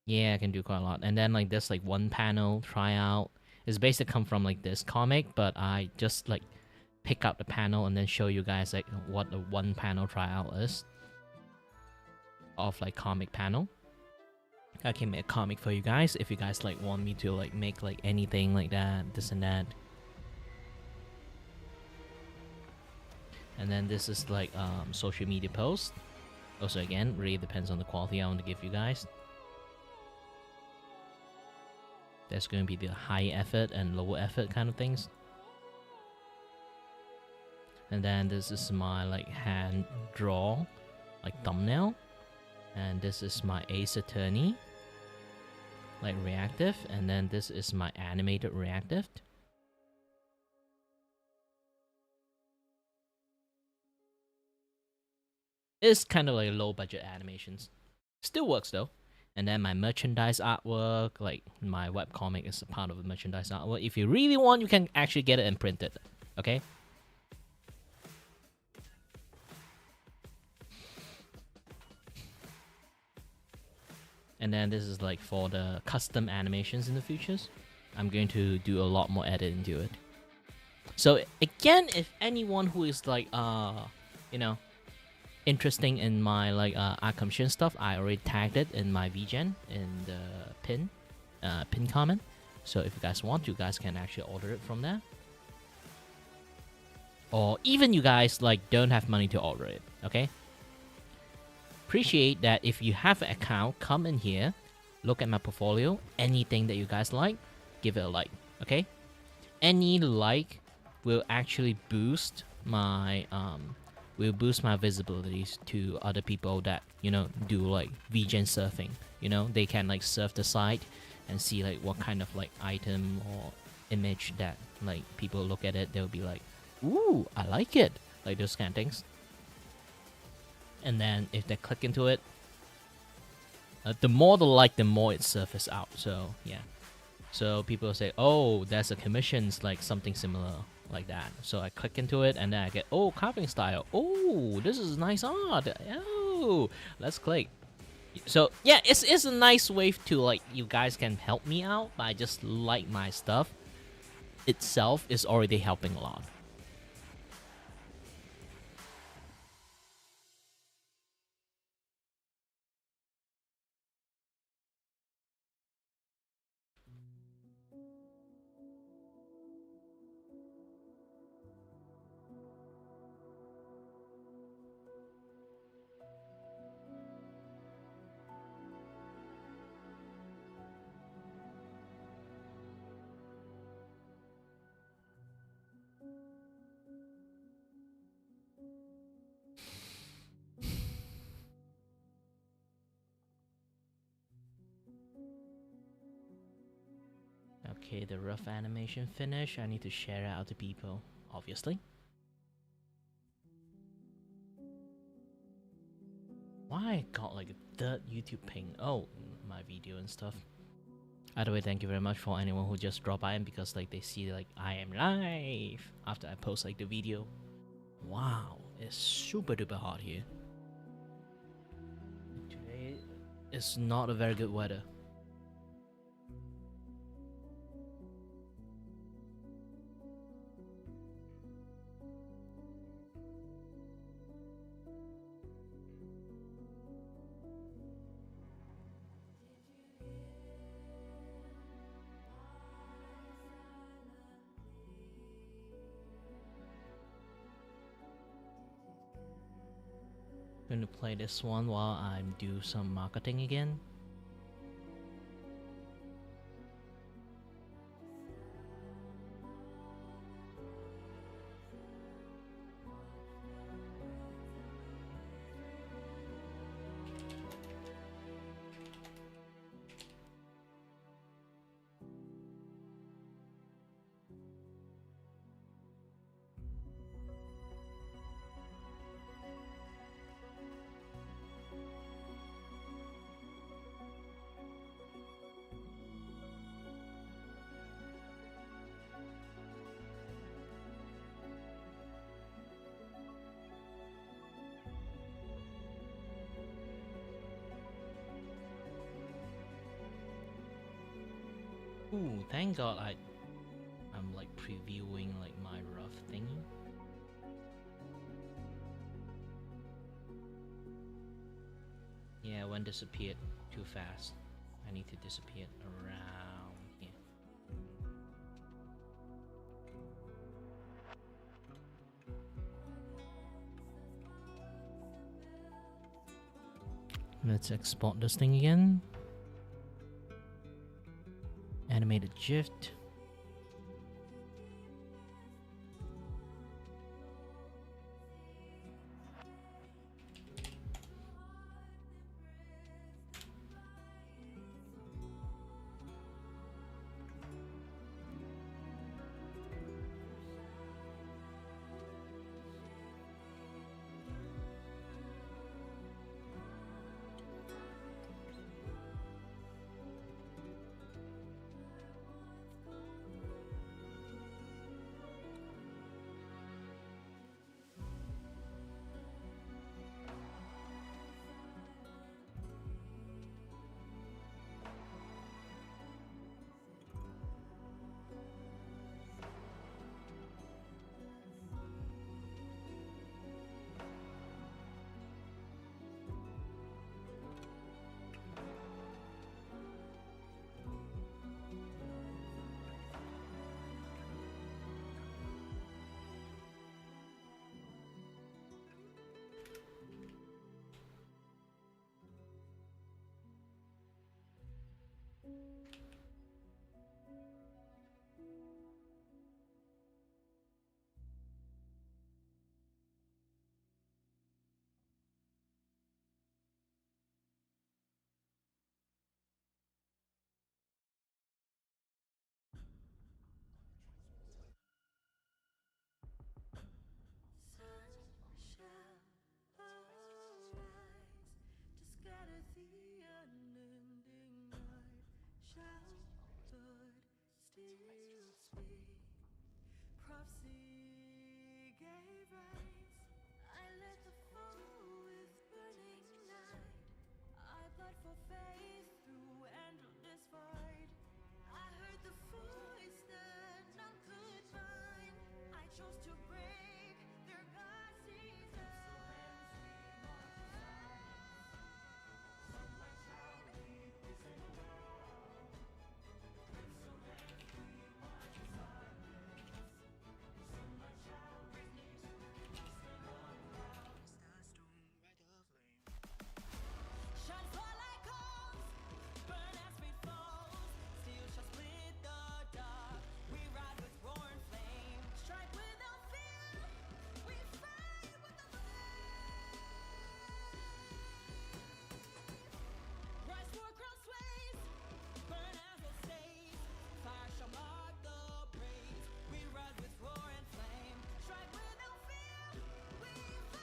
Yeah, I can do quite a lot. And then like this, like one panel tryout is basically come from like this comic, but I just like pick out the panel and then show you guys like what the one panel tryout is of like comic panel. I can make a comic for you guys if you guys like want me to like make like anything like that, this and that. And then this is like social media post. Also again, really depends on the quality I want to give you guys. There's going to be the high effort and low effort kind of things. And then this is my like hand draw, like thumbnail. And this is my Ace Attorney, like reactive. And then this is my animated reactive. It's kind of like low budget animations. Still works though. And then my merchandise artwork, like my webcomic is a part of the merchandise artwork. If you really want, you can actually get it and print it. Okay? And then this is like for the custom animations in the futures. I'm going to do a lot more editing to it. So again, if anyone who is like you know, interesting in my like accomplishment stuff, I already tagged it in my VGen in the pin comment. So if you guys want, you guys can actually order it from there. Or even you guys like don't have money to order it, okay? Appreciate that if you have an account, come in here, look at my portfolio, anything that you guys like, give it a like, okay? Any like will actually boost my visibilities to other people that, you know, do like VGen surfing. You know, they can like surf the site and see like what kind of like item or image that like people look at it, they'll be like, ooh, I like it, like those kind of things. And then if they click into it, the more the like, the more it surfaces out. So yeah, so people say, oh, that's a commissions, like something similar like that. So I click into it and then I get, oh, carving style, oh, this is nice art, oh, let's click. So yeah, it's a nice way to like, you guys can help me out by just like my stuff itself is already helping a lot. Okay, the rough animation finish. I need to share it out to people, obviously. Why I got like a third YouTube ping? Oh, my video and stuff. Either way, thank you very much for anyone who just dropped by, and because like they see like I am live after I post like the video. Wow, it's super duper hot here. Today is not a very good weather. Going to play this one while I do some marketing again. Ooh, thank God I'm like previewing like my rough thingy. Yeah, one disappeared too fast. I need to disappear around here. Let's export this thing again. Animated GIF. Prophecy gave rise. I lit the foe with burning night. I bled for faith through endless fight. I heard the voice that none could find. I chose to break their God's design. Sunlight shall lead us in the world. Crimson hands we march in silence. Sunlight shall lead us in the crowd. Star storm, bright of flame. Shine forth like coals, burn as we falls. Steel shall split the dark. We ride with roaring flame. Strike without fear. We fight with the flame. Rise for crossways. Burn as will stays. Fire shall mark the praise. We ride with roaring flame. Strike without fear. We fight.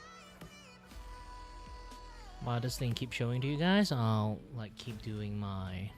While this thing keeps showing to you guys, I'll like keep doing my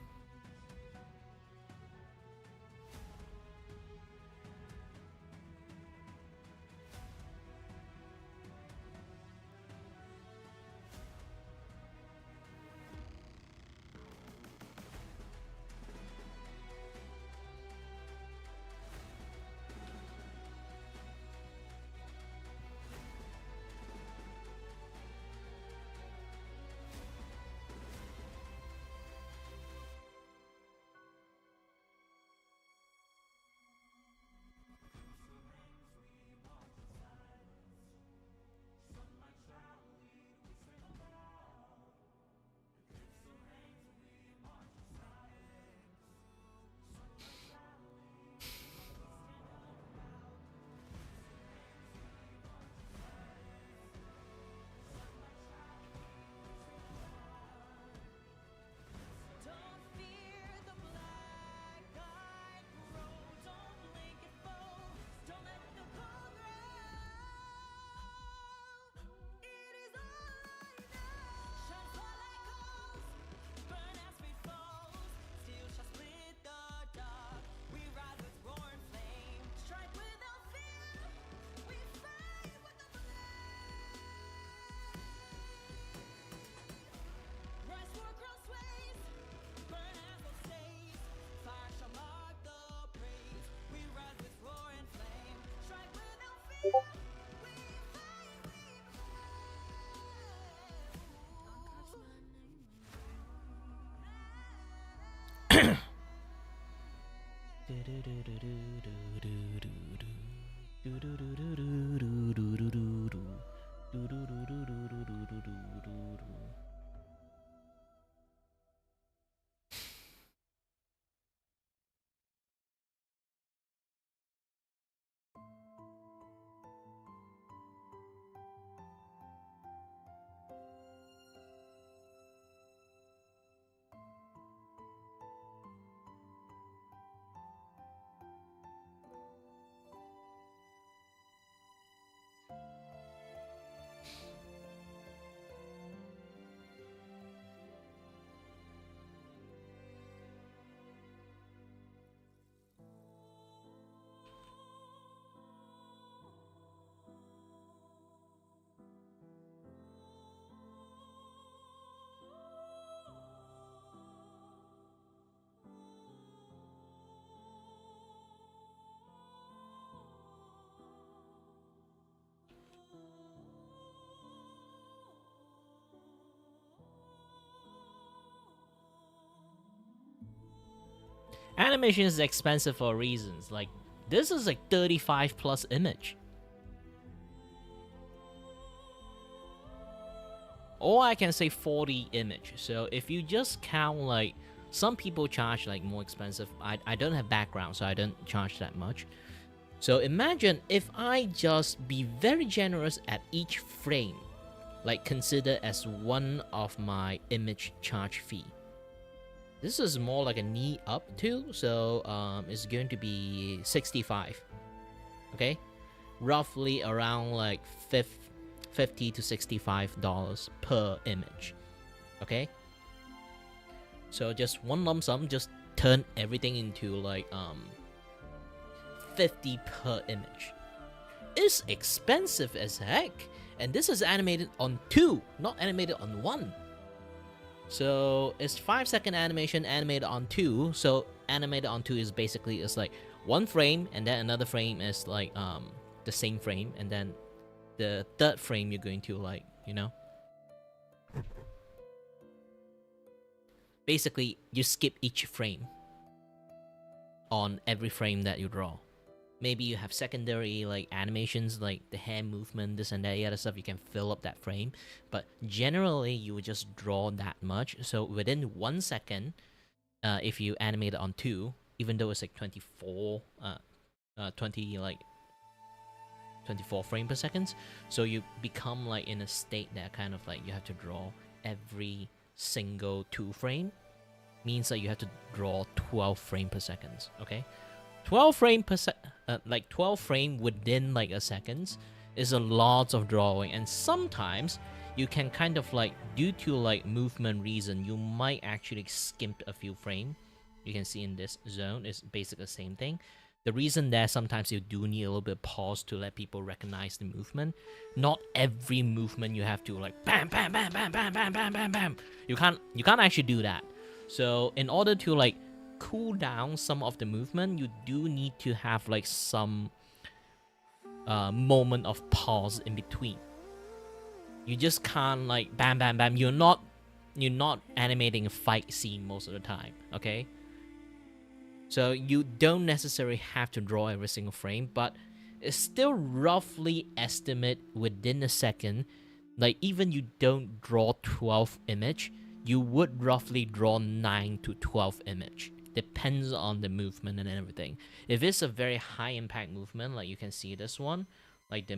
Don't fear the black eyed grow. Don't make it bold. Don't let the cold grow. It is all I know. Shine forth like coals, burn as we falls. Steel shall split the dark. We ride with roaring flame. Strike without fear. We fight with the flame. Rise for crossways. Burn as will stays. Fire shall mark the praise. We ride with roaring flame. Strike without fear. We fight. Animation is expensive for reasons. Like, this is like 35 plus image. Or I can say 40 image. So if you just count, like, some people charge like more expensive. I don't have background, so I don't charge that much. So imagine if I just be very generous at each frame, like consider as one of my image charge fee. This is more like a knee up too, so it's going to be 65. Okay, roughly around like $50 to $65 per image. Okay, so just one lump sum, just turn everything into like $150 per image. It's expensive as heck, and this is animated on 2, not animated on 1. So it's 5-second animation animated on 2. So animated on 2 is basically it's like 1 frame, and then another frame is like the same frame, and then the third frame you're going to like, you know, basically you skip each frame on every frame that you draw. Maybe you have secondary like animations like the hand movement, this and that, the other stuff, you can fill up that frame. But generally you would just draw that much. So within 1 second, if you animate it on 2, even though it's like 24 frame per second, so you become like in a state that kind of like you have to draw every single 2 frame. Means that you have to draw 12 frame per second, okay? 12 frame per like 12 frame within like a second is a lot of drawing, and sometimes you can kind of like, due to like movement reason, you might actually skimp a few frame. You can see in this zone is basically the same thing. The reason that sometimes you do need a little bit of pause to let people recognize the movement. Not every movement you have to like bam bam bam bam bam bam bam bam bam. You can't actually do that. So in order to like cool down some of the movement, you do need to have like some moment of pause in between. You just can't like bam bam bam. You're not animating a fight scene most of the time, okay? So you don't necessarily have to draw every single frame, but it's still roughly estimate within a second. Like even you don't draw 12 image, you would roughly draw 9 to 12 image. Depends on the movement and everything. If it's a very high impact movement, like you can see this one, like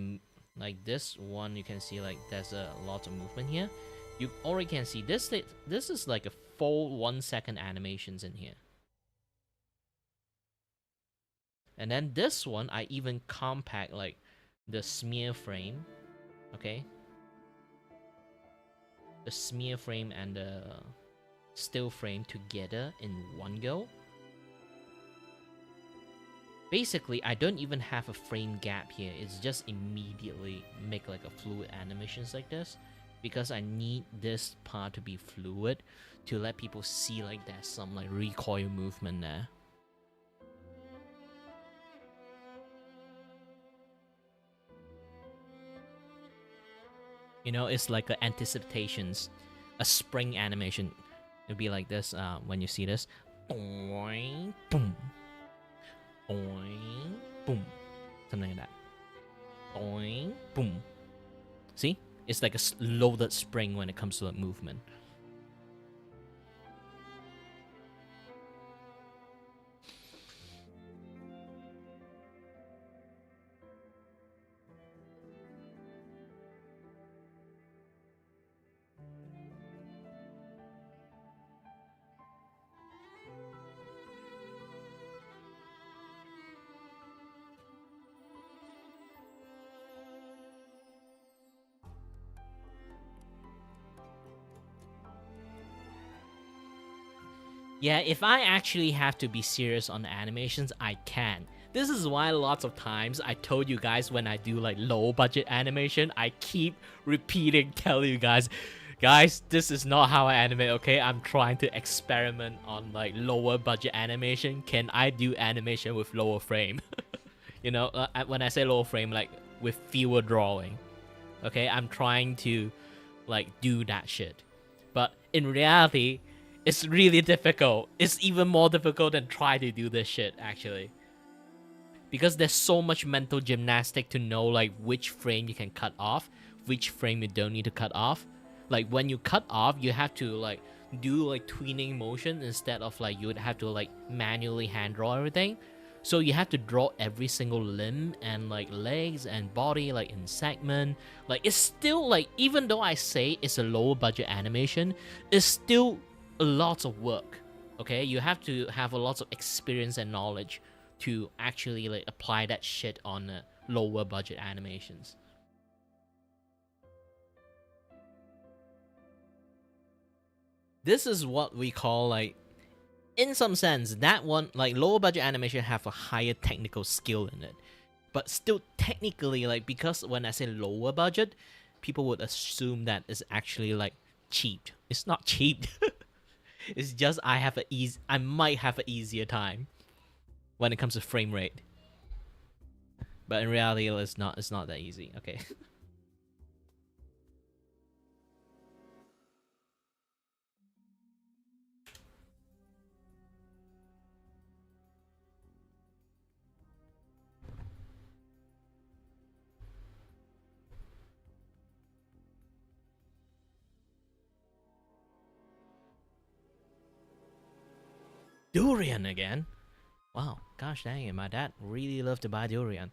this one, you can see like there's a lot of movement here. You already can see this is like a full 1 second animations in here. And then this one, I even compact like the smear frame, okay? The smear frame and the still frame together in one go. Basically, I don't even have a frame gap here. It's just immediately make like a fluid animations like this, because I need this part to be fluid to let people see like there's some like recoil movement there. You know, it's like the anticipations, a spring animation. It'll be like this when you see this. Boing, boom. Boing, boom. Something like that. Boing, boom. See? It's like a loaded spring when it comes to the movement. Yeah, if I actually have to be serious on the animations, I can. This is why lots of times I told you guys when I do like low budget animation, I keep repeating, telling you guys, this is not how I animate, okay? I'm trying to experiment on like lower budget animation. Can I do animation with lower frame? You know, when I say lower frame, like with fewer drawing. Okay, I'm trying to like do that shit. But in reality, it's really difficult. It's even more difficult than try to do this shit, actually. Because there's so much mental gymnastic to know like which frame you can cut off, which frame you don't need to cut off. Like when you cut off, you have to like do like tweening motion instead of like you would have to like manually hand draw everything. So you have to draw every single limb and like legs and body like in segment. Like it's still like, even though I say it's a lower budget animation, it's still a lot of work. Okay, you have to have a lot of experience and knowledge to actually like apply that shit on lower budget animations. This is what we call like in some sense, that one, like lower budget animation, have a higher technical skill in it. But still, technically, like, because when I say lower budget, people would assume that it's actually like cheap. It's not cheap. It's just I might have an easier time when it comes to frame rate. But in reality, it's not that easy. Okay. Durian again? Wow, gosh dang it, my dad really loved to buy durian.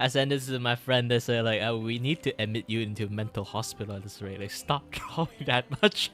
I sent this to my friend. They say like, oh, we need to admit you into a mental hospital at this rate. Like, stop drawing that much.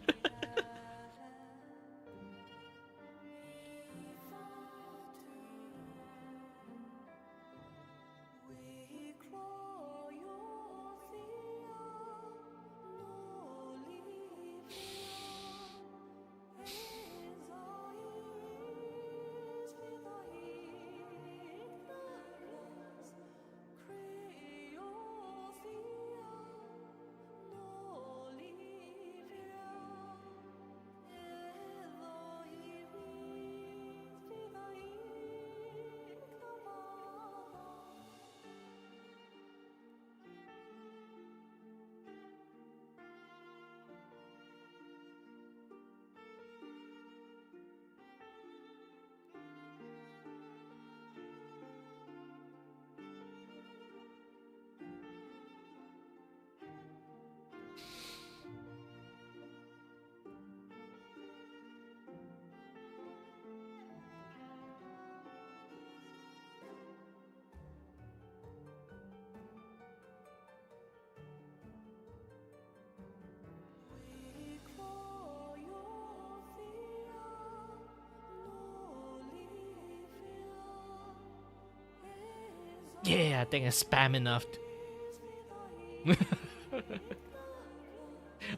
Yeah, I think I spam enough.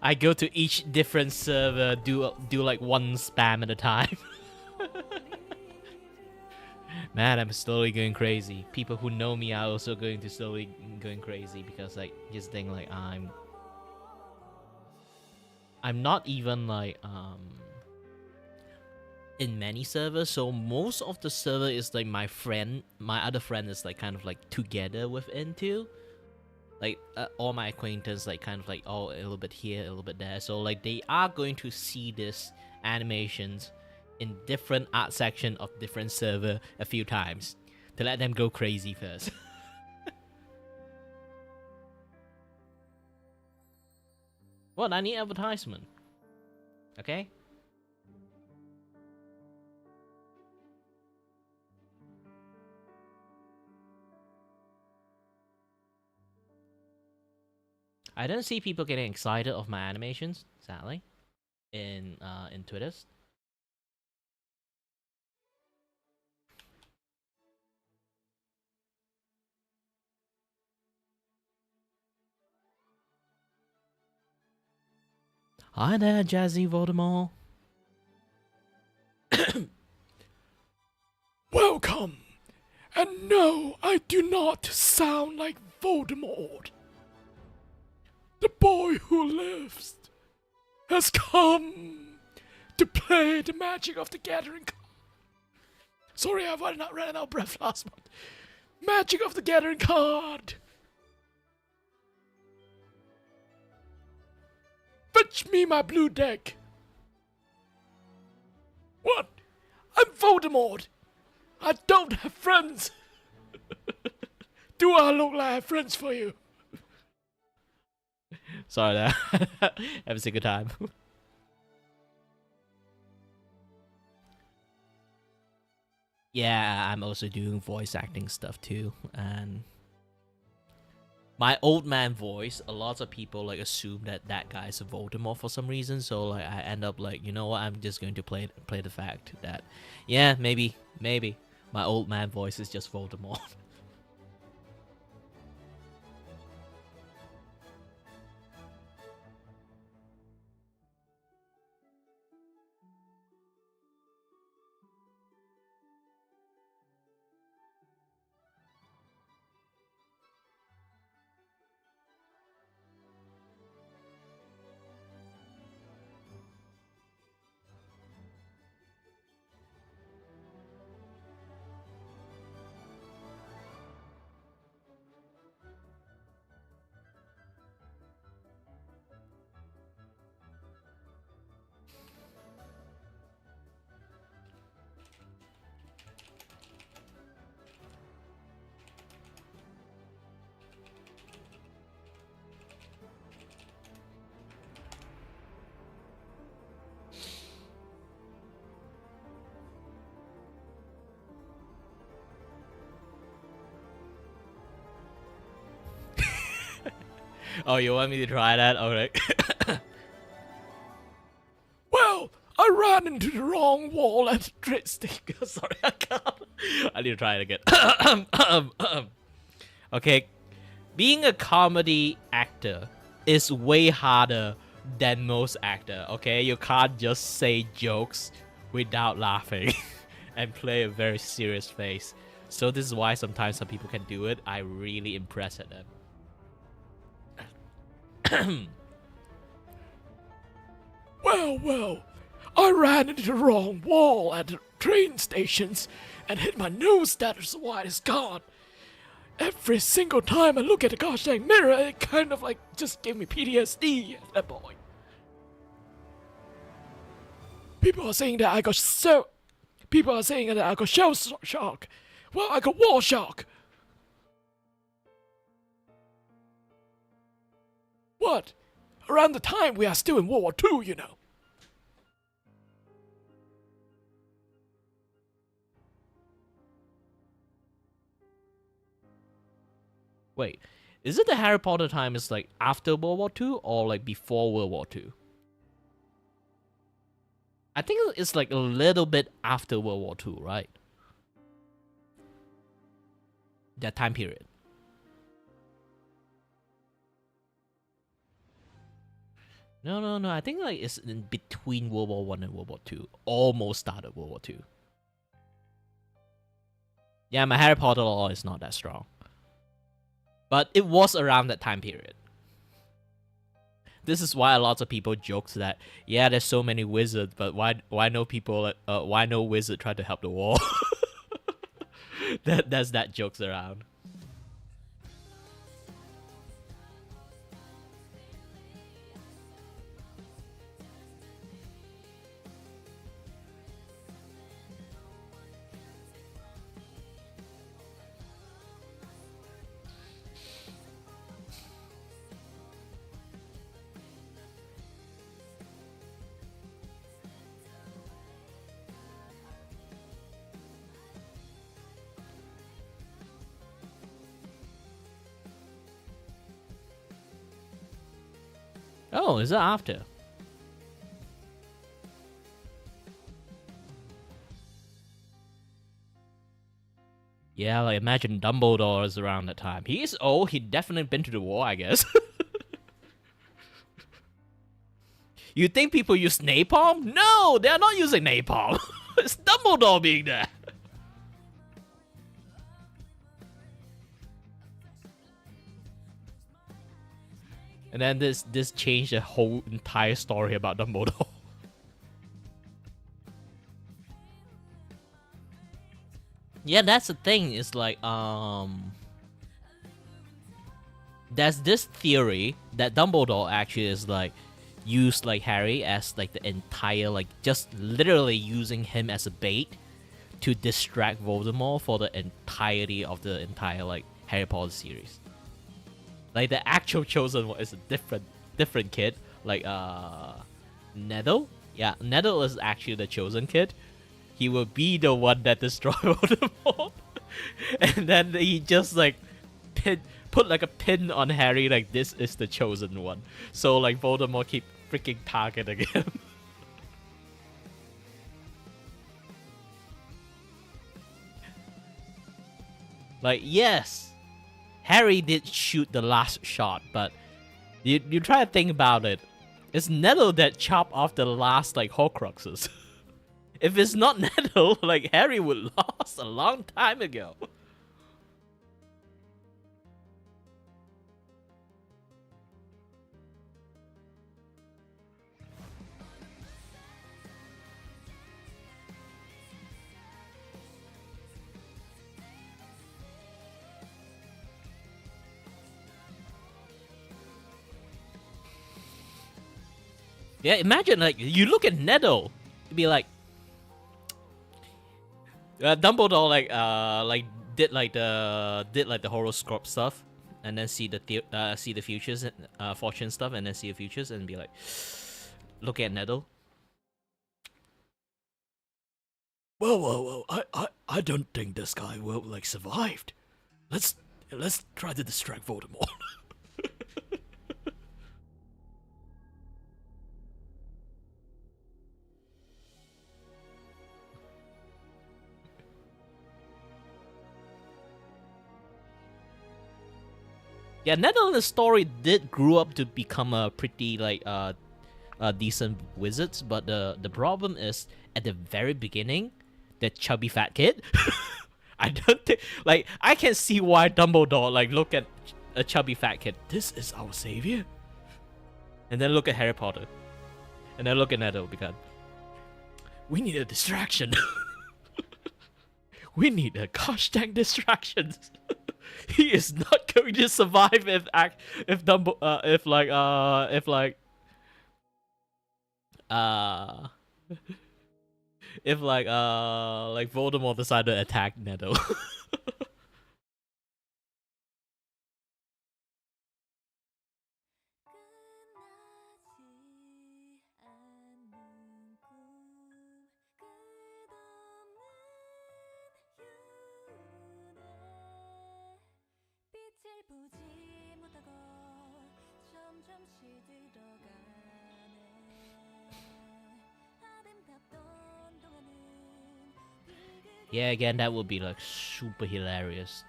I go to each different server, do like one spam at a time. Man, I'm slowly going crazy. People who know me are also going to slowly going crazy because like this thing like I'm not even like in many servers, so most of the server is like my other friend is like kind of like together with into. Like all my acquaintance like kind of like a little bit here, a little bit there. So like they are going to see this animations in different art section of different server a few times to let them go crazy first. What? I need advertisement. Okay. I don't see people getting excited of my animations, sadly, in Twitter. Hi there, Jazzy Voldemort. Welcome! And no, I do not sound like Voldemort. The boy who lives has come to play the Magic of the Gathering card. Sorry, I ran out of breath last month. Magic of the Gathering card. Fetch me my blue deck. What? I'm Voldemort. I don't have friends. Do I look like I have friends for you? Sorry there. Have a good time. Yeah, I'm also doing voice acting stuff too, and my old man voice, a lot of people like assume that that guy's a Voldemort for some reason, so like I end up like, you know what, I'm just going to play the fact that yeah, maybe my old man voice is just Voldemort. Oh, you want me to try that? Alright. Well, I ran into the wrong wall at the train station. Sorry, I can't. I need to try it again. Okay, being a comedy actor is way harder than most actor. Okay, you can't just say jokes without laughing and play a very serious face. So this is why sometimes some people can do it. I really impress at them. Well, I ran into the wrong wall at the train stations and hit my nose that is why it's gone. Every single time I look at the gosh dang mirror, it kind of like just gave me PTSD at that point. People are saying that I got shell shock. Well, I got wall shock. What? Around the time we are still in World War II, you know. Wait, is it the Harry Potter time is like after World War II or like before World War II? I think it's like a little bit after World War II, right? that time period. No. I think like it's in between World War One and World War Two. Almost started World War Two. Yeah, my Harry Potter lore is not that strong, but it was around that time period. This is why a lot of people joke that yeah, there's so many wizards, but why no people why no wizard try to help the war? That's that jokes around. Oh, is that after? Yeah, like imagine Dumbledore is around that time. He's old. He'd definitely been to the war, I guess. You think people use napalm? No, they're not using napalm. It's Dumbledore being there. And then this changed the whole entire story about Dumbledore. Yeah, that's the thing. It's like there's this theory that Dumbledore actually is like used like Harry as like the entire like just literally using him as a bait to distract Voldemort for the entirety of the entire like Harry Potter series. Like the actual chosen one is a different kid, like Nettle. Yeah, Nettle is actually the chosen kid. He will be the one that destroys Voldemort, and then he just like put like a pin on Harry, like this is the chosen one. So like Voldemort keep freaking targeting him. Like yes, Harry did shoot the last shot, but you try to think about it. It's Nettle that chopped off the last like Horcruxes. If it's not Nettle, like Harry would lost a long time ago. Yeah, imagine like you look at Nettle, you'd be like, Dumbledore like did like the horoscope stuff, and then see the futures, fortune stuff, and then see the futures, and be like, look at Nettle. Well, I don't think this guy will like survived. Let's try to distract Voldemort. Yeah, Nettle in the story did grew up to become a pretty like decent wizards, but the problem is at the very beginning, the chubby fat kid. I don't think like I can see why Dumbledore like look at a chubby fat kid. This is our savior. And then look at Harry Potter. And then look at Nettle because we need a distraction. We need a gosh dang distraction. He is not going to survive if Voldemort decided to attack Nettle. 빛을 보지 못하고 점점 시들어가네 아름답던 동안은 Yeah, again, that would be like super hilarious.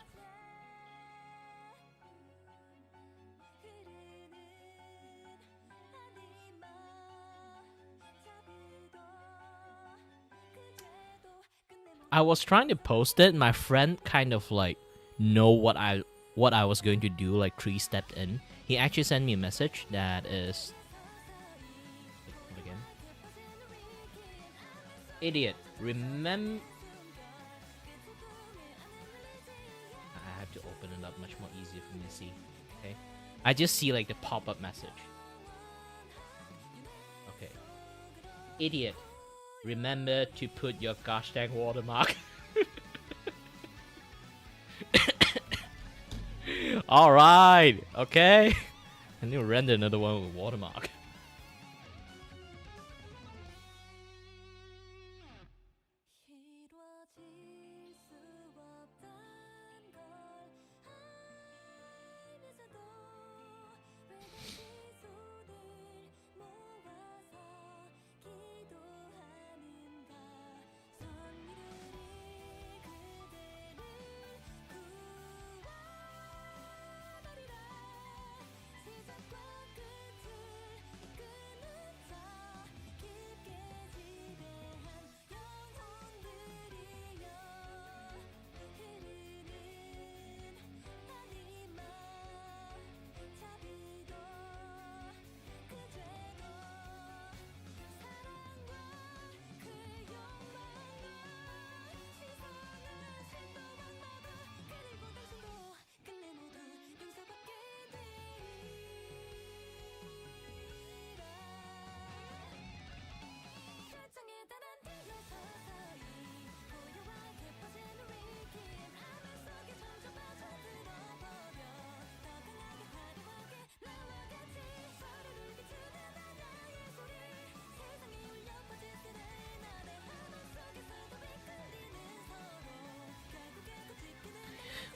I was trying to post it. My friend kind of like know what I was going to do, like 3 steps in. He actually sent me a message that is what again? Idiot. Remember I have to open it up much more easier for me to see. Okay. I just see like the pop-up message. Okay. Idiot. Remember to put your gosh dang watermark. Alright, okay. I need to render another one with watermark.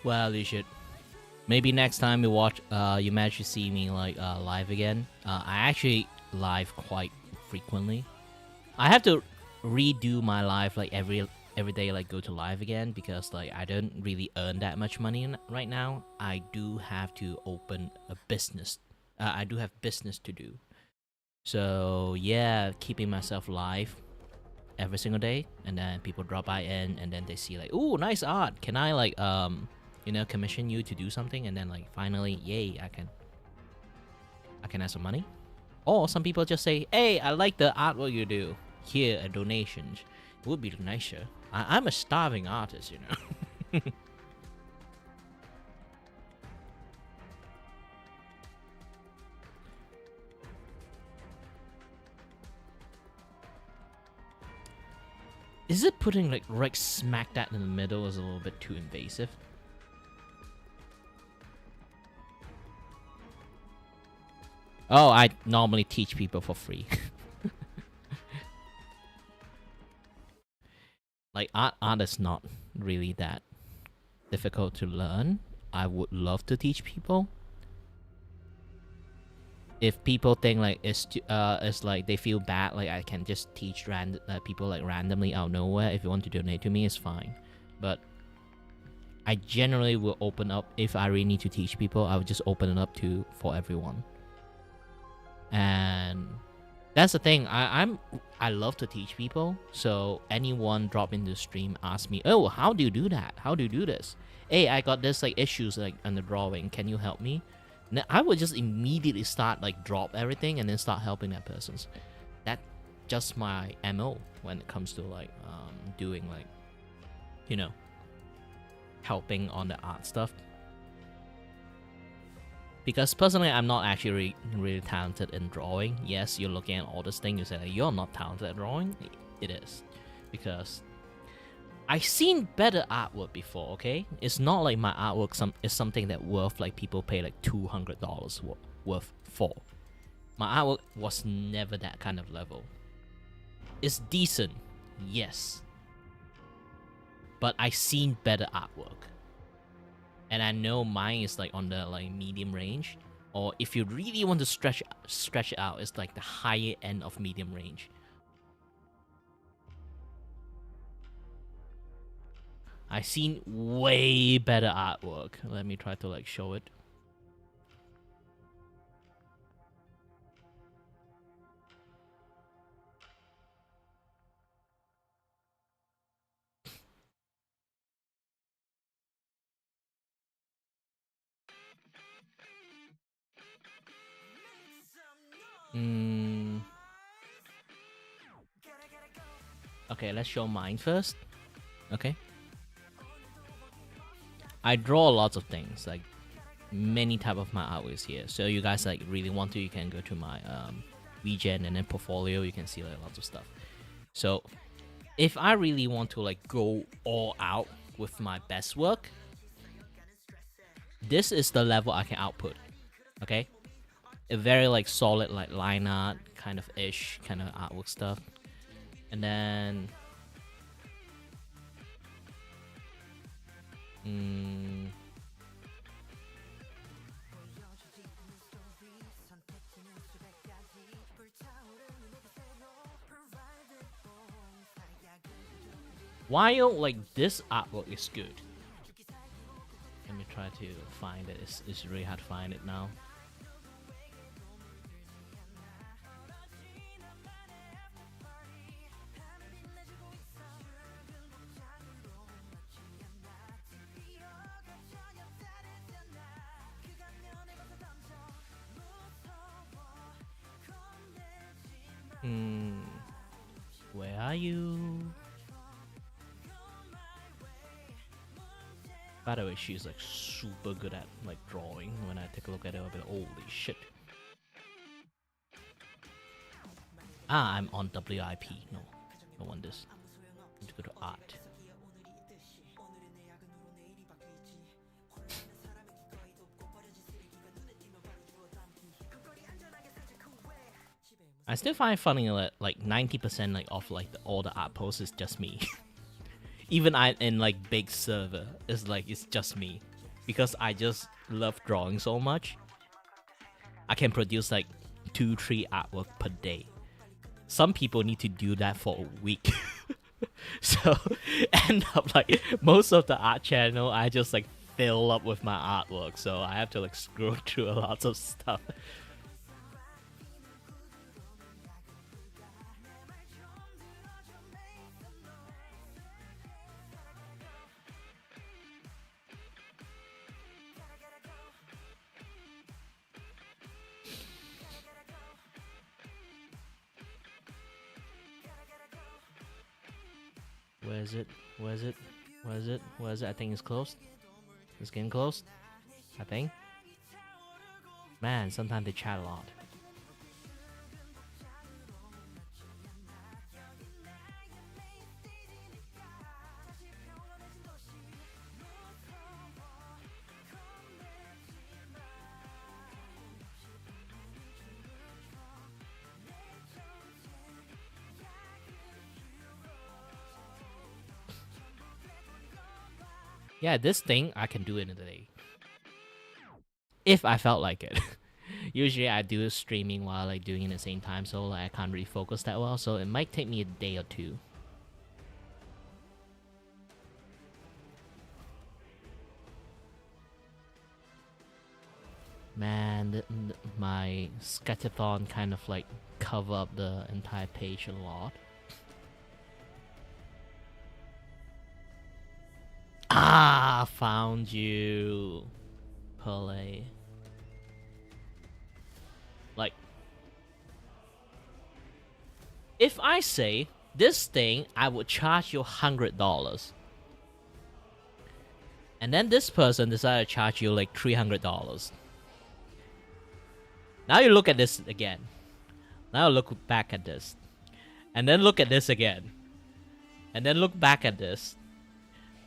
Well, you should. Maybe next time you watch, you manage to see me like live again. I actually live quite frequently. I have to redo my life like every day, like go to live again because like I don't really earn that much money right now. I do have to open a business. I do have business to do. So yeah, keeping myself live every single day, and then people drop by in, and then they see like, ooh, nice art. Can I like commission you to do something? And then like finally, yay, I can have some money. Or some people just say, hey, I like the artwork you do. Here, a donation. It would be nicer. I'm a starving artist, you know. Is it putting like right smack that in the middle is a little bit too invasive? Oh, I normally teach people for free. Like art is not really that difficult to learn. I would love to teach people. If people think like it's like they feel bad, like I can just teach people like randomly out of nowhere. If you want to donate to me, it's fine. But I generally will open up if I really need to teach people. I would just open it up for everyone. And that's the thing. I love to teach people. So anyone drop into the stream, ask me, oh, how do you do that? How do you do this? Hey, I got this like issues like on the drawing. Can you help me? And I would just immediately start like drop everything and then start helping that person. That's just my MO when it comes to like doing like, you know, helping on the art stuff. Because personally, I'm not actually really talented in drawing. Yes, you're looking at all this thing, you say like, you're not talented at drawing. It is. Because I've seen better artwork before, okay? It's not like my artwork is something that worth like people pay like $200 worth for. My artwork was never that kind of level. It's decent, yes. But I've seen better artwork. And I know mine is like on the like medium range. Or if you really want to stretch it out, it's like the higher end of medium range. I've seen way better artwork. Let me try to like show it. Okay, let's show mine first. Okay. I draw lots of things, like many type of my artworks here. So you guys like really want to, you can go to my Regen and then portfolio. You can see like lots of stuff. So if I really want to like go all out with my best work, this is the level I can output. Okay, a very like solid like line art kind of ish kind of artwork stuff, and then while like this artwork is good, let me try to find it. It's really hard to find it now. Where are you? By the way, she's like super good at like drawing. When I take a look at her, I'll be like, holy shit. Ah, I'm on WIP. No, I want this. I need to go to art. I still find it funny that like 90% like of like all the art posts is just me. Even in like big server, it's just me, because I just love drawing so much. I can produce like 2-3 artwork per day. Some people need to do that for a week. So end up like most of the art channel, I just like fill up with my artwork. So I have to like scroll through a lot of stuff. Where is it? Where is it? Where is it? Where is it? I think it's closed. It's getting closed, I think. Man, sometimes they chat a lot. Yeah, this thing I can do in a day. If I felt like it. Usually I do streaming while like doing it at the same time, so like I can't really focus that well, so it might take me a day or two. Man, my sketchathon kind of like cover up the entire page a lot. Ah, found you, Pele. Like, if I say this thing, I would charge you $100, and then this person decided to charge you like $300. Now you look at this again. Now look back at this, and then look at this again, and then look back at this.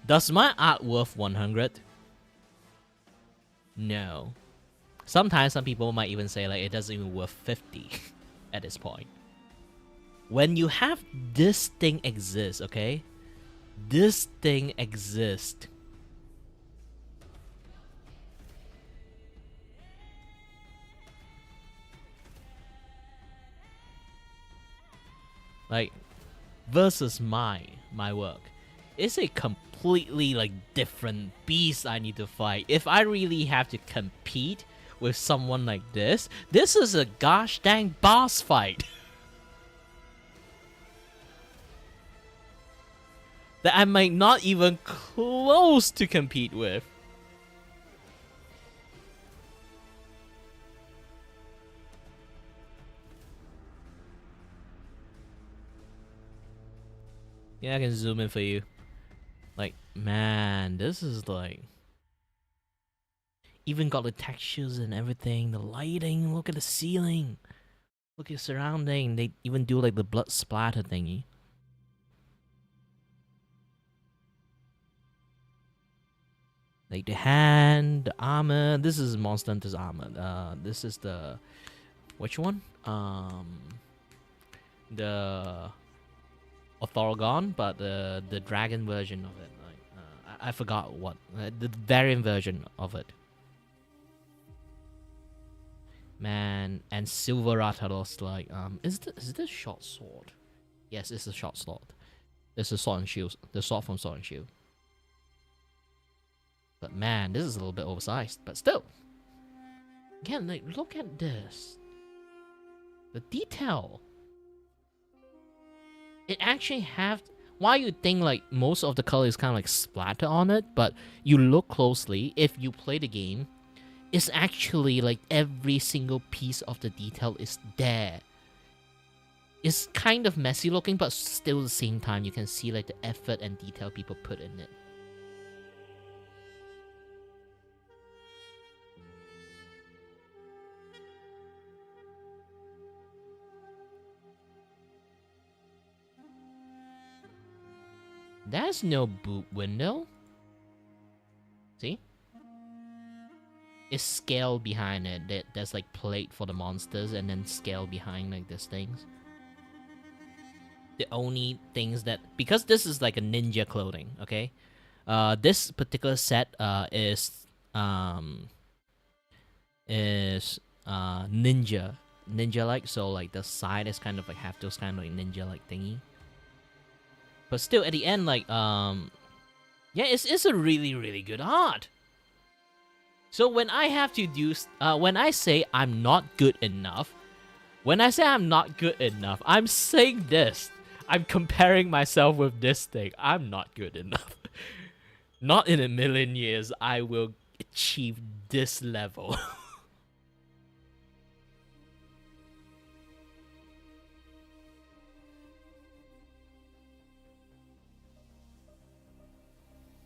Does my art worth 100? No. Sometimes some people might even say like it doesn't even worth 50 at this point. When you have this thing exist, okay? This thing exists. Like versus my work. It's a completely like different beast I need to fight. If I really have to compete with someone like this is a gosh dang boss fight. That I might not even close to compete with. Yeah, I can zoom in for you. Like, man, this is like... Even got the textures and everything, the lighting, look at the ceiling. Look at your surrounding. They even do like the blood splatter thingy. Like the hand, the armor. This is Monster Hunter's armor. This is the... Which one? The... Orthorgon, but the dragon version of it. Like, I forgot what. The variant version of it. Man, and Silver Ratalos, like, is this short sword? Yes, it's a short sword. This is sword and shield. The sword from Sword and Shield. But man, this is a little bit oversized, but still. Again, like, look at this. The detail. It actually have... Why you think, like, most of the color is kind of like splatter on it, but you look closely, if you play the game, it's actually like every single piece of the detail is there. It's kind of messy looking, but still at the same time you can see like the effort and detail people put in it. There's no boot window. See? It's scale behind it. There's like plate for the monsters and then scale behind like these things. The only things that... Because this is like a ninja clothing, okay? This particular set is ninja-like, so like the side is kind of like have those kind of like ninja-like thingy. But still, at the end, like, yeah, it's a really, really good art. So when I have to do, when I say I'm not good enough, I'm saying this. I'm comparing myself with this thing. I'm not good enough. Not in a million years I will achieve this level.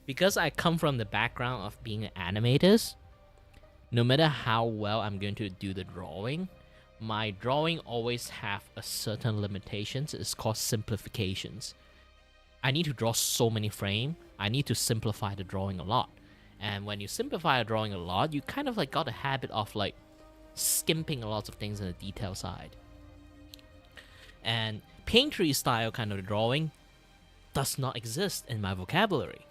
Because I come from the background of being an animator, no matter how well I'm going to do the drawing, my drawing always have a certain limitations. It's called simplifications. I need to draw so many frames. I need to simplify the drawing a lot. And when you simplify a drawing a lot, you kind of like got a habit of like skimping a lot of things in the detail side. And painterly style kind of drawing does not exist in my vocabulary.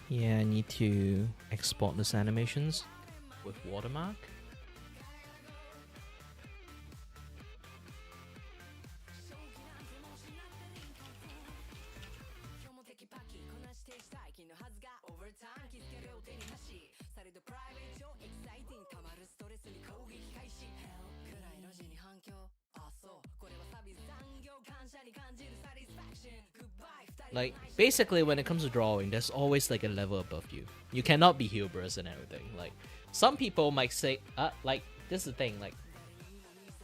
Yeah, I need to export these animations with watermark. Like, basically, when it comes to drawing, there's always, like, a level above you. You cannot be hubris and everything. Like, some people might say, like, this is the thing, like,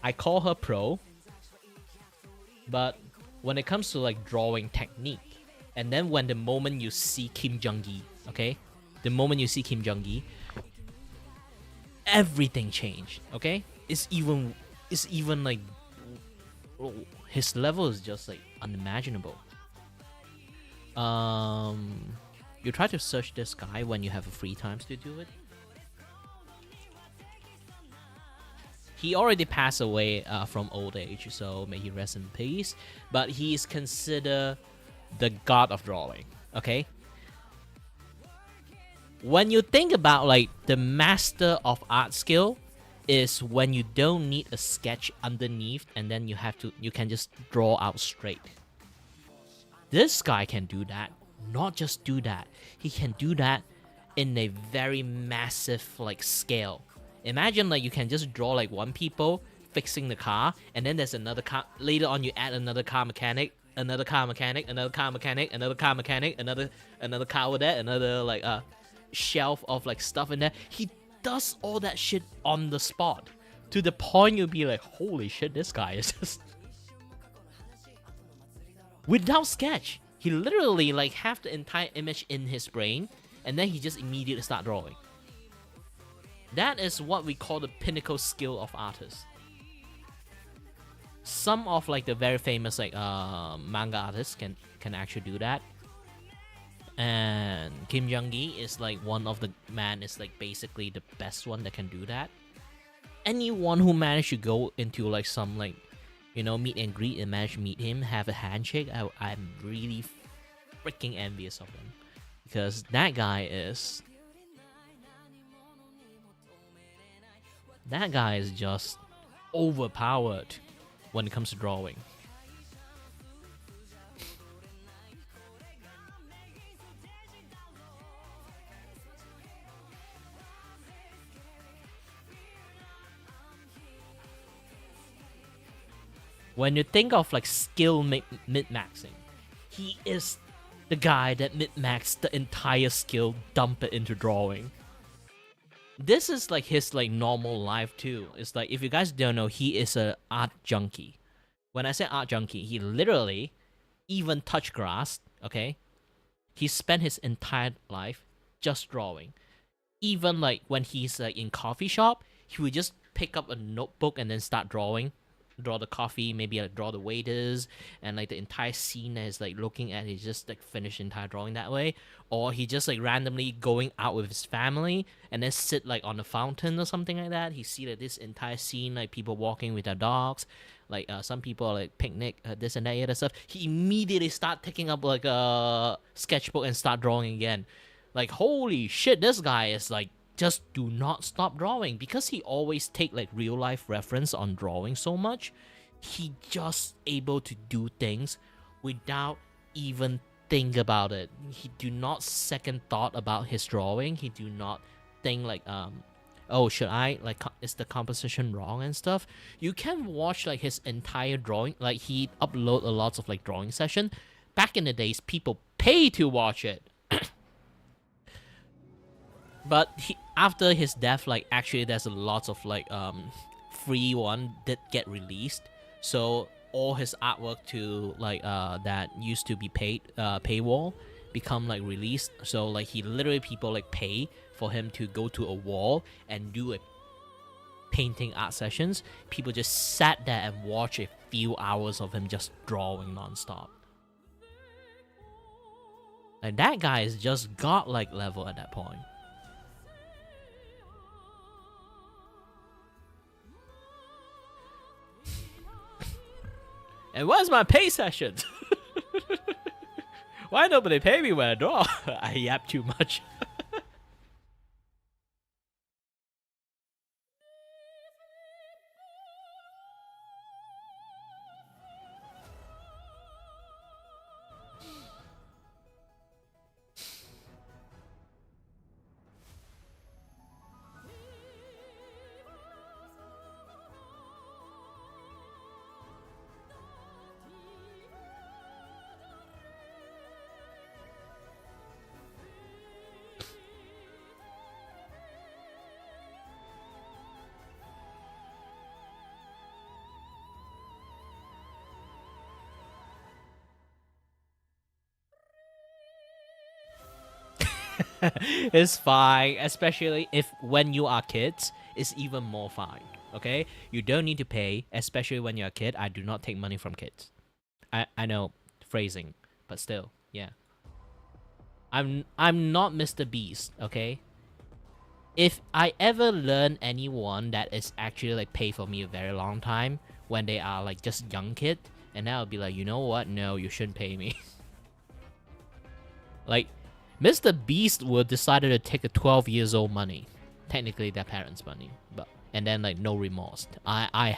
I call her pro, but when it comes to, like, drawing technique, and then when the moment you see Kim Jong-gi, okay? The moment you see Kim Jong-gi, everything changed, okay? It's even, like, his level is just, like, unimaginable. You try to search this guy when you have a free time to do it. He already passed away from old age, so may he rest in peace. But he is considered the god of drawing, okay? When you think about, like, the master of art skill, is when you don't need a sketch underneath and then you can just draw out straight. This guy can do that. Not just do that, he can do that in a very massive like scale. Imagine like you can just draw like one people fixing the car, and then there's another car. Later on, you add another car mechanic, another car mechanic, another car mechanic, another car mechanic, another car with that, another like shelf of like stuff in there. He does all that shit on the spot, to the point you'll be like, holy shit, this guy is just without sketch. He literally like have the entire image in his brain, and then he just immediately start drawing. That is what we call the pinnacle skill of artists. Some of like the very famous like manga artists can actually do that. And Kim Jong-gi is like one of the man is like basically the best one that can do that. Anyone who managed to go into like some like, you know, meet and greet and manage to meet him, have a handshake, I'm really freaking envious of him, because that guy is just overpowered when it comes to drawing. When you think of like skill mid-maxing, he is the guy that mid-maxed the entire skill, dump it into drawing. This is like his like normal life too. It's like, if you guys don't know, he is a art junkie. When I say art junkie, he literally even touch grass, okay? He spent his entire life just drawing. Even like when he's like in coffee shop, he would just pick up a notebook and then start drawing. Draw the coffee, maybe like draw the waiters, and like the entire scene that is like looking at, he just like finish entire drawing that way. Or he just like randomly going out with his family and then sit like on a fountain or something like that. He see like this entire scene, like people walking with their dogs, like some people are like picnic, this and that other stuff. He immediately start taking up like a sketchbook and start drawing again. Like, holy shit, this guy is like just do not stop drawing, because he always take like real life reference on drawing so much. He just able to do things without even think about it. He do not second thought about his drawing. He do not think like oh, should I like is the composition wrong and stuff. You can watch like his entire drawing, like he upload a lot of like drawing session. Back in the days, people pay to watch it. But after his death, like actually there's a lot of like free one that get released. So all his artwork to like that used to be paid paywall become like released. So like he literally, people like pay for him to go to a wall and do a painting art sessions. People just sat there and watch a few hours of him just drawing nonstop. Like that guy is just godlike level at that point. And where's my pay sessions? Why nobody pay me when I draw? I yap too much. It's fine, especially if when you are kids, it's even more fine. Okay, you don't need to pay, especially when you're a kid. I do not take money from kids. I know phrasing, but still, yeah. I'm not Mr. Beast. Okay. If I ever learn anyone that is actually like pay for me a very long time when they are like just young kid, and then I'll be like, you know what? No, you shouldn't pay me. Like, Mr. Beast would decided to take a 12 years old money. Technically their parents' money, but and then like no remorse. I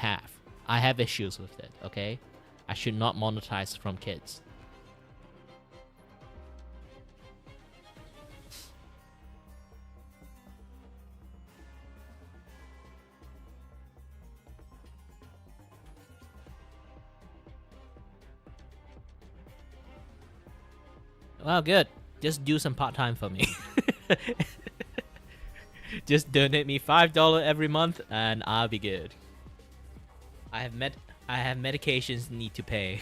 have issues with it. Okay, I should not monetize from kids. Well, good. Just do some part time for me. Just donate me $5 every month, and I'll be good. I have medications need to pay.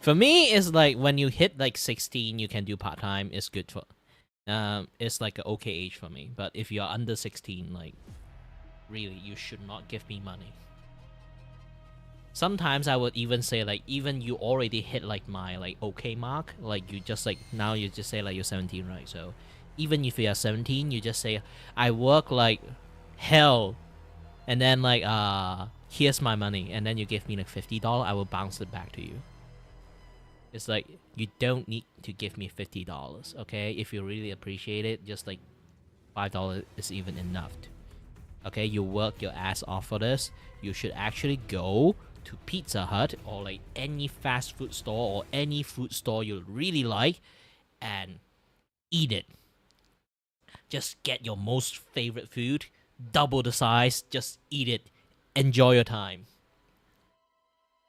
For me, it's like when you hit like 16, you can do part time. It's good for. It's like an okay age for me. But if you're under 16, like, really, you should not give me money. Sometimes I would even say like, even you already hit like my like okay mark, like you just like now you just say like you're 17, right? So even if you are 17, you just say I work like hell, and then like here's my money, and then you give me like $50, I will bounce it back to you. It's like you don't need to give me $50, okay? If you really appreciate it, just like $5 is even enough. Okay, you work your ass off for this. You should actually go to Pizza Hut or like any fast food store or any food store you really like and eat it. Just get your most favorite food, double the size, just eat it. Enjoy your time.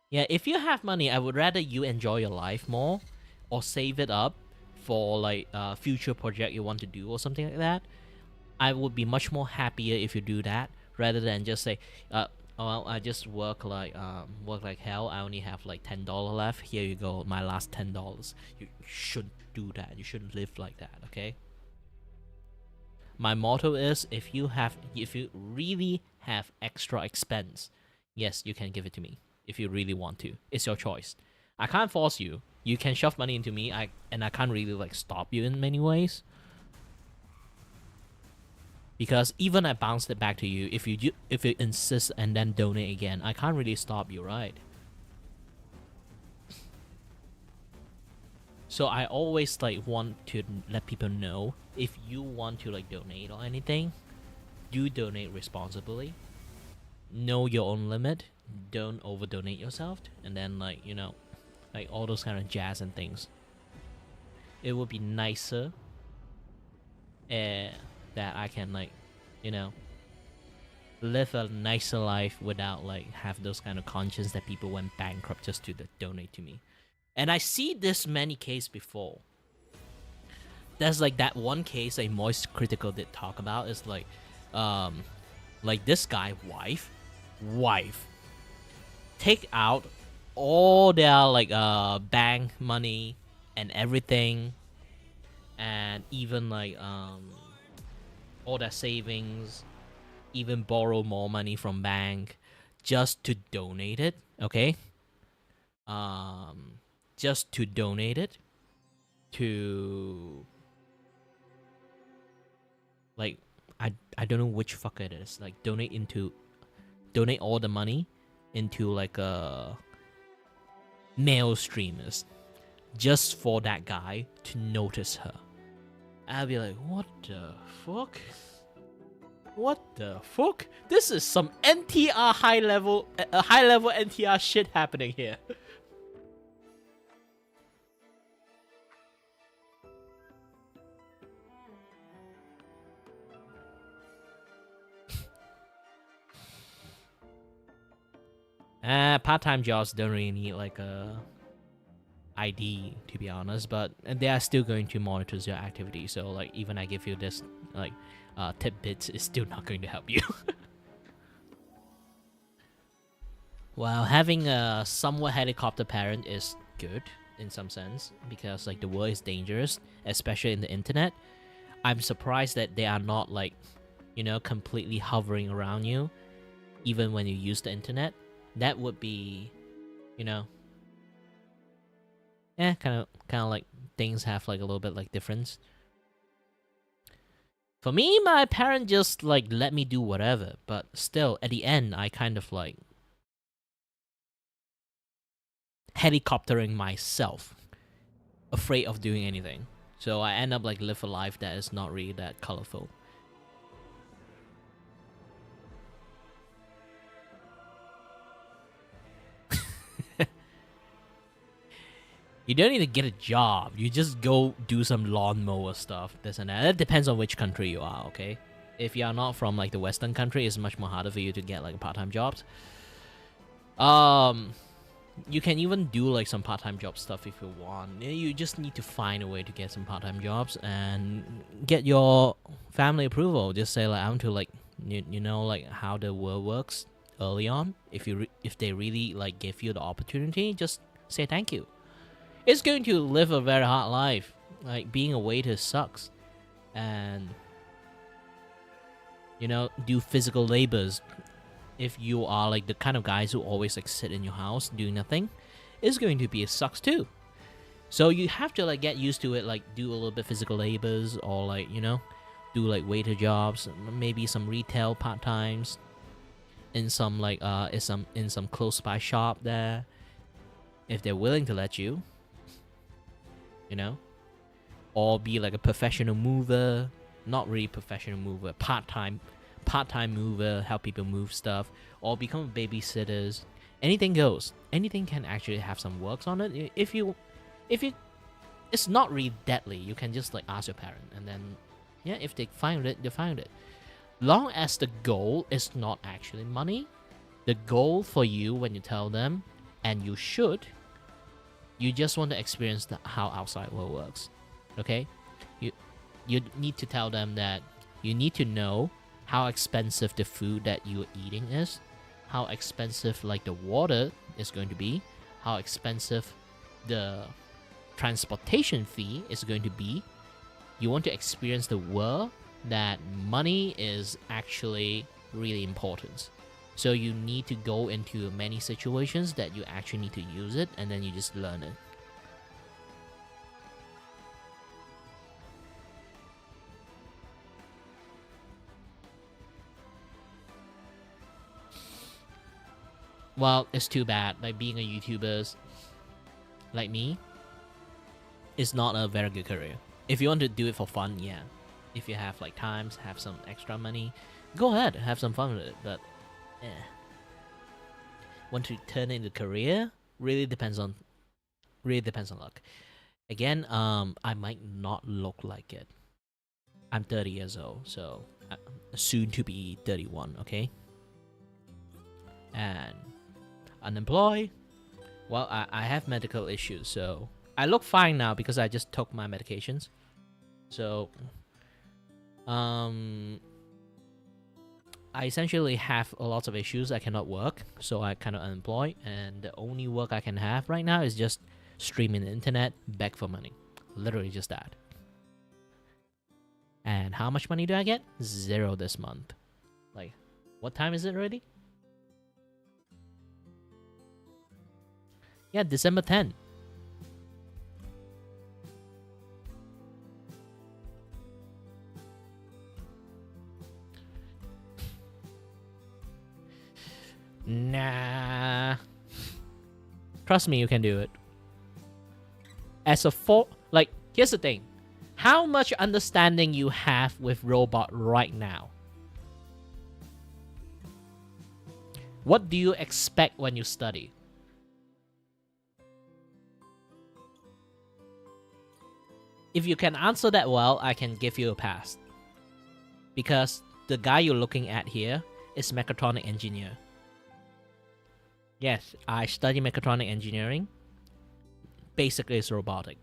Yeah, if you have money, I would rather you enjoy your life more or save it up for like a future project you want to do or something like that. I would be much more happier if you do that rather than just say, well, I just work like hell. I only have like $10 left. Here you go, my last $10. You shouldn't do that. You shouldn't live like that. Okay. My motto is, if you really have extra expense, yes, you can give it to me. If you really want to, it's your choice. I can't force you. You can shove money into me. I can't really like stop you in many ways. Because even I bounced it back to you, if you insist and then donate again, I can't really stop you, right? So I always like want to let people know, if you want to like donate or anything, do donate responsibly. Know your own limit. Don't over donate yourself, and then like like all those kind of jazz and things. It would be nicer. That I can like, live a nicer life without like have those kind of conscience that people went bankrupt just to donate to me. And I see this many cases before. There's like that one case a Moist Critical did talk about is like this guy wife take out all their like bank money and everything, and even like all their savings, even borrow more money from bank just to donate it, okay? Just to donate it to like I don't know which fucker it is. Like donate all the money into like a male streamers just for that guy to notice her. I'll be like, what the fuck? What the fuck? This is some NTR high level NTR shit happening here. Part-time jobs don't really need like a ID, to be honest, but they are still going to monitor your activity. So like even I give you this like tidbits, is still not going to help you. Well, having a somewhat helicopter parent is good in some sense, because like the world is dangerous, especially in the internet. I'm surprised that they are not like, completely hovering around you even when you use the internet. That would be, kind of like things have like a little bit like difference. For me, my parent just like let me do whatever, but still at the end I kind of like helicoptering myself, afraid of doing anything. So I end up like live a life that is not really that colorful. You don't need to get a job. You just go do some lawnmower stuff, this and that. That depends on which country you are, okay? If you are not from like the Western country, it's much more harder for you to get like part-time jobs. You can even do like some part-time job stuff if you want. You just need to find a way to get some part-time jobs and get your family approval. Just say like I want to like you know like how the world works early on. If they really like give you the opportunity, just say thank you. It's going to live a very hard life. Like being a waiter sucks, and you know do physical labors. If you are like the kind of guys who always like sit in your house doing nothing, it's going to be a sucks too. So you have to like get used to it, like do a little bit physical labors or like you know do like waiter jobs, maybe some retail part times in some like in some close by shop there, if they're willing to let you, you know, or be like a professional mover, not really professional mover, part-time mover, help people move stuff, or become babysitters. Anything goes. Anything can actually have some works on it. If you it's not really deadly. You can just like ask your parent, and then yeah, if they find it, they find it. Long as the goal is not actually money, the goal for you when you tell them, and you should, you just want to experience how outside world works. Okay, you need to tell them that you need to know how expensive the food that you're eating is, how expensive like the water is going to be, how expensive the transportation fee is going to be. You want to experience the world that money is actually really important. So you need to go into many situations that you actually need to use it, and then you just learn it. Well, it's too bad. Like being a YouTuber, like me, is not a very good career. If you want to do it for fun, yeah. If you have like times, have some extra money, go ahead, have some fun with it. But, want to turn it into a career? Really depends on luck. Again, I might not look like it. I'm 30 years old, so soon to be 31. Okay, and unemployed. Well, I have medical issues, so I look fine now because I just took my medications. So, I essentially have a lot of issues. I cannot work, so I kind of unemployed, and the only work I can have right now is just streaming the internet, beg for money. Literally just that. And how much money do I get? 0 this month. Like, what time is it already? Yeah, December 10th. Nah. Trust me, you can do it. As a here's the thing. How much understanding you have with robot right now? What do you expect when you study? If you can answer that well, I can give you a pass. Because the guy you're looking at here is mechatronic engineer. Yes, I study mechatronic engineering. Basically, it's robotic.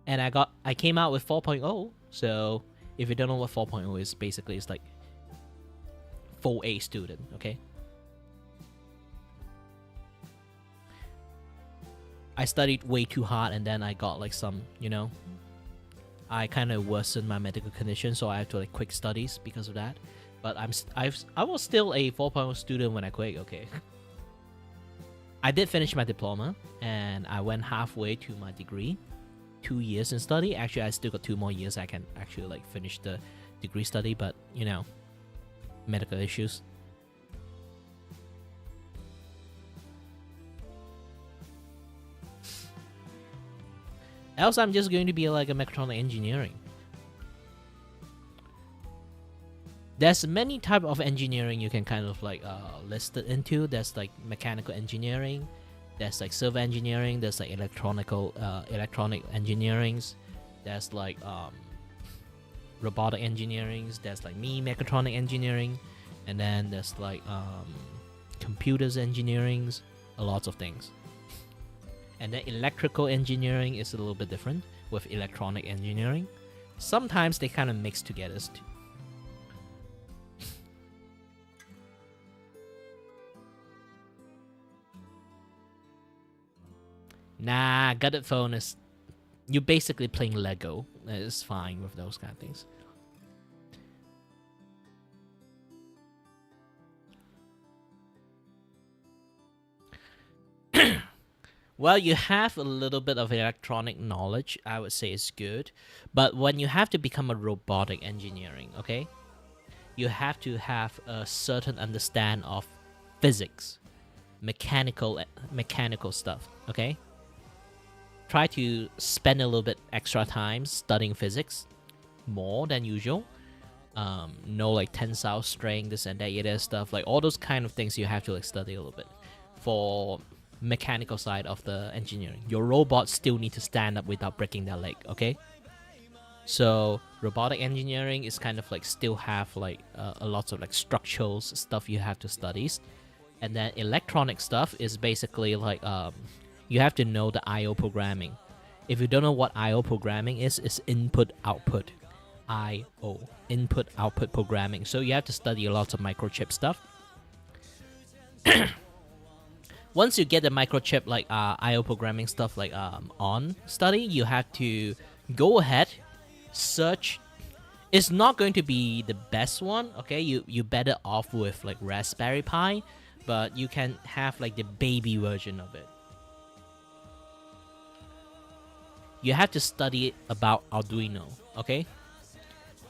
And I came out with 4.0. So if you don't know what 4.0 is, basically it's like full A student, okay? I studied way too hard, and then I got like some, you know, I kind of worsened my medical condition, so I have to like quit studies because of that. But I was still a 4.0 student when I quit, okay? I did finish my diploma, and I went halfway to my degree. 2 years in study. Actually, I still got 2 more years I can actually like finish the degree study, but you know, medical issues. Else I'm just going to be like a mechatronic engineering. There's many type of engineering you can kind of like list it into. There's like mechanical engineering, there's like civil engineering, there's like electronic engineerings, there's like robotic engineerings, there's like mechatronic engineering, and then there's like computers engineerings, a lot of things. And then electrical engineering is a little bit different with electronic engineering. Sometimes they kind of mix together. Nah, gutted phone is... You're basically playing Lego. It's fine with those kind of things. Well, you have a little bit of electronic knowledge, I would say is good. But when you have to become a robotic engineering, okay? You have to have a certain understand of physics, mechanical stuff, okay? Try to spend a little bit extra time studying physics, more than usual. Know like tensile strength, this and that stuff, like all those kind of things you have to like study a little bit for mechanical side of the engineering. Your robots still need to stand up without breaking their leg, okay? So robotic engineering is kind of like still have like a lot of like structural stuff you have to study. And then electronic stuff is basically like you have to know the I/O programming. If you don't know what I/O programming is, it's input output. I/O, input output programming. So you have to study a lot of microchip stuff. Once you get the microchip like I/O programming stuff like on study, you have to go ahead, search. It's not going to be the best one, okay? You better off with like Raspberry Pi, but you can have like the baby version of it. You have to study about Arduino, okay?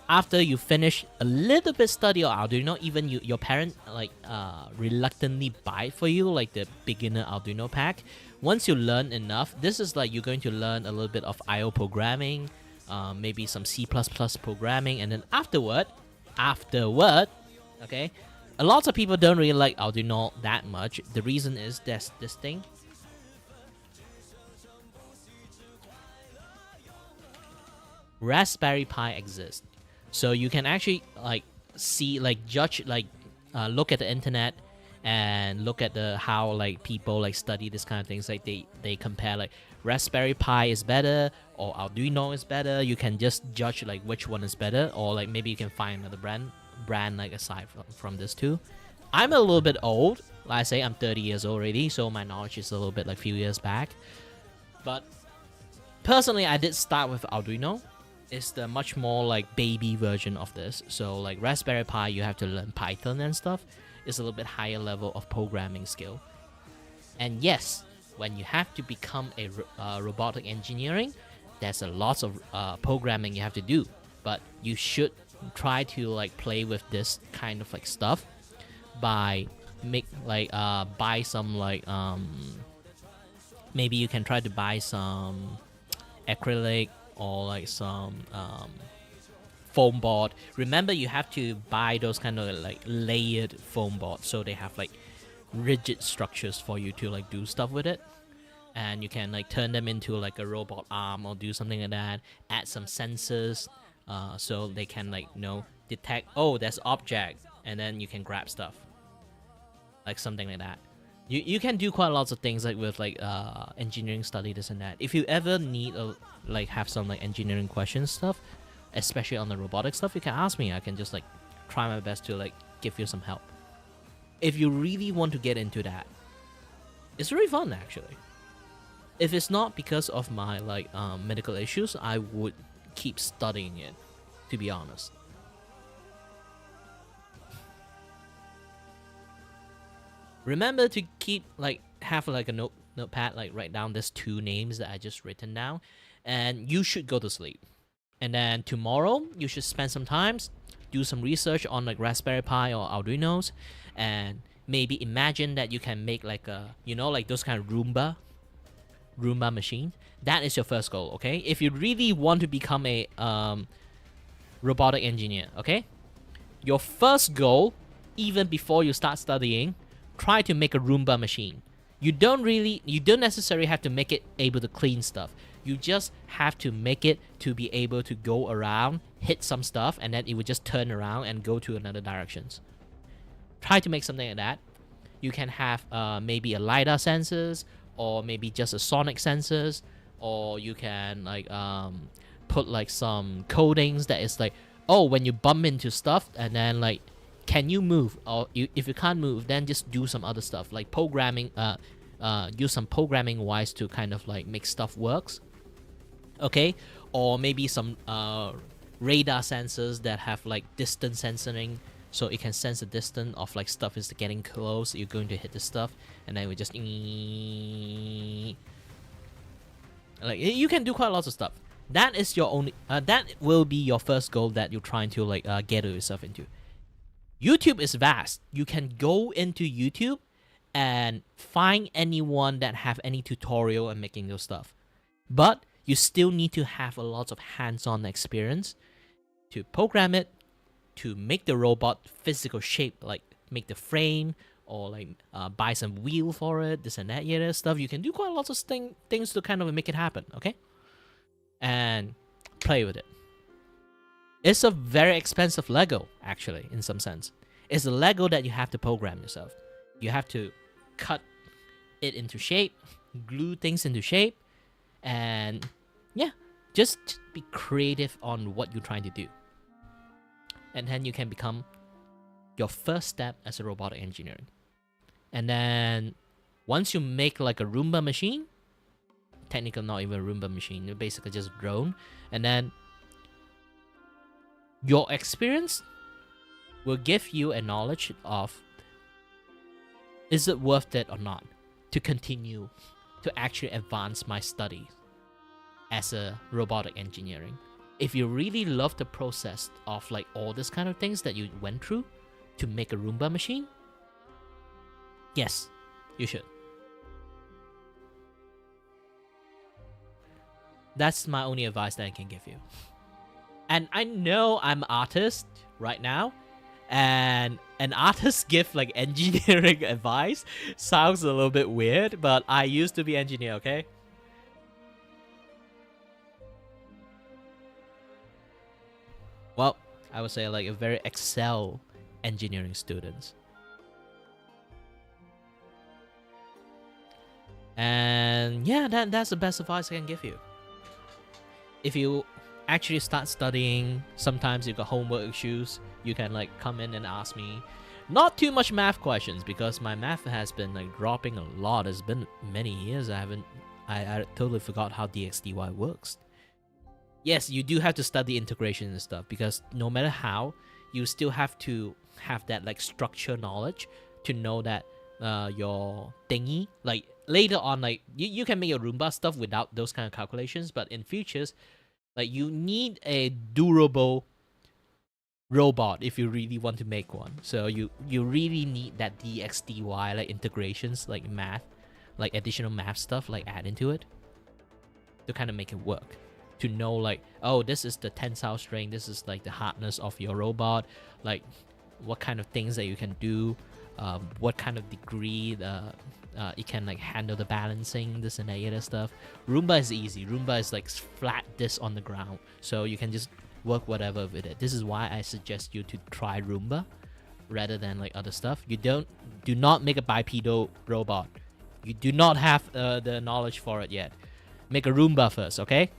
After you finish a little bit study of Arduino, even your parent like reluctantly buy for you like the beginner Arduino pack. Once you learn enough, this is like you're going to learn a little bit of I/O programming, maybe some C++ programming, and then afterward, okay, a lot of people don't really like Arduino that much. The reason is there's this thing. Raspberry Pi exists. So you can actually like see, like judge, like look at the internet and look at the how like people like study this kind of things. Like they compare like Raspberry Pi is better or Arduino is better. You can just judge like which one is better, or like maybe you can find another brand like aside from this too. I'm a little bit old. Like I say, I'm 30 years old already, so my knowledge is a little bit like few years back. But personally, I did start with Arduino. It's the much more like baby version of this. So like Raspberry Pi, you have to learn Python and stuff. It's a little bit higher level of programming skill. And yes, when you have to become a robotic engineering, there's a lot of programming you have to do. But you should try to like play with this kind of like stuff by buy some like maybe you can try to buy some acrylic or like some foam board. Remember, you have to buy those kind of like layered foam boards, so they have like rigid structures for you to like do stuff with it. And you can like turn them into like a robot arm or do something like that. Add some sensors, so they can like detect, oh, there's object, and then you can grab stuff, like something like that. You can do quite lots of things like with like engineering study, this and that. If you ever need like have some like engineering questions stuff, especially on the robotic stuff, you can ask me. I can just like try my best to like give you some help. If you really want to get into that, it's really fun actually. If it's not because of my like medical issues, I would keep studying it, to be honest. Remember to keep like have like a notepad, like write down these 2 names that I just written down, and you should go to sleep. And then tomorrow you should spend some time, do some research on like Raspberry Pi or Arduinos, and maybe imagine that you can make like a like those kind of Roomba Roomba machine. That is your first goal, okay? If you really want to become a robotic engineer, okay? Your first goal, even before you start studying, try to make a Roomba machine. You don't necessarily have to make it able to clean stuff. You just have to make it to be able to go around, hit some stuff, and then it would just turn around and go to another directions. Try to make something like that. You can have maybe a LiDAR sensors, or maybe just a sonic sensors, or you can like put like some codings that is like, oh, when you bump into stuff, and then like, can you move? Or if you can't move, then just do some other stuff like programming. Use some programming wise to kind of like make stuff works. Okay, or maybe some radar sensors that have like distance sensing, so it can sense the distance of like stuff is getting close. You're going to hit the stuff, and then we just like you can do quite lots of stuff. That is your only. That will be your first goal that you're trying to like get yourself into. YouTube is vast. You can go into YouTube and find anyone that have any tutorial and making those stuff, but you still need to have a lot of hands-on experience to program it, to make the robot physical shape, like make the frame, or like buy some wheel for it, this and that, yeah, stuff. You can do quite lots of things to kind of make it happen, okay? And play with it. It's a very expensive Lego, actually, in some sense. It's a Lego that you have to program yourself. You have to cut it into shape, glue things into shape, and yeah, just be creative on what you're trying to do. And then you can become your first step as a robotic engineering. And then once you make like a Roomba machine, technically not even a Roomba machine, you're basically just a drone, and then your experience will give you a knowledge of, is it worth it or not to continue to actually advance my studies as a robotic engineering. If you really love the process of like all this kind of things that you went through to make a Roomba machine, yes, you should. That's my only advice that I can give you. And I know I'm an artist right now, and an artist give like engineering advice sounds a little bit weird, but I used to be engineer, okay? Well, I would say like a very excel engineering students. And yeah, that's the best advice I can give you. If you actually start studying, sometimes you got homework issues, you can like come in and ask me. Not too much math questions, because my math has been like dropping a lot. It's been many years I totally forgot how dxdy works. Yes, you do have to study integration and stuff, because no matter how, you still have to have that like structure knowledge to know that your thingy, like later on, like you can make your Roomba stuff without those kind of calculations, but in futures, like you need a durable robot if you really want to make one. So you really need that dxdy like integrations, like math, like additional math stuff, like add into it to kind of make it work. To know like, oh, this is the tensile strength, this is like the hardness of your robot, like what kind of things that you can do, what kind of degree it can like handle the balancing, this and that other stuff. Roomba is easy. Roomba is like flat disc on the ground, so you can just work whatever with it. This is why I suggest you to try Roomba rather than like other stuff. Do not make a bipedal robot. You do not have the knowledge for it yet. Make a Roomba first, okay?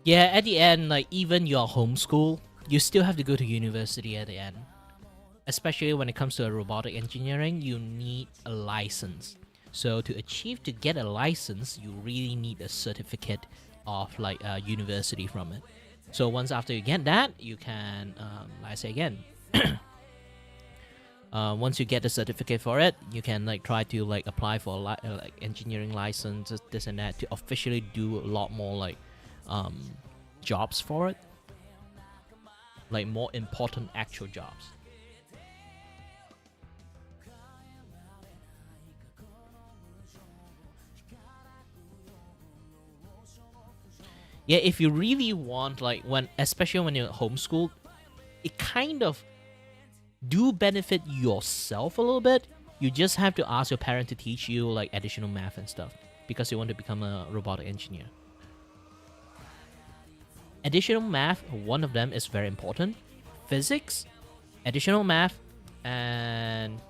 Yeah, at the end, like even your homeschool, you still have to go to university at the end. Especially when it comes to robotic engineering, you need a license. So to get a license, you really need a certificate of like a university from it. So once after you get that, you can, like I say again, once you get the certificate for it, you can like try to like apply for like engineering license, this and that, to officially do a lot more like jobs for it, like more important actual jobs. Yeah, if you really want, like when, especially when you're homeschooled, it kind of do benefit yourself a little bit. You just have to ask your parent to teach you like additional math and stuff because you want to become a robotic engineer. Additional math, one of them is very important. Physics, additional math, and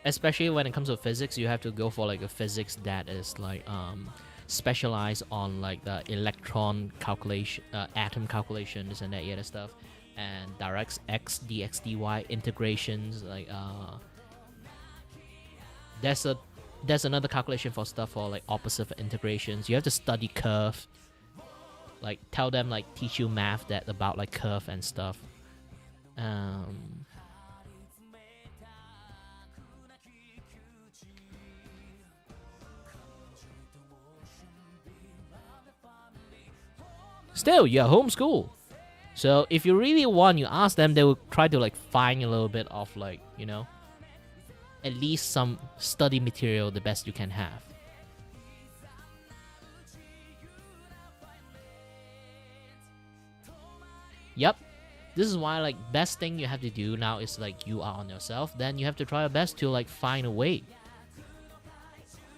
especially when it comes to physics, you have to go for like a physics that is like specialized on like the electron calculation, atom calculations and that other stuff, and direct x, dx, dy integrations. Like there's another calculation for stuff for like opposite integrations. You have to study curve. Like tell them like teach you math that about like curve and stuff. Still, you're homeschool. So if you really want, you ask them, they will try to like find a little bit of like, you know, at least some study material the best you can have. Yep. This is why like best thing you have to do now is like you are on yourself. Then you have to try your best to like find a way.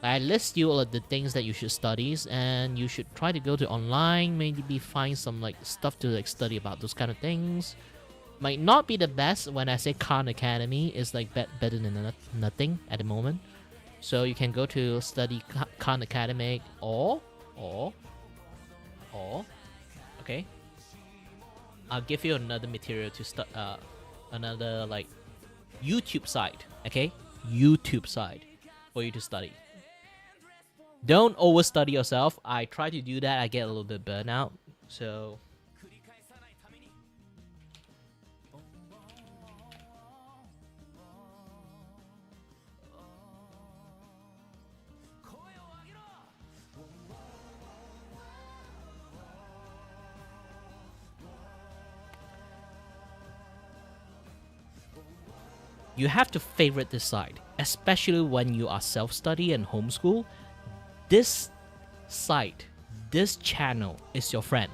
I list you all of the things that you should study, and you should try to go to online, maybe find some like stuff to like study about those kind of things. Might not be the best. When I say Khan Academy is like better than nothing at the moment. So you can go to study Khan Academic or okay. I'll give you another material to another like YouTube site, okay? YouTube site for you to study. Don't overstudy yourself. I try to do that. I get a little bit burnout. So you have to favorite this site, especially when you are self-study and homeschool. This site, this channel is your friend.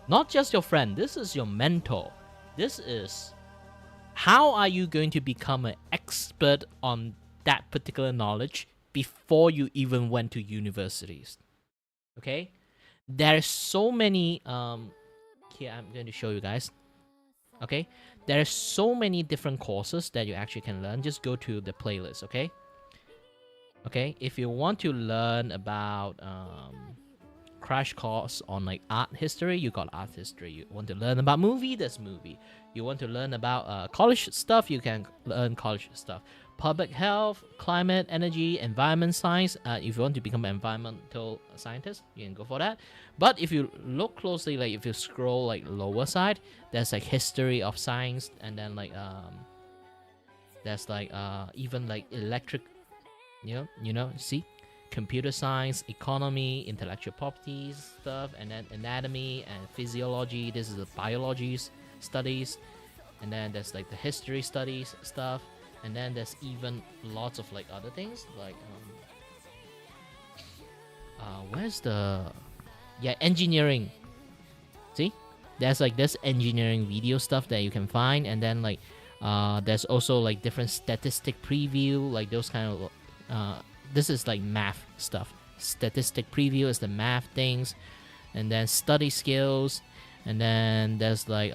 Not just your friend, this is your mentor. This is how are you going to become an expert on that particular knowledge before you even went to universities. Okay? There's so many here I'm going to show you guys. Okay? There are so many different courses that you actually can learn. Just go to the playlist, okay? Okay, if you want to learn about crash course on like art history, you got art history. You want to learn about movie, there's movie. You want to learn about college stuff, you can learn college stuff. Public health, climate, energy, environment science. If you want to become an environmental scientist, you can go for that. But if you look closely, like if you scroll like lower side, there's like history of science, and then like there's like even like electric, you know, see, computer science, economy, intellectual properties stuff, and then anatomy and physiology. This is the biology studies, and then there's like the history studies stuff, and then there's even lots of like other things like where's the engineering. See, there's like this engineering video stuff that you can find, and then like there's also like different statistic preview, like those kind of this is like math stuff. Statistic preview is the math things, and then study skills, and then there's like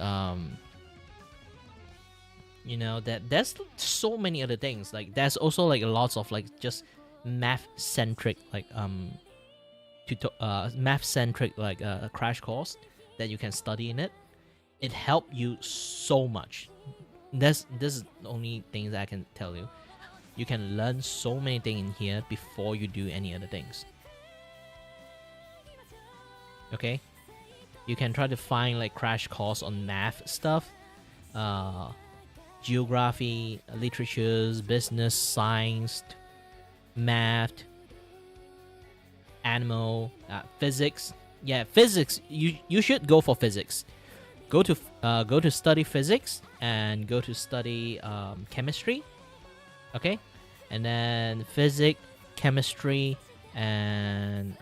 you know, that there's so many other things. Like there's also like lots of like just math centric like math-centric like crash course that you can study in it. It helped you so much. This is the only things I can tell you. You can learn so many things in here before you do any other things. Okay, you can try to find like crash course on math stuff, geography, literatures, business, science, math, animal, physics. Yeah, physics. You should go for physics. Go to study physics and go to study chemistry. Okay, and then physics, chemistry, and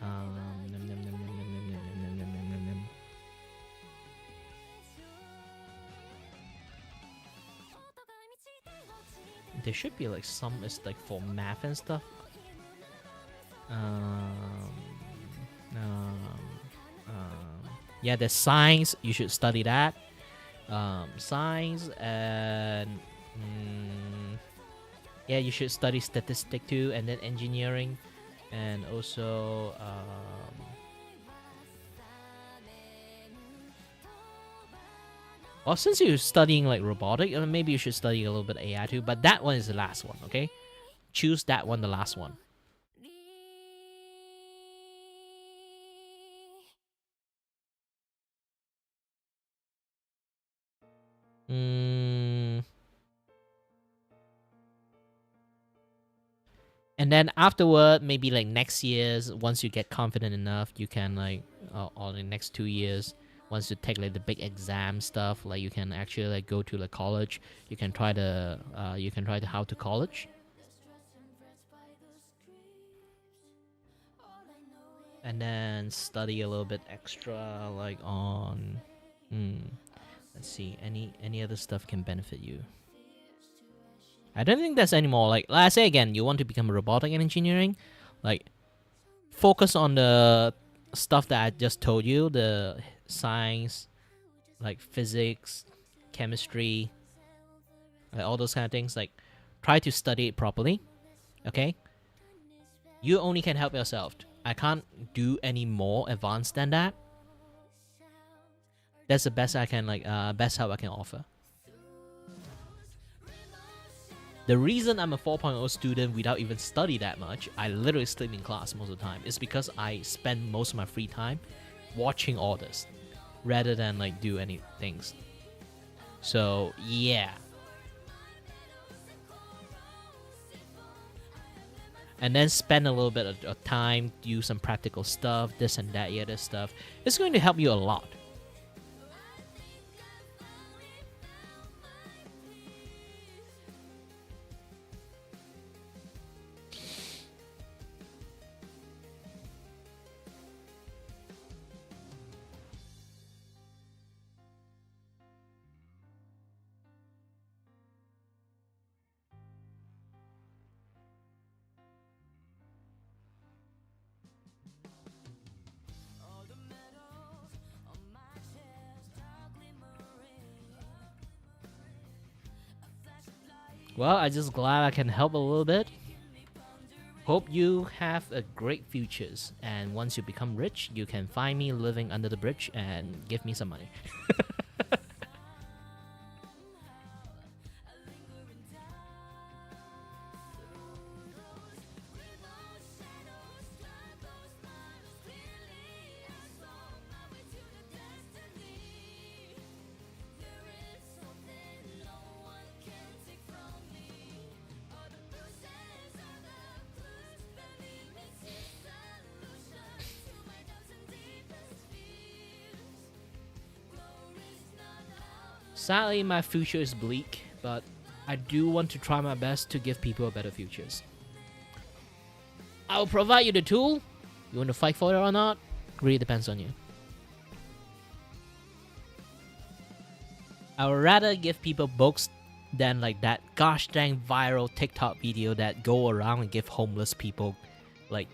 there should be like some is like for math and stuff. Yeah, there's science. You should study that. Science and yeah, you should study statistics too, and then engineering, and also well, since you're studying like robotic, maybe you should study a little bit AI too. But that one is the last one. Okay, choose that one, the last one. And then afterward, maybe like next year's, once you get confident enough, you can like, or the next 2 years, once you take like the big exam stuff, like you can actually like go to like college. You can try the how to college. And then study a little bit extra like on let's see, any other stuff can benefit you. I don't think there's any more. Like I say again, you want to become a robotic engineering, like focus on the stuff that I just told you, the science, like physics, chemistry, like all those kind of things. Like try to study it properly. Okay? You only can help yourself. I can't do any more advanced than that. That's the best I can best help I can offer. The reason I'm a 4.0 student without even study that much, I literally sleep in class most of the time, is because I spend most of my free time watching all this rather than like do any things. So yeah. And then spend a little bit of time, do some practical stuff, this and that, other stuff. It's going to help you a lot. Well, I'm just glad I can help a little bit. Hope you have a great futures, and once you become rich, you can find me living under the bridge and give me some money. Sadly, my future is bleak, but I do want to try my best to give people a better futures. I'll provide you the tool. You want to fight for it or not? Really depends on you. I would rather give people books than like that gosh dang viral TikTok video that go around and give homeless people like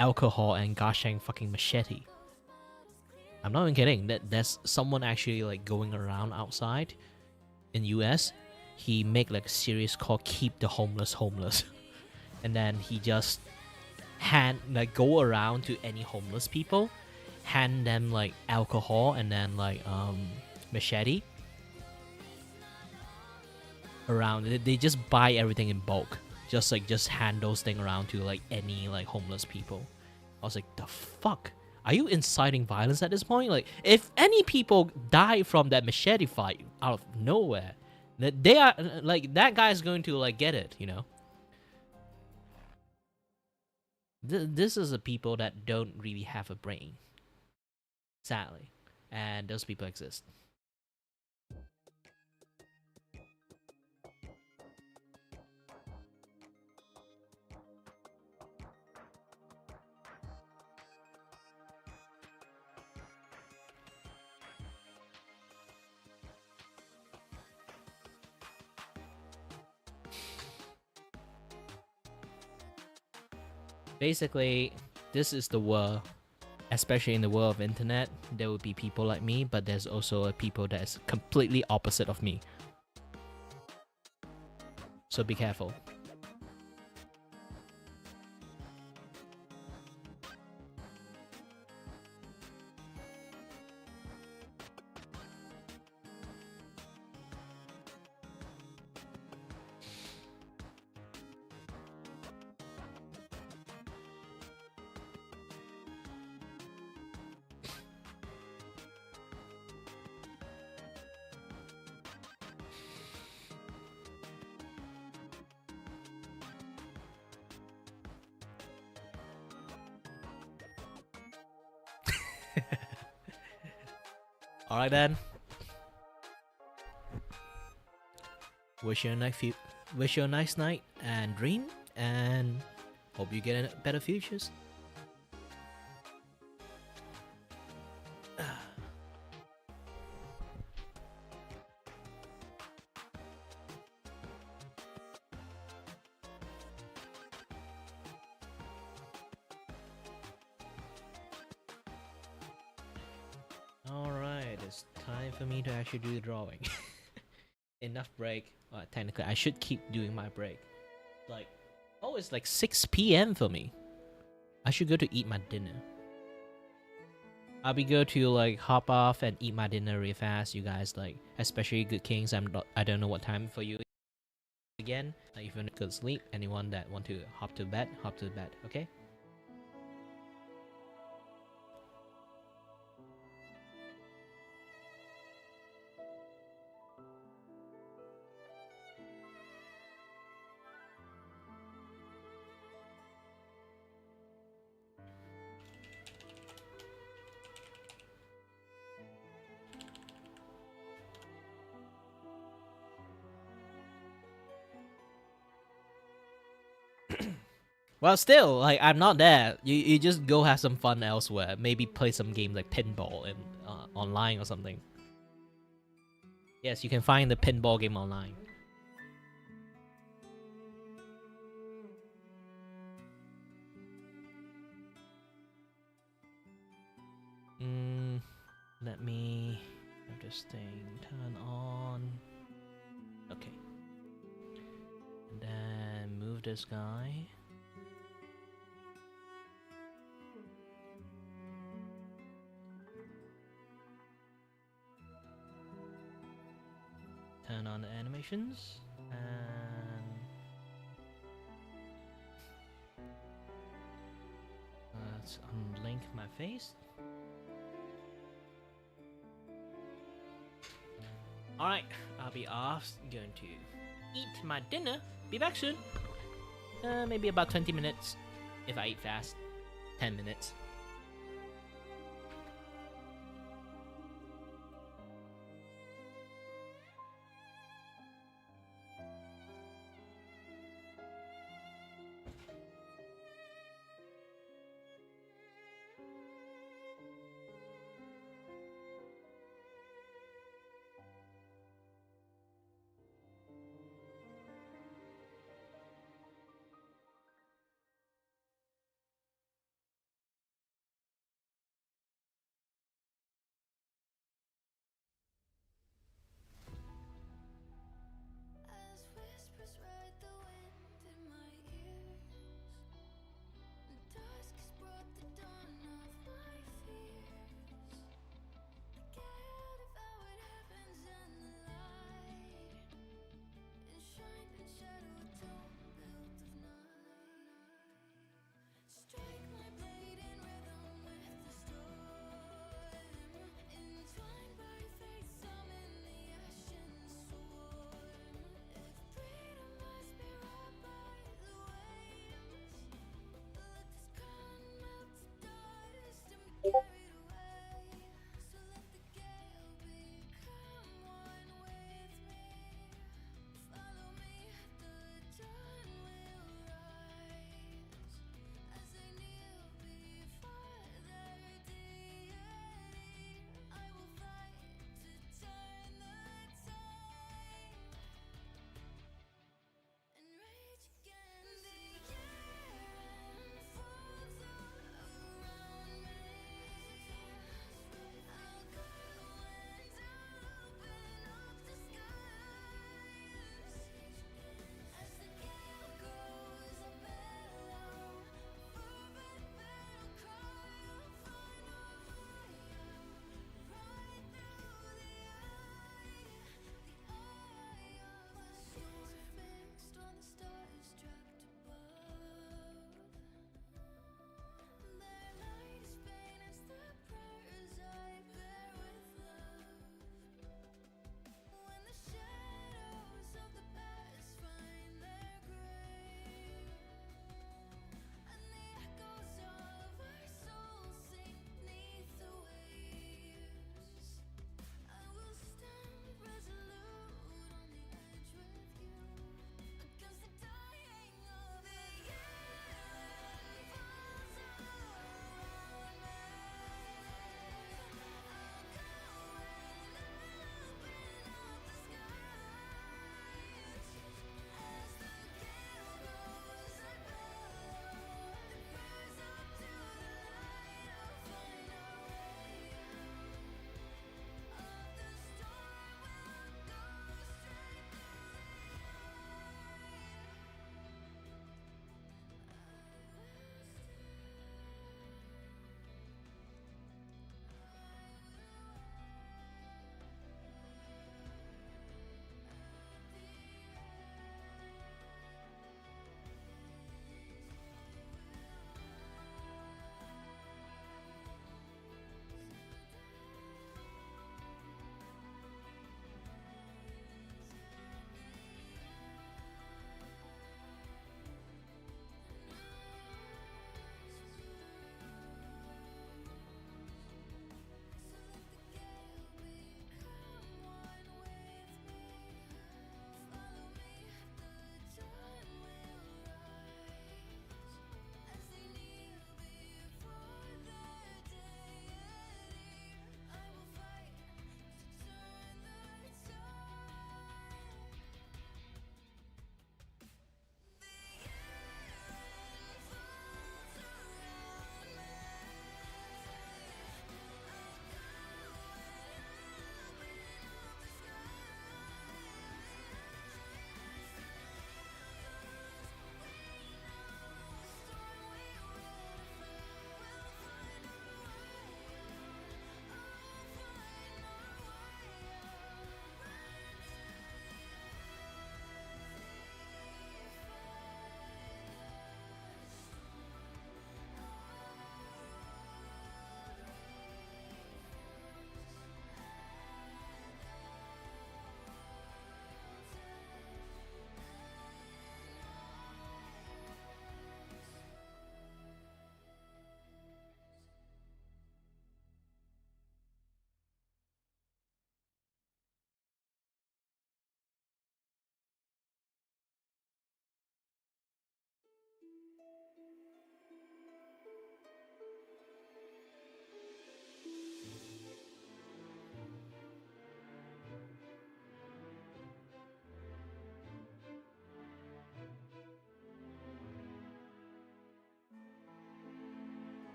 alcohol and gosh dang fucking machete. I'm not even kidding. There's someone actually like going around outside in US. He make like a series called "Keep the Homeless Homeless," and then he just go around to any homeless people, hand them like alcohol and then like machete around. They just buy everything in bulk, just hand those things around to like any like homeless people. I was like, the fuck, are you inciting violence at this point? Like, if any people die from that machete fight out of nowhere, that they are like, that guy's going to like get it, you know. This is a people that don't really have a brain, sadly, and those people exist. Basically, this is the world. Especially in the world of internet, there will be people like me, but there's also a people that is completely opposite of me. So be careful. Alright then. Wish you a nice night and dream, and hope you get better futures. Alright, it's time for me to actually do the drawing. Enough break. Technically, I should keep doing my break. Like, oh, it's like 6 p.m. for me. I should go to eat my dinner. I'll be go to like hop off and eat my dinner really fast. You guys like, especially Good Kings. I don't know what time for you again. Like, if you want to go to sleep, anyone that want to hop to bed, okay? Well, still, like, I'm not there. You just go have some fun elsewhere. Maybe play some game like pinball and online or something. Yes, you can find the pinball game online. Let me have this thing turn on. Okay. And then move this guy. Turn on the animations and let's unlink my face. Alright, I'll be off. Going to eat my dinner. Be back soon. Maybe about 20 minutes. If I eat fast. 10 minutes.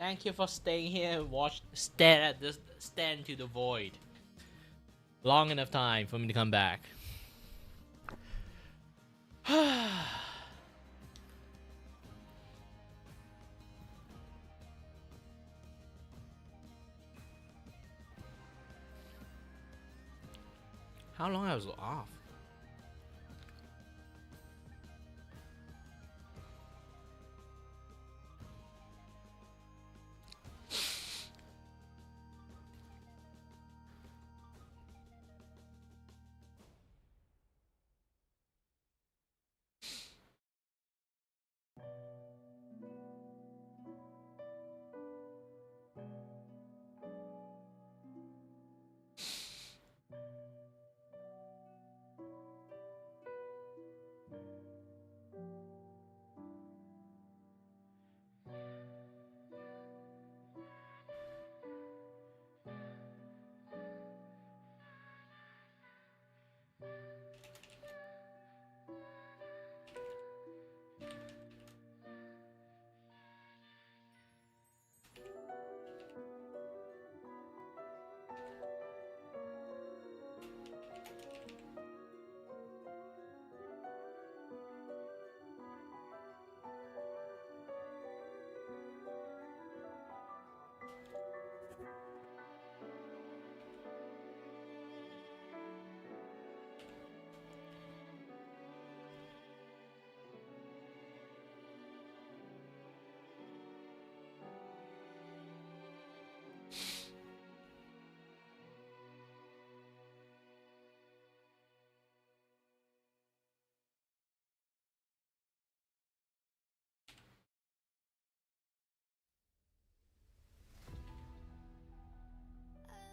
Thank you for staying here and stare into the void. Long enough time for me to come back. How long I was off?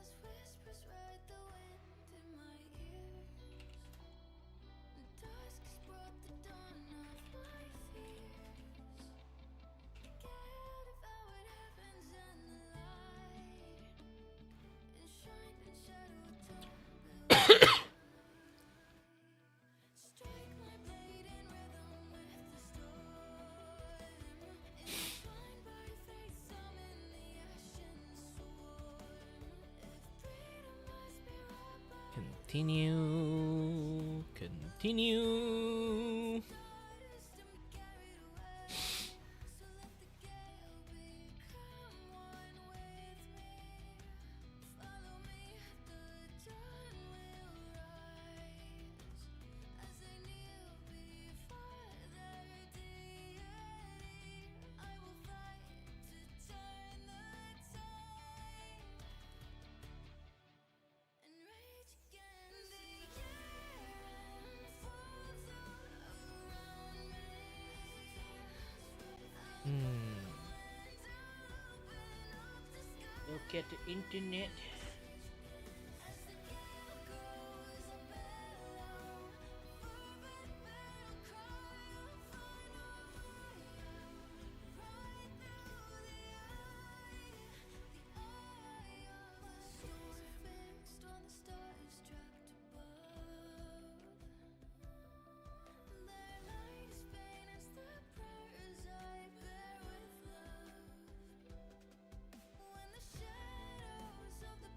As whispers ride the wind in my ears, the dusk has brought the dawn of my fears. Get devoured heavens and the light, enshrined in shadow, tumble. Strike my blade in rhythm with the storm, entwined by fate, summon the ashen swarm. If freedom must be wrought by Continue. stardust and carried away, so let the gale become one with me. Follow me, the dawn will rise, as I kneel before their deity. I will fight to turn the tide and rage again. The year unfolds all around me. Look at the internet. As the gale goes a bellow, fervent battle cry of final fire, right through the eye of the storm, fixed on the stars trapped above. Their light is faint as the prayers I bear with love. When the shadows of the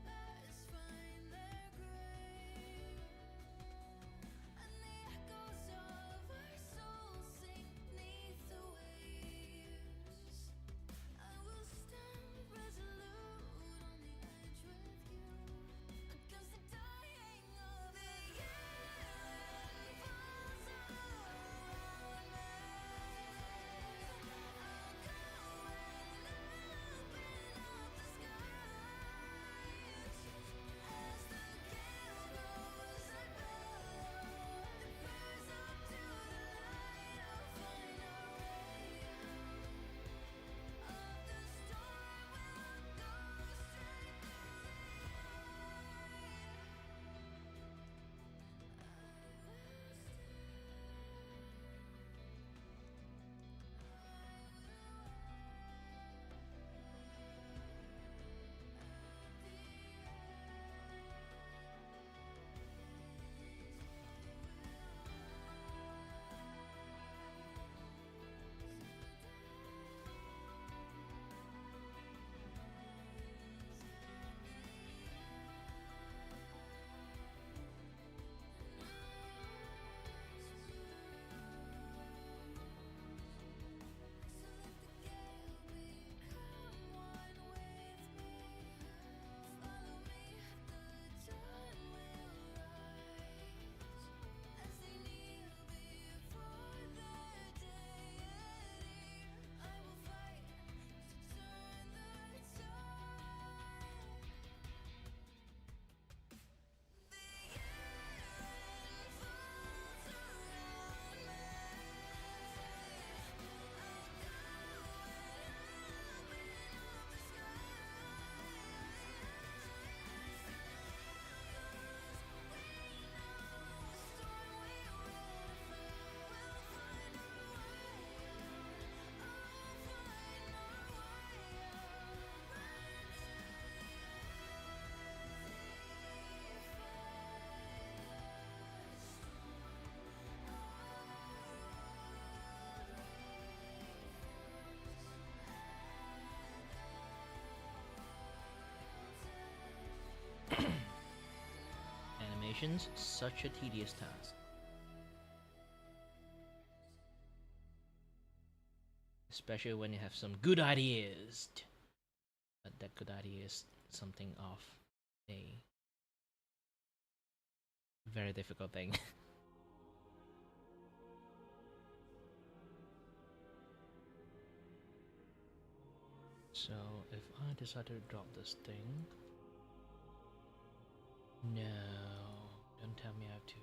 transitions, such a tedious task. Especially when you have some good ideas. But that good idea is something of a very difficult thing. So if I decide to drop this thing, no, don't tell me I have to.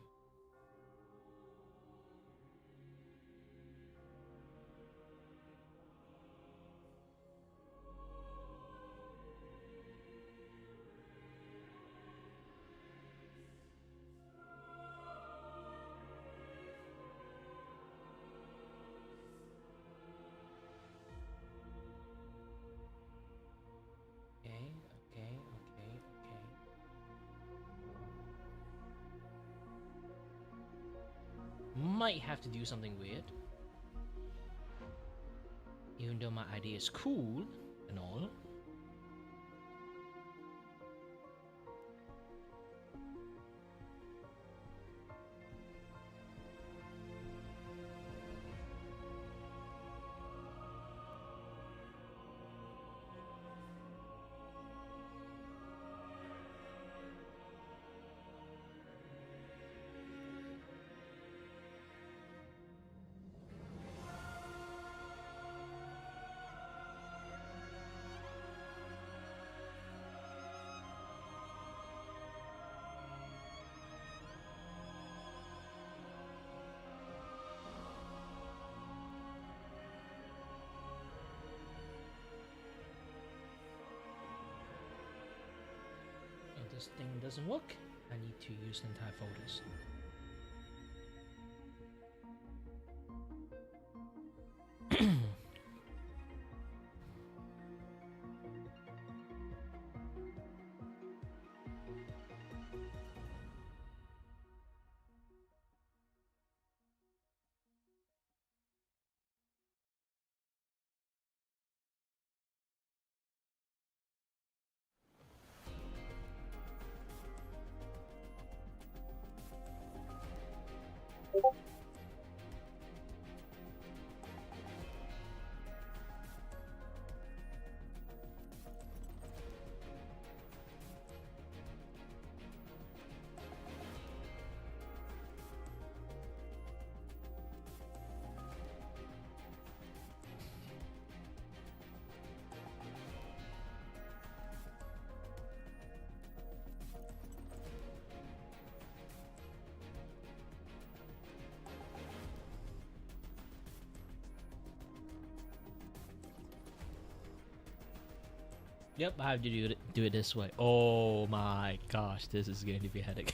Okay. Might have to do something weird. Even though my idea is cool and all. If this thing doesn't work, I need to use entire folders. Yep, I have to do it this way. Oh my gosh, this is going to be a headache.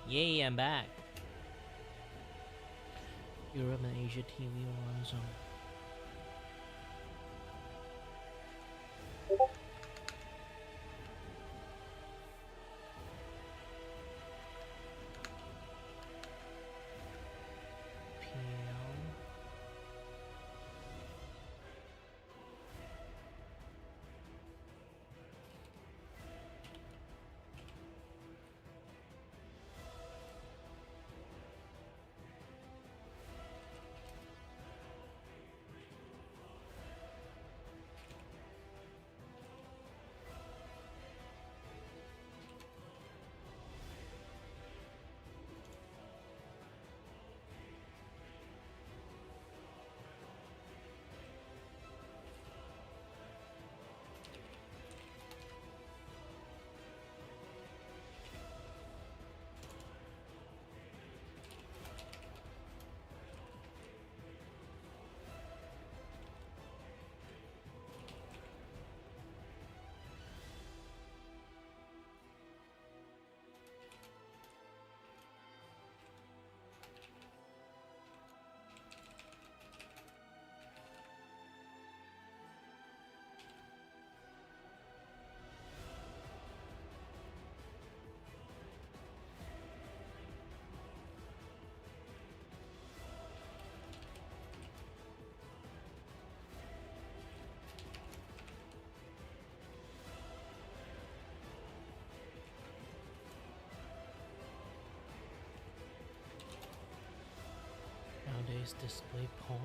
Yay, I'm back. Europe and Asia TV one zone. Nowadays, display porn.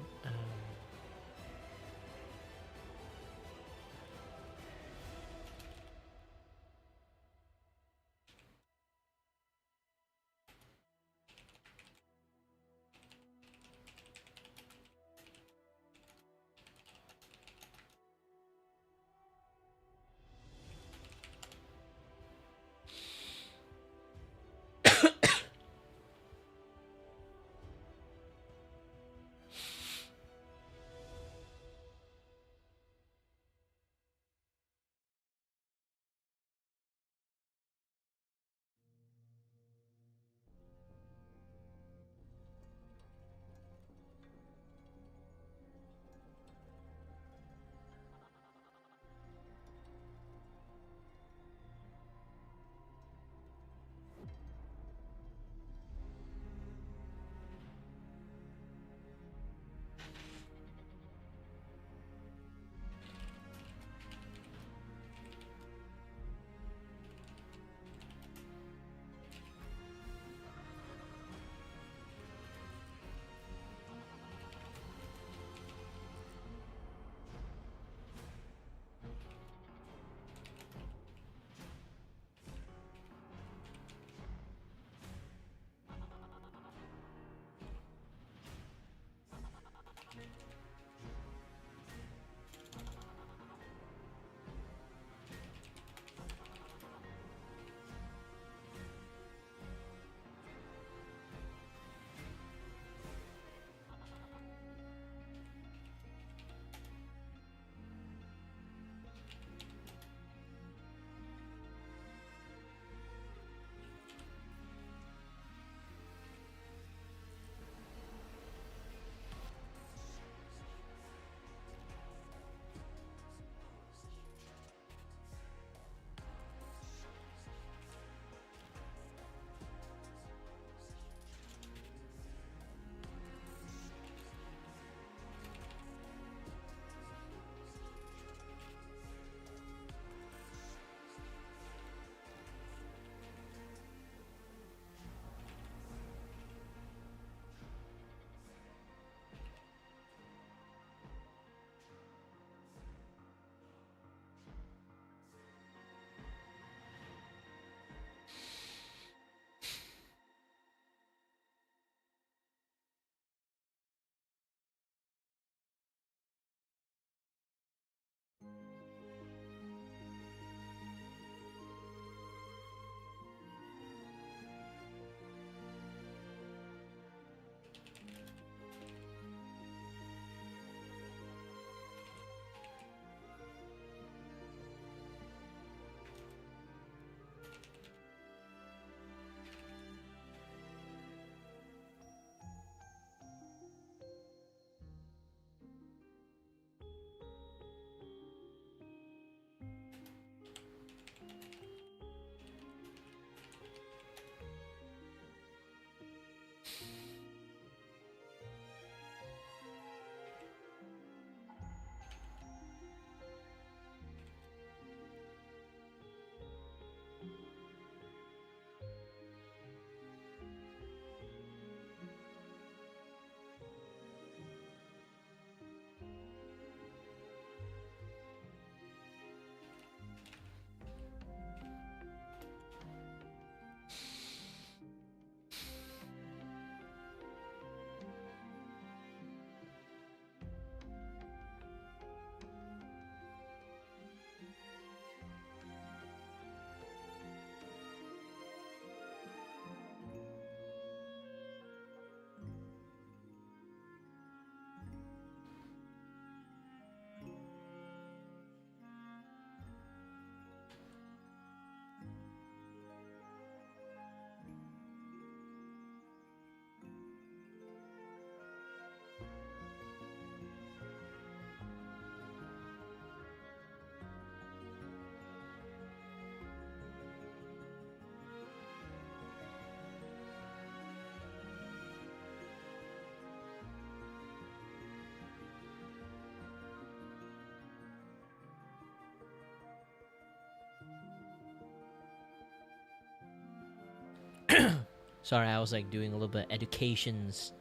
Sorry, I was like doing a little bit of educations.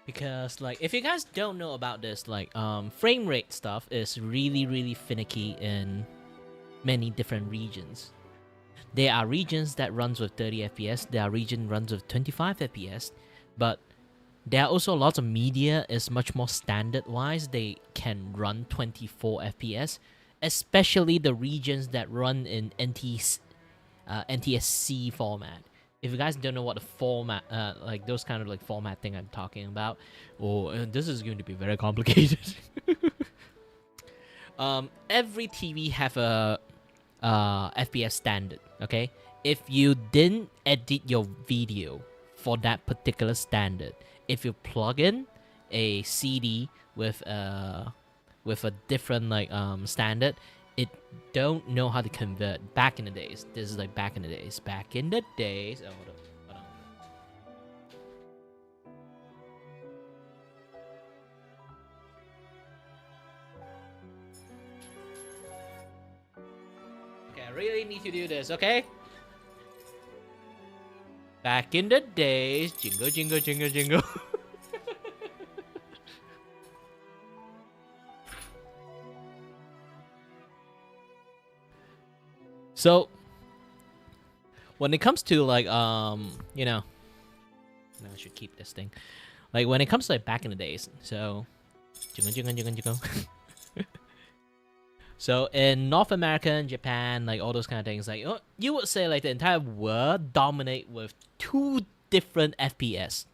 Because like if you guys don't know about this, like frame rate stuff is really finicky in many different regions. There are regions that runs with 30 FPS, there are region runs with 25 FPS, but there are also lots of media is much more standard wise, they can run 24 FPS, especially the regions that run in NTSC format. If you guys don't know what the format, like those kind of like format thing I'm talking about, or this is going to be very complicated. Every TV have a FPS standard, okay? If you didn't edit your video for that particular standard, if you plug in a CD with a different like standard, it don't know how to convert. Back in the days, this is like back in the days. Oh, hold on. Okay, I really need to do this, okay? Back in the days, jingle, jingle, jingle, jingle. So, when it comes to like, you know, I should keep this thing. Like when it comes to like back in the days, so, jingle, jingle, jingle, jingle. So in North America and Japan, like all those kind of things, like you would say like the entire world dominate with 2 different FPS,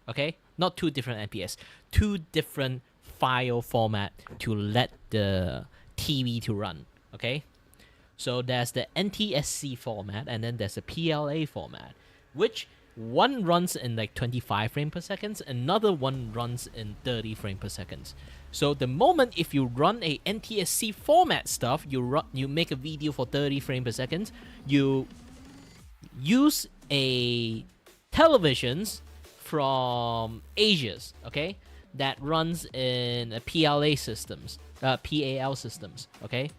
okay? Not 2 different FPS, 2 different file format to let the TV to run, okay? So there's the NTSC format and then there's the PLA format, which one runs in like 25 frames per second, another one runs in 30 frames per second. So the moment if you run a NTSC format stuff, you make a video for 30 frames per second, you use a televisions from Asia's, okay, that runs in a PLA systems, PAL systems, okay.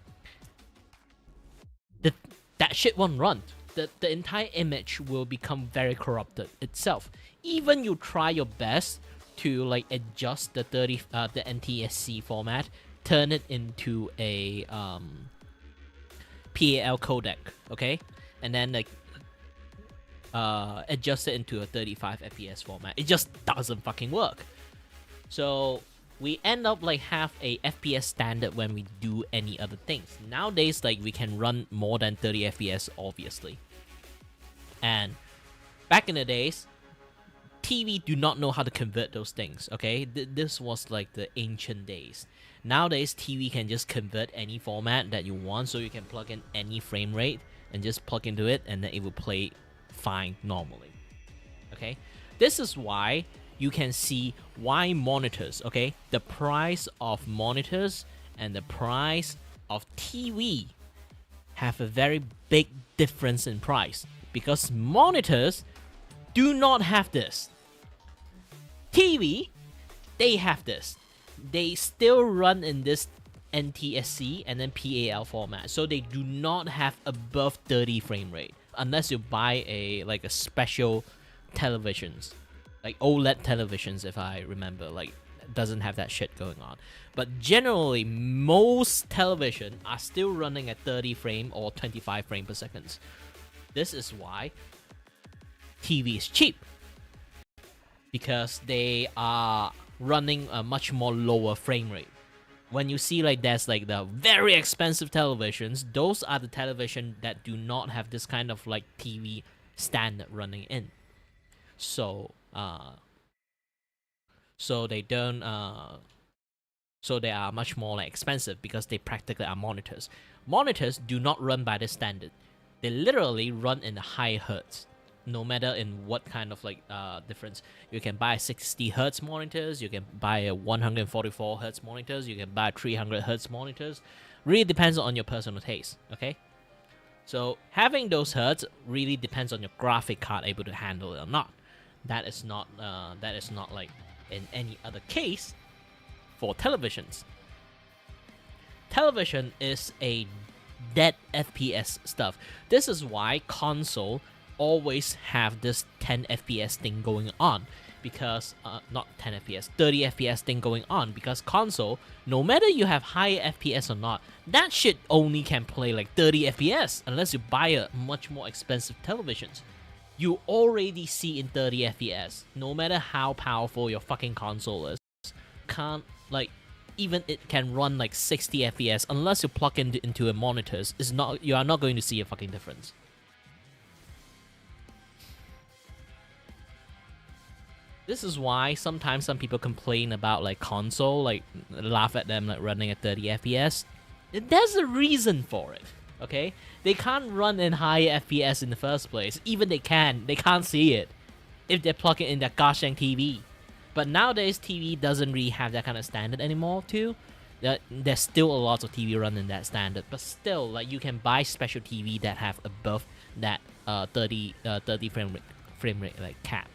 That shit won't run. The entire image will become very corrupted itself. Even you try your best to like adjust the the NTSC format, turn it into a PAL codec, okay, and then like adjust it into a 35 FPS format. It just doesn't fucking work. So we end up like have a FPS standard when we do any other things. Nowadays, like we can run more than 30 FPS, obviously. And back in the days, TV do not know how to convert those things, okay? This was like the ancient days. Nowadays, TV can just convert any format that you want, so you can plug in any frame rate and just plug into it, and then it will play fine normally, okay? This is why you can see why monitors, okay? The price of monitors and the price of TV have a very big difference in price, because monitors do not have this. TV, they have this. They still run in this NTSC and then PAL format, so they do not have above 30 frame rate unless you buy a like a special televisions, like OLED televisions, if I remember, like doesn't have that shit going on. But generally, most television are still running at 30 frame or 25 frame per second. This is why TV is cheap, because they are running a much more lower frame rate. When you see like there's like the very expensive televisions, those are the television that do not have this kind of like TV standard running in. So they don't so they are much more like expensive because they practically are monitors. Monitors do not run by the standard. They literally run in the high hertz. no matter in what kind of like difference. You can buy 60 hertz monitors, you can buy a 144 hertz monitors, you can buy 300 hertz monitors. Really depends on your personal taste. Okay, so having those hertz really depends on your graphic card able to handle it or not. That is not like in any other case for televisions. Television is a dead FPS stuff. This is why console always have this 10 FPS thing going on, because not 10 FPS, 30 FPS thing going on, because console, no matter you have high FPS or not, that shit only can play like 30 FPS unless you buy a much more expensive televisions. You already see in 30 FPS, no matter how powerful your fucking console is, can't like even it can run like 60 FPS unless you plug into a monitors. Is not you are not going to see a fucking difference. This is why sometimes some people complain about like console, like laugh at them like running at 30 FPS. There's a reason for it. Okay, they can't run in high FPS in the first place. Even they can't see it if they plug it in their goshang TV. But nowadays, TV doesn't really have that kind of standard anymore, too. There's still a lot of TV running that standard, but still, like, you can buy special TV that have above that 30 frame rate like cap.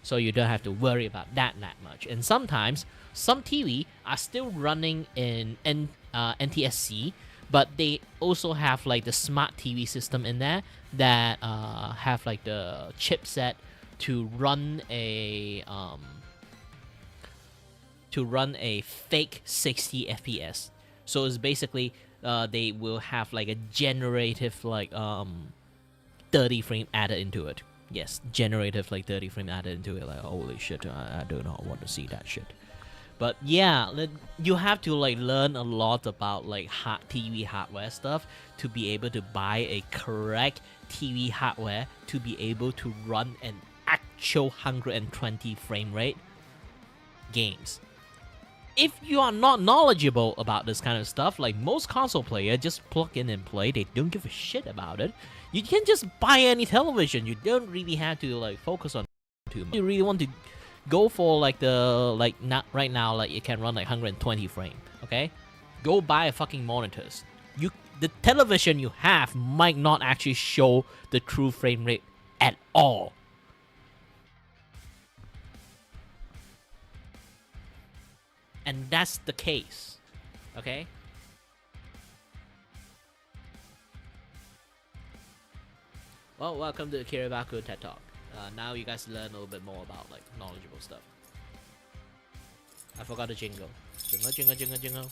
So you don't have to worry about that much. And sometimes, some TV are still running in NTSC, but they also have like the smart TV system in there that have like the chipset to run a fake 60 FPS. So it's basically they will have like a generative like 30 frame added into it. Yes, generative like 30 frame added into it. Like holy shit, I do not want to see that shit. But yeah, you have to like learn a lot about like TV hardware stuff to be able to buy a correct TV hardware to be able to run an actual 120 frame rate games. If you are not knowledgeable about this kind of stuff, like most console players just plug in and play, they don't give a shit about it. You can just buy any television. You don't really have to like focus on too much. You really want to go for like not right now, like it can run like 120 frame. Okay, go buy a fucking monitors. The television you have might not actually show the true frame rate at all. And that's the case, okay? Well, welcome to the Kiribaku TED Talk. Now you guys learn a little bit more about like knowledgeable stuff. I forgot the jingle. Jingle.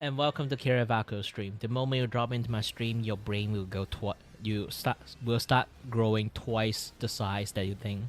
And welcome to Kiribaku stream. The moment you drop into my stream, your brain will go will start growing twice the size that you think.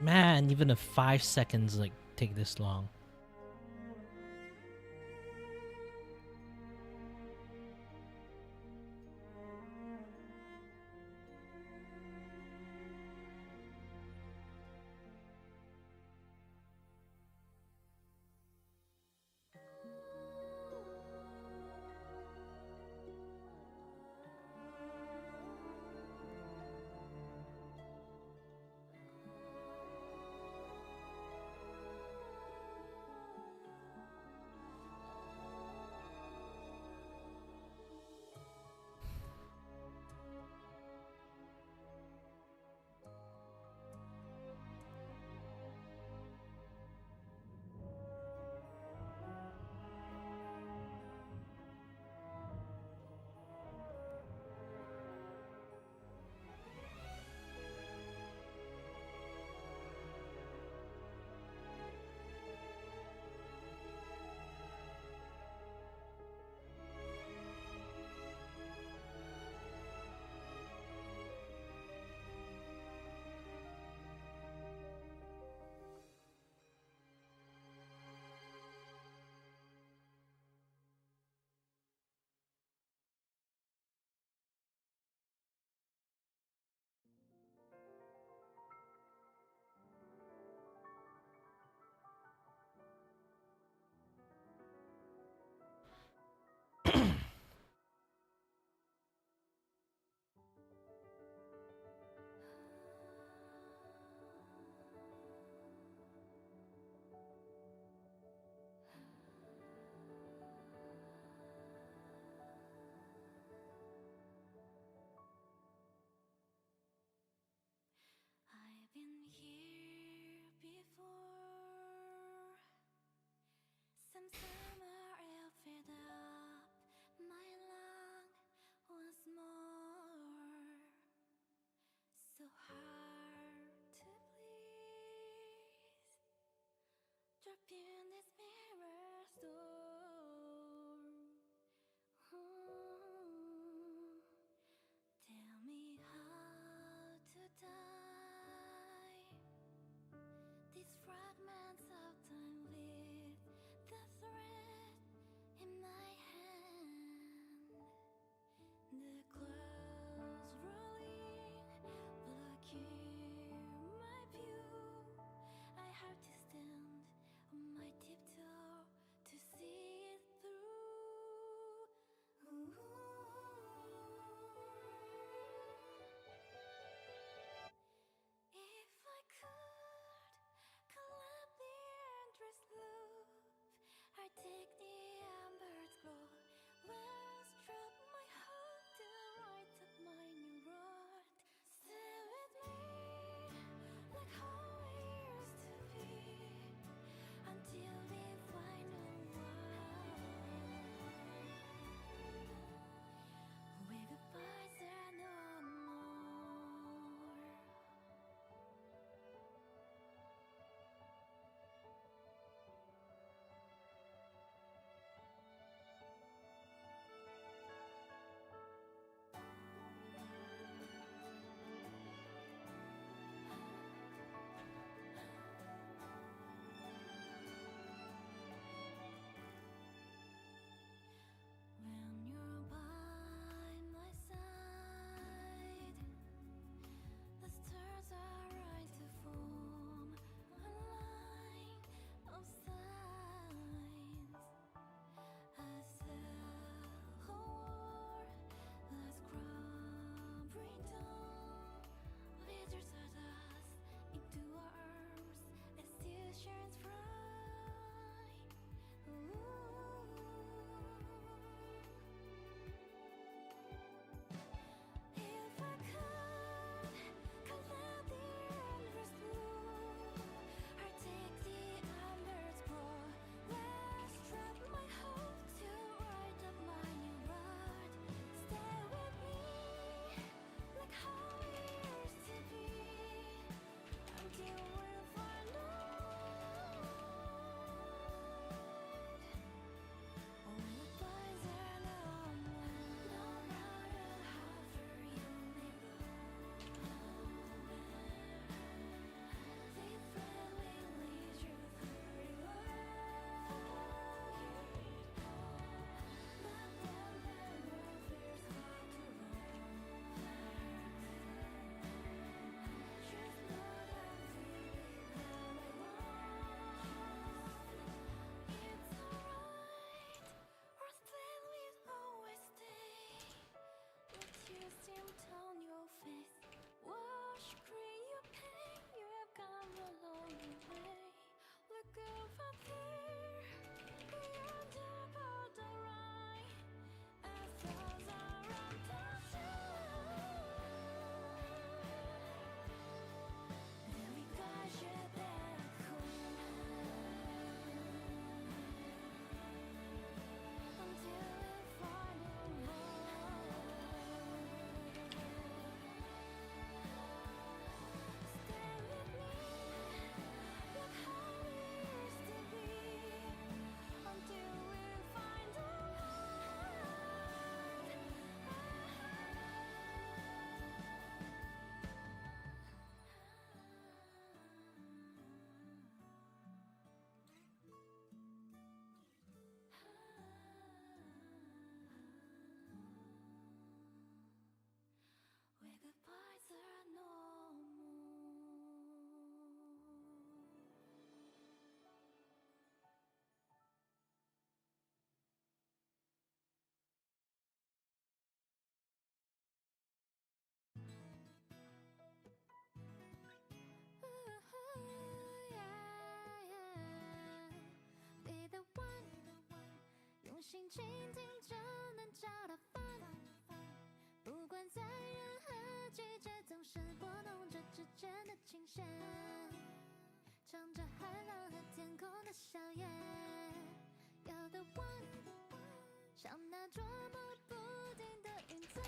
Man, even a 5 seconds like take this long. 心倾听就能找到烦。不管在任何季节，总是拨弄着指尖的琴弦，唱着海浪和天空的笑颜。有的弯，像那捉摸不定的云层，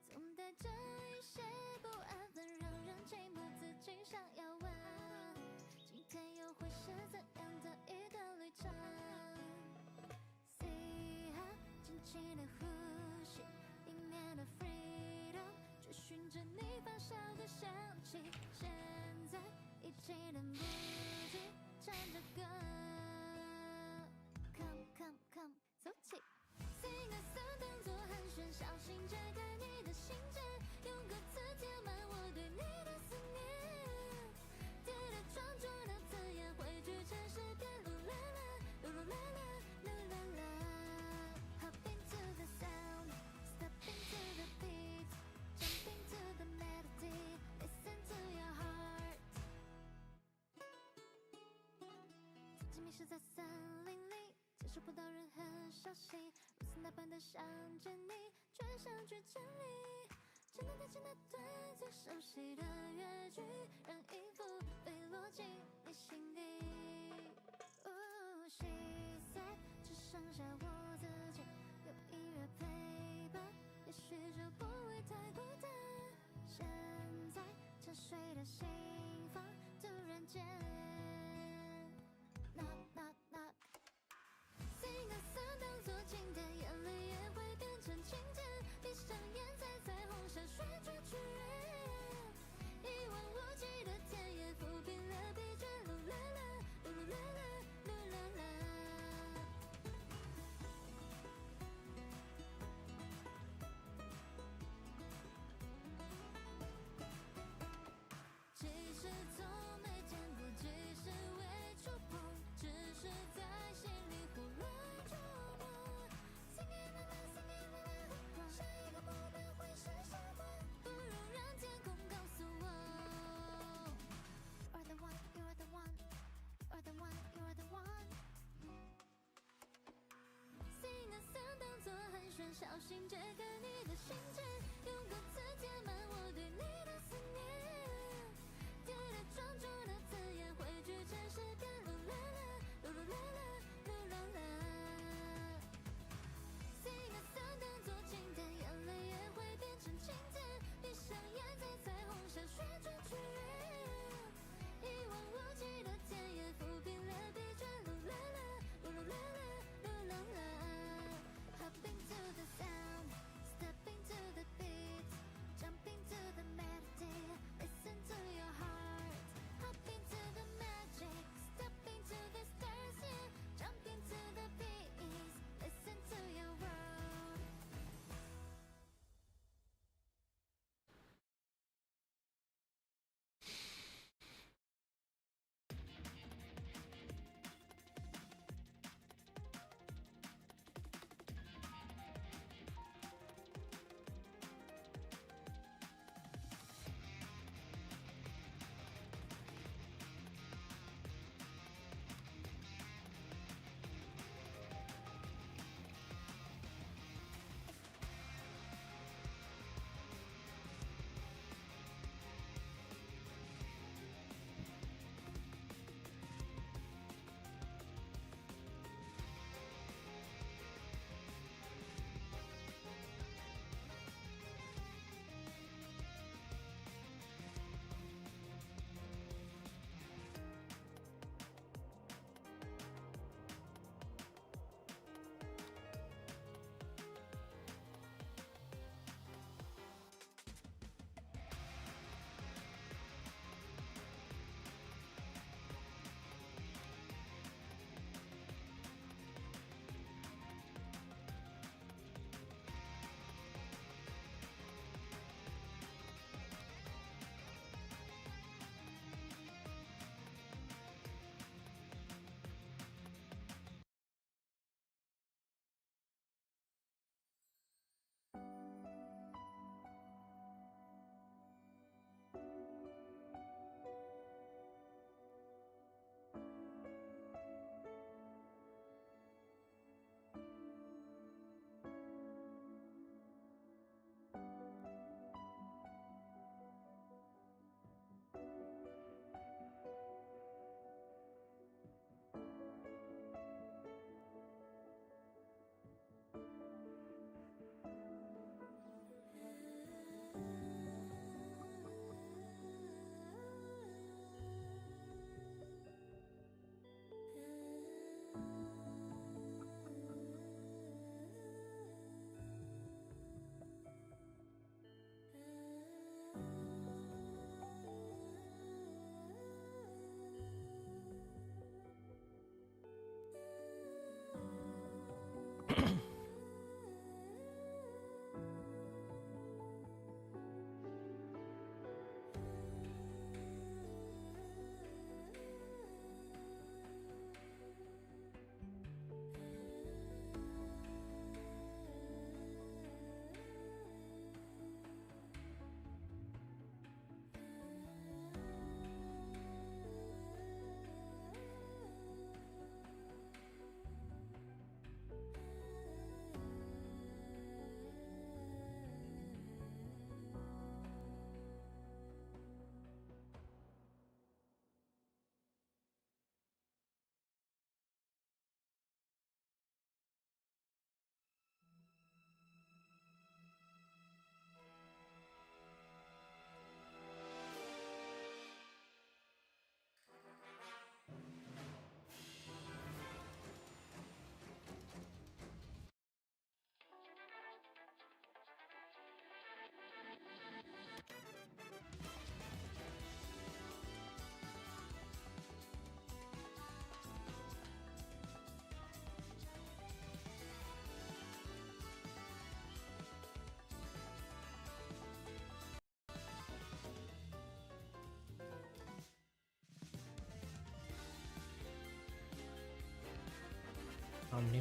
总带着一些不安分，让人寂寞，自己想要问，今天又会是怎样的一段旅程 ？See how 轻轻的呼吸，里面的 freedom， 追寻着你发梢的香气。现在一起忍不住唱着歌 ，Come come come， 走起。Sing a song 当作寒暄，小心遮盖你的心间，用歌词填满我对你的思念。跌跌撞撞的字眼汇聚成诗篇，噜啦啦，噜噜啦啦，噜啦啦。Hopping to the sound, stepping to the beat, jumping to the melody, listen to your heart。自己迷失在森林里，接收不到任何消息，如此那般的想见你，却想去整理。简单的简单对最熟悉的乐句，让音符飞落进你心底。现在只剩下我自己，有音乐陪伴，也许就不会太孤单。现在沉睡的心房突然间 ，knock knock knock。Sing a song 当作经典，眼泪也会变成晴天。闭上眼，在彩虹下旋转去一望无际的田野，抚平了疲倦。噜啦啦，噜噜啦啦，噜啦啦。即使从没见过，即使未触碰，只是在心里胡乱琢磨。Singing la la, singing la la， 下一个目标会是什么？不如让天空告诉我。You are the one, you are the one, you are the one, you are the one。Sing a song 当作寒暄，小心遮盖你的心间，用歌词填满我对你的思念。跌跌撞撞的字眼汇聚成诗篇，噜啦啦，噜噜啦啦，噜啦啦。Sing a song 当作经典，眼泪也会变成晴天。闭上眼，在彩虹下旋转去一望无际的田野，抚平了疲倦。噜啦啦，噜噜啦啦，噜啦啦。Hopping to the sound, stepping to the beat, jumping to the melody。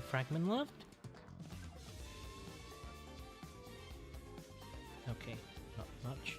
Any fragment left? Okay, not much.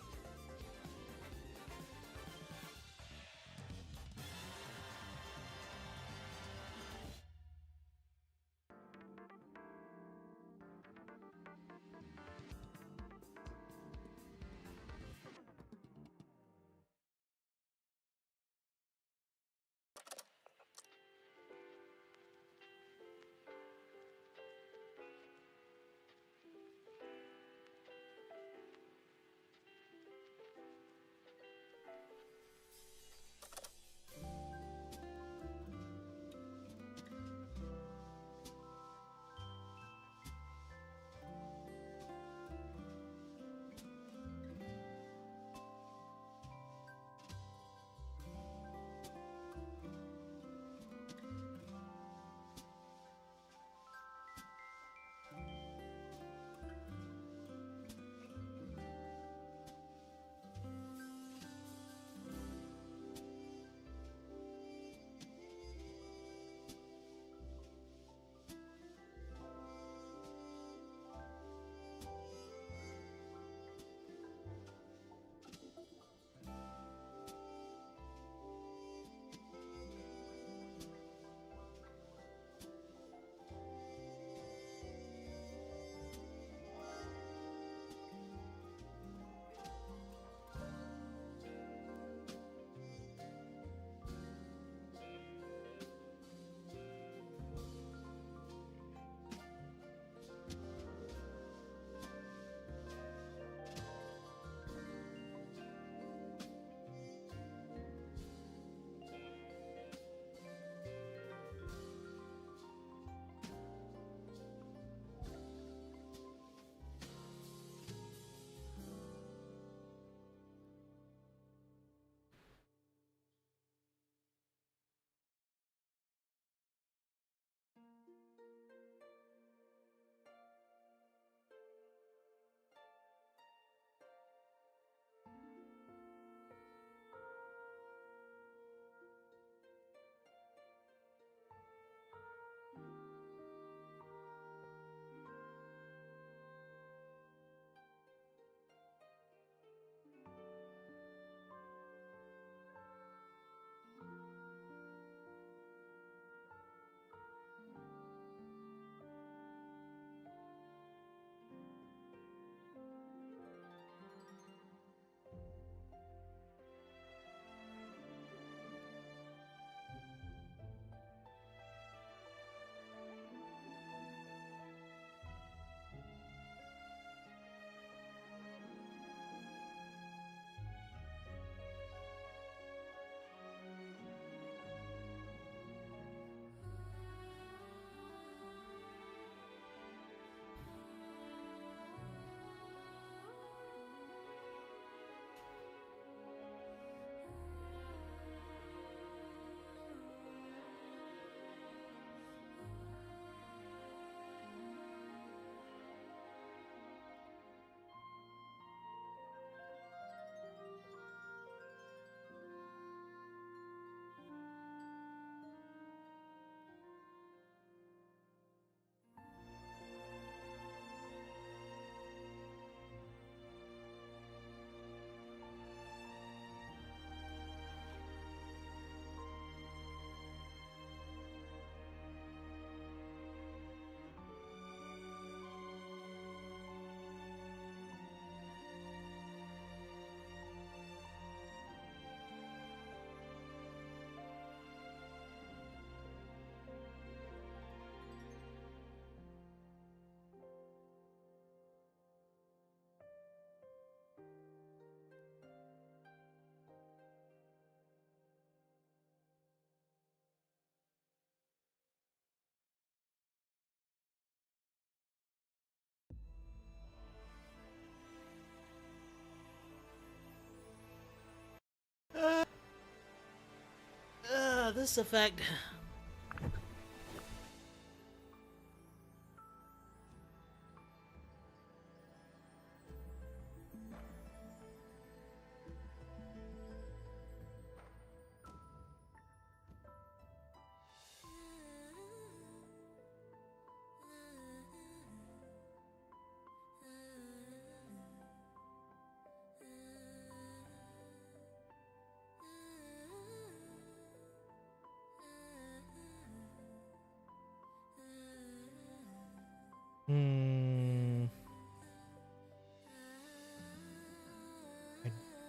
This effect.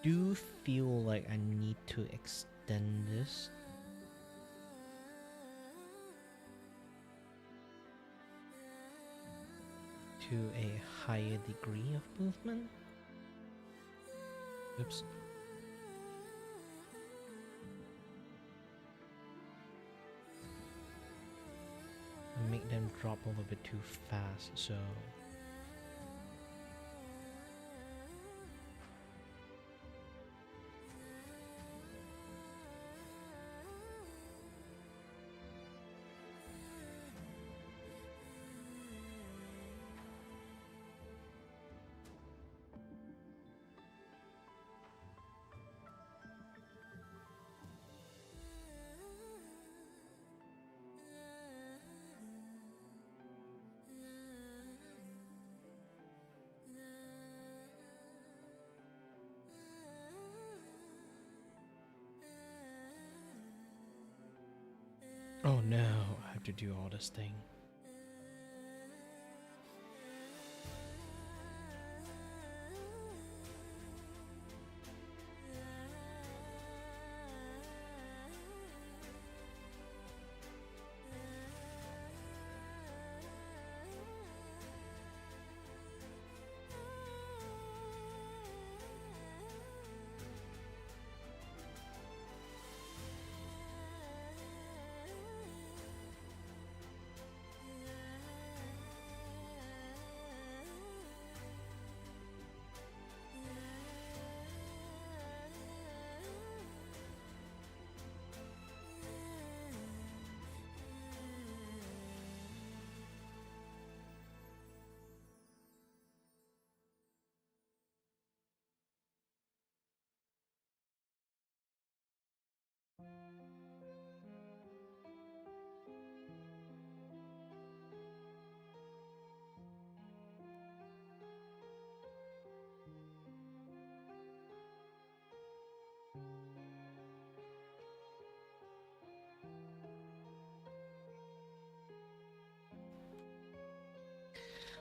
do feel like I need to extend this to a higher degree of movement. Oops. Make them drop a little bit too fast, so oh no, I have to do all this thing.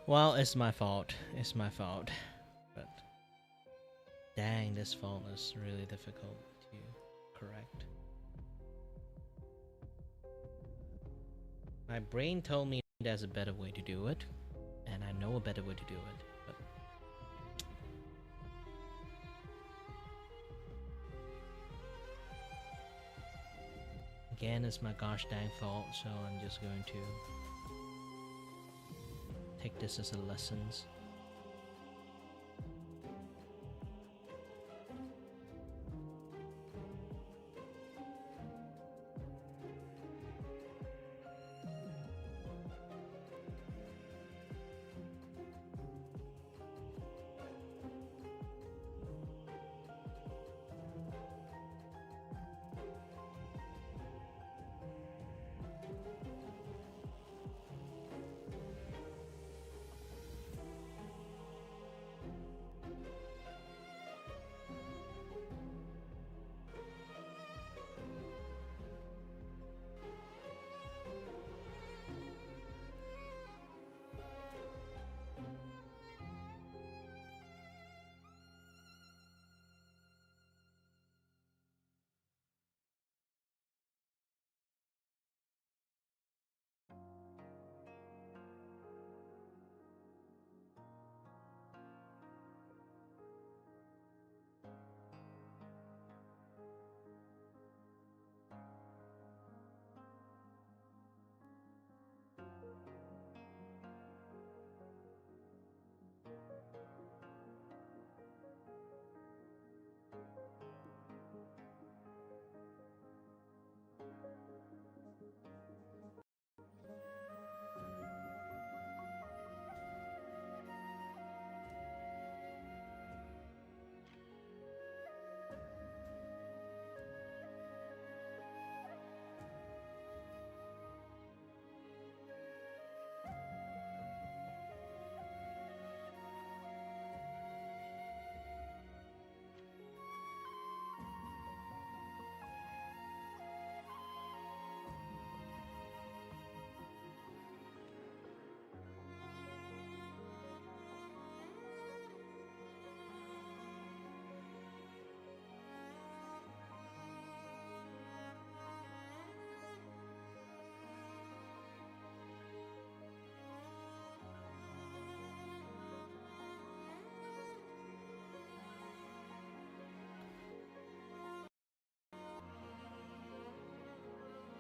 Well, it's my fault. It's my fault. But dang, this fault is really difficult to correct. My brain told me there's a better way to do it, and I know a better way to do it. But again, it's my gosh dang fault, so I'm just going to take this as a lessons.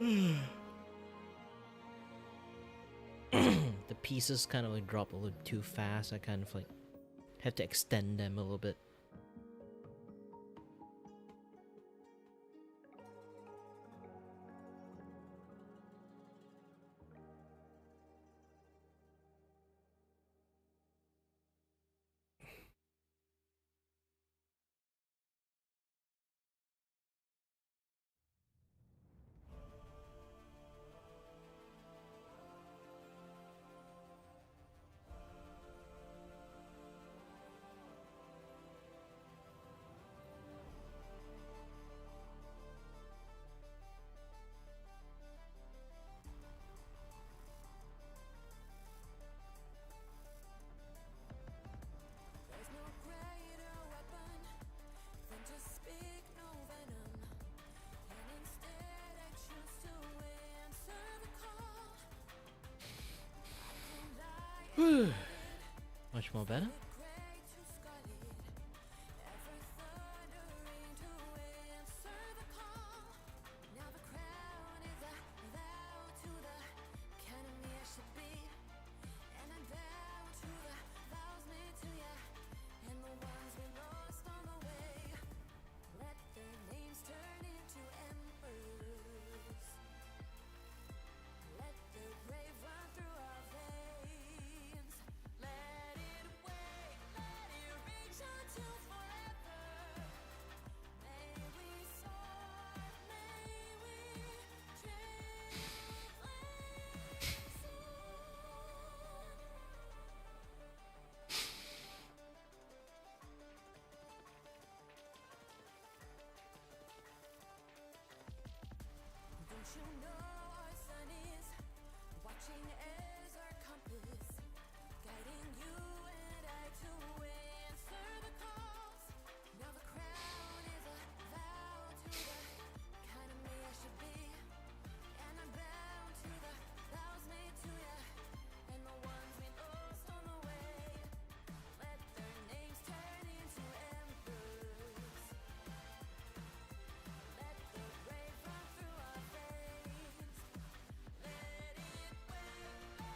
The pieces kind of like drop a little too fast. I kind of like have to extend them a little bit. There's no greater weapon than to speak no venom, and instead I choose to answer the call. I don't lie, Much more better. gray to scarlet, ever thundering to answer the call. Now the crown is a vow to the kind of me I should be, and I'm bound to the vows made to ya, and the ones we lost on the way. Let their names turn into embers. Let the brave run through our veins. Let it wake, let it reach until forever. May we soar, may we trail flames on. Don't you know our sun is watching as our compass, guiding you and I to answer the calls. Now the crown is a vow to the kind of me I should be, and I'm bound to the vows made to ya, and the ones we lost on the way. Let their names turn into embers. Let the brave run through our veins. Let it wake, let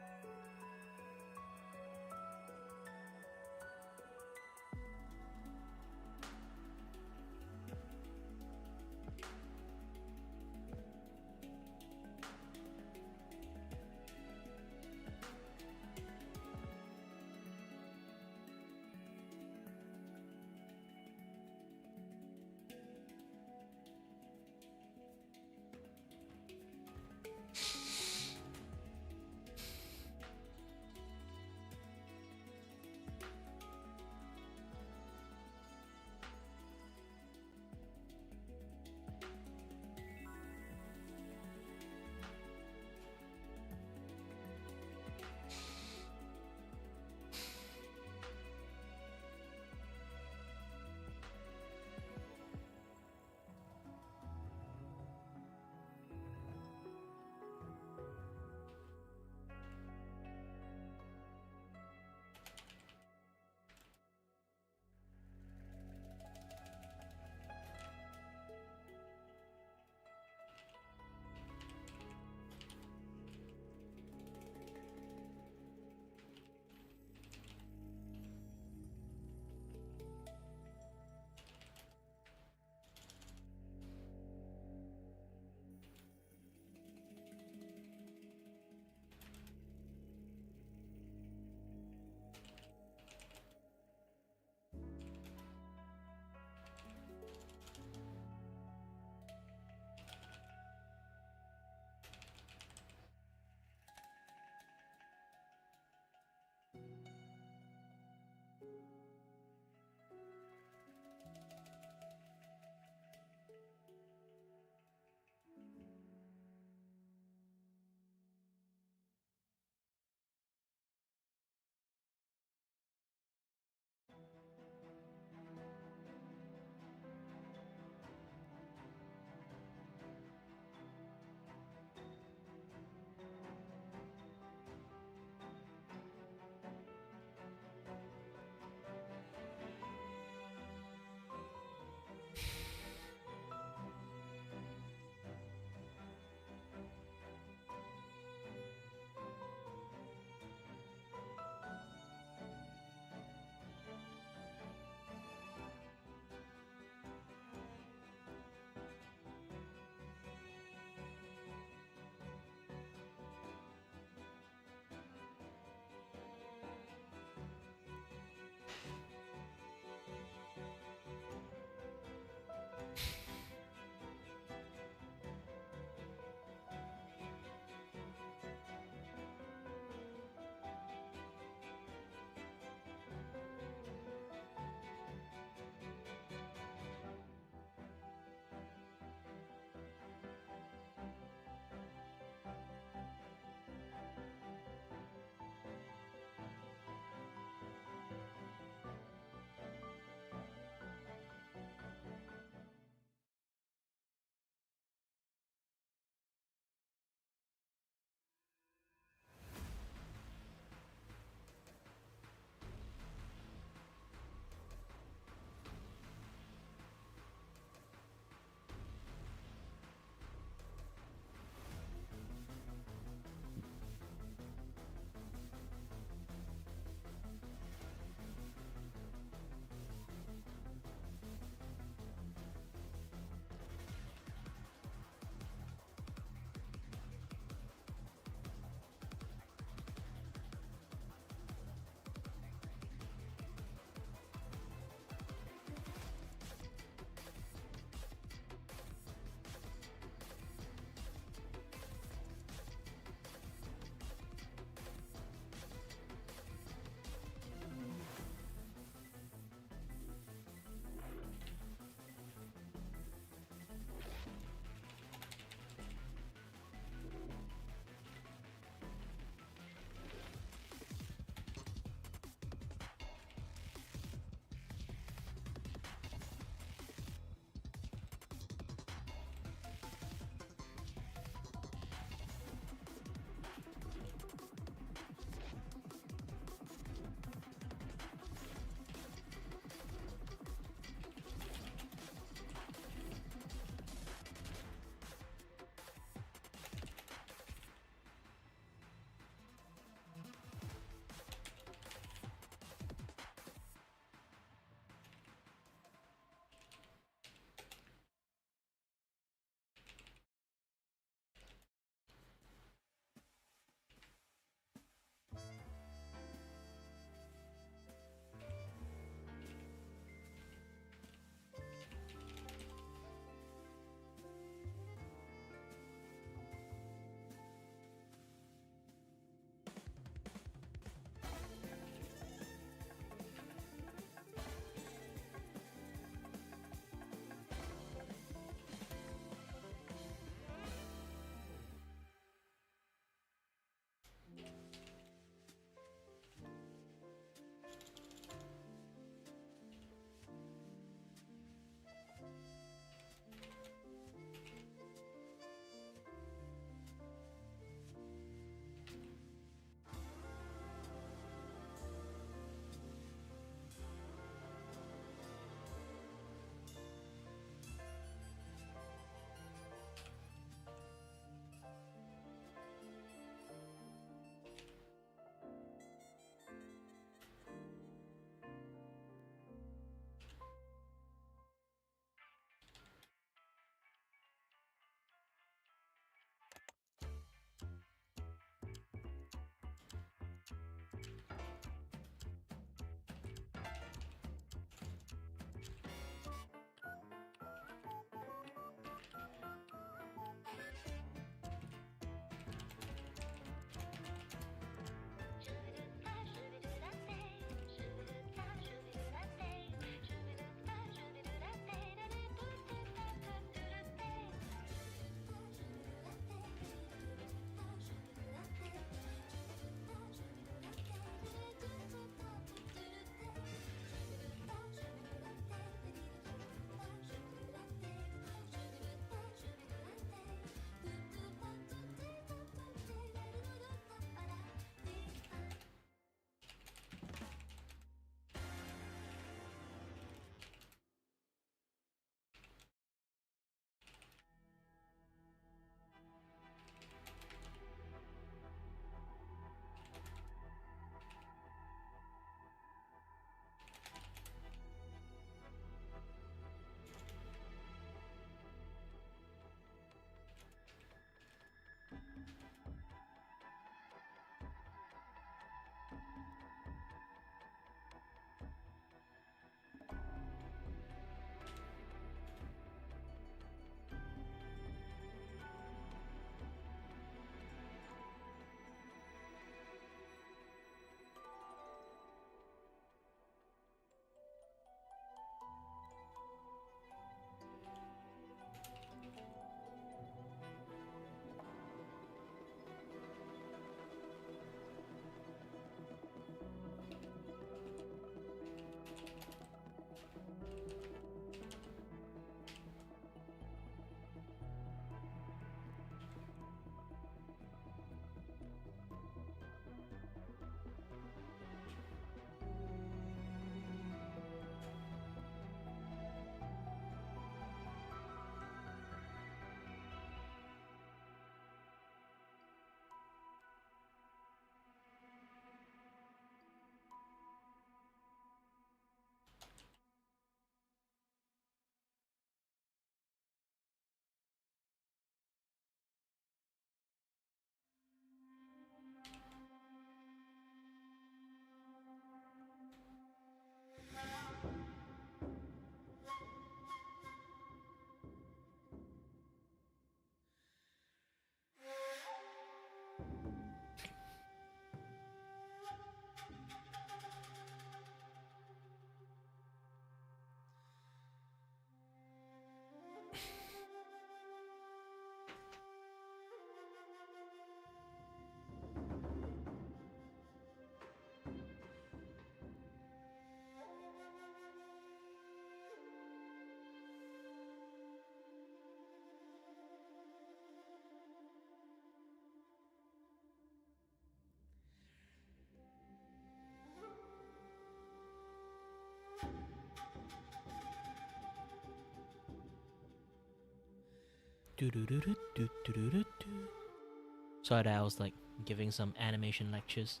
Sorry that I was like giving some animation lectures.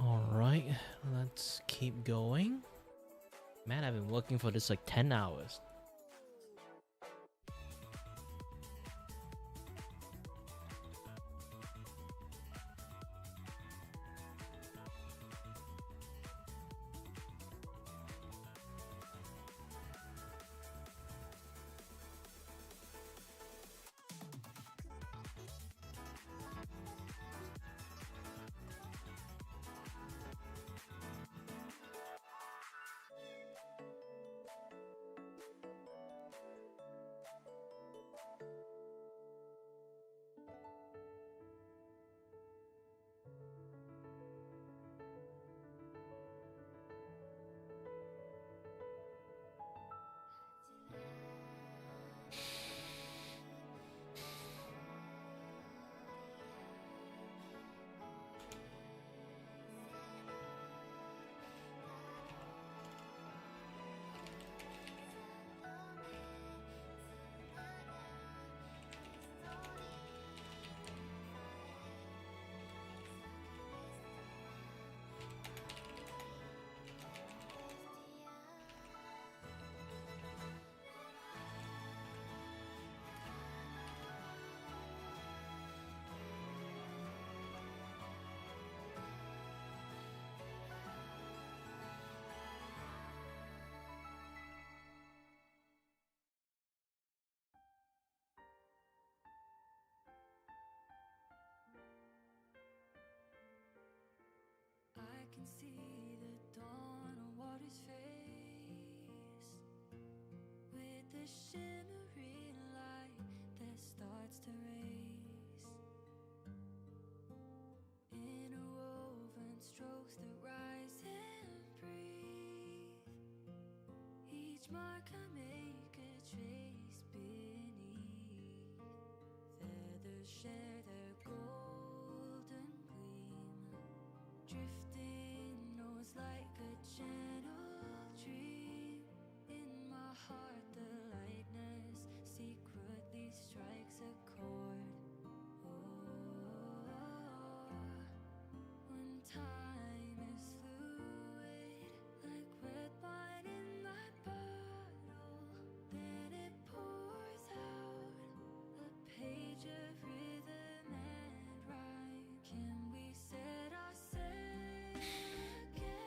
Alright, let's keep going. Man, I've been working for this like 10 hours. I can see the dawn on water's face, with the shimmering light that starts to race. Interwoven strokes that rise and breathe. Each mark I make a trace beneath. Feathers share their golden gleam. Drifting knows like a gentle dream. In my heart the lightness secretly strikes a chord. When time is fluid, like red wine in my bottle, then it pours out a page of rhythm and rhyme. Can we set our sail again?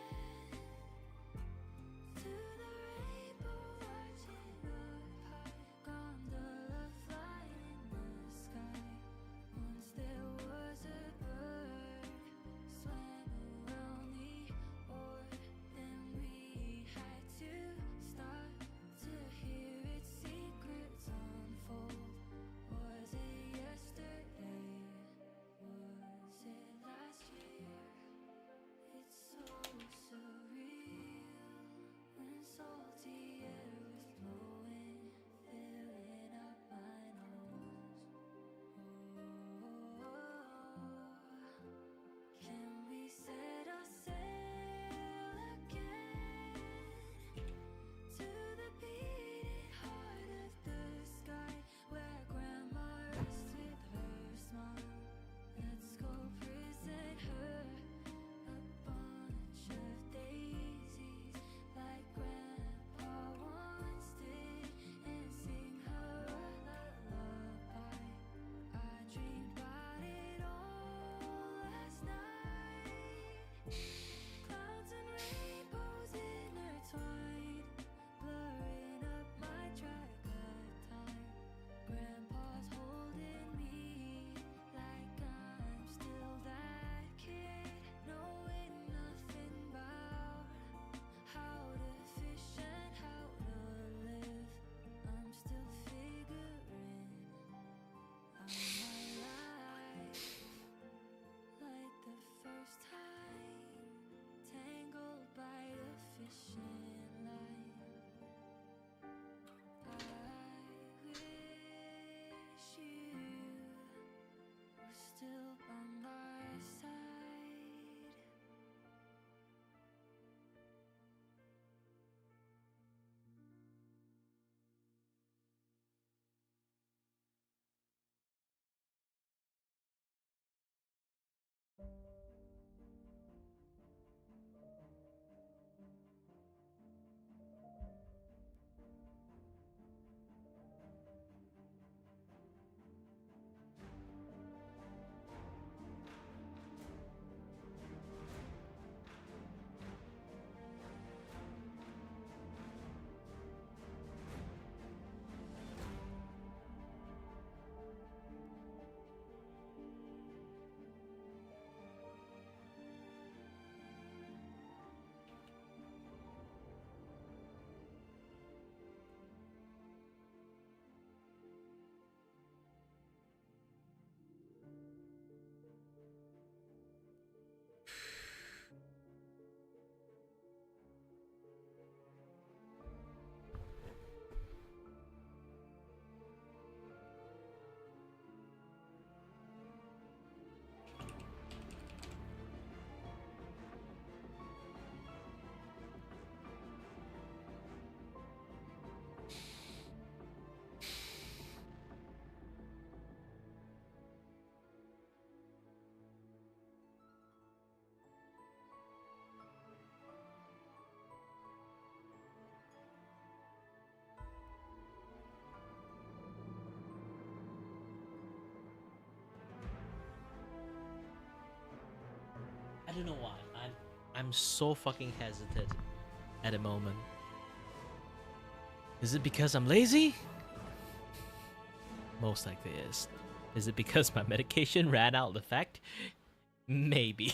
don't know why. I'm so fucking hesitant at the moment. Is it because I'm lazy? Most likely is. Is it because my medication ran out of effect? Maybe.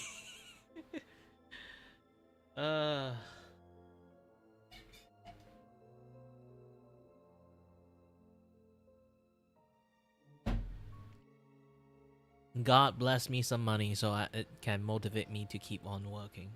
uh God bless me some money so it can motivate me to keep on working.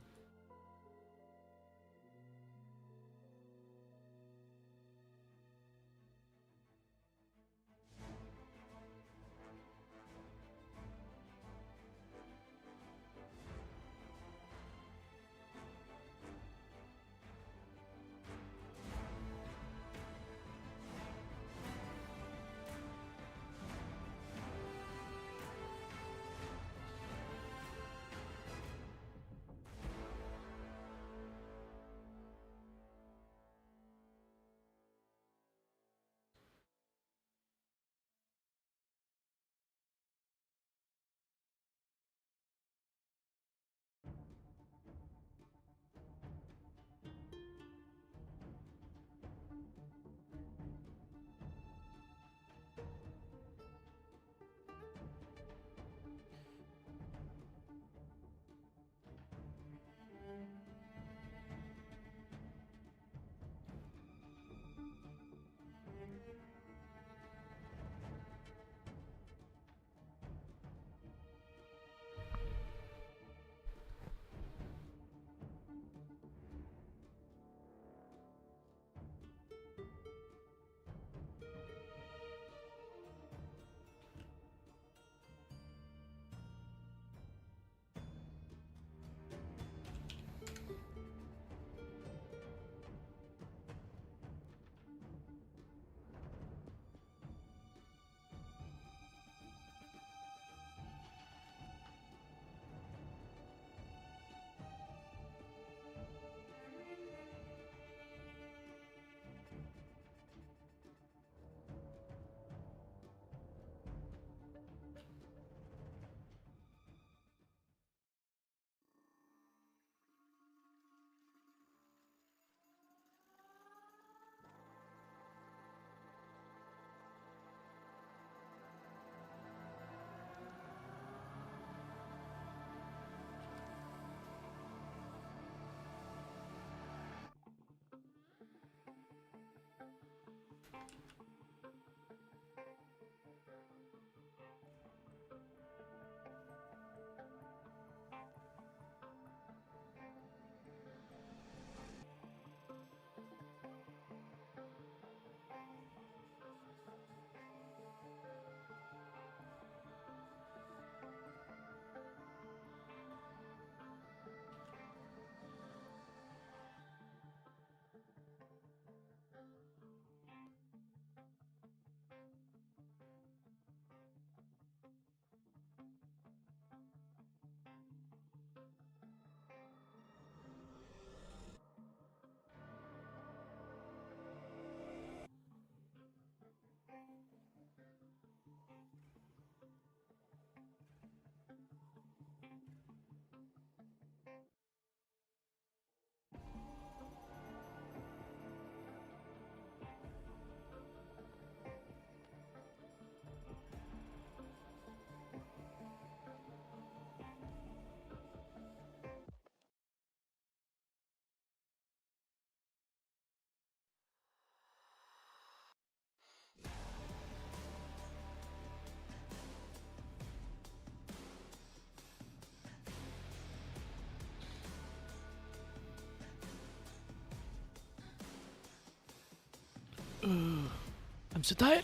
I'm so tired.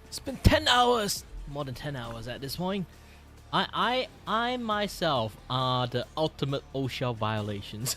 It's been 10 hours! More than 10 hours at this point. I myself are the ultimate OSHA violations.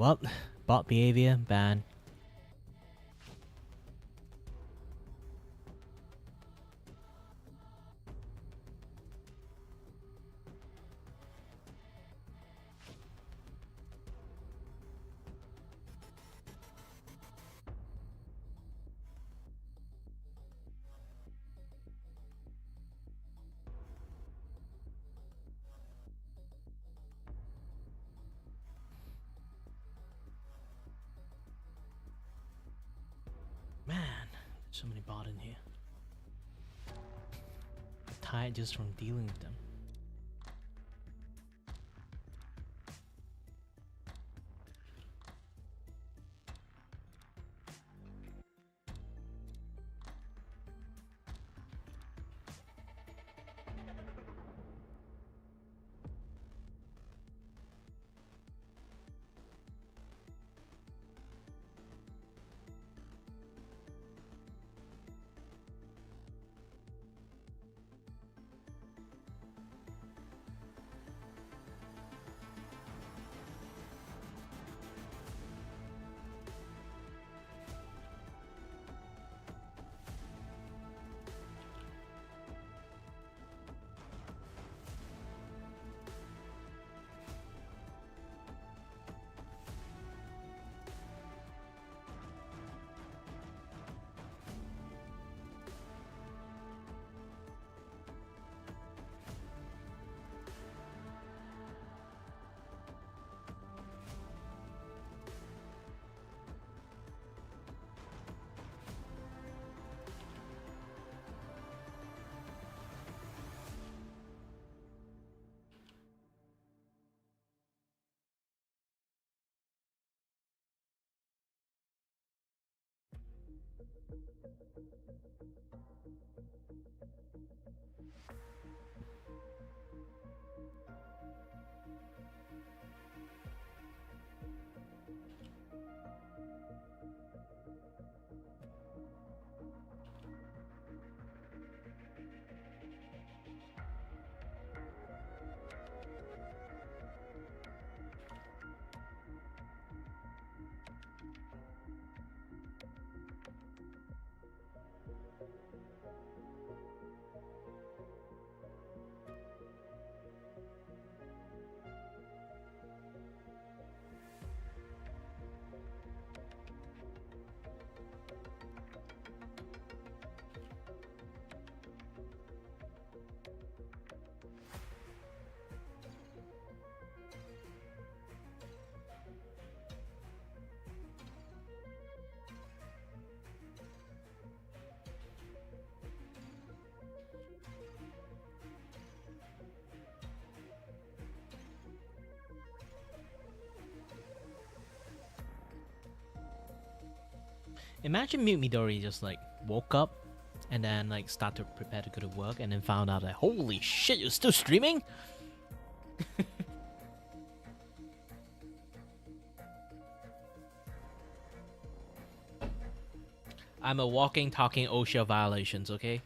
Well, bot behavior, ban. Man, there's so many bots in here. I'm tired just from dealing with them. Imagine Mute Midori just like woke up and then like start to prepare to go to work and then found out that holy shit, you're still streaming? I'm a walking, talking OSHA violations, okay?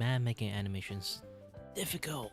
Man, making animations difficult.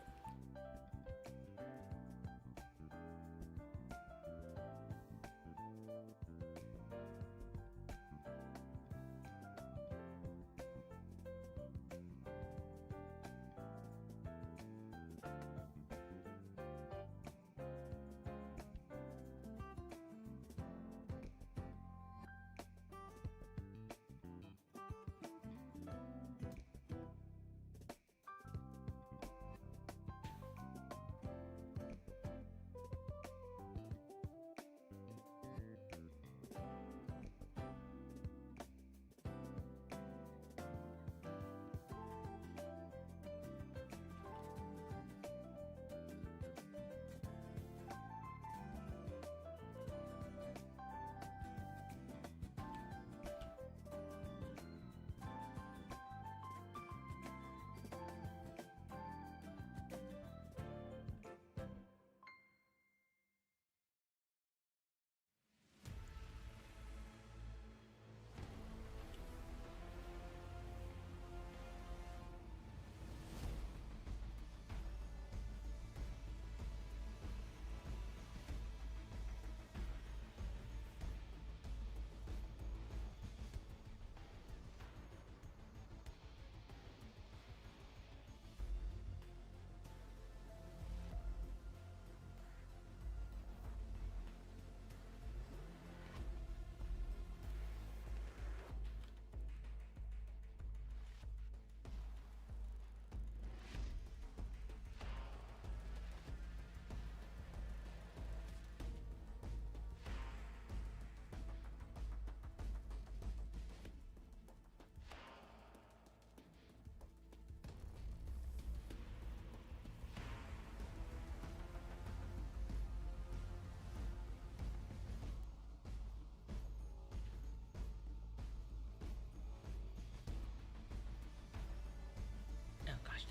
Oh gosh.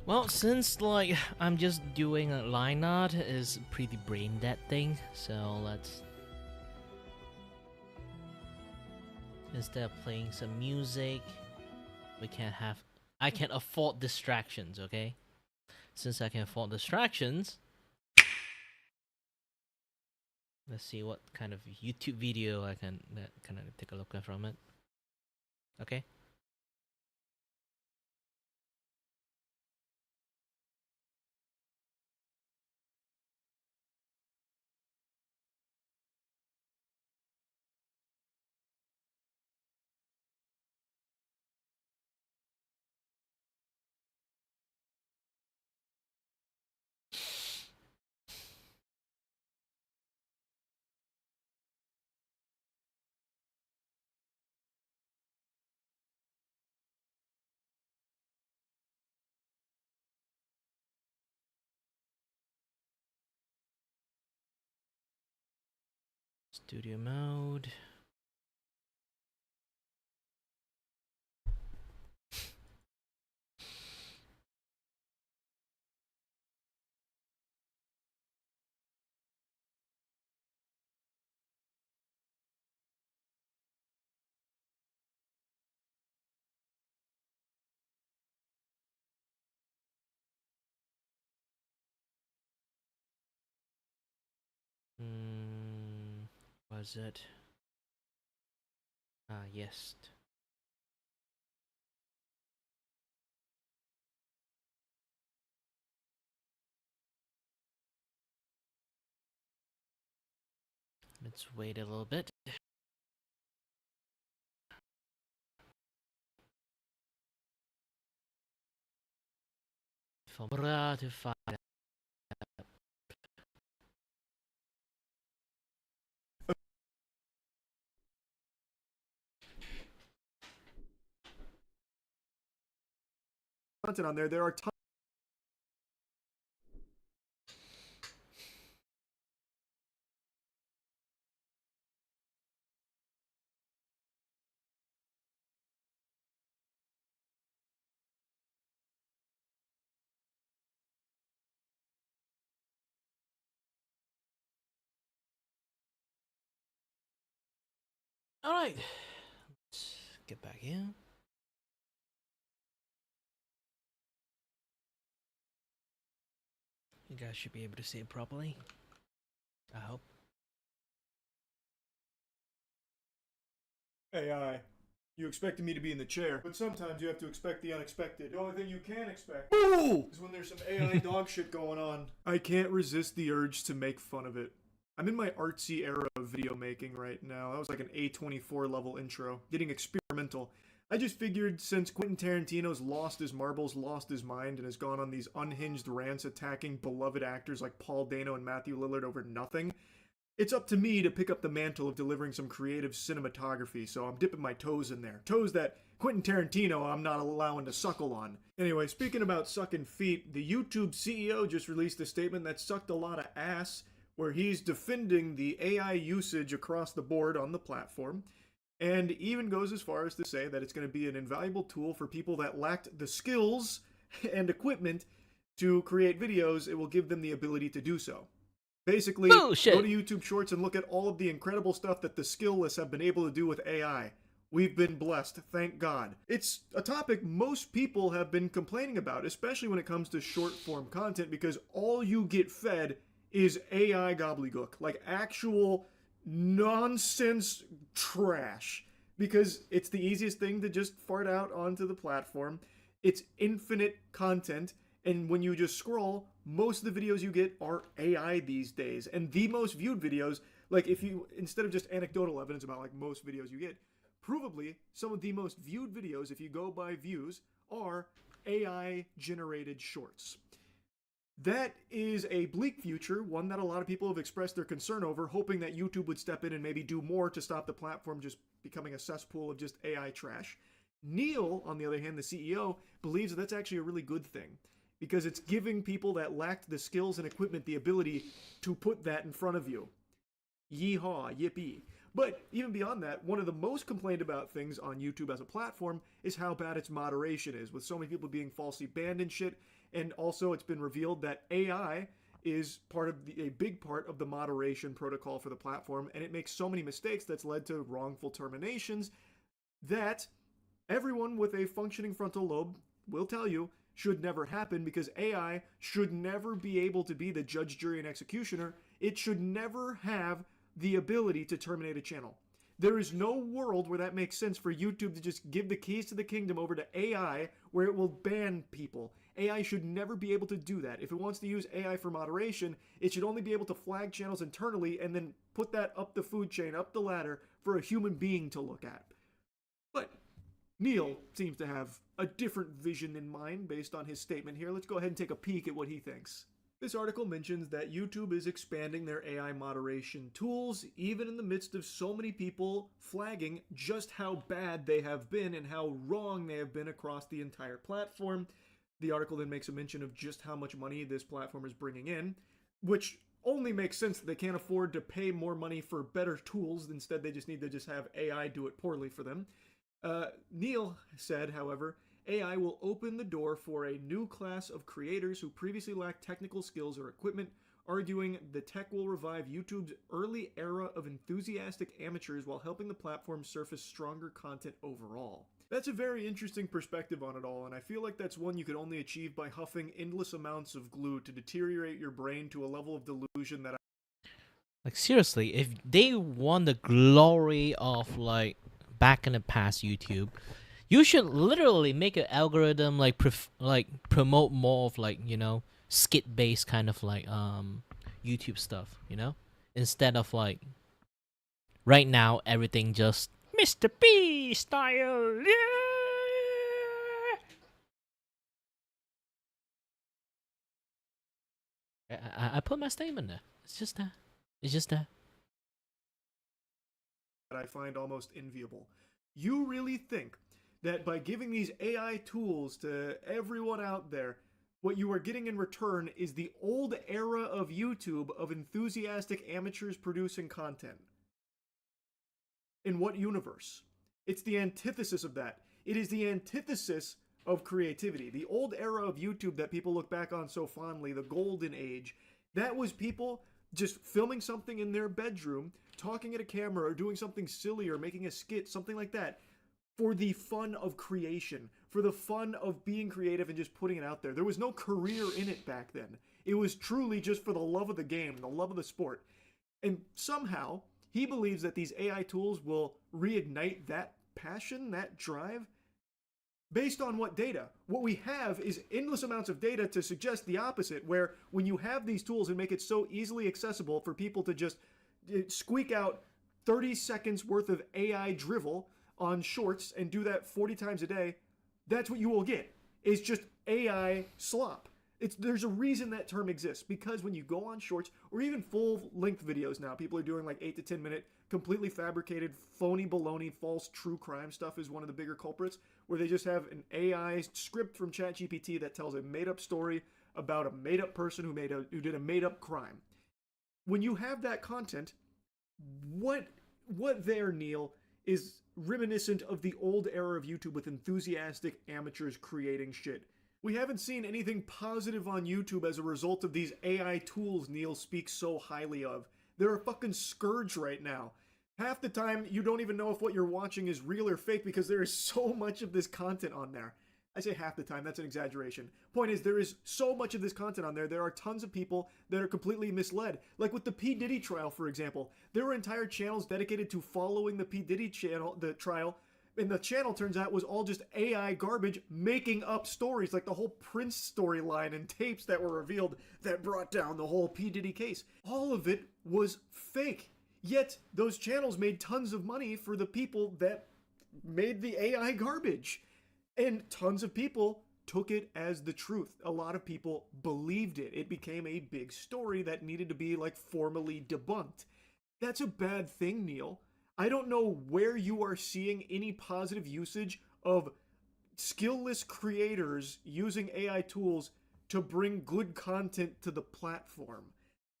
Well, since like I'm just doing a line art is pretty brain dead thing, so let's instead of playing some music, we can have I can afford distractions, okay? Since I can afford distractions, let's see what kind of YouTube video I can take a look at from it. Okay. Studio mode. Was it? Yes. Let's wait a little bit. For Bra to find out. Content on there. There are tons. Alright. Let's get back in. You guys should be able to see it properly. I hope. AI. You expected me to be in the chair, but sometimes you have to expect the unexpected. The only thing you can expect is when there's some AI dog shit going on. I can't resist the urge to make fun of it. I'm in my artsy era of video making right now. That was like an A24 level intro, getting experimental. I just figured since Quentin Tarantino's lost his marbles, lost his mind, and has gone on these unhinged rants attacking beloved actors like Paul Dano and Matthew Lillard over nothing, it's up to me to pick up the mantle of delivering some creative cinematography, so I'm dipping my toes in there. Toes that Quentin Tarantino I'm not allowing to suckle on. Anyway, speaking about sucking feet, the YouTube CEO just released a statement that sucked a lot of ass, where he's defending the AI usage across the board on the platform, and even goes as far as to say that it's going to be an invaluable tool for people that lacked the skills and equipment to create videos. It will give them the ability to do so. Basically, Bullshit. Go to YouTube Shorts and look at all of the incredible stuff that the skillless have been able to do with AI. We've been blessed, thank God. It's a topic most people have been complaining about, especially when it comes to short form content, because all you get fed is AI gobbledygook, like actual nonsense trash. Because it's the easiest thing to just fart out onto the platform. It's infinite content. And when you just scroll, most of the videos you get are AI these days. And the most viewed videos, like if you, instead of just anecdotal evidence about like most videos you get, provably some of the most viewed videos, if you go by views, are AI generated shorts. That is a bleak future, one that a lot of people have expressed their concern over, hoping that YouTube would step in and maybe do more to stop the platform just becoming a cesspool of just AI trash. Neil, on the other hand, the CEO, believes that that's actually a really good thing, because it's giving people that lacked the skills and equipment the ability to put that in front of you. Yeehaw, yippee. But even beyond that, one of the most complained about things on YouTube as a platform is how bad its moderation is, with so many people being falsely banned and shit. And also it's been revealed that AI is a big part of the moderation protocol for the platform, and it makes so many mistakes that's led to wrongful terminations that everyone with a functioning frontal lobe will tell you should never happen, because AI should never be able to be the judge, jury, and executioner. It should never have the ability to terminate a channel. There is no world where that makes sense for YouTube to just give the keys to the kingdom over to AI where it will ban people. AI should never be able to do that. If it wants to use AI for moderation, it should only be able to flag channels internally and then put that up the food chain, up the ladder, for a human being to look at. But Neil seems to have a different vision in mind based on his statement here. Let's go ahead and take a peek at what he thinks. This article mentions that YouTube is expanding their AI moderation tools, even in the midst of so many people flagging just how bad they have been and how wrong they have been across the entire platform. The article then makes a mention of just how much money this platform is bringing in, which only makes sense that they can't afford to pay more money for better tools. Instead, they just need to just have AI do it poorly for them. Neil said, however, AI will open the door for a new class of creators who previously lacked technical skills or equipment, arguing the tech will revive YouTube's early era of enthusiastic amateurs while helping the platform surface stronger content overall. That's a very interesting perspective on it all, and I feel like that's one you could only achieve by huffing endless amounts of glue to deteriorate your brain to a level of delusion that Like seriously, if they want the glory of like back in the past YouTube, you should literally make an algorithm like like promote more of like, you know, skit based kind of like YouTube stuff, you know? Instead of like right now everything just Mr. P style. Yeah. I put my statement there. It's just that. It's just that. that I find almost enviable. You really think that by giving these AI tools to everyone out there, what you are getting in return is the old era of YouTube of enthusiastic amateurs producing content? In what universe? It's the antithesis of that. It is the antithesis of creativity. The old era of YouTube that people look back on so fondly, the golden age, that was people just filming something in their bedroom, talking at a camera, or doing something silly, or making a skit, something like that, for the fun of creation, for the fun of being creative and just putting it out there. There was no career in it back then. It was truly just for the love of the game, the love of the sport. And somehow, he believes that these AI tools will reignite that passion, that drive. Based on what data? What we have is endless amounts of data to suggest the opposite, where when you have these tools and make it so easily accessible for people to just squeak out 30 seconds worth of AI drivel on shorts and do that 40 times a day, that's what you will get. It's just AI slop. There's a reason that term exists, because when you go on shorts or even full-length videos now, people are doing like 8 to 10 minute, completely fabricated, phony baloney, false true crime stuff is one of the bigger culprits, where they just have an AI script from ChatGPT that tells a made-up story about a made-up person who did a made-up crime. When you have that content, what there, Neil, is reminiscent of the old era of YouTube with enthusiastic amateurs creating shit. We haven't seen anything positive on YouTube as a result of these AI tools Neil speaks so highly of. They're a fucking scourge right now. Half the time, you don't even know if what you're watching is real or fake because there is so much of this content on there. I say half the time, that's an exaggeration. Point is, there is so much of this content on there, there are tons of people that are completely misled. Like with the P. Diddy trial, for example. There were entire channels dedicated to following the P. Diddy trial, and the channel, turns out, was all just AI garbage making up stories, like the whole Prince storyline and tapes that were revealed that brought down the whole P. Diddy case. All of it was fake. Yet, those channels made tons of money for the people that made the AI garbage. And tons of people took it as the truth. A lot of people believed it. It became a big story that needed to be, like, formally debunked. That's a bad thing, Neil. I don't know where you are seeing any positive usage of skillless creators using AI tools to bring good content to the platform.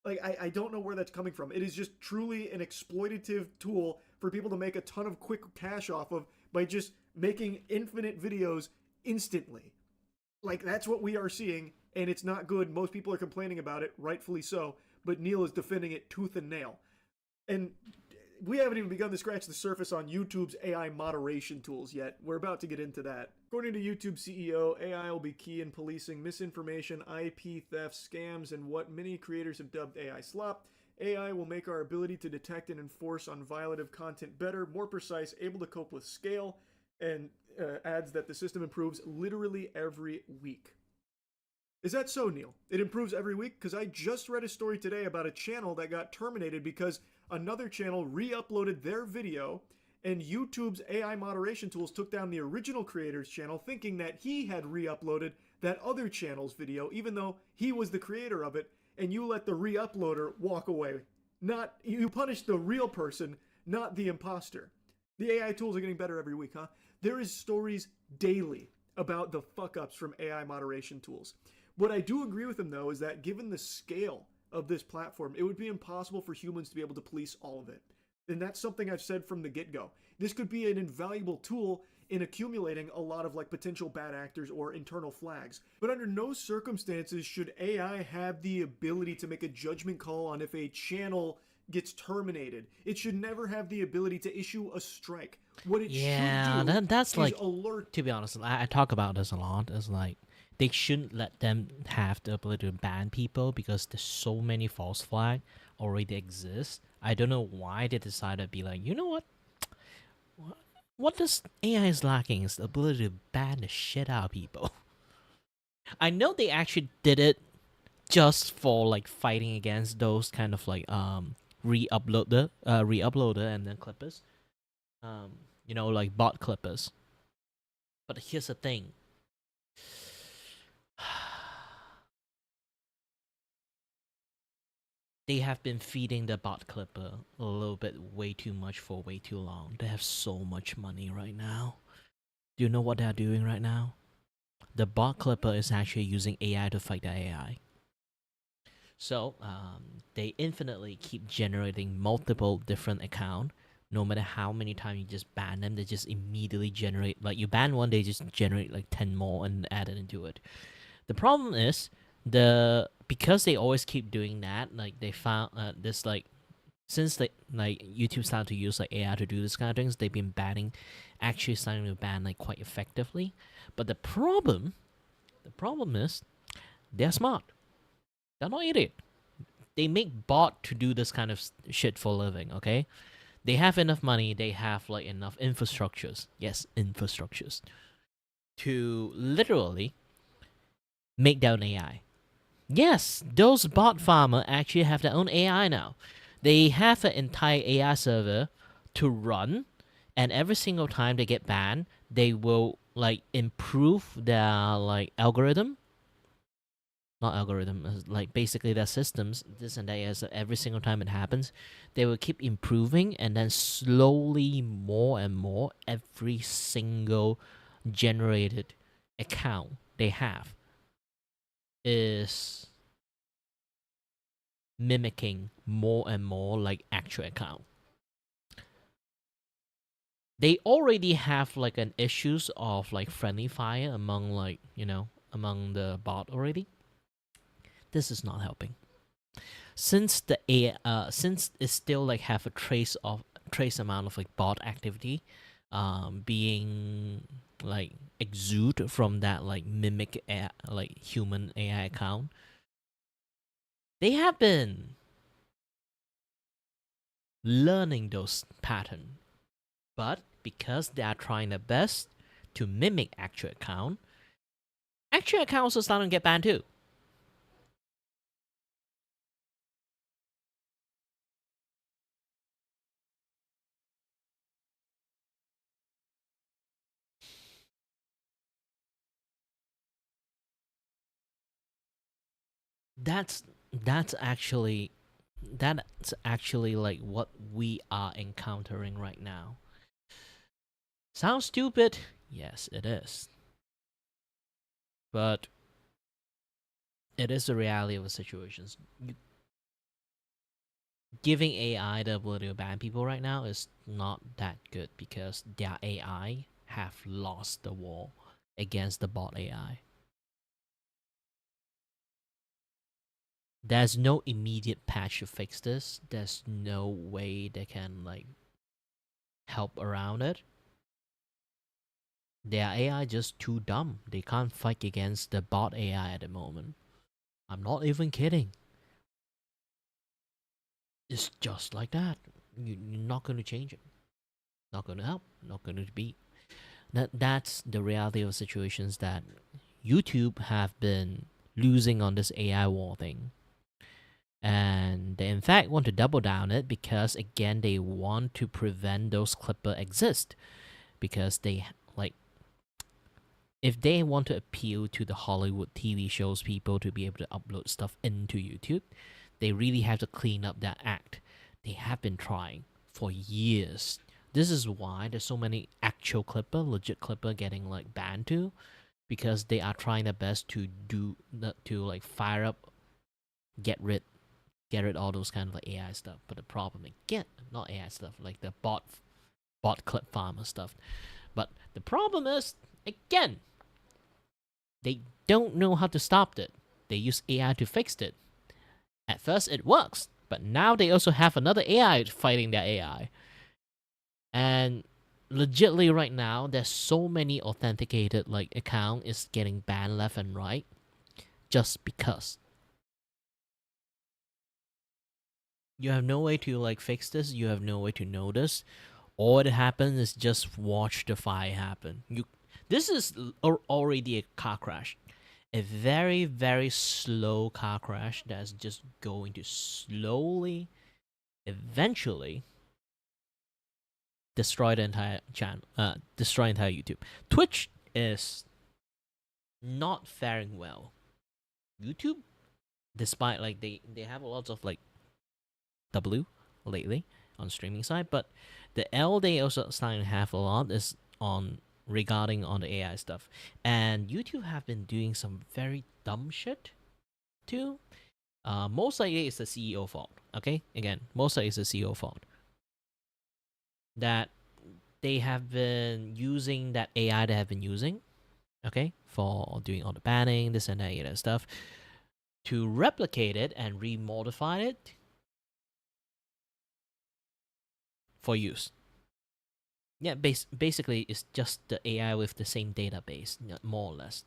Like, I don't know where that's coming from. It is just truly an exploitative tool for people to make a ton of quick cash off of by just making infinite videos instantly. Like, that's what we are seeing, and it's not good. Most people are complaining about it, rightfully so, but Neil is defending it tooth and nail. And we haven't even begun to scratch the surface on YouTube's AI moderation tools yet. We're about to get into that. According to YouTube CEO, AI will be key in policing misinformation, IP theft, scams, and what many creators have dubbed AI slop. AI will make our ability to detect and enforce on violative content better, more precise, able to cope with scale, and adds that the system improves literally every week. Is that so, Neil? It improves every week? Because I just read a story today about a channel that got terminated because another channel re-uploaded their video, and YouTube's AI moderation tools took down the original creator's channel, thinking that he had re-uploaded that other channel's video, even though he was the creator of it, and you let the re-uploader walk away. You punish the real person, not the imposter. The AI tools are getting better every week, huh? There is stories daily about the fuck-ups from AI moderation tools. What I do agree with him, though, is that given the scale of this platform, it would be impossible for humans to be able to police all of it. And that's something I've said from the get-go. This could be an invaluable tool in accumulating a lot of like potential bad actors or internal flags. But under no circumstances should AI have the ability to make a judgment call on if a channel gets terminated. It should never have the ability to issue a strike. What it should do that's is like, alert. to be honest, I talk about this a lot. It's like, they shouldn't let them have the ability to ban people because there's so many false flags. already exists. I don't know why they decided to be like, you know what? What this AI is lacking is the ability to ban the shit out of people. I know they actually did it just for like fighting against those kind of like re-uploader and then clippers. Like bot clippers. But here's the thing. They have been feeding the bot clipper a little bit way too much for way too long. They have so much money right now. Do you know what they're doing right now? The bot clipper is actually using AI to fight the AI. So they infinitely keep generating multiple different accounts. No matter how many times you just ban them, they just immediately generate. Like you ban one, they just generate like 10 more and add it into it. The problem is because they always keep doing that. Like they found this like since YouTube started to use like AI to do this kind of things, they've been actually starting to ban like quite effectively. But the problem is they're smart. They're not idiot. They make bot to do this kind of shit for a living, okay? They have enough money, they have like enough infrastructures. Yes, infrastructures. To literally make their own AI. Yes, those bot farmers actually have their own AI now. They have an entire AI server to run, and every single time they get banned, they will like improve their like algorithm. Not algorithm, like basically their systems, this and that. As every single time it happens, they will keep improving, and then slowly more and more every single generated account they have is mimicking more and more like actual account. They already have like an issues of like friendly fire among among the bot already. This is not helping. Since since it still like have a trace amount of like bot activity, being like exude from that like mimic like human AI account, they have been learning those patterns. But because they are trying their best to mimic actual accounts also starting to get banned too. That's actually like what we are encountering right now. Sounds stupid? Yes, it is. But it is the reality of the situations. Giving AI the ability to ban people right now is not that good because their AI have lost the war against the bot AI. There's no immediate patch to fix this. There's no way they can like help around it. Their AI just too dumb. They can't fight against the bot AI at the moment. I'm not even kidding. It's just like that. You're not going to change it. Not going to help. Not going to be. That's the reality of situations that YouTube have been losing on this AI war thing. And they in fact want to double down it because again they want to prevent those clipper exist. Because they like if they want to appeal to the Hollywood TV shows people to be able to upload stuff into YouTube, they really have to clean up that act. They have been trying for years. This is why there's so many actual clipper, legit clipper getting like banned too, because they are trying their best to like fire up, get rid all those kind of like AI stuff. But the problem again, not AI stuff, like the bot clip farmer stuff. But the problem is again, they don't know how to stop it. They use AI to fix it. At first it works, but now they also have another AI fighting their AI. And legitly right now, there's so many authenticated like account is getting banned left and right just because. You have no way to like fix this. You have no way to know this. All that happens is just watch the fire happen. You, this is already a car crash, a very very slow car crash that's just going to slowly, eventually destroy the entire channel, destroy entire YouTube. Twitch is not faring well. YouTube, despite like they have a lot of like W lately on streaming side, but the L they also starting to have a lot is on regarding on the AI stuff. And YouTube have been doing some very dumb shit too. Most likely it's the CEO fault. Okay, again, most likely it's the CEO fault. That they have been using that AI they have been using, okay, for doing all the banning, this and that stuff, to replicate it and remodify it for use. Yeah, basically it's just the AI with the same database, more or less.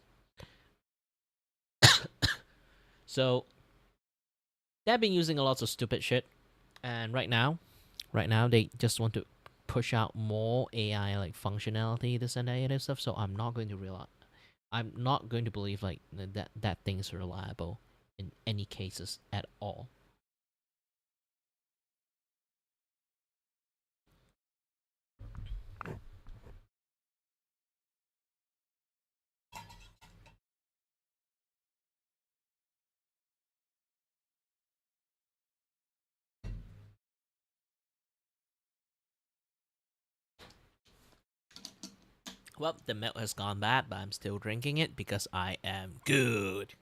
So they've been using a lot of stupid shit, and right now they just want to push out more AI like functionality, this and that stuff. So I'm not going to believe like that thing is reliable in any cases at all. Well, the milk has gone bad, but I'm still drinking it because I am good.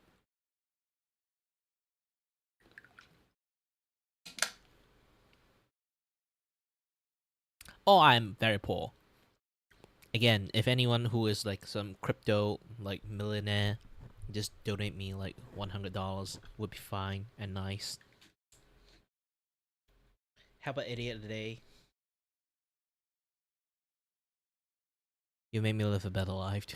Oh, I'm very poor. Again, if anyone who is like some crypto like millionaire, just donate me like $100 would be fine and nice. How about idiot of the day? You made me live a better life.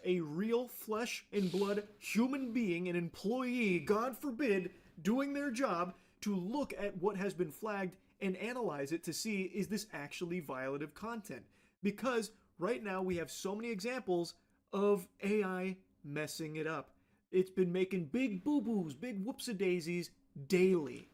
A real flesh and blood human being, an employee, God forbid, doing their job to look at what has been flagged and analyze it to see, is this actually violative content? Because right now we have so many examples of AI messing it up. It's been making big boo-boos, big whoops-a-daisies daily.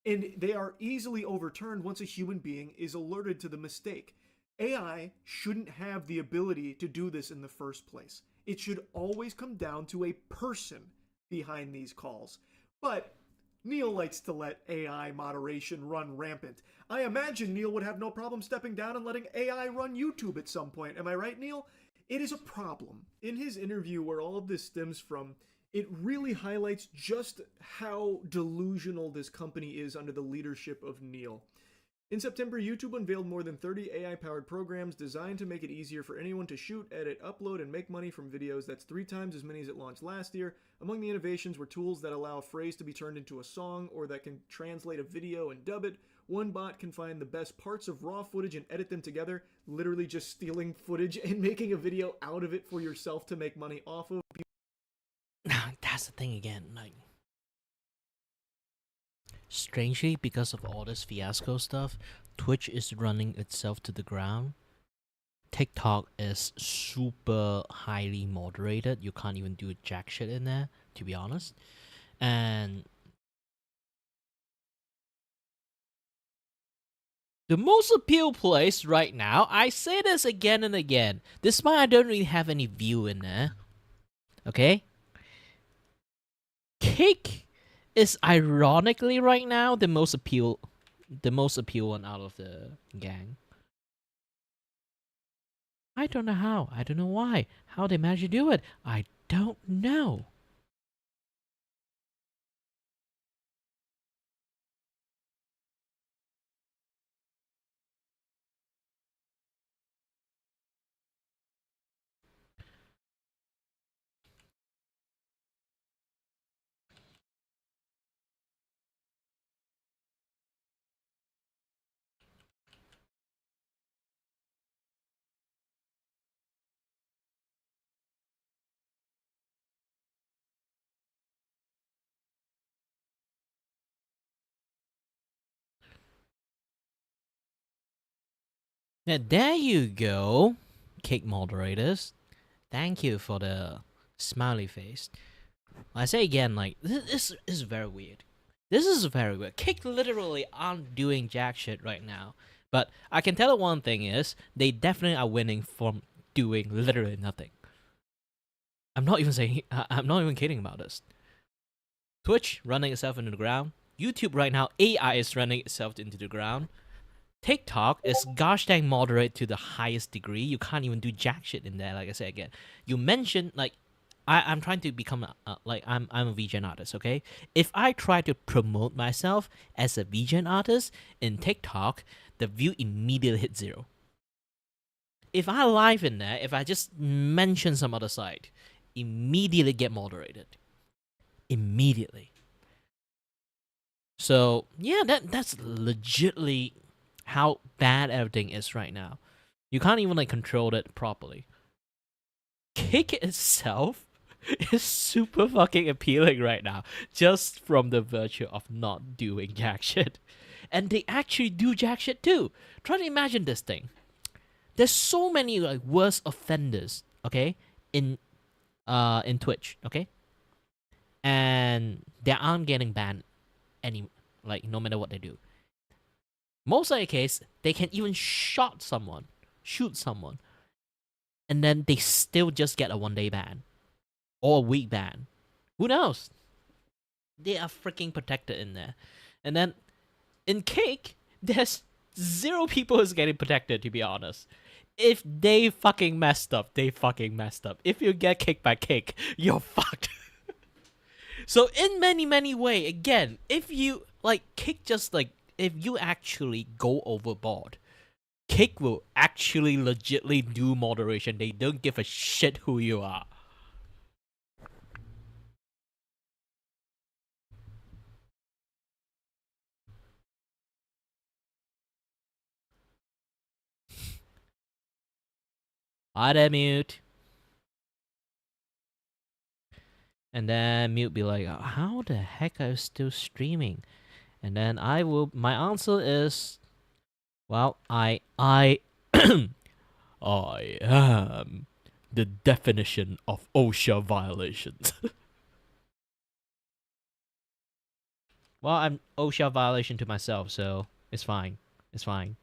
And they are easily overturned once a human being is alerted to the mistake. AI shouldn't have the ability to do this in the first place. It should always come down to a person behind these calls. But Neil likes to let AI moderation run rampant. I imagine Neil would have no problem stepping down and letting AI run YouTube at some point. Am I right, Neil? It is a problem. In his interview, where all of this stems from, it really highlights just how delusional this company is under the leadership of Neil. In September, YouTube unveiled more than 30 AI-powered programs designed to make it easier for anyone to shoot, edit, upload, and make money from videos. That's 3 times as many as it launched last year. Among the innovations were tools that allow a phrase to be turned into a song, or that can translate a video and dub it. One bot can find the best parts of raw footage and edit them together, literally just stealing footage and making a video out of it for yourself to make money off of. That's the thing again, like strangely, because of all this fiasco stuff, Twitch is running itself to the ground. TikTok is super highly moderated. You can't even do jack shit in there, to be honest. And the most appeal place right now, I say this again and again, despite I don't really have any view in there, okay? Cake is ironically right now the most appeal one out of the gang. I don't know how. I don't know why. How they managed to do it, I don't know. Now, there you go, cake moderators. Thank you for the smiley face. I say again, like, this is very weird. This is very weird. Cake literally aren't doing jack shit right now. But I can tell you one thing is, they definitely are winning from doing literally nothing. I'm not even saying, I'm not even kidding about this. Twitch running itself into the ground. YouTube right now, AI is running itself into the ground. TikTok is gosh dang moderate to the highest degree. You can't even do jack shit in there. Like I said again, you mentioned like I'm trying to become like I'm a VGen artist. Okay, if I try to promote myself as a VGen artist in TikTok, the view immediately hits 0. If I live in there, if I just mention some other site, immediately get moderated. Immediately. So yeah, that's legitly how bad everything is right now. You can't even like control it properly. Kick itself is super fucking appealing right now, just from the virtue of not doing jack shit. And they actually do jack shit too. Try to imagine this thing. There's so many like worse offenders, okay, in Twitch, okay? And they aren't getting banned any like no matter what they do. Most of the case, they can even shoot someone, and then they still just get a 1-day ban or a week ban. Who knows? They are freaking protected in there. And then in Cake, there's 0 people who's getting protected, to be honest. If they fucking messed up, they fucking messed up. If you get kicked by Cake, you're fucked. So in many way, again, if you like Cake just like if you actually go overboard, Cake will actually legitly do moderation. They don't give a shit who you are. Hi there, Mute. And then Mute be like, how the heck are you still streaming? And then my answer is, well, I I am the definition of OSHA violations. Well, I'm OSHA violation to myself, so it's fine. It's fine.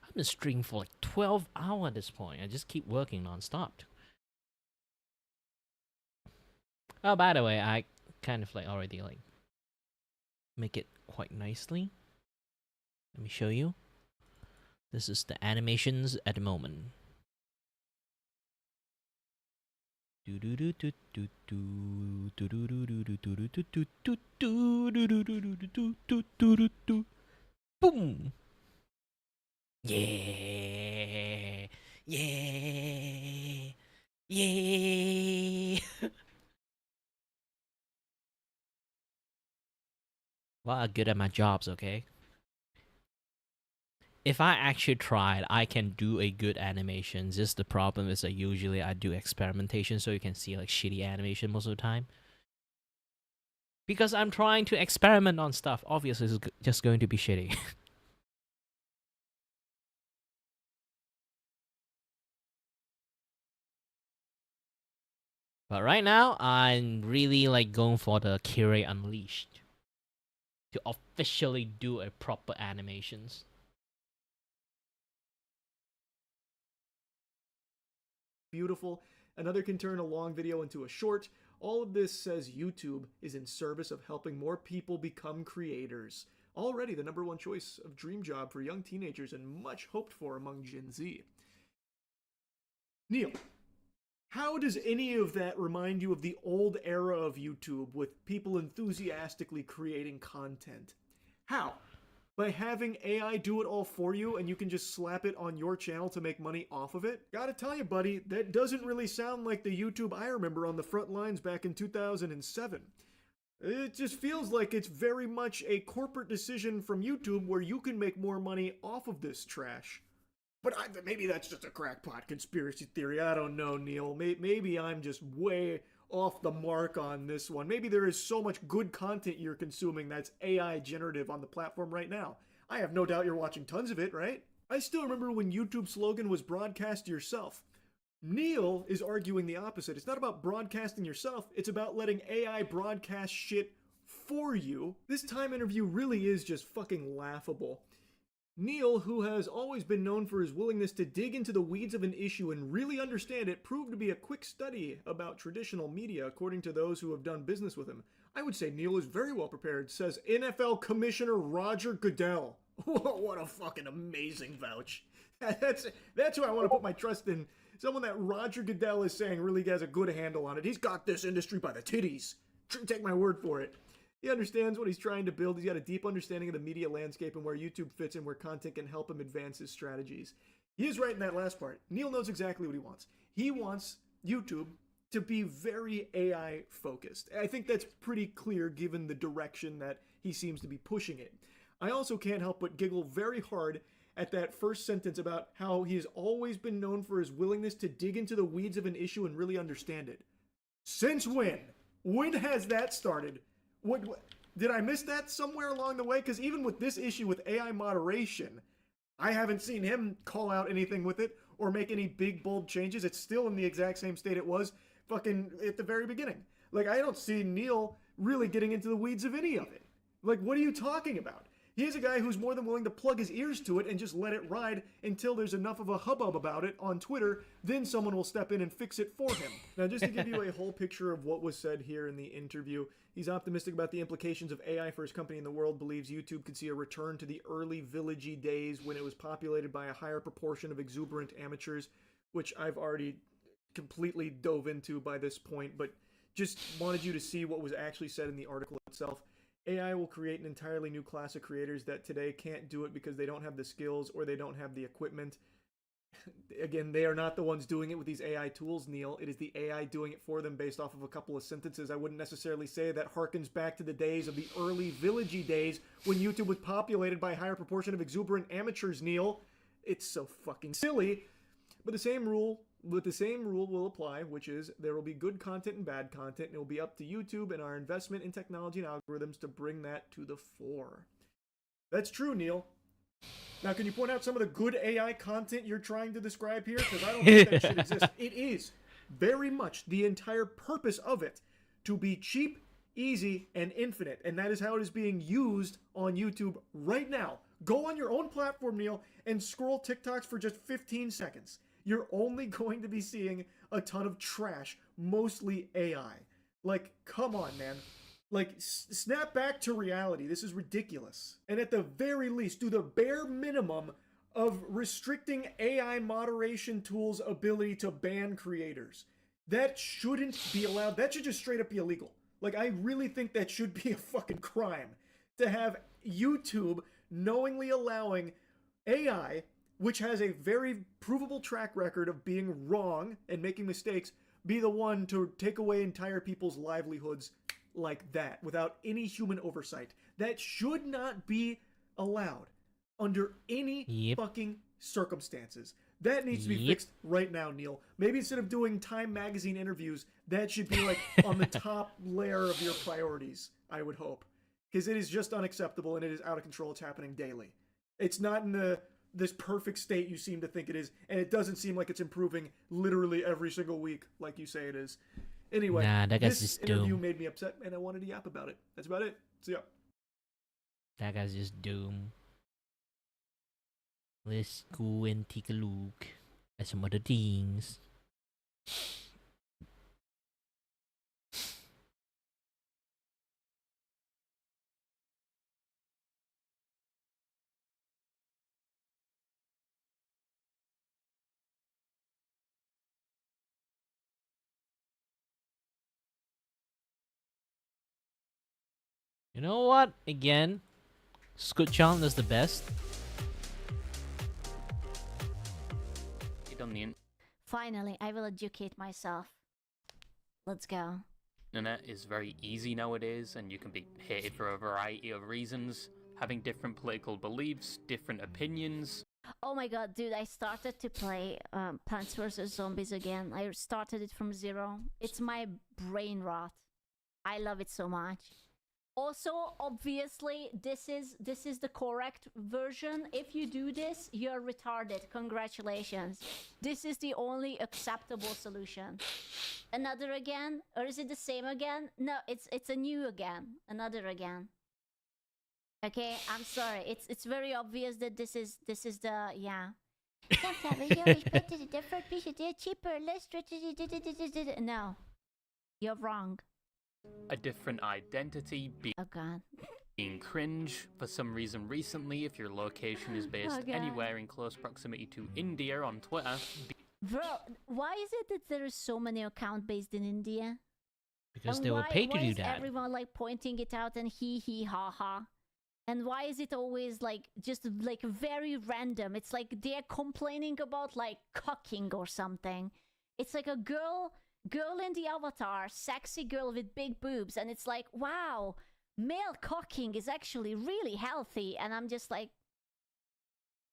I've been streaming for like 12 hours at this point. I just keep working non-stop. Oh, by the way, I kind of like already like make it quite nicely. Let me show you. This is the animations at the moment. Boom! Yeah! Yeah! Yeah! Well, I'm good at my jobs, okay? If I actually tried, I can do a good animation. Just the problem is that usually I do experimentation, so you can see like shitty animation most of the time. Because I'm trying to experiment on stuff. Obviously, it's just going to be shitty. But right now, I'm really like going for the Kirei Unleashed to officially do a proper animations. Beautiful. Another can turn a long video into a short. All of this says YouTube is in service of helping more people become creators. Already the #1 choice of dream job for young teenagers and much hoped for among Gen Z. Neil, how does any of that remind you of the old era of YouTube with people enthusiastically creating content? How? by having AI do it all for you and you can just slap it on your channel to make money off of it? Gotta tell you, buddy, that doesn't really sound like the YouTube I remember on the front lines back in 2007. It just feels like it's very much a corporate decision from YouTube where you can make more money off of this trash. But maybe that's just a crackpot conspiracy theory. I don't know, Neil. Maybe I'm just way off the mark on this one. Maybe there is so much good content you're consuming that's AI generative on the platform right now. I have no doubt you're watching tons of it, right? I still remember when YouTube's slogan was broadcast yourself. Neil is arguing the opposite. It's not about broadcasting yourself, it's about letting AI broadcast shit for you. This Time interview really is just fucking laughable. Neil, who has always been known for his willingness to dig into the weeds of an issue and really understand it, proved to be a quick study about traditional media, according to those who have done business with him. I would say Neil is very well prepared, says NFL Commissioner Roger Goodell. What a fucking amazing vouch. That's who I want to put my trust in. Someone that Roger Goodell is saying really has a good handle on it. He's got this industry by the titties. Take my word for it. He understands what he's trying to build. He's got a deep understanding of the media landscape and where YouTube fits and where content can help him advance his strategies. He is right in that last part. Neil knows exactly what he wants. He wants YouTube to be very AI focused. I think that's pretty clear given the direction that he seems to be pushing it. I also can't help but giggle very hard at that first sentence about how he has always been known for his willingness to dig into the weeds of an issue and really understand it. Since when? When has that started? What did I miss that somewhere along the way? Because even with this issue with AI moderation, I haven't seen him call out anything with it or make any big, bold changes. It's still in the exact same state it was fucking at the very beginning. Like, I don't see Neil really getting into the weeds of any of it. Like, what are you talking about? He's a guy who's more than willing to plug his ears to it and just let it ride until there's enough of a hubbub about it on Twitter, then someone will step in and fix it for him. Now, just to give you a whole picture of what was said here in the interview, he's optimistic about the implications of AI for his company in the world, believes YouTube could see a return to the early villagey days when it was populated by a higher proportion of exuberant amateurs, which I've already completely dove into by this point, but just wanted you to see what was actually said in the article itself. AI will create an entirely new class of creators that today can't do it because they don't have the skills or they don't have the equipment. Again, they are not the ones doing it with these AI tools, Neil. It is the AI doing it for them based off of a couple of sentences. I wouldn't necessarily say that harkens back to the days of the early villagey days when YouTube was populated by a higher proportion of exuberant amateurs, Neil. It's so fucking silly. But the same rule will apply, which is there will be good content and bad content, and it will be up to YouTube and our investment in technology and algorithms to bring that to the fore. That's true, Neil. Now, can you point out some of the good AI content you're trying to describe here? Because I don't think that shit exists. It is very much the entire purpose of it to be cheap, easy, and infinite. And that is how it is being used on YouTube right now. Go on your own platform, Neil, and scroll TikToks for just 15 seconds. You're only going to be seeing a ton of trash, mostly AI. Like, come on, man. Like, snap back to reality. This is ridiculous. And at the very least, do the bare minimum of restricting AI moderation tools' ability to ban creators. That shouldn't be allowed. That should just straight up be illegal. Like, I really think that should be a fucking crime to have YouTube knowingly allowing AI, which has a very provable track record of being wrong and making mistakes, be the one to take away entire people's livelihoods like that without any human oversight. That should not be allowed under any fucking circumstances. That needs to be fixed right now, Neil. Maybe instead of doing Time Magazine interviews, that should be like on the top layer of your priorities, I would hope. Because it is just unacceptable and it is out of control. It's happening daily. It's not in this perfect state you seem to think it is, and it doesn't seem like it's improving literally every single week like you say it is. Anyway, this interview made me upset, and I wanted to yap about it. That's about it. See ya. That guy's just doomed. Let's go and take a look at some other things. You know what? Again, Scutchan is the best. On the Finally, I will educate myself. Let's go. internet is very easy nowadays, and you can be hated for a variety of reasons. Having different political beliefs, different opinions. Oh my god, dude, I started to play Plants vs. Zombies again. I started it from zero. It's my brain rot. I love it so much. Also, obviously, this is the correct version. If you do this, you're retarded. Congratulations. This is the only acceptable solution. Another again? Or is it the same again? No, it's a new again. Another again. Okay, I'm sorry. It's very obvious that this is the yeah. No, you're wrong. A different identity, Oh god. being cringe. For some reason recently, if your location is based God. anywhere in close proximity to India on Twitter, Bro, why is it that there are so many accounts based in India? Because And they were paid to why do is that. everyone like pointing it out and he ha ha? And why is it always like just like very random? It's like they're complaining about like cucking or something. It's like a girl in the avatar, sexy girl with big boobs, and it's like, wow, male cocking is actually really healthy. And I'm just like,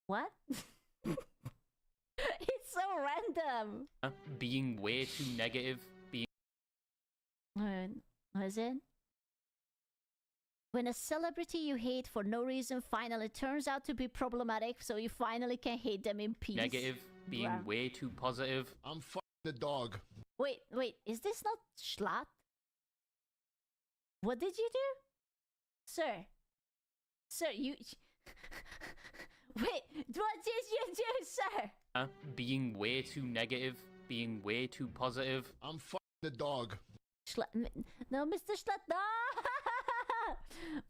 what? It's so random. being way too negative, being What is it? When a celebrity you hate for no reason finally turns out to be problematic, so you finally can hate them in peace. negative, being Bruh. way too positive. I'm the dog. Wait, is this not Schlatt? What did you do? Sir, you... Wait, what did you do, sir? Being way too negative, being way too positive. I'm the dog. No, Mr. Schlatt, no!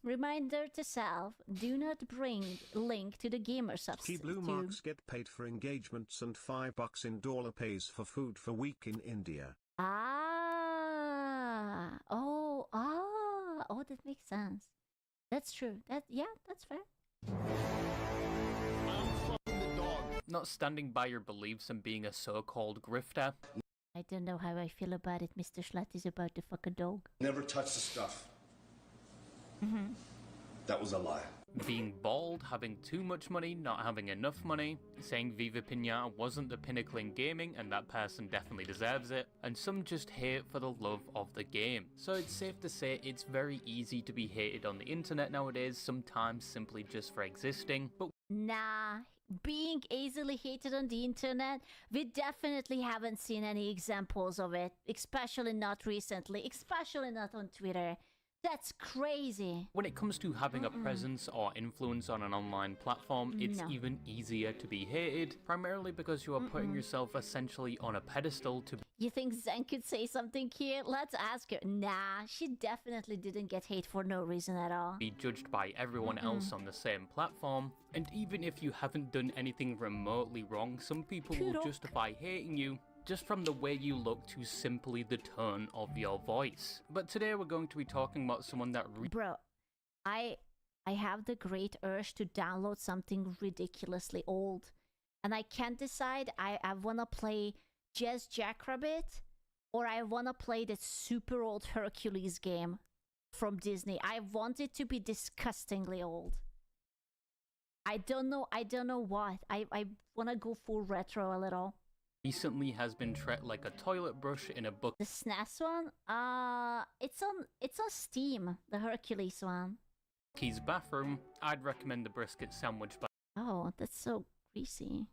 Reminder to self, do not bring link to the gamer substitute. Blue marks get paid for engagements and $5 in dollar pays for food for week in India. Oh, that makes sense. That's true. That's fair. I'm the dog. Not standing by your beliefs and being a so-called grifter. I don't know how I feel about it. Mr. Schlatt is about to fuck a dog. Never touch the stuff. That was a lie. Being bald, having too much money, not having enough money, saying Viva Pinata wasn't the pinnacle in gaming and that person definitely deserves it, and some just hate for the love of the game. So it's safe to say it's very easy to be hated on the internet nowadays, sometimes simply just for existing, but Nah, being easily hated on the internet, we definitely haven't seen any examples of it, especially not recently, especially not on Twitter. That's crazy. when it comes to having a presence or influence on an online platform, it's No. even easier to be hated, primarily because you are putting yourself essentially on a pedestal to You think Zen could say something here? Let's ask her. Nah, she definitely didn't get hate for no reason at all. be judged by everyone else on the same platform, and even if you haven't done anything remotely wrong, some people will Coodle. justify hating you just from the way you look to simply the tone of your voice. But today we're going to be talking about someone that Bro, I have the great urge to download something ridiculously old. And I can't decide. I wanna play Jazz Jackrabbit or I wanna play that super old Hercules game from Disney. I want it to be disgustingly old. I don't know what. I wanna go full retro a little. recently has been treated like a toilet brush in a book. The SNES one? It's on Steam, the Hercules one. Key's bathroom, I'd recommend the brisket sandwich Oh, that's so greasy.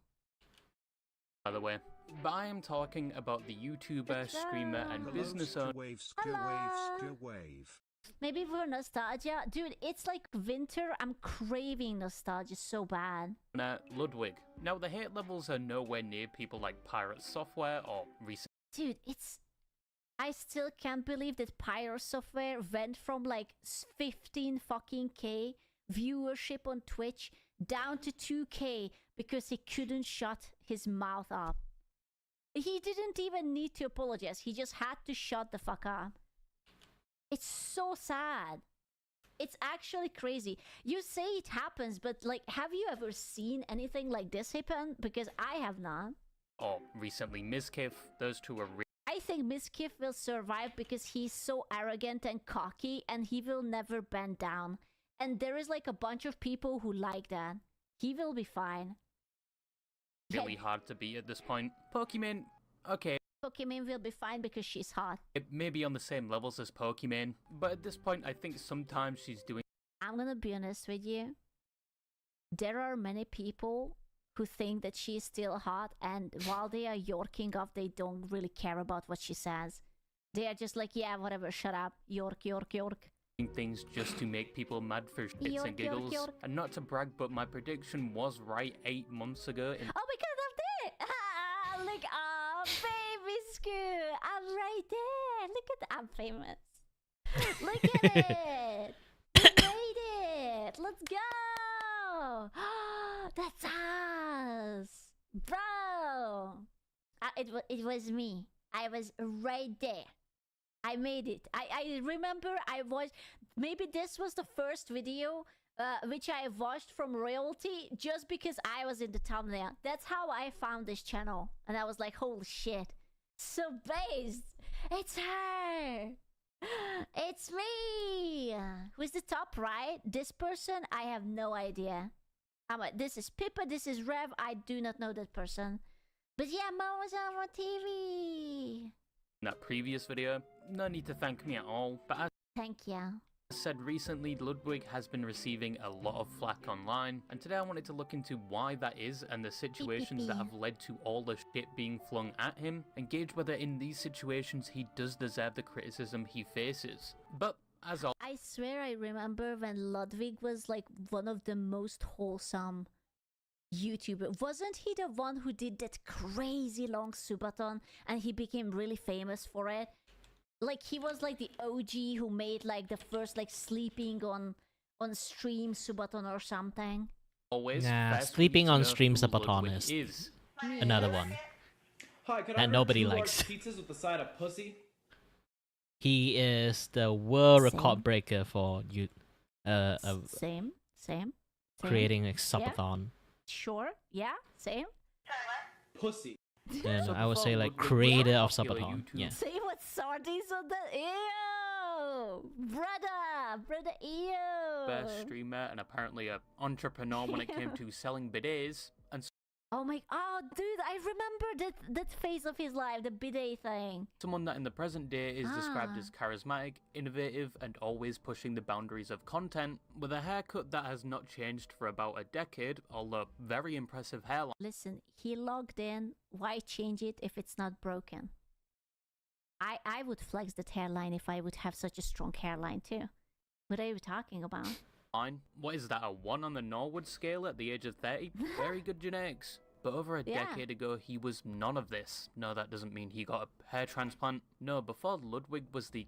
by the way. But I am talking about the YouTuber, streamer, and business owner Wave, Hello. wave. Maybe for nostalgia. Dude, it's like winter. I'm craving nostalgia so bad. Ludwig. Now the hate levels are nowhere near people like Pirate Software or recent Dude, I still can't believe that Pyro Software went from like 15 fucking K viewership on Twitch down to 2K because he couldn't shut his mouth up. He didn't even need to apologize. He just had to shut the fuck up. It's so sad. It's actually crazy. You say it happens, but like, have you ever seen anything like this happen? Because I have not. or recently Mizkif, those two are I think Miskiff will survive because he's so arrogant and cocky and he will never bend down. And there is like a bunch of people who like that. He will be fine. really hard to beat at this point. Pokimane, okay, Pokimane will be fine because she's hot. it may be on the same levels as Pokimane, but at this point I think sometimes she's doing I'm gonna be honest with you. There are many people who think that she's still hot, and while they are yorking off, they don't really care about what she says. They are just like, yeah, whatever, shut up. York, york, york. things just to make people mad for shits York, and york, giggles. york. And not to brag, but my prediction was right 8 months ago. Oh my god, I'm there! Look, oh, baby Scoo! I'm right there! Look at that, I'm famous. Look at it! We made it! Let's go! That's us! Bro! It was me. I was right there. I made it. I remember I watched... Maybe this was the first video which I watched from royalty just because I was in the thumbnail. That's how I found this channel. And I was like, holy shit. So based. It's her. It's me. Who's the top right? This person? I have no idea. This is Pippa. This is Rev. I do not know that person. But yeah, Mom was on TV. In that previous video, no need to thank me at all, but as Thank you. said recently, Ludwig has been receiving a lot of flack online, and today I wanted to look into why that is and the situations that have led to all the shit being flung at him, and gauge whether in these situations he does deserve the criticism he faces. But as always, I swear I remember when Ludwig was like one of the most wholesome YouTuber. Wasn't he the one who did that crazy long subathon and he became really famous for it? Like he was like the OG who made like the first like sleeping on stream subathon or something. always, Nah, first we sleeping need to on know stream who Subathon Ludwig is another one Hi, could that I order nobody 2 large likes. pizzas with the side of pussy? He is the world Same. record breaker for you, Same. creating a subathon. Sure. Yeah. Same. Pussy. And So I would before say like Ludwig creator of popular subathon. YouTube- Yeah. Say what sardines on that. Ew, brother, ew. Best streamer and apparently a entrepreneur when it came to selling bidets, and Oh my, oh dude, I remember that phase of his life, the bidet thing. someone that in the present day is described Ah. as charismatic, innovative, and always pushing the boundaries of content, with a haircut that has not changed for about a decade, although very impressive hairline. Listen, he logged in. Why change it if it's not broken? I would flex that hairline if I would have such a strong hairline too. What are you talking about? What is that, a 1 on the Norwood scale at the age of 30? Very good genetics. But over a Yeah. decade ago, he was none of this. No, that doesn't mean he got a hair transplant. No, before Ludwig was the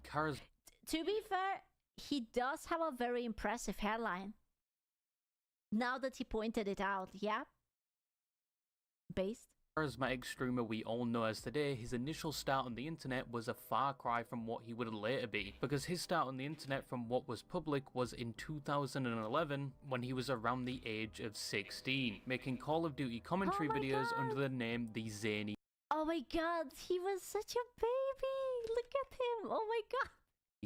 To be fair, he does have a very impressive hairline. Now that he pointed it out, yeah? Based? charismatic streamer we all know as today, his initial start on the internet was a far cry from what he would later be, because his start on the internet from what was public was in 2011 when he was around the age of 16, making Call of Duty commentary my videos God. under the name The Zany Oh my god, he was such a baby! Look at him! Oh my god!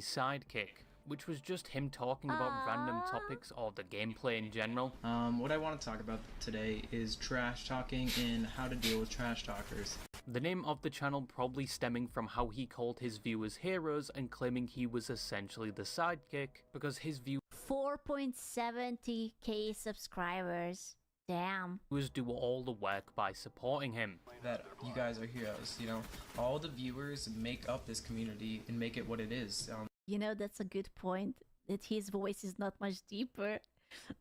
Sidekick, which was just him talking about random topics or the gameplay in general. What I want to talk about today is trash talking and how to deal with trash talkers. The name of the channel probably stemming from how he called his viewers heroes and claiming he was essentially the sidekick, because his viewers 4.70k subscribers. Damn. do all the work by supporting him. That you guys are heroes, you know? All the viewers make up this community and make it what it is. You know, that's a good point. That his voice is not much deeper.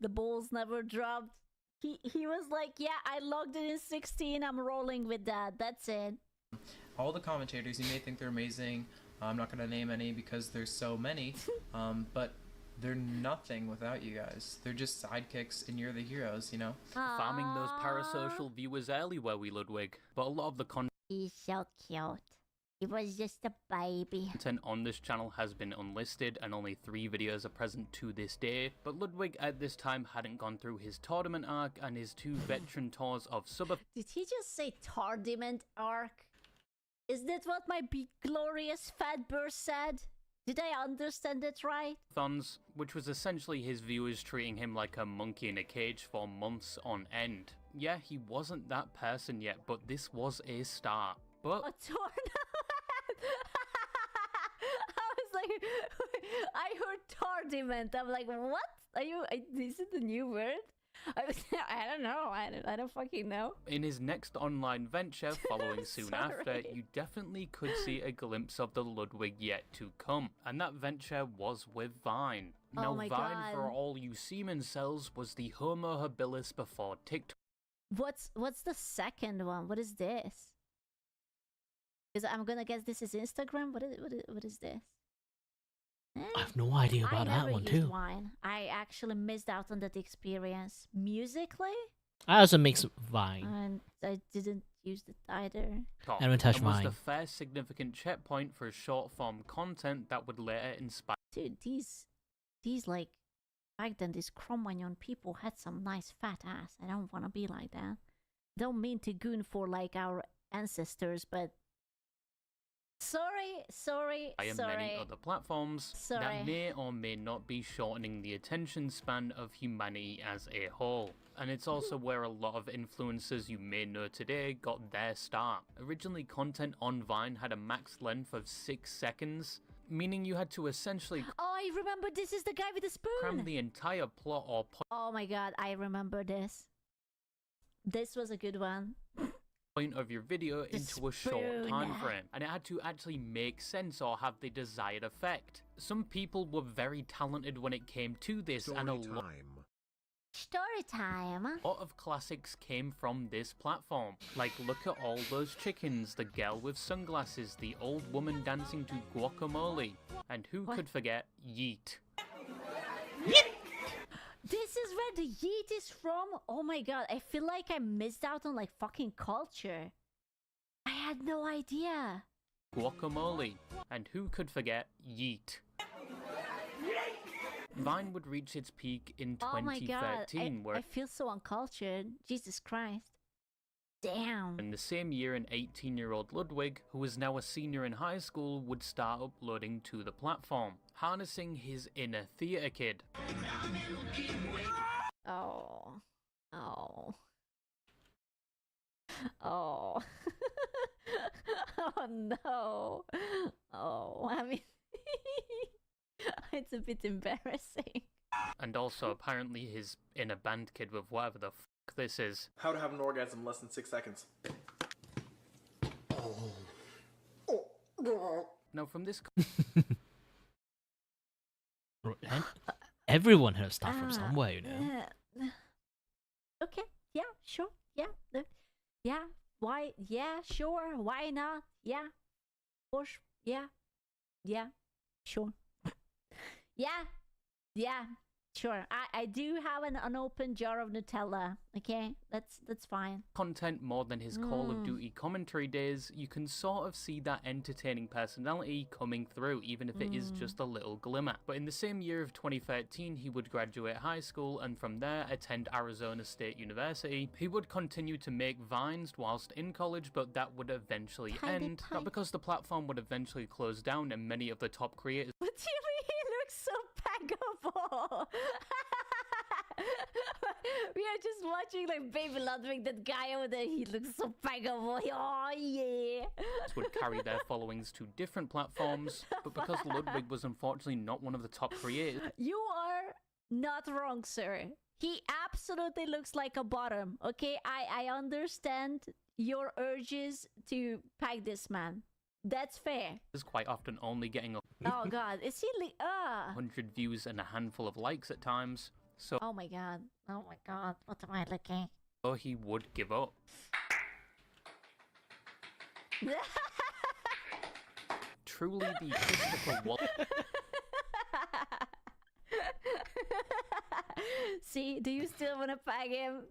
The balls never dropped. He was like, yeah, I logged it in 16. I'm rolling with that. That's it. All the commentators, you may think they're amazing. I'm not going to name any because there's so many. But they're nothing without you guys. They're just sidekicks and you're the heroes, you know? Farming those parasocial viewers early, were we, Ludwig? But a lot of the content He's so cute. It was just a baby. Content on this channel has been unlisted and only 3 videos are present to this day, but Ludwig at this time hadn't gone through his tournament arc and his 2 veteran tours of Did he just say Tardiment arc? Is that what my big glorious fat burst said? Did I understand it right? subathons, which was essentially his viewers treating him like a monkey in a cage for months on end. Yeah, he wasn't that person yet, but this was a start. But A tournament? I was like, I heard Tardiment. I'm like, what? Is it the new word? I don't know. I don't fucking know. in his next online venture following soon after, Sorry. you definitely could see a glimpse of the Ludwig yet to come. And that venture was with Vine. Oh Now my Vine, God. for all you semen cells, was the Homo habilis before TikTok. What's the second one? What is this? Because I'm gonna guess this is Instagram. What is this? I have no idea I about that never one used too. Wine. I actually missed out on that experience musically, I also mix Vine. and I didn't use it either. Top, I haven't touched and was mine. the first significant checkpoint for short form content that would later inspire Dude, these like back then these Cro-Magnon people had some nice fat ass. I don't want to be like that. Don't mean to goon for like our ancestors, but sorry. many other platforms Sorry. that may or may not be shortening the attention span of humanity as a whole. And it's also where a lot of influencers you may know today got their start. Originally, content on Vine had a max length of 6 seconds, meaning you had to essentially Oh, I remember this is the guy with the cram spoon. the entire plot or Oh my god, I remember this. This was a good one. point of your video The into a short spoon. time frame, and it had to actually make sense or have the desired effect. Some people were very talented when it came to this, and a Story lot time. Story time. of classics came from this platform. Like, look at all those chickens, the girl with sunglasses, the old woman dancing to guacamole, and who What? could forget Yeet? This is where the yeet is from. Oh my god, I feel like I missed out on like fucking culture. I had no idea. Guacamole, and who could forget Yeet? Vine would reach its peak in Oh my god, 2013, where I feel so uncultured. Jesus Christ. Damn. in the same year, an 18-year-old Ludwig, who was now a senior in high school, would start uploading to the platform, harnessing his inner theater kid. Oh. Oh. Oh. Oh no. Oh, I mean, it's a bit embarrassing. And also apparently his inner band kid with whatever the fuck this is. How to have an orgasm in less than 6 seconds. Now from this And everyone has stuff from somewhere, you know. Okay. Yeah. Sure. Yeah. Yeah. Why? Yeah. Sure. Why not? Yeah. Push. Yeah. Yeah. Sure. Yeah. Yeah. Sure. I do have an unopened jar of Nutella. Okay. That's fine. content more than his Call of Duty commentary days, you can sort of see that entertaining personality coming through, even if it is just a little glimmer. But in the same year of 2013, he would graduate high school and from there attend Arizona State University. He would continue to make vines whilst in college, but that would eventually end. Not because the platform would eventually close down and many of the top creators What do you mean he looks so paggable? We are just watching like Baby Ludwig, that guy over there. He looks so paggable. Oh yeah. would carry their followings to different platforms, but because Ludwig was unfortunately not one of the top creators, You are not wrong, sir. He absolutely looks like a bottom. Okay, I understand your urges to peg this man. That's fair. is quite often only getting Oh god, is he 100 views and a handful of likes at times, so Oh my god. Oh my god. What am I looking? he would give up. Truly the Christopher Wallace See, do you still want to peg him?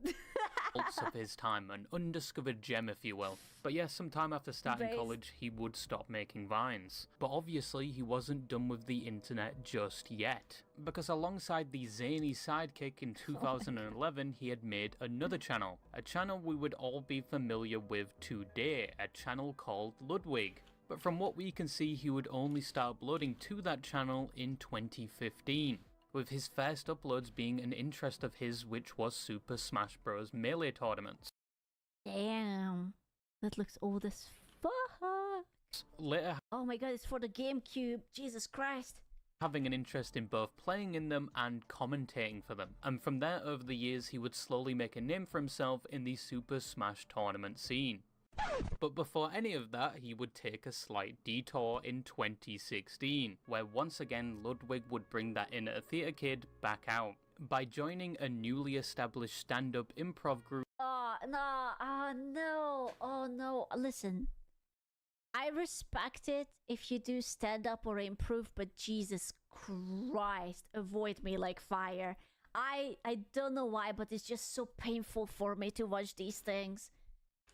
of his time, an undiscovered gem, if you will. But yes, sometime after starting Based. college, he would stop making vines. But obviously, he wasn't done with the internet just yet. Because alongside the zany sidekick in 2011, he had made another channel. A channel we would all be familiar with today, a channel called Ludwig. But from what we can see, he would only start uploading to that channel in 2015. With his first uploads being an interest of his, which was Super Smash Bros. Melee tournaments. Damn. That looks old as fuck. Later, Oh my god, it's for the GameCube. Jesus Christ. having an interest in both playing in them and commentating for them. And from there, over the years, he would slowly make a name for himself in the Super Smash tournament scene. But before any of that, he would take a slight detour in 2016, where once again Ludwig would bring that inner theatre kid back out, by joining a newly established stand-up improv group. Oh, no. Oh, no. Oh, no. Listen. I respect it if you do stand up or improve, but Jesus Christ, avoid me like fire. I don't know why, but it's just so painful for me to watch these things.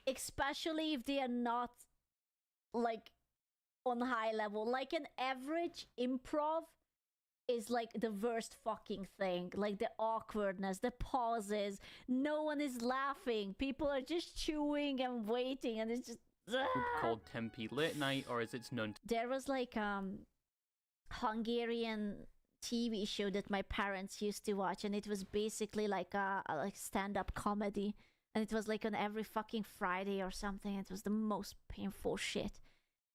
Especially if they are not, like, on high level. Like, an average improv is, like, the worst fucking thing. Like, the awkwardness, the pauses. No one is laughing. People are just chewing and waiting, and it's just... Called Tempe Late Night, or as it's known There was, like, Hungarian TV show that my parents used to watch, and it was basically like a like stand-up comedy. And it was like on every fucking Friday or something. It was the most painful shit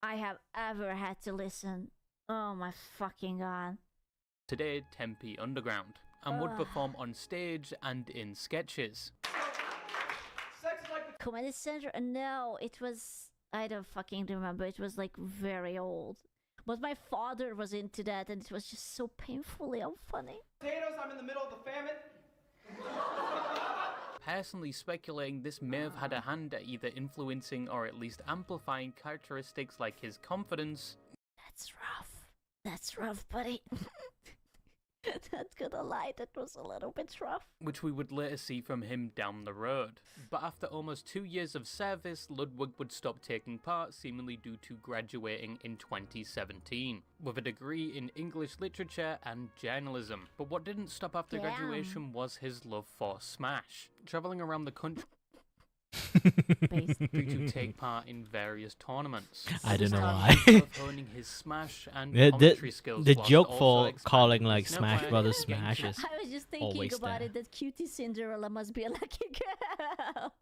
I have ever had to listen. Oh my fucking god. today, Tempe Underground, and would perform on stage and in sketches. Comedy Center? No, it was... I don't fucking remember. It was like very old. But my father was into that, and it was just so painfully unfunny. Potatoes, I'm in the middle of the famine. Personally speculating this may have had a hand at either influencing or at least amplifying characteristics like his confidence. That's rough. That's rough, buddy. Not gonna lie, that was a little bit rough. Which we would later see from him down the road. But after almost 2 years of service, Ludwig would stop taking part, seemingly due to graduating in 2017, with a degree in English literature and journalism. But what didn't stop after graduation was his love for Smash. Travelling around the country to take part in various tournaments. I don't know why. Honing his Smash and the commentary skills the whilst joke also for expanding calling his like Smash network. Brothers Smash is I was just thinking always about there. it, that cutie Cinderella must be a lucky girl.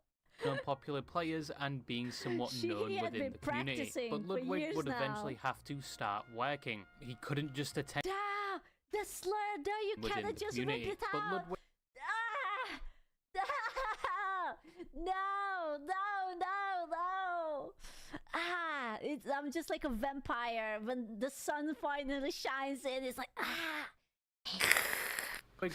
Known popular players and being somewhat She known had within been the community. practicing But for Ludwig years would now. eventually have to start working. He couldn't just attend Ah, the slur, no, you within cannot the just rip community. it But out. Ludwig No, no, no, no. I'm just like a vampire. When the sun finally shines in, it's like,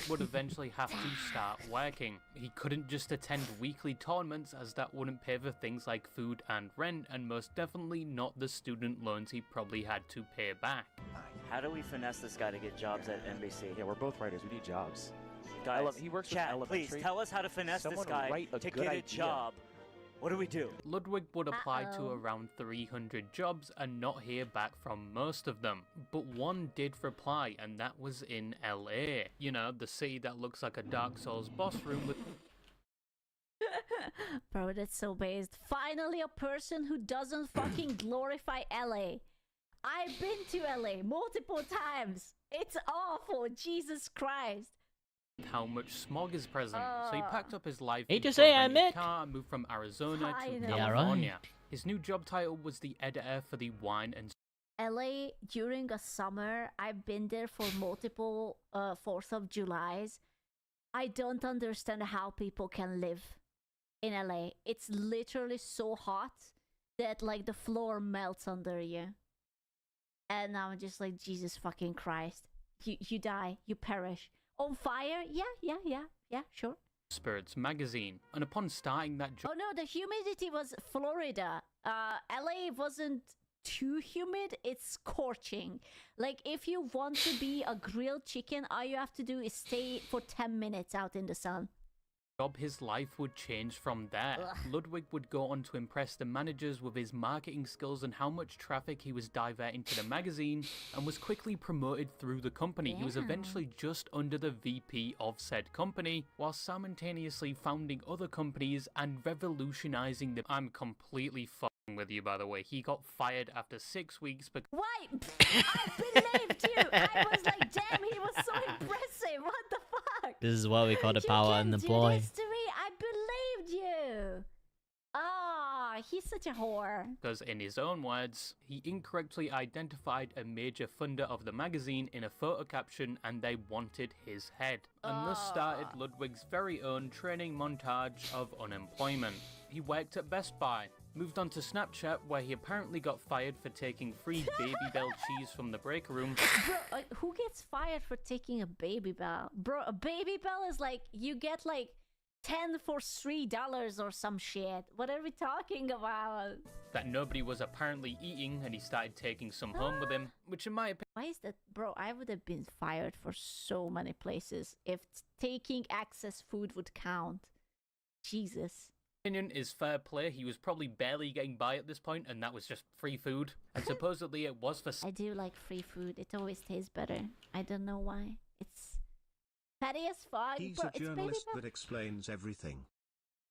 would eventually have to start working. He couldn't just attend weekly tournaments, as that wouldn't pay for things like food and rent, and most definitely not the student loans he probably had to pay back. How do we finesse this guy to get jobs at NBC? Yeah, we're both writers. We need jobs. Guys, He works chat, with please elementary. tell us how to finesse Someone this guy write a to good get a idea. job. What do we do? Ludwig would apply to Uh-oh. around 300 jobs and not hear back from most of them. But one did reply, and that was in LA. You know, the city that looks like a Dark Souls boss room with bro, that's so based. Finally, a person who doesn't fucking glorify LA. I've been to LA multiple times. It's awful. Jesus Christ. how much smog is present. So he packed up his life Hate to into say a I rented admit. car and moved from Arizona I to know. Yeah, California. right. His new job title was the editor for the wine and LA during a summer, I've been there for multiple 4th of Julys. I don't understand how people can live in LA. It's literally so hot that like the floor melts under you. And I'm just like, Jesus fucking Christ. You die, you perish. On fire? Yeah, sure. Spirits magazine. And upon starting that job, Oh no, the humidity was Florida. LA wasn't too humid, it's scorching. Like if you want to be a grilled chicken, all you have to do is stay for 10 minutes out in the sun. job, his life would change from there. Ludwig would go on to impress the managers with his marketing skills and how much traffic he was diverting to the magazine, and was quickly promoted through the company. He was eventually just under the VP of said company, while simultaneously founding other companies and revolutionizing them. I'm completely fucking with you, by the way. He got fired after 6 weeks because... Why? I believed you! I was like, damn, he was so impressive! What the fuck? This is what we call the power and the You boy. can't do this to me! I believed you! Ah, he's such a whore. Because in his own words, he incorrectly identified a major funder of the magazine in a photo caption and they wanted his head. And thus started Ludwig's very own training montage of unemployment. He worked at Best Buy, moved on to Snapchat where he apparently got fired for taking free Baby Bell cheese from the break room. Bro, who gets fired for taking a Baby Bell? Bro, a Baby Bell is like, you get like 10 for $3 or some shit. What are we talking about? That nobody was apparently eating, and he started taking some home with him, which in my opinion... Why is that? Bro, I would have been fired for so many places if taking excess food would count. Jesus. Is fair play. He was probably barely getting by at this point, and that was just free food. And supposedly it was for... I do like free food. It always tastes better. I don't know why. It's petty as fuck. He's Bro, a journalist that explains everything.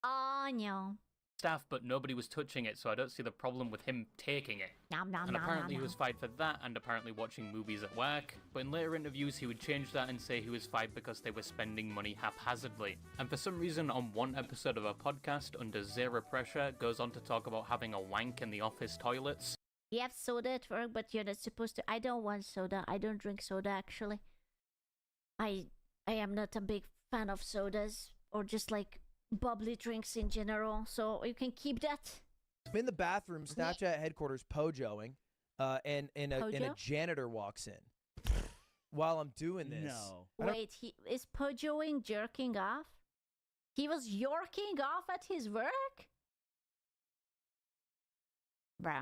Oh, no. Staff, but nobody was touching it, so I don't see the problem with him taking it. Nom, nom, And nom, apparently nom, he was fired for that, and apparently watching movies at work. But in later interviews he would change that and say he was fired because they were spending money haphazardly. And for some reason on one episode of a podcast under zero pressure goes on to talk about having a wank in the office toilets. You have soda at work, but you're not supposed to. I don't want soda. I don't drink soda, actually. I am not a big fan of sodas, or just like bubbly drinks in general, so you can keep that. I'm in the bathroom, Snapchat headquarters, pojoing, and a janitor walks in while I'm doing this. No. Wait, he is pojoing jerking off? He was yorking off at his work? Bro,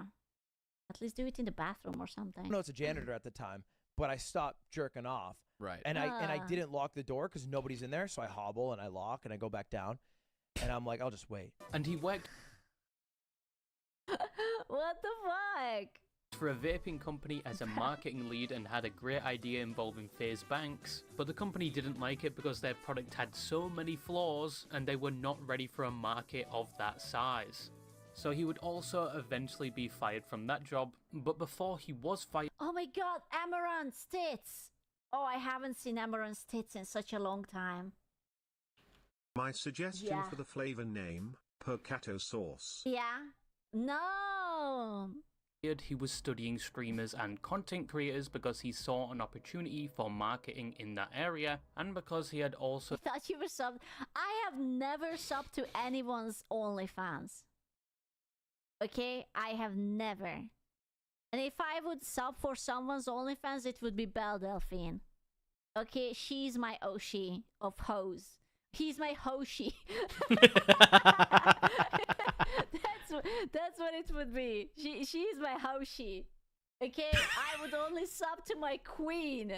at least do it in the bathroom or something. No, it's a janitor at the time, but I stopped jerking off. Right. And I didn't lock the door because nobody's in there, so I hobble and I lock and I go back down, and I'm like, I'll just wait. And he worked What the fuck? for a vaping company as a marketing lead and had a great idea involving phase banks, but the company didn't like it because their product had so many flaws and they were not ready for a market of that size. So he would also eventually be fired from that job, but before he was fired... Oh my god, Amaranth's tits! Oh, I haven't seen Amaranth's tits in such a long time. My suggestion for the flavor name, Percato sauce. Yeah? No! He was studying streamers and content creators because he saw an opportunity for marketing in that area, and because he had also... I thought you were subbed. I have never subbed to anyone's OnlyFans. Okay? I have never. And if I would sub for someone's OnlyFans, it would be Belle Delphine. Okay? She's my Oshi of hoes. He's my Hoshi. That's what it would be. She's my Hoshi. Okay? I would only sub to my queen.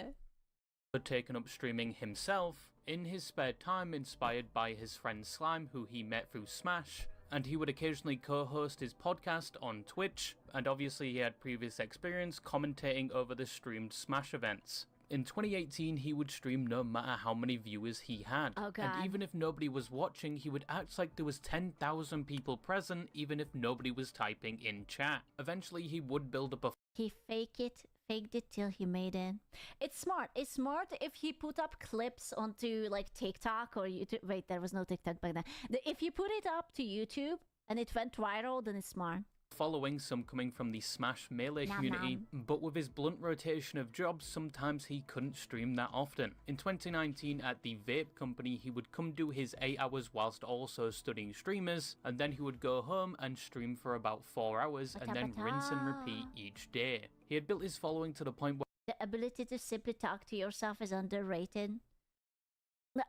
taken up streaming himself in his spare time, inspired by his friend Slime, who he met through Smash, and he would occasionally co-host his podcast on Twitch, and obviously he had previous experience commentating over the streamed Smash events. In 2018, he would stream no matter how many viewers he had. Oh, God. And even if nobody was watching, he would act like there was 10,000 people present, even if nobody was typing in chat. Eventually, he would build up a... He faked it till he made it. It's smart. It's smart if he put up clips onto like TikTok or YouTube. Wait, there was no TikTok back then. If you put it up to YouTube and it went viral, then it's smart. Following, some coming from the Smash Melee community, but with his blunt rotation of jobs, sometimes he couldn't stream that often. In 2019, at the vape company, he would come do his 8 hours whilst also studying streamers, and then he would go home and stream for about 4 hours, and then rinse and repeat each day. He had built his following to the point where the ability to simply talk to yourself is underrated.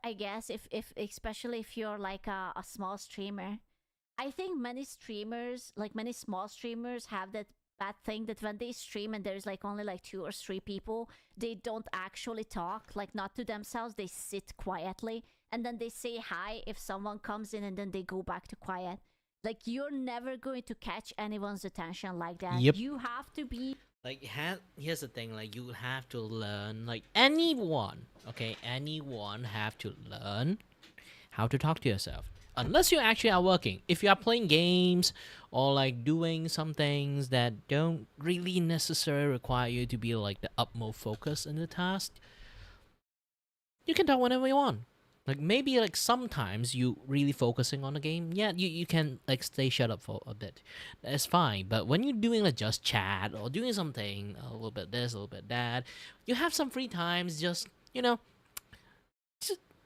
I guess especially if you're like a small streamer. I think many streamers, like many small streamers, have that that thing that when they stream and there's like only like 2 or 3 people, they don't actually talk, like not to themselves, they sit quietly and then they say hi if someone comes in and then they go back to quiet. Like you're never going to catch anyone's attention like that. Yep. You have to be Like, here's the thing, like, you have to learn, like, anyone have to learn how to talk to yourself. Unless you actually are working. If you are playing games or, like, doing some things that don't really necessarily require you to be, like, the utmost focus in the task, you can talk whenever you want. Like, maybe, like, sometimes you really focusing on the game, yeah, you can, like, stay shut up for a bit. That's fine. But when you're doing, like, just chat or doing something, a little bit this, a little bit that, you have some free times, just, you know,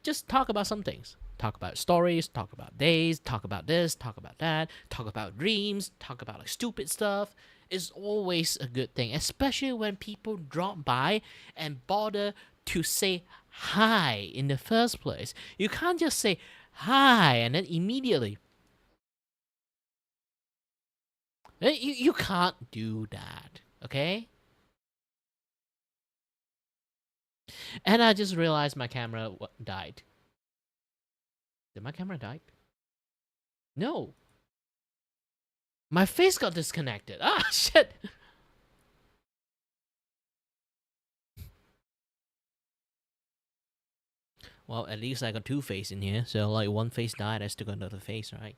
just talk about some things. Talk about stories, talk about days, talk about this, talk about that, talk about dreams, talk about, like, stupid stuff. Is always a good thing, especially when people drop by and bother to say hi in the first place. You can't just say hi and then immediately. You can't do that, okay? And I just realized my camera died. Did my camera die? No. My face got disconnected. Ah, shit. Well, at least I got 2 faces in here, so like one face died, I still got another face, right?